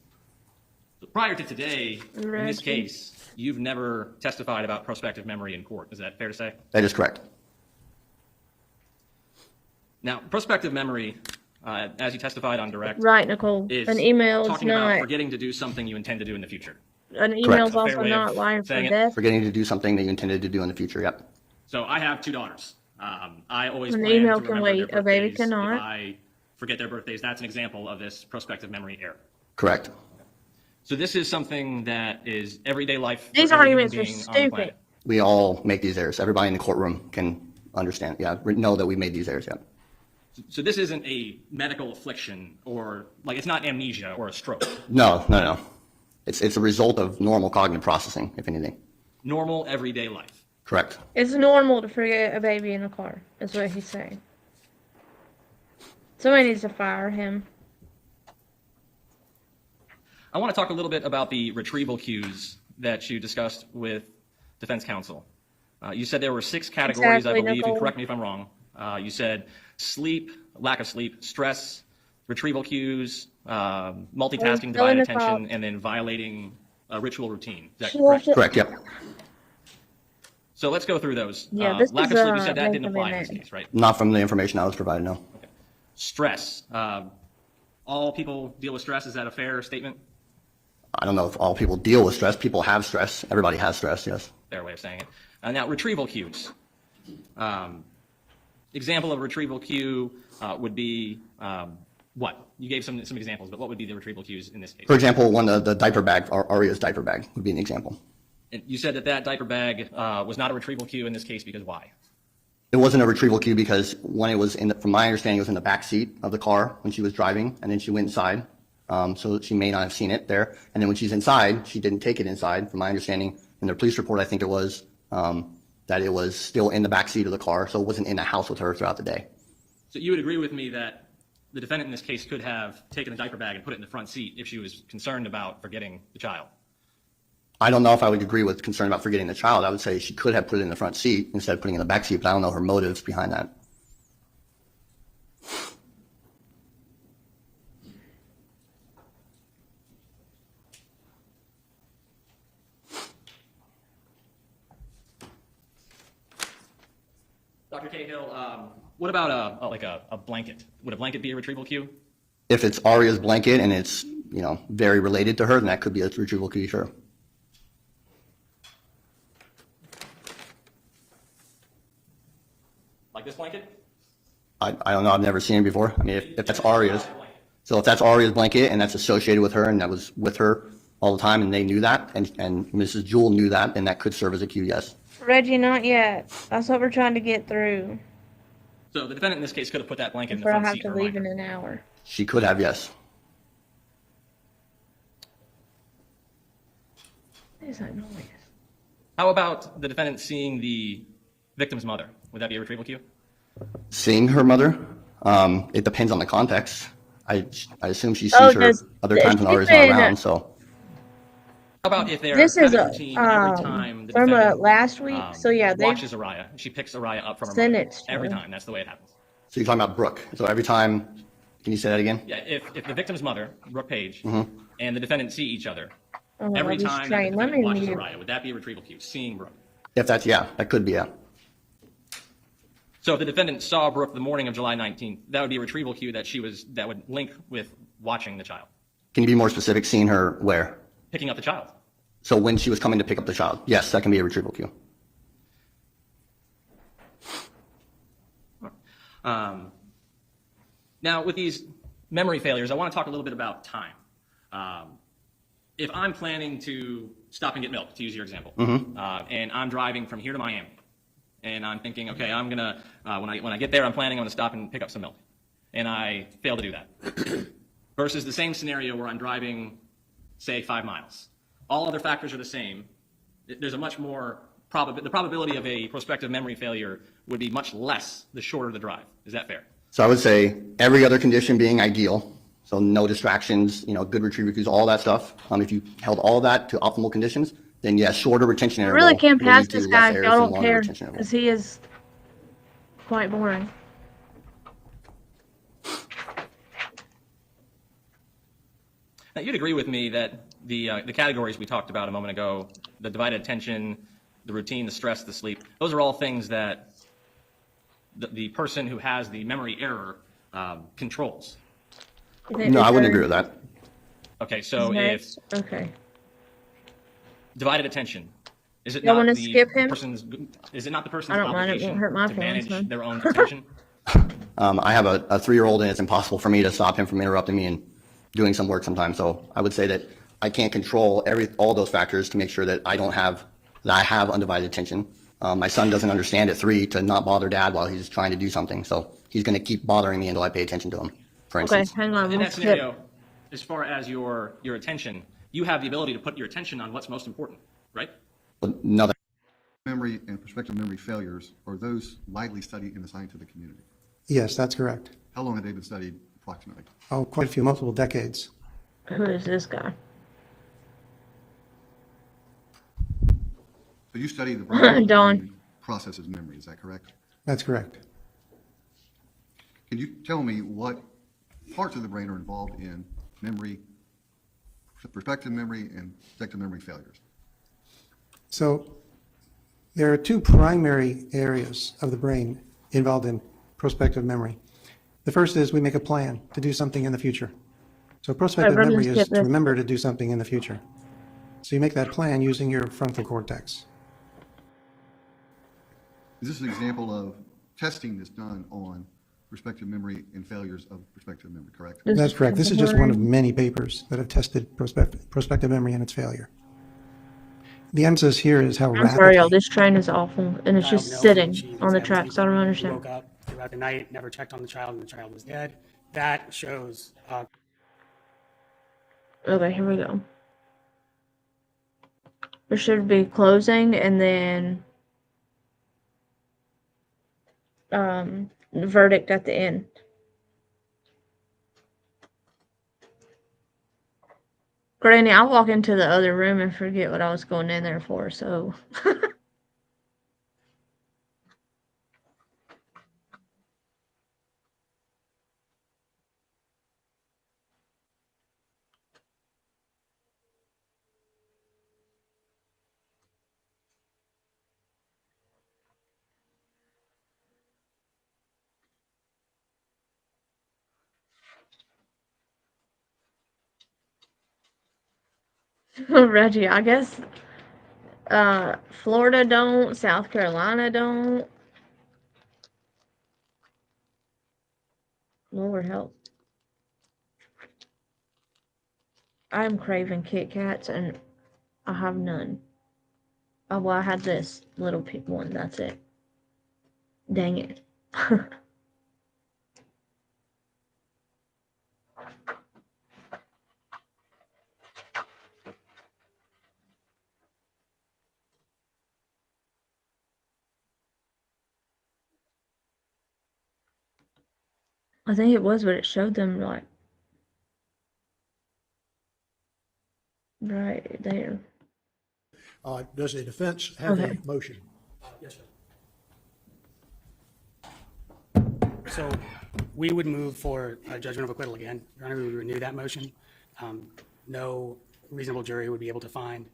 So prior to today, in this Reggie. case, you've never testified about prospective memory in court. Is that fair to say? That is correct. Now, prospective memory, as you testified on direct, Right, Nicole. is An email is talking about not. forgetting to do something you intend to do in the future. An email is A fair also way not of life or saying it. death. Forgetting to do something that you intended to do in the future, yep. So I have two daughters. I always An plan email to can remember wait, their a baby birthdays. cannot. If I forget their birthdays, that's an example of this prospective memory error. Correct. So this is something that is everyday life. for These every arguments human are being on the stupid. planet. We all make these errors. Everybody in the courtroom can understand, know that we made these errors, yeah. So this isn't a medical affliction or like it's not amnesia or a stroke. No. It's a result of normal cognitive processing, if anything. Normal everyday life. Correct. It's normal to forget a baby in a car, is what he's saying. Somebody needs to fire him. I want to talk a little bit about the retrieval cues that you discussed with defense counsel. You said there were 6 categories, Exactly, I believe, Nicole. and correct me if I'm wrong. You said sleep, lack of sleep, stress, retrieval cues, multitasking, divided attention, and then violating a ritual routine. Is that correct? Correct, yep. So let's go through those. Yeah, this lack is, of sleep, you said that like didn't a apply in this minute. case, right? Not from the information I was provided, no. Stress. All people deal with stress. Is that a fair statement? I don't know if all people deal with stress. People have stress. Everybody has stress, yes. Fair way of saying it. Now, retrieval cues. Example of a retrieval cue would be what? You gave some examples, but what would be the retrieval cues in this case? For example, the diaper bag, or Aria's diaper bag would be an example. And you said that diaper bag was not a retrieval cue in this case because why? It wasn't a retrieval cue because when it was from my understanding, it was in the back seat of the car when she was driving, and then she went inside. So she may not have seen it there. And then when she's inside, she didn't take it inside. From my understanding, in the police report, I think it was that it was still in the back seat of the car, so it wasn't in the house with her throughout the day. So you would agree with me that the defendant in this case could have taken the diaper bag and put it in the front seat if she was concerned about forgetting the child? I don't know if I would agree with concern about forgetting the child. I would say she could have put it in the front seat instead of putting it in the back seat, but I don't know her motives behind that. Dr. Cahill, what about a blanket? Would a blanket be a retrieval cue? If it's Aria's blanket and it's, very related to her, then that could be a retrieval cue, sure. Like this blanket? I don't know. I've never seen it before. I mean, if that's Aria's. So if that's Aria's blanket and that's associated with her and that was with her all the time and they knew that and Mrs. Jewell knew that, then that could serve as a cue, yes. Reggie, not yet. That's what we're trying to get through. So the defendant in this case could have put that blanket in the Before I front have seat. to leave in an hour. She could have, yes. What is that noise? How about the defendant seeing the victim's mother? Would that be a retrieval cue? Seeing her mother, it depends on the context. I assume she sees her other times when Aria's not around, so. How about if they're This is routine every time the from defendant last week. So yeah, they watches Araya. She picks Araya up from her sent mother. it to Every her. time. That's the way it happens. So you're talking about Brooke. So every time, can you say that again? Yeah, if the victim's mother, Brooke Page, Mm-hmm. and the defendant see each other, Oh, every he's time that the trained. Let defendant me watches mute. Araya, would that be a retrieval cue? Seeing Brooke. If that's, yeah, that could be, yeah. So if the defendant saw Brooke the morning of July 19th, that would be a retrieval cue that would link with watching the child, Can you be more specific, seeing her where? picking up the child. So when she was coming to pick up the child, yes, that can be a retrieval cue. Now, with these memory failures, I want to talk a little bit about time. If I'm planning to stop and get milk, to use your example, and I'm driving from here to Miami, and I'm thinking, okay, I'm gonna when I get there, I'm gonna stop and pick up some milk, and I fail to do that. Versus the same scenario where I'm driving, say, 5 miles. All other factors are the same. There's a much more the probability of a prospective memory failure would be much less the shorter the drive. Is that fair? So I would say every other condition being ideal, so no distractions, good retrieval cues, all that stuff. If you held all that to optimal conditions, then yes, shorter retention I interval. really can't will pass lead to this less guy if errors y'all and don't longer care, retention interval. because he is quite boring. Now, you'd agree with me that the categories we talked about a moment ago, the divided attention, the routine, the stress, the sleep, those are all things that the person who has the memory error controls. No, I wouldn't agree with that. Okay, so if divided attention, is it Y'all not wanna the skip him? person's? Is it not the person's I don't mind, it obligation won't hurt my to feelings, manage man. their own attention? I have a 3-year-old and it's impossible for me to stop him from interrupting me and doing some work sometimes. So I would say that I can't control all those factors to make sure that I have undivided attention. My son doesn't understand at 3 to not bother dad while he's trying to do something. So he's going to keep bothering me until I pay attention to him, for instance. Okay, hang on. In we'll that skip. scenario, as far as your attention, you have the ability to put your attention on what's most important, right? But no, Memory and prospective memory failures, are those widely studied in the scientific community? Yes, that's correct. How long have they been studied approximately? Oh, quite a few, multiple decades. Who is this guy? So you study the brain Dawn. processes memory, is that correct? That's correct. Can you tell me what parts of the brain are involved in memory, prospective memory and selective memory failures? So there are two primary areas of the brain involved in prospective memory. The first is we make a plan to do something in the future. So prospective we're gonna memory is skip to this. remember to do something in the future. So you make that plan using your frontal cortex. Is this an example of testing that's done on prospective memory and failures of prospective memory, correct? That's correct. This is just one of many papers that have tested prospective memory and its failure. The emphasis here is how I'm rapidly. sorry, y'all. This train is awful, and it's just Child knowing sitting she was on the heavy tracks. I sleeper. don't He understand. woke up throughout the night, never checked on the child, and the child was dead. That shows Okay, here we go. There should be closing and then verdict at the end. Granny, I'll walk into the other room and forget what I was going in there for, so. Reggie, I guess Florida don't, South Carolina don't. Lord help. I'm craving Kit Kats and I have none. Oh, well, I had this little pink one, that's it. Dang it. I think it was, but it showed them like right there. Does the defense have Okay. a motion? Yes, sir. So we would move for a judgment of acquittal again. Your Honor, we would renew that motion. No reasonable jury would be able to find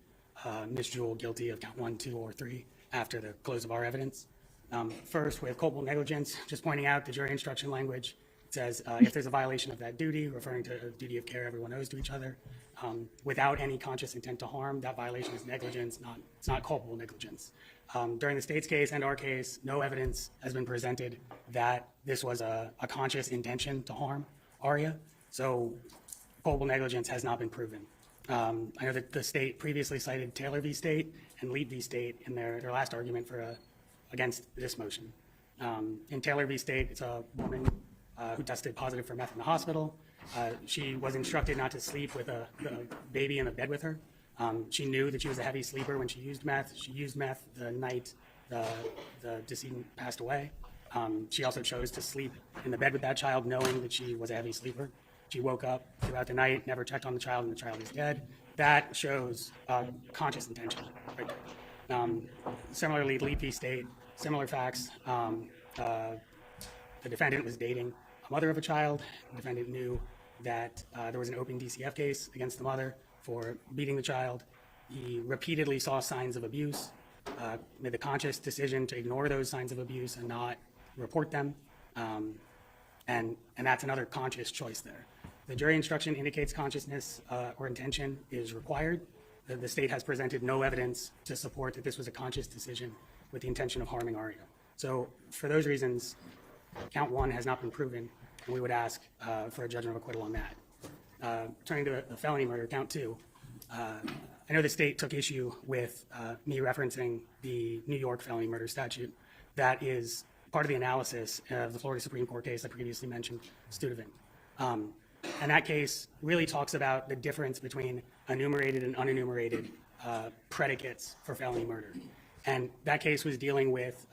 Ms. Jewell guilty of count 1, 2, or 3 after the close of our evidence. First, with culpable negligence, just pointing out the jury instruction language. It says if there's a violation of that duty, referring to a duty of care everyone owes to each other, without any conscious intent to harm, that violation is negligence, it's not culpable negligence. During the state's case and our case, no evidence has been presented that this was a conscious intention to harm Aria, so culpable negligence has not been proven. I know that the state previously cited Taylor v. State and Leap v. State in their last argument against this motion. In Taylor v. State, it's a woman who tested positive for meth in the hospital. She was instructed not to sleep with a baby in the bed with her. She knew that she was a heavy sleeper when she used meth. She used meth the night the decedent passed away. She also chose to sleep in the bed with that child knowing that she was a heavy sleeper. She woke up throughout the night, never checked on the child, and the child is dead. That shows conscious intention right there. Similarly, Leap v. State, similar facts. The defendant was dating a mother of a child. The defendant knew that there was an open DCF case against the mother for beating the child. He repeatedly saw signs of abuse, made the conscious decision to ignore those signs of abuse and not report them. And that's another conscious choice there. The jury instruction indicates consciousness or intention is required. The state has presented no evidence to support that this was a conscious decision with the intention of harming Aria. So for those reasons, count 1 has not been proven, and we would ask for a judgment of acquittal on that. Turning to the felony murder, count 2, I know the state took issue with me referencing the New York felony murder statute. That is part of the analysis of the Florida Supreme Court case I previously mentioned, Studevant. And that case really talks about the difference between enumerated and unenumerated predicates for felony murder. And that case was dealing with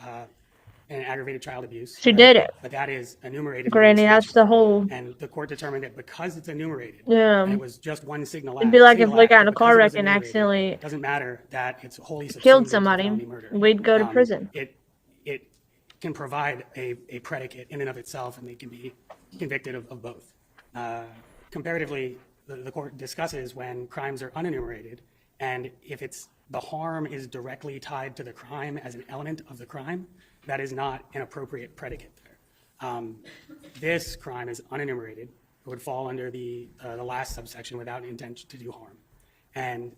an aggravated child abuse. She did it. But that is enumerated. Granny, that's the whole. And the court determined that because it's enumerated, Yeah. and it was just one signal. It'd be like if single we act, got in a because car it was wreck and enumerated, accidentally it doesn't matter that it's wholly subsumed killed into somebody, felony murder. we'd go to prison. It can provide a predicate in and of itself, and they can be convicted of both. Comparatively, the court discusses when crimes are unenumerated, and if the harm is directly tied to the crime as an element of the crime, that is not an appropriate predicate there. This crime is unenumerated. It would fall under the last subsection without an intent to do harm. And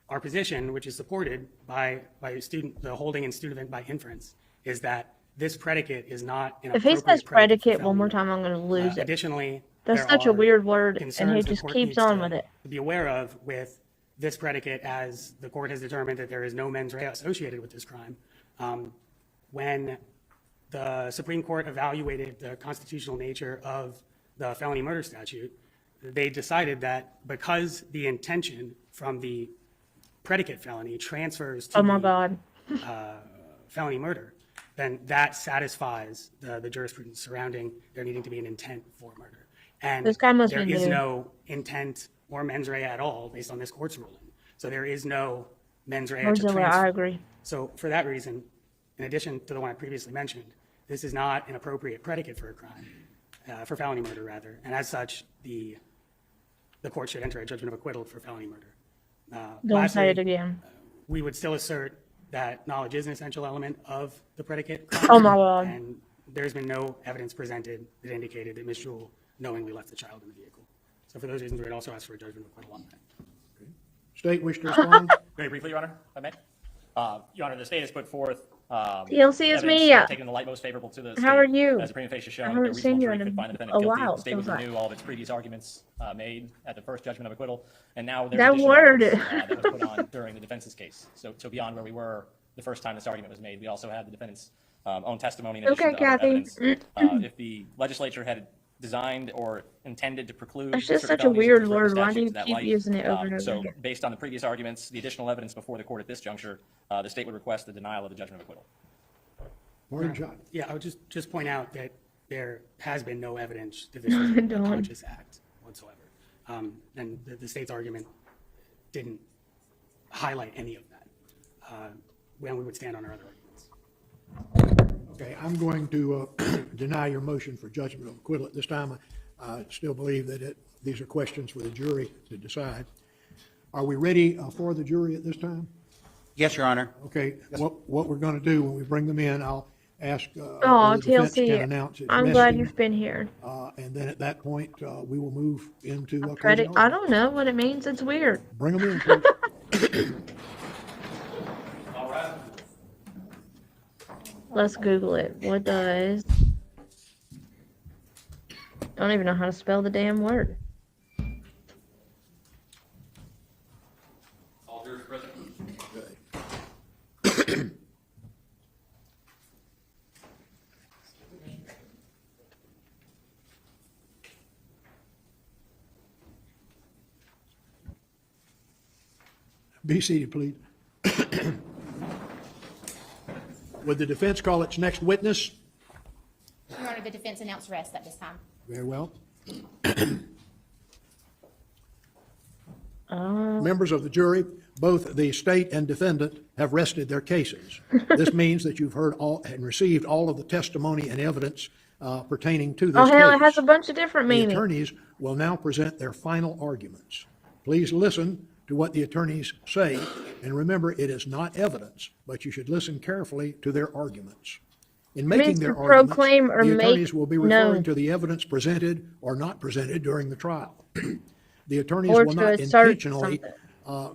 our position, which is supported by the holding in student event by inference, is that this predicate is not an If he appropriate says predicate one more time, I'm going to lose it. Additionally, That's such a weird word, and he just keeps on with it. To be aware of with this predicate, as the court has determined that there is no mens rea associated with this crime. When the Supreme Court evaluated the constitutional nature of the felony murder statute, they decided that because the intention from the predicate felony transfers to felony murder, then that satisfies the jurisprudence surrounding there needing to be an intent for murder. And this guy must there be is new. no intent or mens rea at all based on this court's ruling. So there is no mens rea to Mozilla, transfer. I agree. So for that reason, in addition to the one I previously mentioned, this is not an appropriate predicate for a crime, for felony murder rather. And as such, the court should enter a judgment of acquittal for felony murder. Don't say it again. We would still assert that knowledge is an essential element of the predicate. Oh my God. And there's been no evidence presented that indicated that Ms. Jewell knowingly left the child in the vehicle. So for those reasons, we would also ask for a judgment of acquittal on that. State wish to respond? Very briefly, Your Honor, if I may. Your Honor, the state has put forth TLC is me. taken the light most favorable to the state. How are you? As a prima facie I showing, haven't the seen reasonable you jury in could find the a defendant guilty. while. The state would Feels like. renew all of its previous arguments made at the first judgment of acquittal, and now there's That additional word. evidence, that was put on during the defense's case. So beyond where we were the first time this argument was made, we also had the defendant's own testimony in addition to other evidence. If the legislature had designed or intended to preclude It's just certain such a felonies weird or word. Why statutes do you in that keep light, using it over and over so again? based on the previous arguments, the additional evidence before the court at this juncture, the state would request the denial of the judgment of acquittal. Morning, John. Yeah, I would just point out that there has been no evidence that this was a Don't. conscious act whatsoever. And the state's argument didn't highlight any of that when we would stand on our other arguments. Okay, I'm going to deny your motion for judgment of acquittal at this time. I still believe that these are questions for the jury to decide. Are we ready for the jury at this time? Yes, Your Honor. Okay, what we're going to do when we bring them in, I'll ask Oh, the defense can TLC. announce its I'm glad messaging, you've been here. and then at that point, we will move into closing Credit. I argument. don't know what it means. It's weird. Bring them in, please. Let's Google it. What does? Don't even know how to spell the damn word. Be seated, please. Would the defense call its next witness? Your Honor, the defense announced rest at this time. Very well. Members of the jury, both the state and defendant have rested their cases. This means that you've heard all and received all of the testimony and evidence pertaining to this Oh, hell, case. it has a bunch of different The meanings. attorneys will now present their final arguments. Please listen to what the attorneys say, and remember, it is not evidence, but you should listen carefully to their arguments. In means making to their arguments, proclaim or the make attorneys will be referring known. to the evidence presented or not presented during the trial. The attorneys Or will to not assert intentionally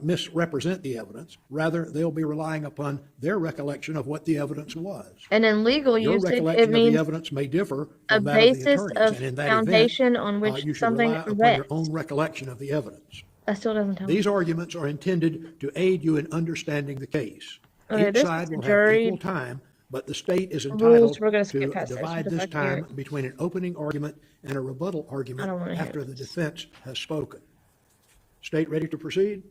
misrepresent the evidence. Rather, they'll be relying upon their recollection of what the evidence was. And in legal Your usage, recollection it of the means evidence may differ a from that of the basis attorneys, of and in that foundation event, on which you should something rely upon rests. your own recollection of the evidence. That still doesn't tell me. These arguments are intended to aid you in understanding the case. Okay, Each this side is the will have jury equal time, but the state is rules. entitled We're gonna to skip past that, divide so this if I can hear time between an opening argument and a rebuttal I don't argument wanna hear after the defense has spoken. State ready to proceed?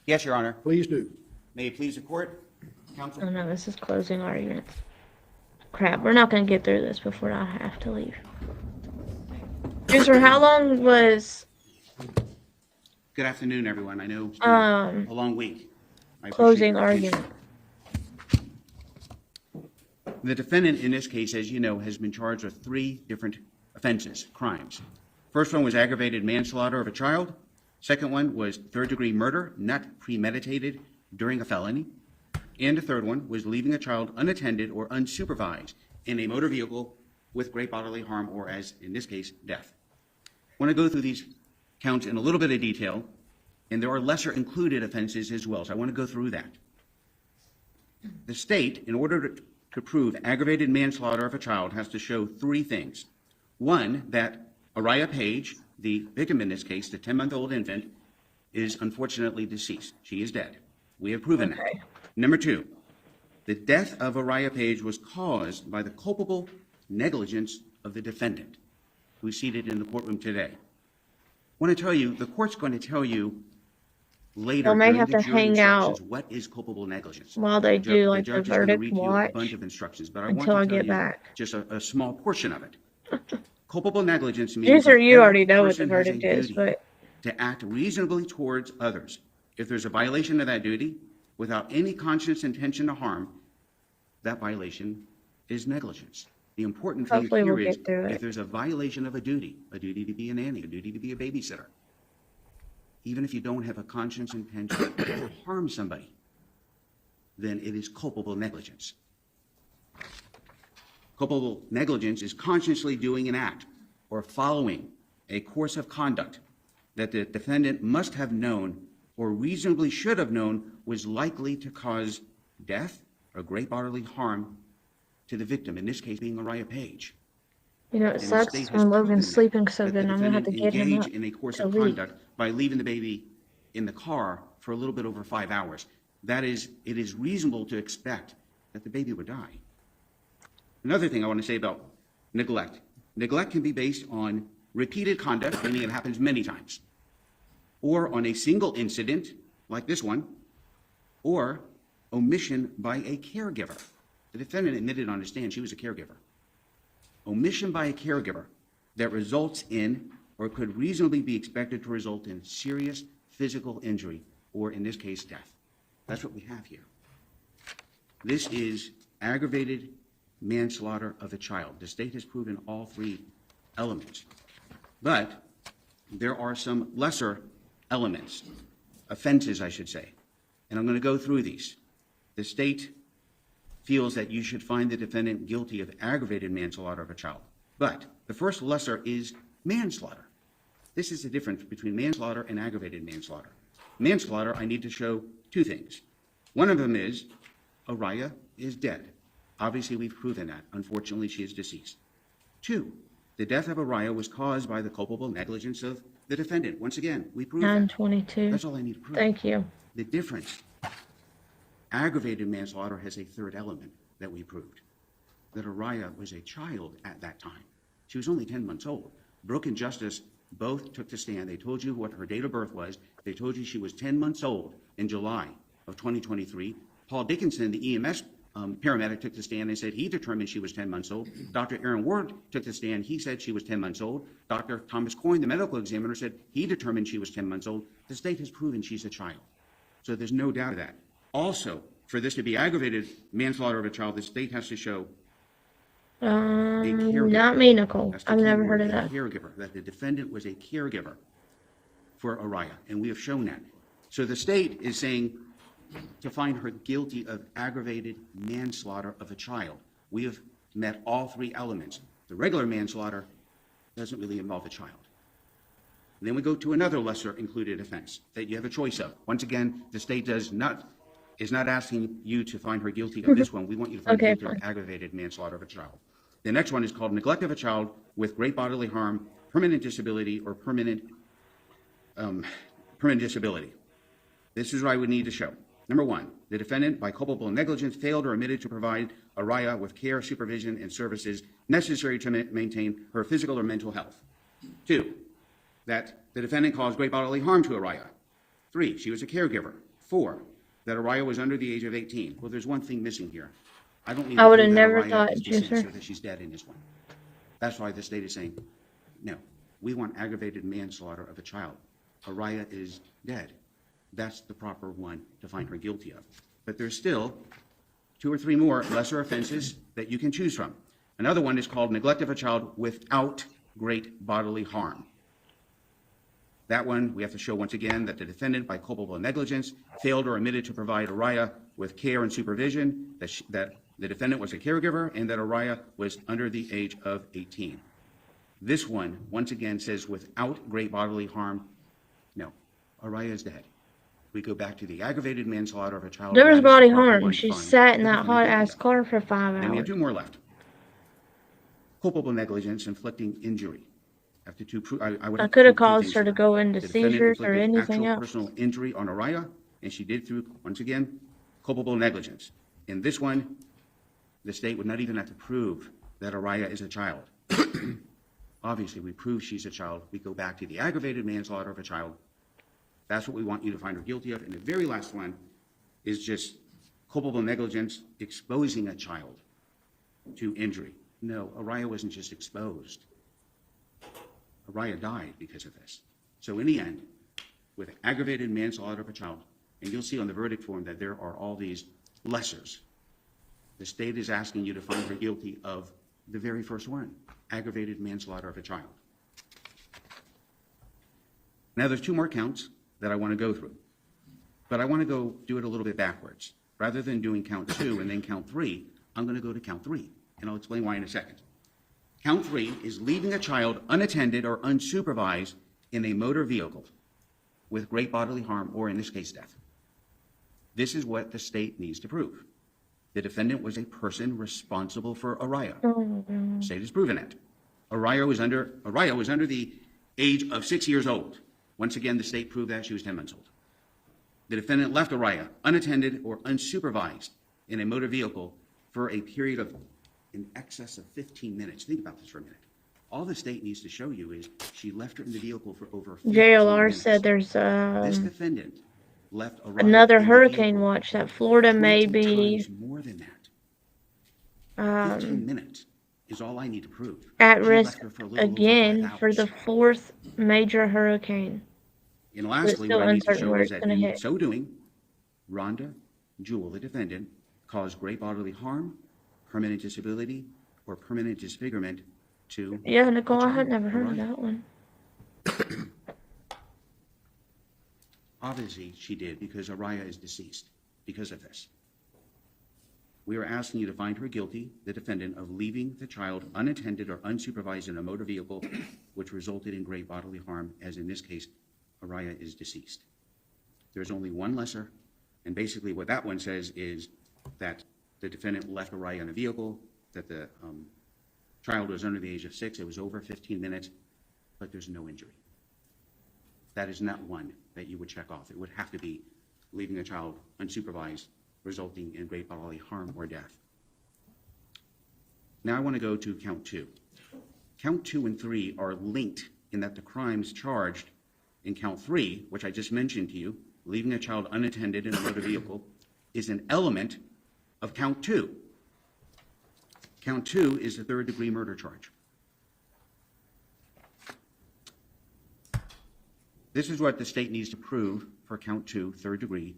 Yes, Your Honor. Please do. May it please the court, counsel? Oh no, this is closing arguments. Crap, we're not going to get through this before I have to leave. Producer, how long was Good afternoon, everyone. I know it's been a long week. I appreciate closing your patience. argument? The defendant in this case, as you know, has been charged with 3 different offenses, crimes. First one was aggravated manslaughter of a child. Second one was third-degree murder, not premeditated during a felony. And the third one was leaving a child unattended or unsupervised in a motor vehicle with great bodily harm, or as in this case, death. I want to go through these counts in a little bit of detail, and there are lesser included offenses as well, so I want to go through that. The state, in order to prove aggravated manslaughter of a child, has to show three things. One, that Araya Page, the victim in this case, the 10-month-old infant, is unfortunately deceased. She is dead. We have proven that. Number two, the death of Araya Page was caused by the culpable negligence of the defendant, who is seated in the courtroom today. I want to tell you, the court's going to tell you later They may during have the to jury hang instructions out what is culpable negligence. while they The do like the judge is going to verdict read you a watch bunch of instructions, but I until want I to tell get you back. just a small portion of it. Culpable negligence means User, that you already every know what the person has a verdict is, duty but to act reasonably towards others. If there's a violation of that duty without any conscious intention to harm, that violation is negligence. The important thing hopefully here we'll is get through if it. there's a violation of a duty to be a nanny, a duty to be a babysitter, even if you don't have a conscious intention to harm somebody, then it is culpable negligence. Culpable negligence is consciously doing an act or following a course of conduct that the defendant must have known or reasonably should have known was likely to cause death or great bodily harm to the victim, in this case being Araya Page. You know, it And the sucks state has when proven Logan's sleeping, so that the then I'm gonna have to defendant get him engaged up in a course to of leave. conduct by leaving the baby in the car for a little bit over 5 hours. That is, it is reasonable to expect that the baby would die. Another thing I want to say about neglect. Neglect can be based on repeated conduct, meaning it happens many times, or on a single incident, like this one, or omission by a caregiver. The defendant admitted on the stand she was a caregiver. Omission by a caregiver that results in, or could reasonably be expected to result in, serious physical injury, or in this case, death. That's what we have here. This is aggravated manslaughter of a child. The state has proven all three elements. But there are some lesser elements, offenses, I should say. And I'm going to go through these. The state feels that you should find the defendant guilty of aggravated manslaughter of a child. But the first lesser is manslaughter. This is the difference between manslaughter and aggravated manslaughter. Manslaughter, I need to show two things. One of them is Araya is dead. Obviously, we've proven that. Unfortunately, she is deceased. Two, the death of Araya was caused by the culpable negligence of the defendant. Once again, we proved that. 922. That's all I need to prove. Thank you. The difference, aggravated manslaughter has a third element that we proved, that Araya was a child at that time. She was only 10 months old. Brooke and Justice both took the stand. They told you what her date of birth was. They told you she was 10 months old in July of 2023. Paul Dickinson, the EMS paramedic, took the stand and said he determined she was 10 months old. Dr. Aaron Ward took the stand. He said she was 10 months old. Dr. Thomas Coyne, the medical examiner, said he determined she was 10 months old. The state has proven she's a child. So there's no doubt of that. Also, for this to be aggravated manslaughter of a child, the state has to show a caregiver. Not me, Nicole. That's the I've key never word, heard of a that. caregiver, that the defendant was a caregiver for Araya, and we have shown that. So the state is saying to find her guilty of aggravated manslaughter of a child. We have met all three elements. The regular manslaughter doesn't really involve a child. And then we go to another lesser included offense that you have a choice of. Once again, the state is not asking you to find her guilty of this one. We want you to find her guilty of aggravated manslaughter of a child. The next one is called neglect of a child with great bodily harm, permanent disability, or permanent disability. This is what I would need to show. Number one, the defendant, by culpable negligence, failed or omitted to provide Araya with care, supervision, and services necessary to maintain her physical or mental health. Two, that the defendant caused great bodily harm to Araya. Three, she was a caregiver. Four, that Araya was under the age of 18. Well, there's one thing missing here. I don't need I to would prove have that never Araya thought, is deceased Juicer. or that she's dead in this one. That's why the state is saying, no, we want aggravated manslaughter of a child. Araya is dead. That's the proper one to find her guilty of. But there's still 2 or 3 more lesser offenses that you can choose from. Another one is called neglect of a child without great bodily harm. That one, we have to show once again that the defendant, by culpable negligence, failed or omitted to provide Araya with care and supervision, that the defendant was a caregiver, and that Araya was under the age of 18. This one, once again, says without great bodily harm. No, Araya is dead. We go back to the aggravated manslaughter of a child. There was that is body the proper harm. one to She find. sat in The that defendant hot didn't ass die. car for 5 Then we have hours. 2 more left. Culpable negligence, inflicting injury. After two, I would I have could have proved two caused things her to here. go into The defendant seizures or inflicted anything actual else. personal injury on Araya, and she did through, once again, culpable negligence. In this one, the state would not even have to prove that Araya is a child. Obviously, we prove she's a child. We go back to the aggravated manslaughter of a child. That's what we want you to find her guilty of. And the very last one is just culpable negligence, exposing a child to injury. No, Araya wasn't just exposed. Araya died because of this. So in the end, with aggravated manslaughter of a child, and you'll see on the verdict form that there are all these lessers, the state is asking you to find her guilty of the very first one, aggravated manslaughter of a child. Now there's 2 more counts that I want to go through, but I want to go do it a little bit backwards. Rather than doing count 2 and then count 3, I'm going to go to count 3, and I'll explain why in a second. Count 3 is leaving a child unattended or unsupervised in a motor vehicle with great bodily harm, or in this case, death. This is what the state needs to prove. The defendant was a person responsible for Araya. The state has proven it. Araya was under the age of 6 years old. Once again, the state proved that she was 10 months old. The defendant left Araya unattended or unsupervised in a motor vehicle for a period of in excess of 15 minutes. Think about this for a minute. All the state needs to show you is she left her in the vehicle for over 15 JLR minutes. said there's This defendant left Araya another in the hurricane vehicle watch that Florida 20 may be times more than that. 15 minutes is all I need to prove. at She risk left her for a little over 5 again for hours. the 4th major hurricane. And But lastly, still what I need to uncertain show where is it's that gonna in hit. so doing, Rhonda Jewell, the defendant, caused great bodily harm, permanent disability, or permanent disfigurement to Yeah, Nicole, I had child, never heard of Araya. that one. Obviously, she did because Araya is deceased because of this. We are asking you to find her guilty, the defendant, of leaving the child unattended or unsupervised in a motor vehicle which resulted in great bodily harm, as in this case, Araya is deceased. There's only one lesser, and basically what that one says is that the defendant left Araya in a vehicle, that the child was under the age of 6, it was over 15 minutes, but there's no injury. That is not one that you would check off. It would have to be leaving a child unsupervised, resulting in great bodily harm or death. Now I want to go to count 2. Count 2 and 3 are linked in that the crimes charged in count 3, which I just mentioned to you, leaving a child unattended in a motor vehicle, is an element of count 2. Count 2 is the 3rd-degree murder charge. This is what the state needs to prove for count 2, 3rd-degree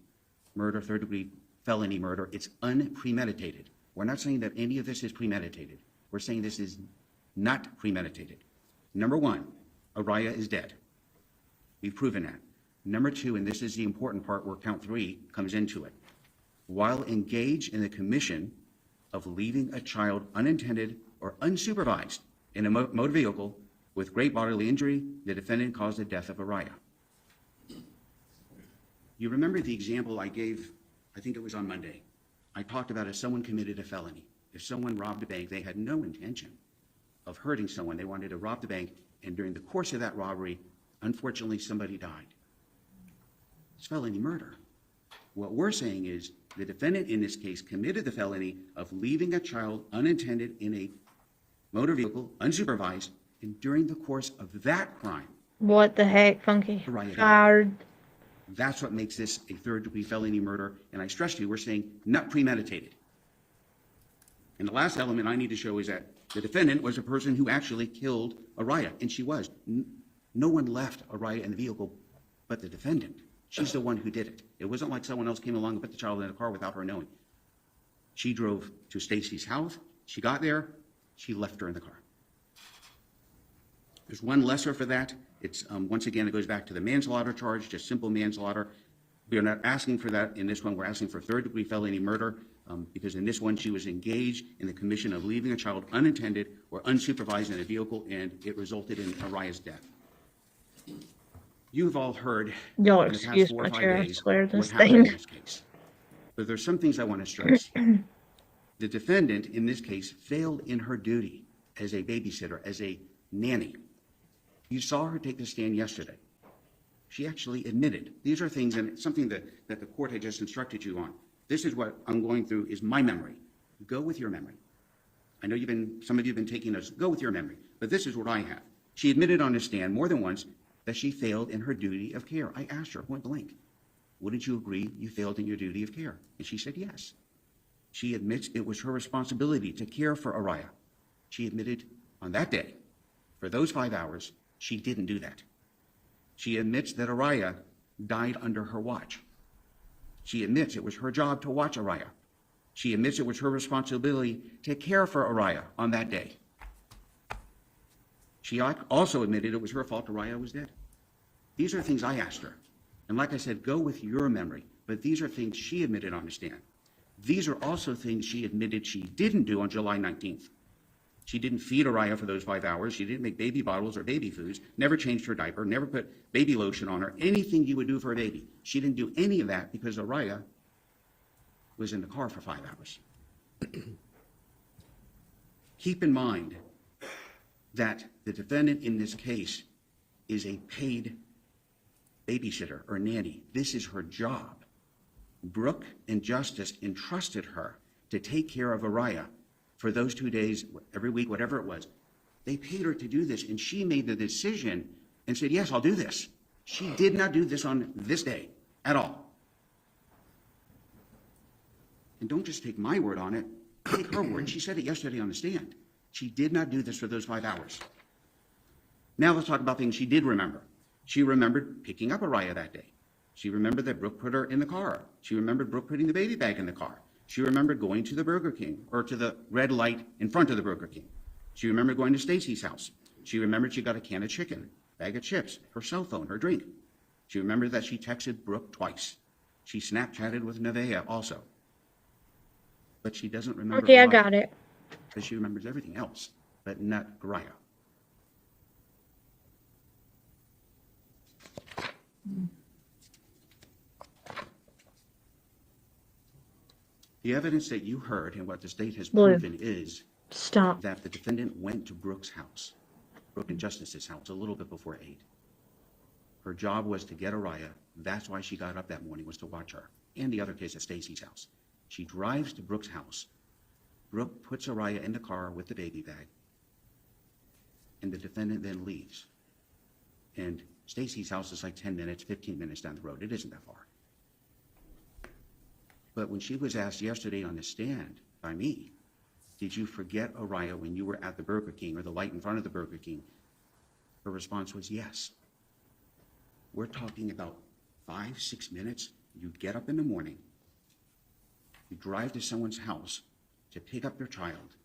murder, 3rd-degree felony murder. It's unpremeditated. We're not saying that any of this is premeditated. We're saying this is not premeditated. Number 1, Araya is dead. We've proven that. Number 2, and this is the important part where count 3 comes into it. While engaged in the commission of leaving a child unattended or unsupervised in a motor vehicle with great bodily injury, the defendant caused the death of Araya. You remember the example I gave, I think it was on Monday. I talked about if someone committed a felony, if someone robbed a bank, they had no intention of hurting someone. They wanted to rob the bank, and during the course of that robbery, unfortunately, somebody died. It's felony murder. What we're saying is the defendant in this case committed the felony of leaving a child unattended in a motor vehicle, unsupervised, and during the course of that crime, What the heck, Funky? Araya died. Fired. That's what makes this a 3rd-degree felony murder. And I stress to you, we're saying not premeditated. And the last element I need to show is that the defendant was a person who actually killed Araya, and she was. No one left Araya in the vehicle but the defendant. She's the one who did it. It wasn't like someone else came along and put the child in a car without her knowing. She drove to Stacy's house. She got there. She left her in the car. There's one lesser for that. It's, once again, it goes back to the manslaughter charge, just simple manslaughter. We are not asking for that in this one. We're asking for third-degree felony murder because in this one she was engaged in the commission of leaving a child unintended or unsupervised in a vehicle, and it resulted in Araya's death. You've all heard Y'all in the past excuse 4 or my 5 chair, I days swear what this happened thing. in this case. But there's some things I want to stress. The defendant in this case failed in her duty as a babysitter, as a nanny. You saw her take the stand yesterday. She actually admitted. These are things, and it's something that the court had just instructed you on. This is what I'm going through is my memory. Go with your memory. I know some of you have been taking notes. Go with your memory. But this is what I have. She admitted on the stand more than once that she failed in her duty of care. I asked her point blank, wouldn't you agree you failed in your duty of care? And she said yes. She admits it was her responsibility to care for Araya. She admitted on that day, for those 5 hours, she didn't do that. She admits that Araya died under her watch. She admits it was her job to watch Araya. She admits it was her responsibility to care for Araya on that day. She also admitted it was her fault Araya was dead. These are things I asked her. And like I said, go with your memory. But these are things she admitted on the stand. These are also things she admitted she didn't do on July 19th. She didn't feed Araya for those 5 hours. She didn't make baby bottles or baby foods, never changed her diaper, never put baby lotion on her, anything you would do for a baby. She didn't do any of that because Araya was in the car for 5 hours. Keep in mind that the defendant in this case is a paid babysitter or nanny. This is her job. Brooke and Justice entrusted her to take care of Araya for those 2 days, every week, whatever it was. They paid her to do this, and she made the decision and said, yes, I'll do this. She did not do this on this day at all. And don't just take my word on it, take her word. She said it yesterday on the stand. She did not do this for those 5 hours. Now let's talk about things she did remember. She remembered picking up Araya that day. She remembered that Brooke put her in the car. She remembered Brooke putting the baby bag in the car. She remembered going to the Burger King, or to the red light in front of the Burger King. She remembered going to Stacy's house. She remembered she got a can of chicken, bag of chips, her cell phone, her drink. She remembered that she texted Brooke twice. She Snapchatted with Nevaeh also. But she doesn't remember Okay, I Araya, got it. because she remembers everything else, but not Araya. The evidence that you heard and what the state has Blue. proven is Stop. that the defendant went to Brooke's house, Brooke and Justice's house, a little bit before 8. Her job was to get Araya. That's why she got up that morning, was to watch her. And the other case at Stacy's house. She drives to Brooke's house. Brooke puts Araya in the car with the baby bag. And the defendant then leaves. And Stacy's house is like 10 minutes, 15 minutes down the road. It isn't that far. But when she was asked yesterday on the stand by me, did you forget Araya when you were at the Burger King or the light in front of the Burger King? Her response was yes. We're talking about 5, 6 minutes. You get up in the morning, you drive to someone's house to pick up their child,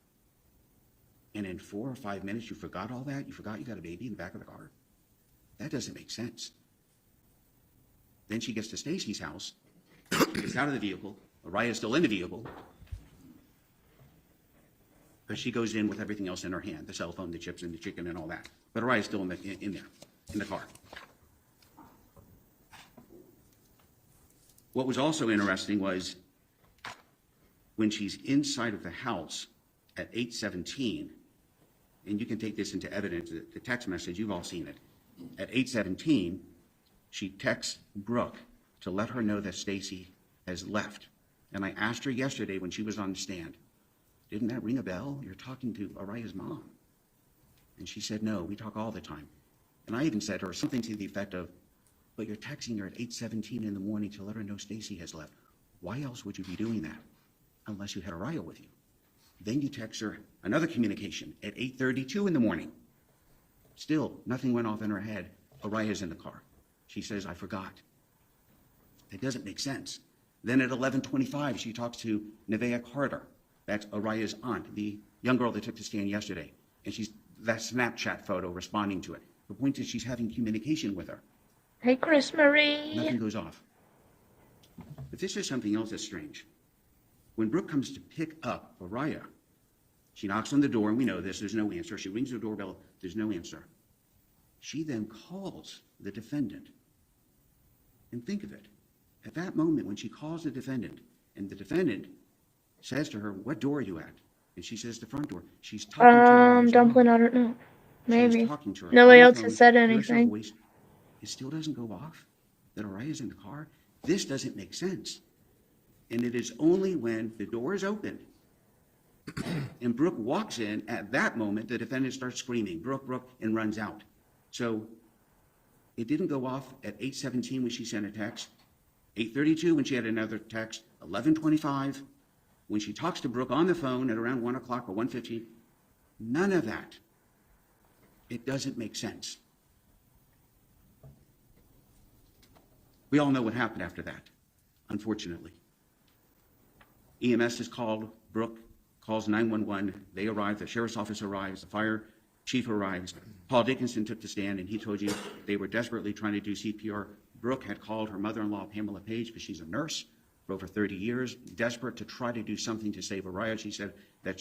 and in 4 or 5 minutes you forgot all that? You forgot you got a baby in the back of the car? That doesn't make sense. Then she gets to Stacy's house, gets out of the vehicle, Araya's still in the vehicle, but she goes in with everything else in her hand, the cell phone, the chips, and the chicken, and all that. But Araya's still in there, in the car. What was also interesting was when she's inside of the house at 8:17, and you can take this into evidence, the text message, you've all seen it. At 8:17, she texts Brooke to let her know that Stacy has left. And I asked her yesterday when she was on the stand, didn't that ring a bell? You're talking to Araya's mom. And she said, no, we talk all the time. And I even said to her something to the effect of, but you're texting her at 8:17 in the morning to let her know Stacy has left. Why else would you be doing that? Unless you had Araya with you. Then you text her another communication at 8:32 in the morning. Still, nothing went off in her head. Araya's in the car. She says, I forgot. It doesn't make sense. Then at 11:25, she talks to Nevaeh Carter. That's Araya's aunt, the young girl that took the stand yesterday. And that Snapchat photo responding to it. The point is she's having communication with her. Hey, Chris Marie. Nothing goes off. But this is something else that's strange. When Brooke comes to pick up Araya, she knocks on the door, and we know this, there's no answer. She rings the doorbell, there's no answer. She then calls the defendant. And think of it. At that moment, when she calls the defendant, and the defendant says to her, "What door are you at?" And she says, "The front door." She's talking to her. Dumpling, I don't know. Maybe. She's talking to her. Nobody On the else phone, has said hears her anything. voice. It still doesn't go off that Araya's in the car. This doesn't make sense. And it is only when the door is opened and Brooke walks in, at that moment, the defendant starts screaming, "Brooke, Brooke," and runs out. So it didn't go off at 8:17 when she sent a text, 8:32 when she had another text, 11:25 when she talks to Brooke on the phone at around 1 o'clock or 1:15. None of that. It doesn't make sense. We all know what happened after that, unfortunately. EMS is called, Brooke calls 911, they arrive, the sheriff's office arrives, the fire chief arrives. Paul Dickinson took the stand, and he told you they were desperately trying to do CPR. Brooke had called her mother-in-law, Pamela Page, because she's a nurse for over 30 years, desperate to try to do something to save Araya. She said that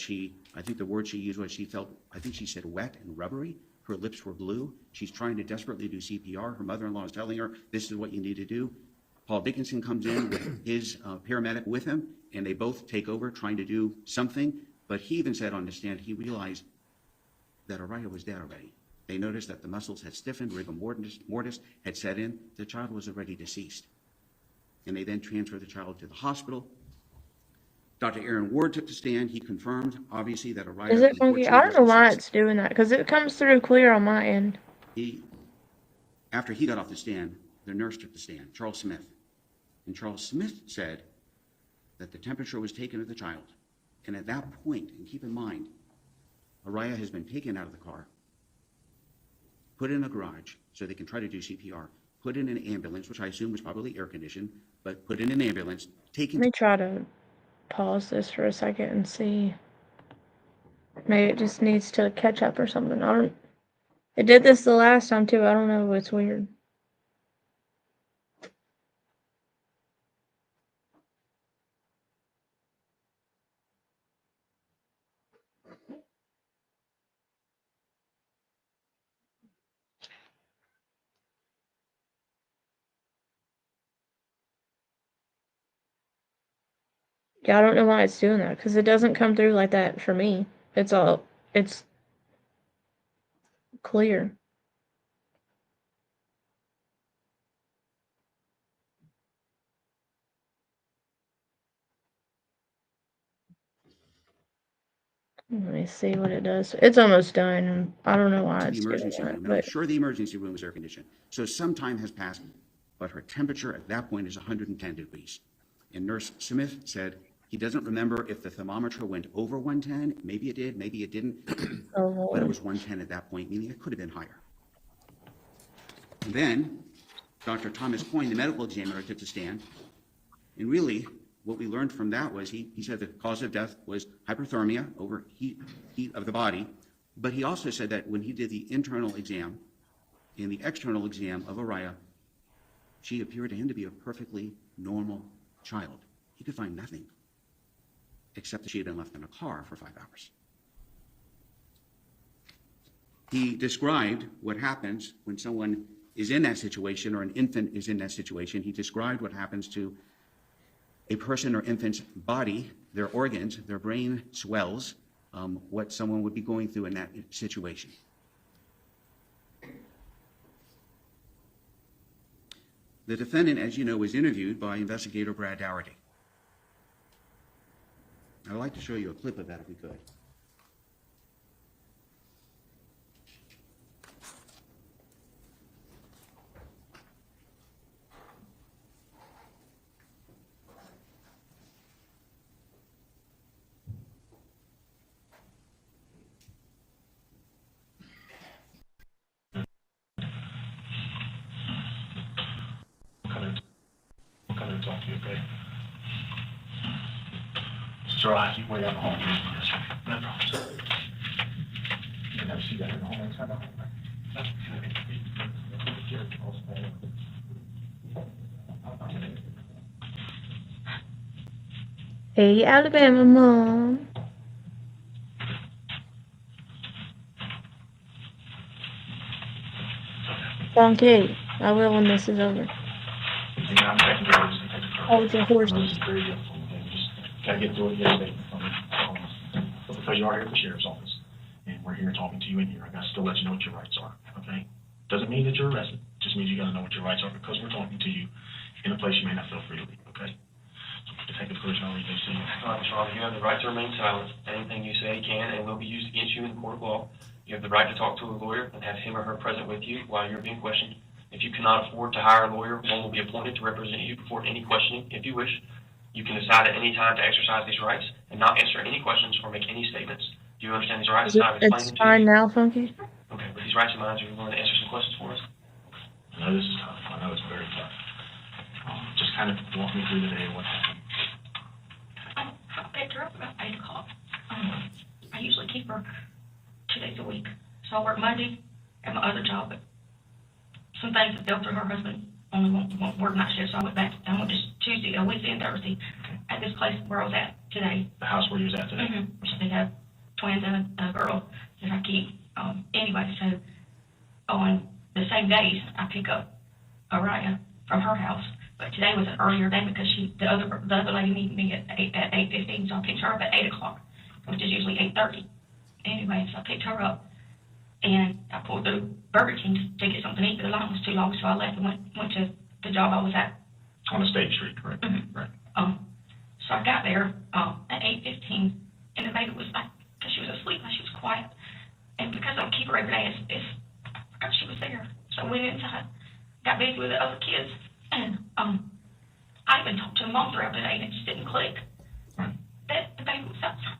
I think the word she used was she felt, I think she said wet and rubbery. Her lips were blue. She's trying to desperately do CPR. Her mother-in-law is telling her, "This is what you need to do." Paul Dickinson comes in with his paramedic with him, and they both take over trying to do something. But he even said on the stand, he realized that Araya was dead already. They noticed that the muscles had stiffened, rigor mortis had set in. The child was already deceased. And they then transferred the child to the hospital. Dr. Aaron Ward took the stand. He confirmed, obviously, that Araya... Is it funky? I don't know why it's doing that, because it comes through clear on my end. After he got off the stand, the nurse took the stand, Charles Smith. And Charles Smith said that the temperature was taken of the child. And at that point, and keep in mind, Araya has been taken out of the car, put in a garage so they can try to do CPR, put in an ambulance, which I assume was probably air-conditioned, but put in an ambulance, taken... Let me try to pause this for a second and see. Maybe it just needs to catch up or something. It did this the last time too. I don't know. It's weird. Yeah, I don't know why it's doing that, because it doesn't come through like that for me. It's clear. Let me see what it does. It's almost done, and I don't know why it's doing that. I'm sure the emergency room is air-conditioned. So some time has passed, but her temperature at that point is 110 degrees. And Nurse Smith said he doesn't remember if the thermometer went over 110. Maybe it did, maybe it didn't. But it was 110 at that point, meaning it could have been higher. And then Dr. Thomas Coyne, the medical examiner, took the stand. And really, what we learned from that was he said the cause of death was hyperthermia, overheat of the body. But he also said that when he did the internal exam and the external exam of Araya, she appeared to him to be a perfectly normal child. He could find nothing except that she had been left in a car for 5 hours. He described what happens when someone is in that situation or an infant is in that situation. He described what happens to a person or infant's body, their organs, their brain swells, what someone would be going through in that situation. The defendant, as you know, was interviewed by investigator Brad Dougherty. I'd like to show you a clip of that if we could. We'll come in and talk to you, okay? Sir, I keep way out home. Yes, sir. No problem, sir. can have a seat out in the hallway. Hey, Alabama mom. Funky, I will when this is over. Hold your horses. Gotta get through it yesterday. Because you are here at the sheriff's office, and we're here talking to you in here, I gotta still let you know what your rights are, okay? Doesn't mean that you're arrested, just means you gotta know what your rights are because we're talking to you in a place you may not feel free to leave, okay? So Detective Cruiser, I'll read this to you. All right, Ms. Rhonda, you have the right to remain silent. Anything you say can and will be used against you in the court of law. You have the right to talk to a lawyer and have him or her present with you while you're being questioned. If you cannot afford to hire a lawyer, one will be appointed to represent you before any questioning, if you wish. You can decide at any time to exercise these rights and not answer any questions or make any statements. Do you understand these rights? I've explained It's them to fine you. now, Funky. Okay, with these rights in mind, are you willing to answer some questions for us? I know this is tough, I know it's very tough. Just kind of walk me through the day of what happened. I picked her up about 8 o'clock. I usually keep her 2 days a week. So I work Monday at my other job, but some things that fell through her husband only won't work night shift, so I went back. I went just Wednesday and Thursday at this place where I was at today. The house where you was at today? Which they have twins and a girl that I keep. Anyway, so on the same days, I pick up Araya from her house. But today was an earlier day because the other lady needed me at 8:15, so I picked her up at 8 o'clock, which is usually 8:30. Anyway, so I picked her up, and I pulled through Burger King to get something to eat, but the line was too long, so I left and went to the job I was at. On the State Street, correct? Right. So I got there at 8:15, and the baby was like, because she was asleep, and she was quiet. And because I don't keep her every day, I forgot she was there. So I went inside, got busy with the other kids, and I even talked to the mom throughout the day, and it just didn't click. That the baby was outside.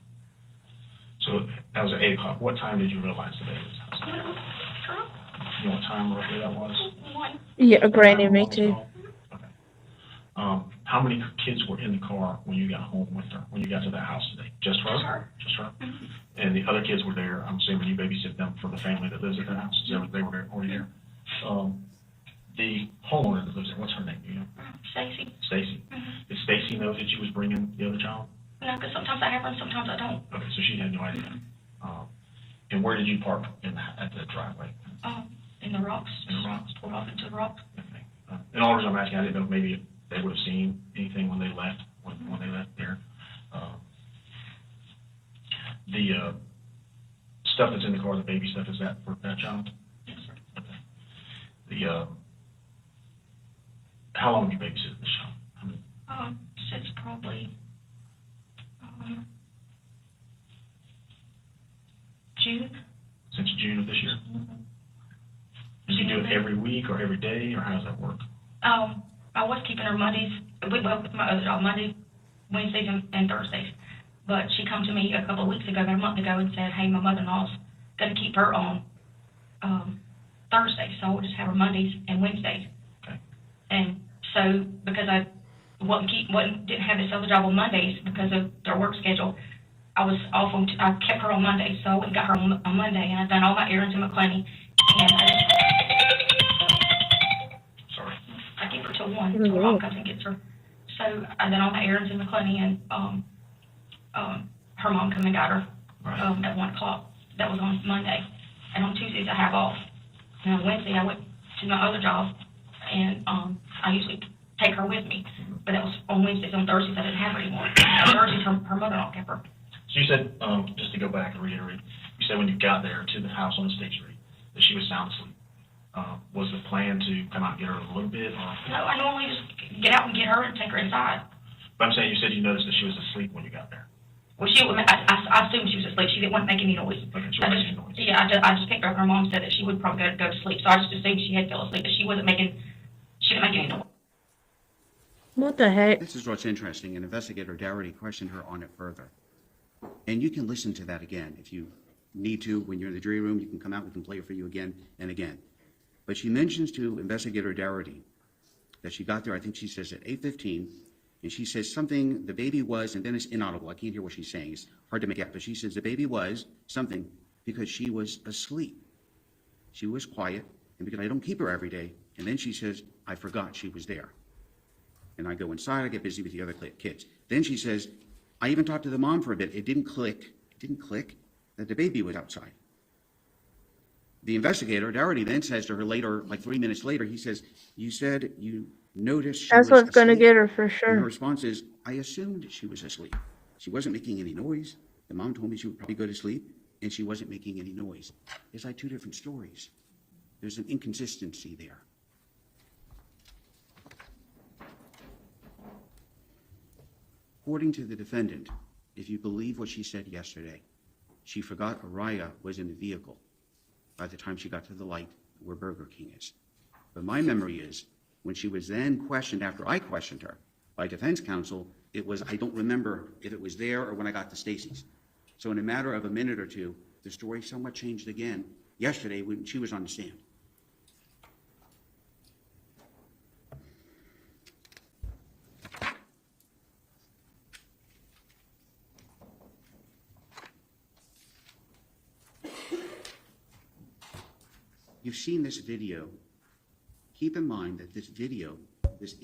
So that was at 8 o'clock. What time did you realize the baby was outside? You know what time roughly that was? Yeah, Granny, me too. How many kids were in the car when you got home with her, when you got to that house today? Just her? Just her. And the other kids were there, I'm assuming you babysit them for the family that lives at that house? Is that they were already there? The homeowner that lives there, what's her name, do you know? Stacy. Stacy. Did Stacy know that you was bringing the other child? No, because sometimes I have her and sometimes I don't. Okay, so she had no idea. And where did you park at the driveway? In the rocks. In the rocks? Pulled off into the rocks. Okay. And all the reason I'm asking, I didn't know if maybe they would have seen anything when they left, when they left there. The stuff that's in the car, the baby stuff, is that for that child? Yes, sir. Okay. How long have you babysitted this child? Since probably June. Since June of this year? Do you do it every week or every day, or how does that work? I was keeping her Mondays, with my other job, Monday, Wednesdays, and Thursdays. But she come to me a couple of weeks ago, about a month ago, and said, hey, my mother-in-law's going to keep her on Thursdays, so we'll just have her Mondays and Wednesdays. Okay. And so, because I didn't have this other job on Mondays because of their work schedule, I was off on, I kept her on Monday, so I went and got her on Monday, and I've done all my errands in McClenny, and I keep her till 1, till her mom comes and gets her. So I done all my errands in McClenny, and her mom come and got her at 1 o'clock. That was on Monday. And on Tuesdays I have off. And on Wednesday I went to my other job, and I usually take her with me. But that was on Wednesdays. On Thursdays I didn't have her anymore. On Thursdays her mother-in-law kept her. So you said, just to go back and reiterate, you said when you got there to the house on the State Street that she was sound asleep. Was the plan to come out and get her a little bit? Or? No, I normally just get out and get her and take her inside. But I'm saying you said you noticed that she was asleep when you got there. Well, I assumed she was asleep. She didn't want to make any noise. Okay, she wasn't making noise. Yeah, I just picked her up. Her mom said that she would probably go to sleep, so I just assumed she had fell asleep, but she didn't make any noise. What the heck? This is what's interesting. And Investigator Dougherty questioned her on it further. And you can listen to that again if you need to. When you're in the jury room, you can come out. We can play it for you again and again. But she mentions to Investigator Dougherty that she got there, I think she says at 8:15, and she says something, the baby was, and then it's inaudible. I can't hear what she's saying. It's hard to make out. But she says the baby was something, because she was asleep. She was quiet, and because I don't keep her every day. And then she says, I forgot she was there. And I go inside, I get busy with the other kids. Then she says, I even talked to the mom for a bit. It didn't click that the baby was outside. The investigator, Doherty, then says to her later, like 3 minutes later, he says, you said you noticed she That's was what's going to asleep?" get her for And her sure. response is, I assumed she was asleep. She wasn't making any noise. The mom told me she would probably go to sleep, and she wasn't making any noise. It's like two different stories. There's an inconsistency there. According to the defendant, if you believe what she said yesterday, she forgot Araya was in the vehicle by the time she got to the light where Burger King is. But my memory is, when she was then questioned after I questioned her by defense counsel, it was, I don't remember if it was there or when I got to Stacy's. So in a matter of a minute or two, the story somewhat changed again yesterday when she was on the stand. You've seen this video. Keep in mind that this video, this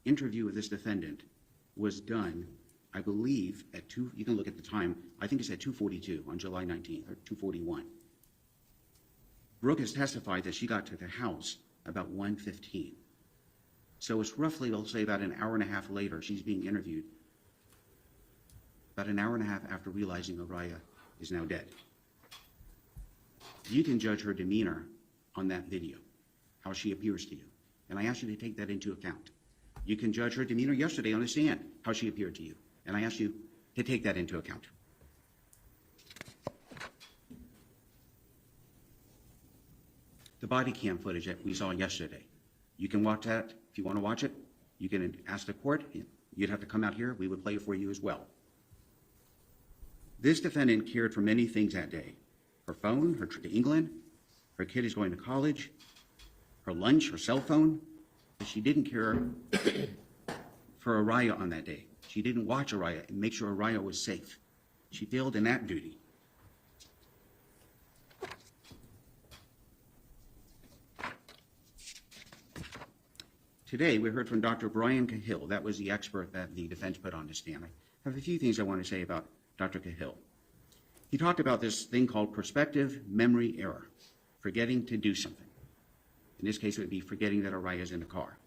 interview with this defendant, was done, I believe, at you can look at the time, I think it's at 2:42 on July 19th, or 2:41. Brooke has testified that she got to the house about 1:15. So it's roughly, I'll say, about an hour and a half later, she's being interviewed. About an hour and a half after realizing Araya is now dead. You can judge her demeanor on that video, how she appears to you. And I ask you to take that into account. You can judge her demeanor yesterday on the stand, how she appeared to you. And I ask you to take that into account. The body cam footage that we saw yesterday, you can watch that if you want to watch it. You can ask the court. You'd have to come out here. We would play it for you as well. This defendant cared for many things that day. Her phone, her trip to England, her kid is going to college, her lunch, her cell phone. But she didn't care for Araya on that day. She didn't watch Araya and make sure Araya was safe. She failed in that duty. Today, we heard from Dr. Brian Cahill. That was the expert that the defense put on the stand. I have a few things I want to say about Dr. Cahill. He talked about this thing called prospective memory error, forgetting to do something. In this case, it would be forgetting that Araya is in the car.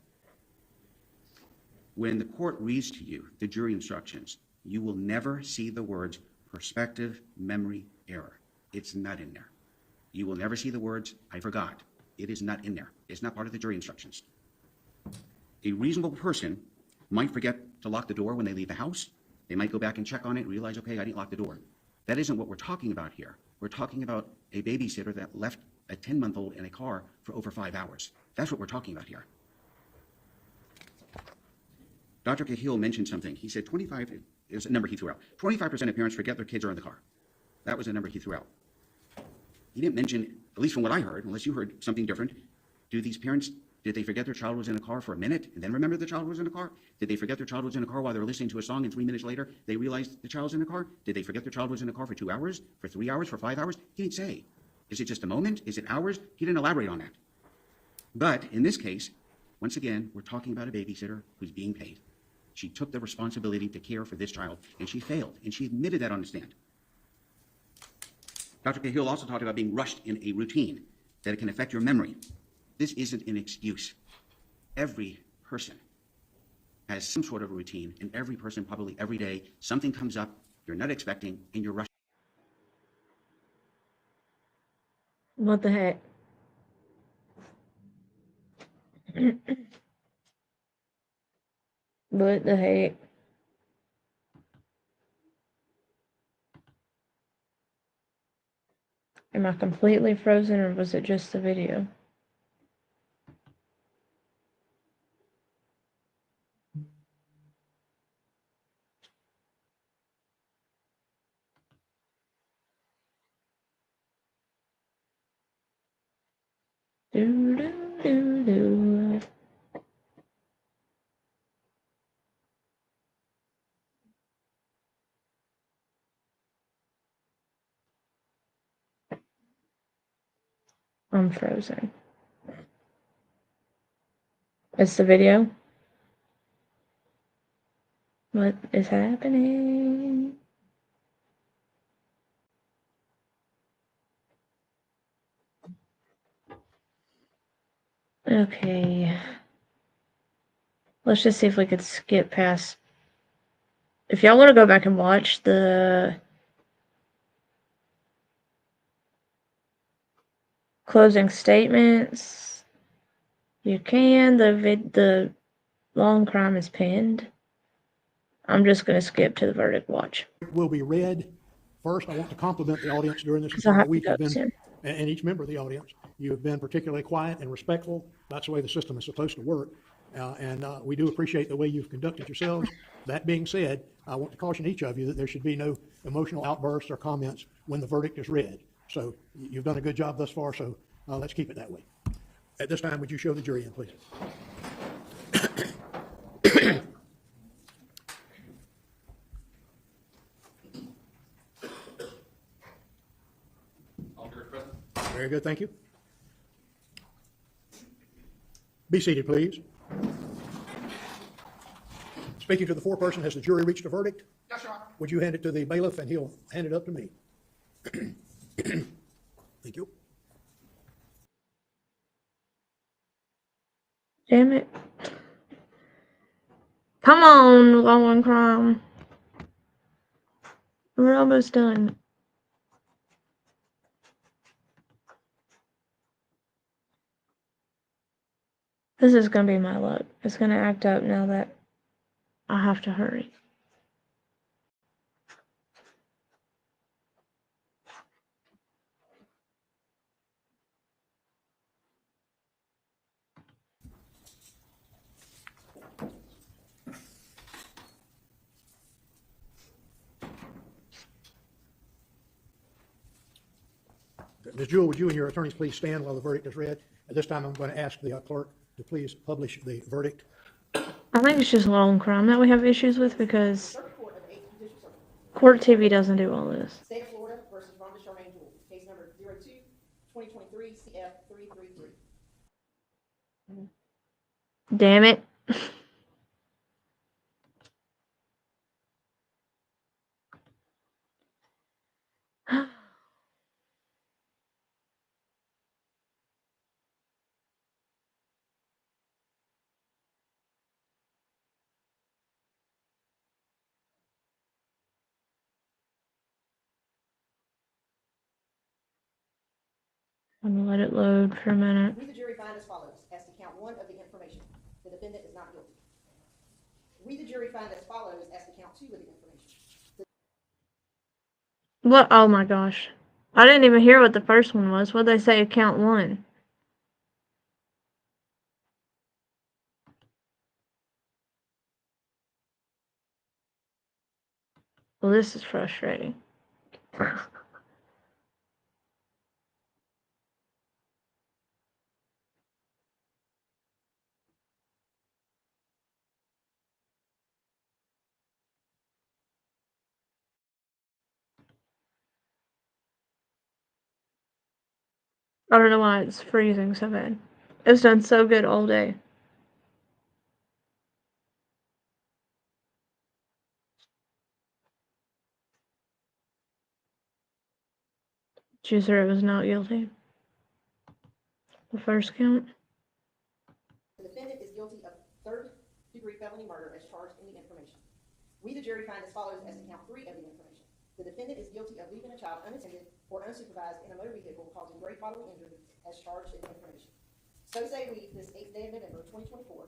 When the court reads to you the jury instructions, you will never see the words prospective memory error. It's not in there. You will never see the words, I forgot. It is not in there. It's not part of the jury instructions. A reasonable person might forget to lock the door when they leave the house. They might go back and check on it and realize, okay, I didn't lock the door. That isn't what we're talking about here. We're talking about a babysitter that left a 10-month-old in a car for over 5 hours. That's what we're talking about here. Dr. Cahill mentioned something. He said 25 is a number he threw out. 25% of parents forget their kids are in the car. That was a number he threw out. He didn't mention, at least from what I heard, unless you heard something different, do these parents, did they forget their child was in a car for a minute and then remember the child was in a car? Did they forget their child was in a car while they were listening to a song and 3 minutes later they realized the child's in a car? Did they forget their child was in a car for 2 hours, for 3 hours, for 5 hours? He didn't say. Is it just a moment? Is it hours? He didn't elaborate on that. But in this case, once again, we're talking about a babysitter who's being paid. She took the responsibility to care for this child, and she failed, and she admitted that on the stand. Dr. Cahill also talked about being rushed in a routine, that it can affect your memory. This isn't an excuse. Every person has some sort of a routine, and every person probably every day, something comes up you're not expecting, and you're rushed. What the heck? What the heck? Am I completely frozen or was it just the video? Do do do do. I'm frozen. It's the video. What is happening? Okay. Let's just see if we could skip past. If y'all want to go back and watch the closing statements, you can. The long crime is pinned. I'm just going to skip to the verdict watch. Will be read. First, I want to compliment the audience during this 'Cause I entire have to week. go You've been, soon. and each member of the audience, you have been particularly quiet and respectful. That's the way the system is supposed to work. And we do appreciate the way you've conducted yourselves. That being said, I want to caution each of you that there should be no emotional outbursts or comments when the verdict is read. So you've done a good job thus far, so let's keep it that way. At this time, would you show the jury in, please? Very good, thank you. Be seated, please. Speaking to the foreperson, has the jury reached a verdict? Yes, Your Honor. Would you hand it to the bailiff and he'll hand it up to me? Thank you. Damn it. Come on, law and crime. We're almost done. This is going to be my luck. It's going to act up now that I have to hurry. Ms. Jewell, would you and your attorneys please stand while the verdict is read? At this time, I'm going to ask the clerk to please publish the verdict. I think it's just law and crime that we have issues with because court TV doesn't do all this. State of Florida versus Rhonda Charmane Jewell, case number 02-2023 CF 333. Damn it. I'm gonna let it load for a minute. We, the jury, find as follows as to count one of the information. The defendant is not guilty. We, the jury, find as follows as to count two of the information. What? Oh my gosh. I didn't even hear what the first one was. What'd they say? Count one. Well, this is frustrating. I don't know why it's freezing so bad. It's done so good all day. Chooser was not guilty. The first count. The defendant is guilty of third-degree felony murder as charged in the information. We, the jury, find as follows as to count three of the information. The defendant is guilty of leaving a child unattended or unsupervised in a motor vehicle causing great bodily injury as charged in the information. So say we, this 8th day of November 2024,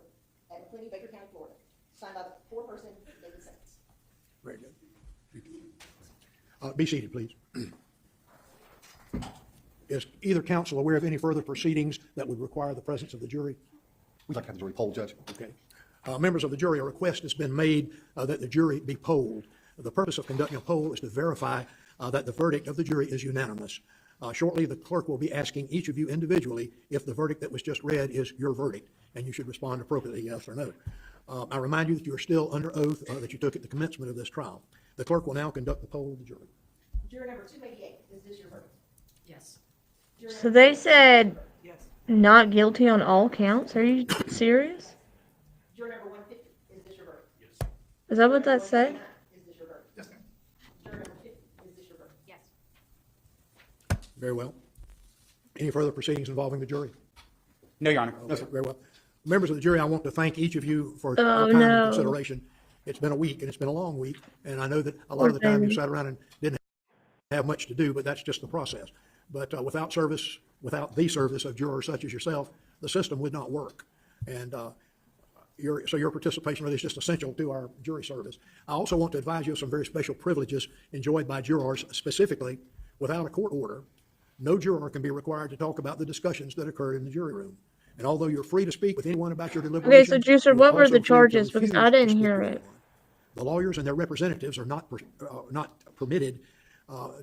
at McClenny, Baker County, Florida, signed by the foreperson, David Saints. Very good. Be seated, please. Is either counsel aware of any further proceedings that would require the presence of the jury? We'd like to have the jury polled, Judge. Okay. Members of the jury, a request has been made that the jury be polled. The purpose of conducting a poll is to verify that the verdict of the jury is unanimous. Shortly, the clerk will be asking each of you individually if the verdict that was just read is your verdict, and you should respond appropriately, yes or no. I remind you that you are still under oath that you took at the commencement of this trial. The clerk will now conduct the poll of the jury. Juror number 288, is this your verdict? Yes. So they said not guilty on all counts? Are you serious? Juror number 150, is this your verdict? Is that what that said? Is this your verdict? Yes, ma'am. Juror number 50, is this your verdict? Yes. Very well. Any further proceedings involving the jury? No, Your Honor. Okay, very well. Members of the jury, I want to thank each of you for Oh, your time no. and consideration. It's been a week, and it's been a long week, and I know that a lot of the time you sat around and didn't have much to do, but that's just the process. But without the service of jurors such as yourself, the system would not work. And your participation really is just essential to our jury service. I also want to advise you of some very special privileges enjoyed by jurors, specifically without a court order. No juror can be required to talk about the discussions that occurred in the jury room. And although you're free to speak with anyone about your deliberations, Okay, so Juicer, what were the charges? Because I didn't hear it. the lawyers and their representatives are not permitted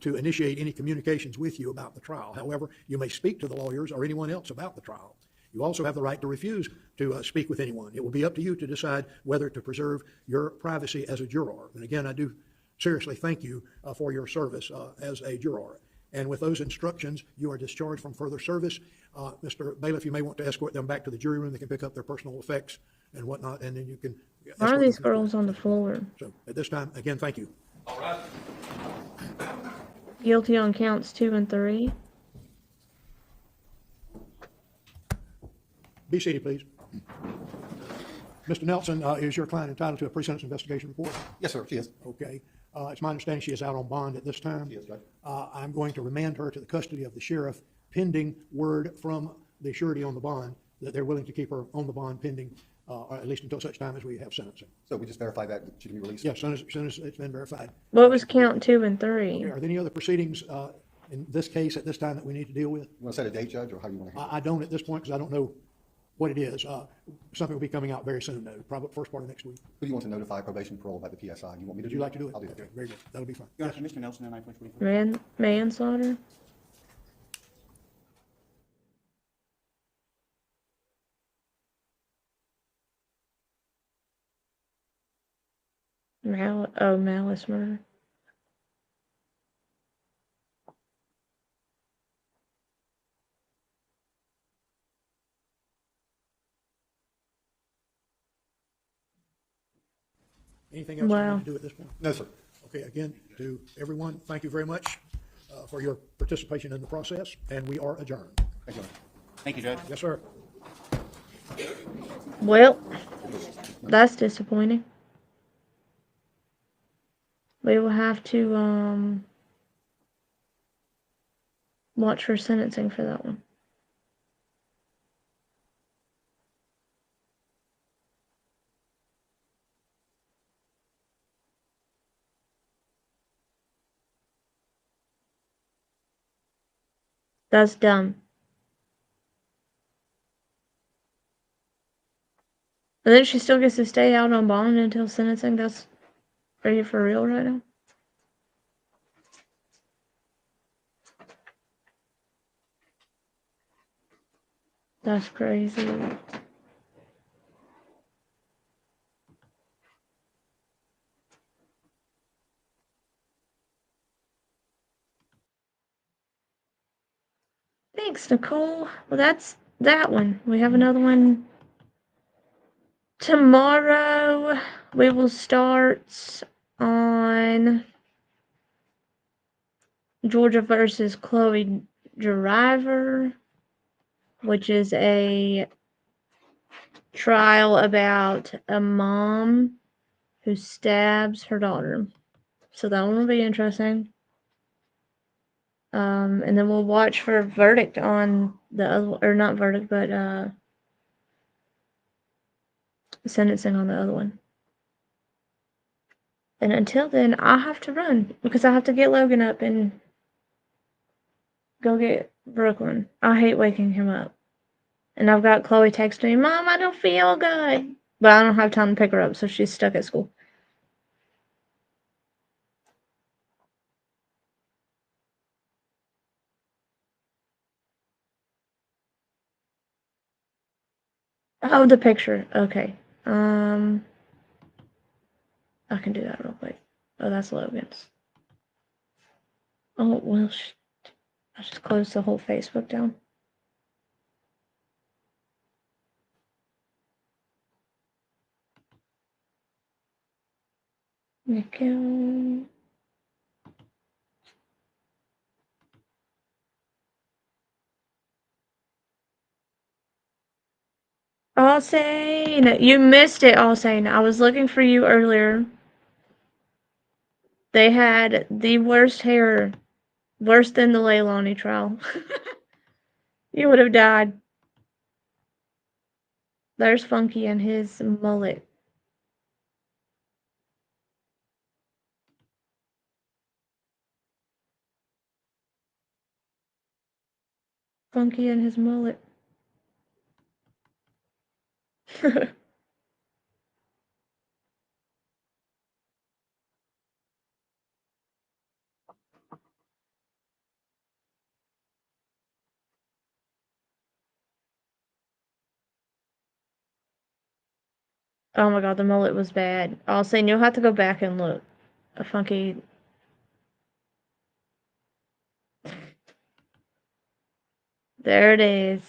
to initiate any communications with you about the trial. However, you may speak to the lawyers or anyone else about the trial. You also have the right to refuse to speak with anyone. It will be up to you to decide whether to preserve your privacy as a juror. And again, I do seriously thank you for your service as a juror. And with those instructions, you are discharged from further service. Mr. Bailiff, you may want to escort them back to the jury room. They can pick up their personal effects and whatnot, and then you can. Why are these girls on the floor? So at this time, again, thank you. All right. Guilty on counts 2 and 3. Be seated, please. Mr. Nelson, is your client entitled to a pre-sentence investigation report? Yes, sir, she is. Okay. It's my understanding she is out on bond at this time. Yes, Judge. I'm going to remand her to the custody of the sheriff pending word from the surety on the bond that they're willing to keep her on the bond pending, or at least until such time as we have sentencing. So we just verify that she can be released? Yes, as soon as it's been verified. What was count 2 and 3? Are there any other proceedings in this case at this time that we need to deal with? You want to set a date, Judge, or how you want to handle I don't at this point because I don't know what it is. Something will be coming out very soon, though, probably first part of next week. Who do you want to notify probation parole about the PSI? You want me to Would do you that? like to do it? I'll do that. Okay, very good. That'll be fine. Your Honor, Mr. Nelson and I, please. Manslaughter? Malice murder. Anything else Wow. you need to do at this point? No, sir. Okay, again, to everyone, thank you very much for your participation in the process, and we are adjourned. Thank you. Thank you, Judge. Yes, sir. Well, that's disappointing. We will have to watch for sentencing for that one. That's dumb. And then she still gets to stay out on bond until sentencing. Are you for real right now? That's crazy. Thanks, Nicole. Well, that's that one. We have another one tomorrow. We will start on Georgia versus Chloe Driver, which is a trial about a mom who stabs her daughter. So that one will be interesting. And then we'll watch for a verdict on the other, or not verdict, but sentencing on the other one. And until then, I have to run because I have to get Logan up and go get Brooklyn. I hate waking him up. And I've got Chloe texting me, Mom, I don't feel good. But I don't have time to pick her up, so she's stuck at school. Oh, the picture. Okay. I can do that real quick. Oh, that's Logan's. Oh, well, I'll just close the whole Facebook down. Account. Allsane, you missed it, Allsane. I was looking for you earlier. They had the worst hair, worse than the Leilani trial. You would have died. There's Funky and his mullet. Funky and his mullet. Oh my god, the mullet was bad. I'll say you'll have to go back and look. A Funky. There it is.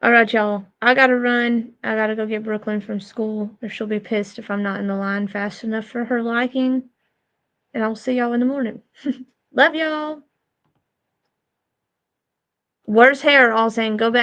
Alright, y'all. I gotta run. I gotta go get Brooklyn from school, or she'll be pissed if I'm not in the line fast enough for her liking. And I'll see y'all in the morning. Love y'all. Worst hair, all saying go back.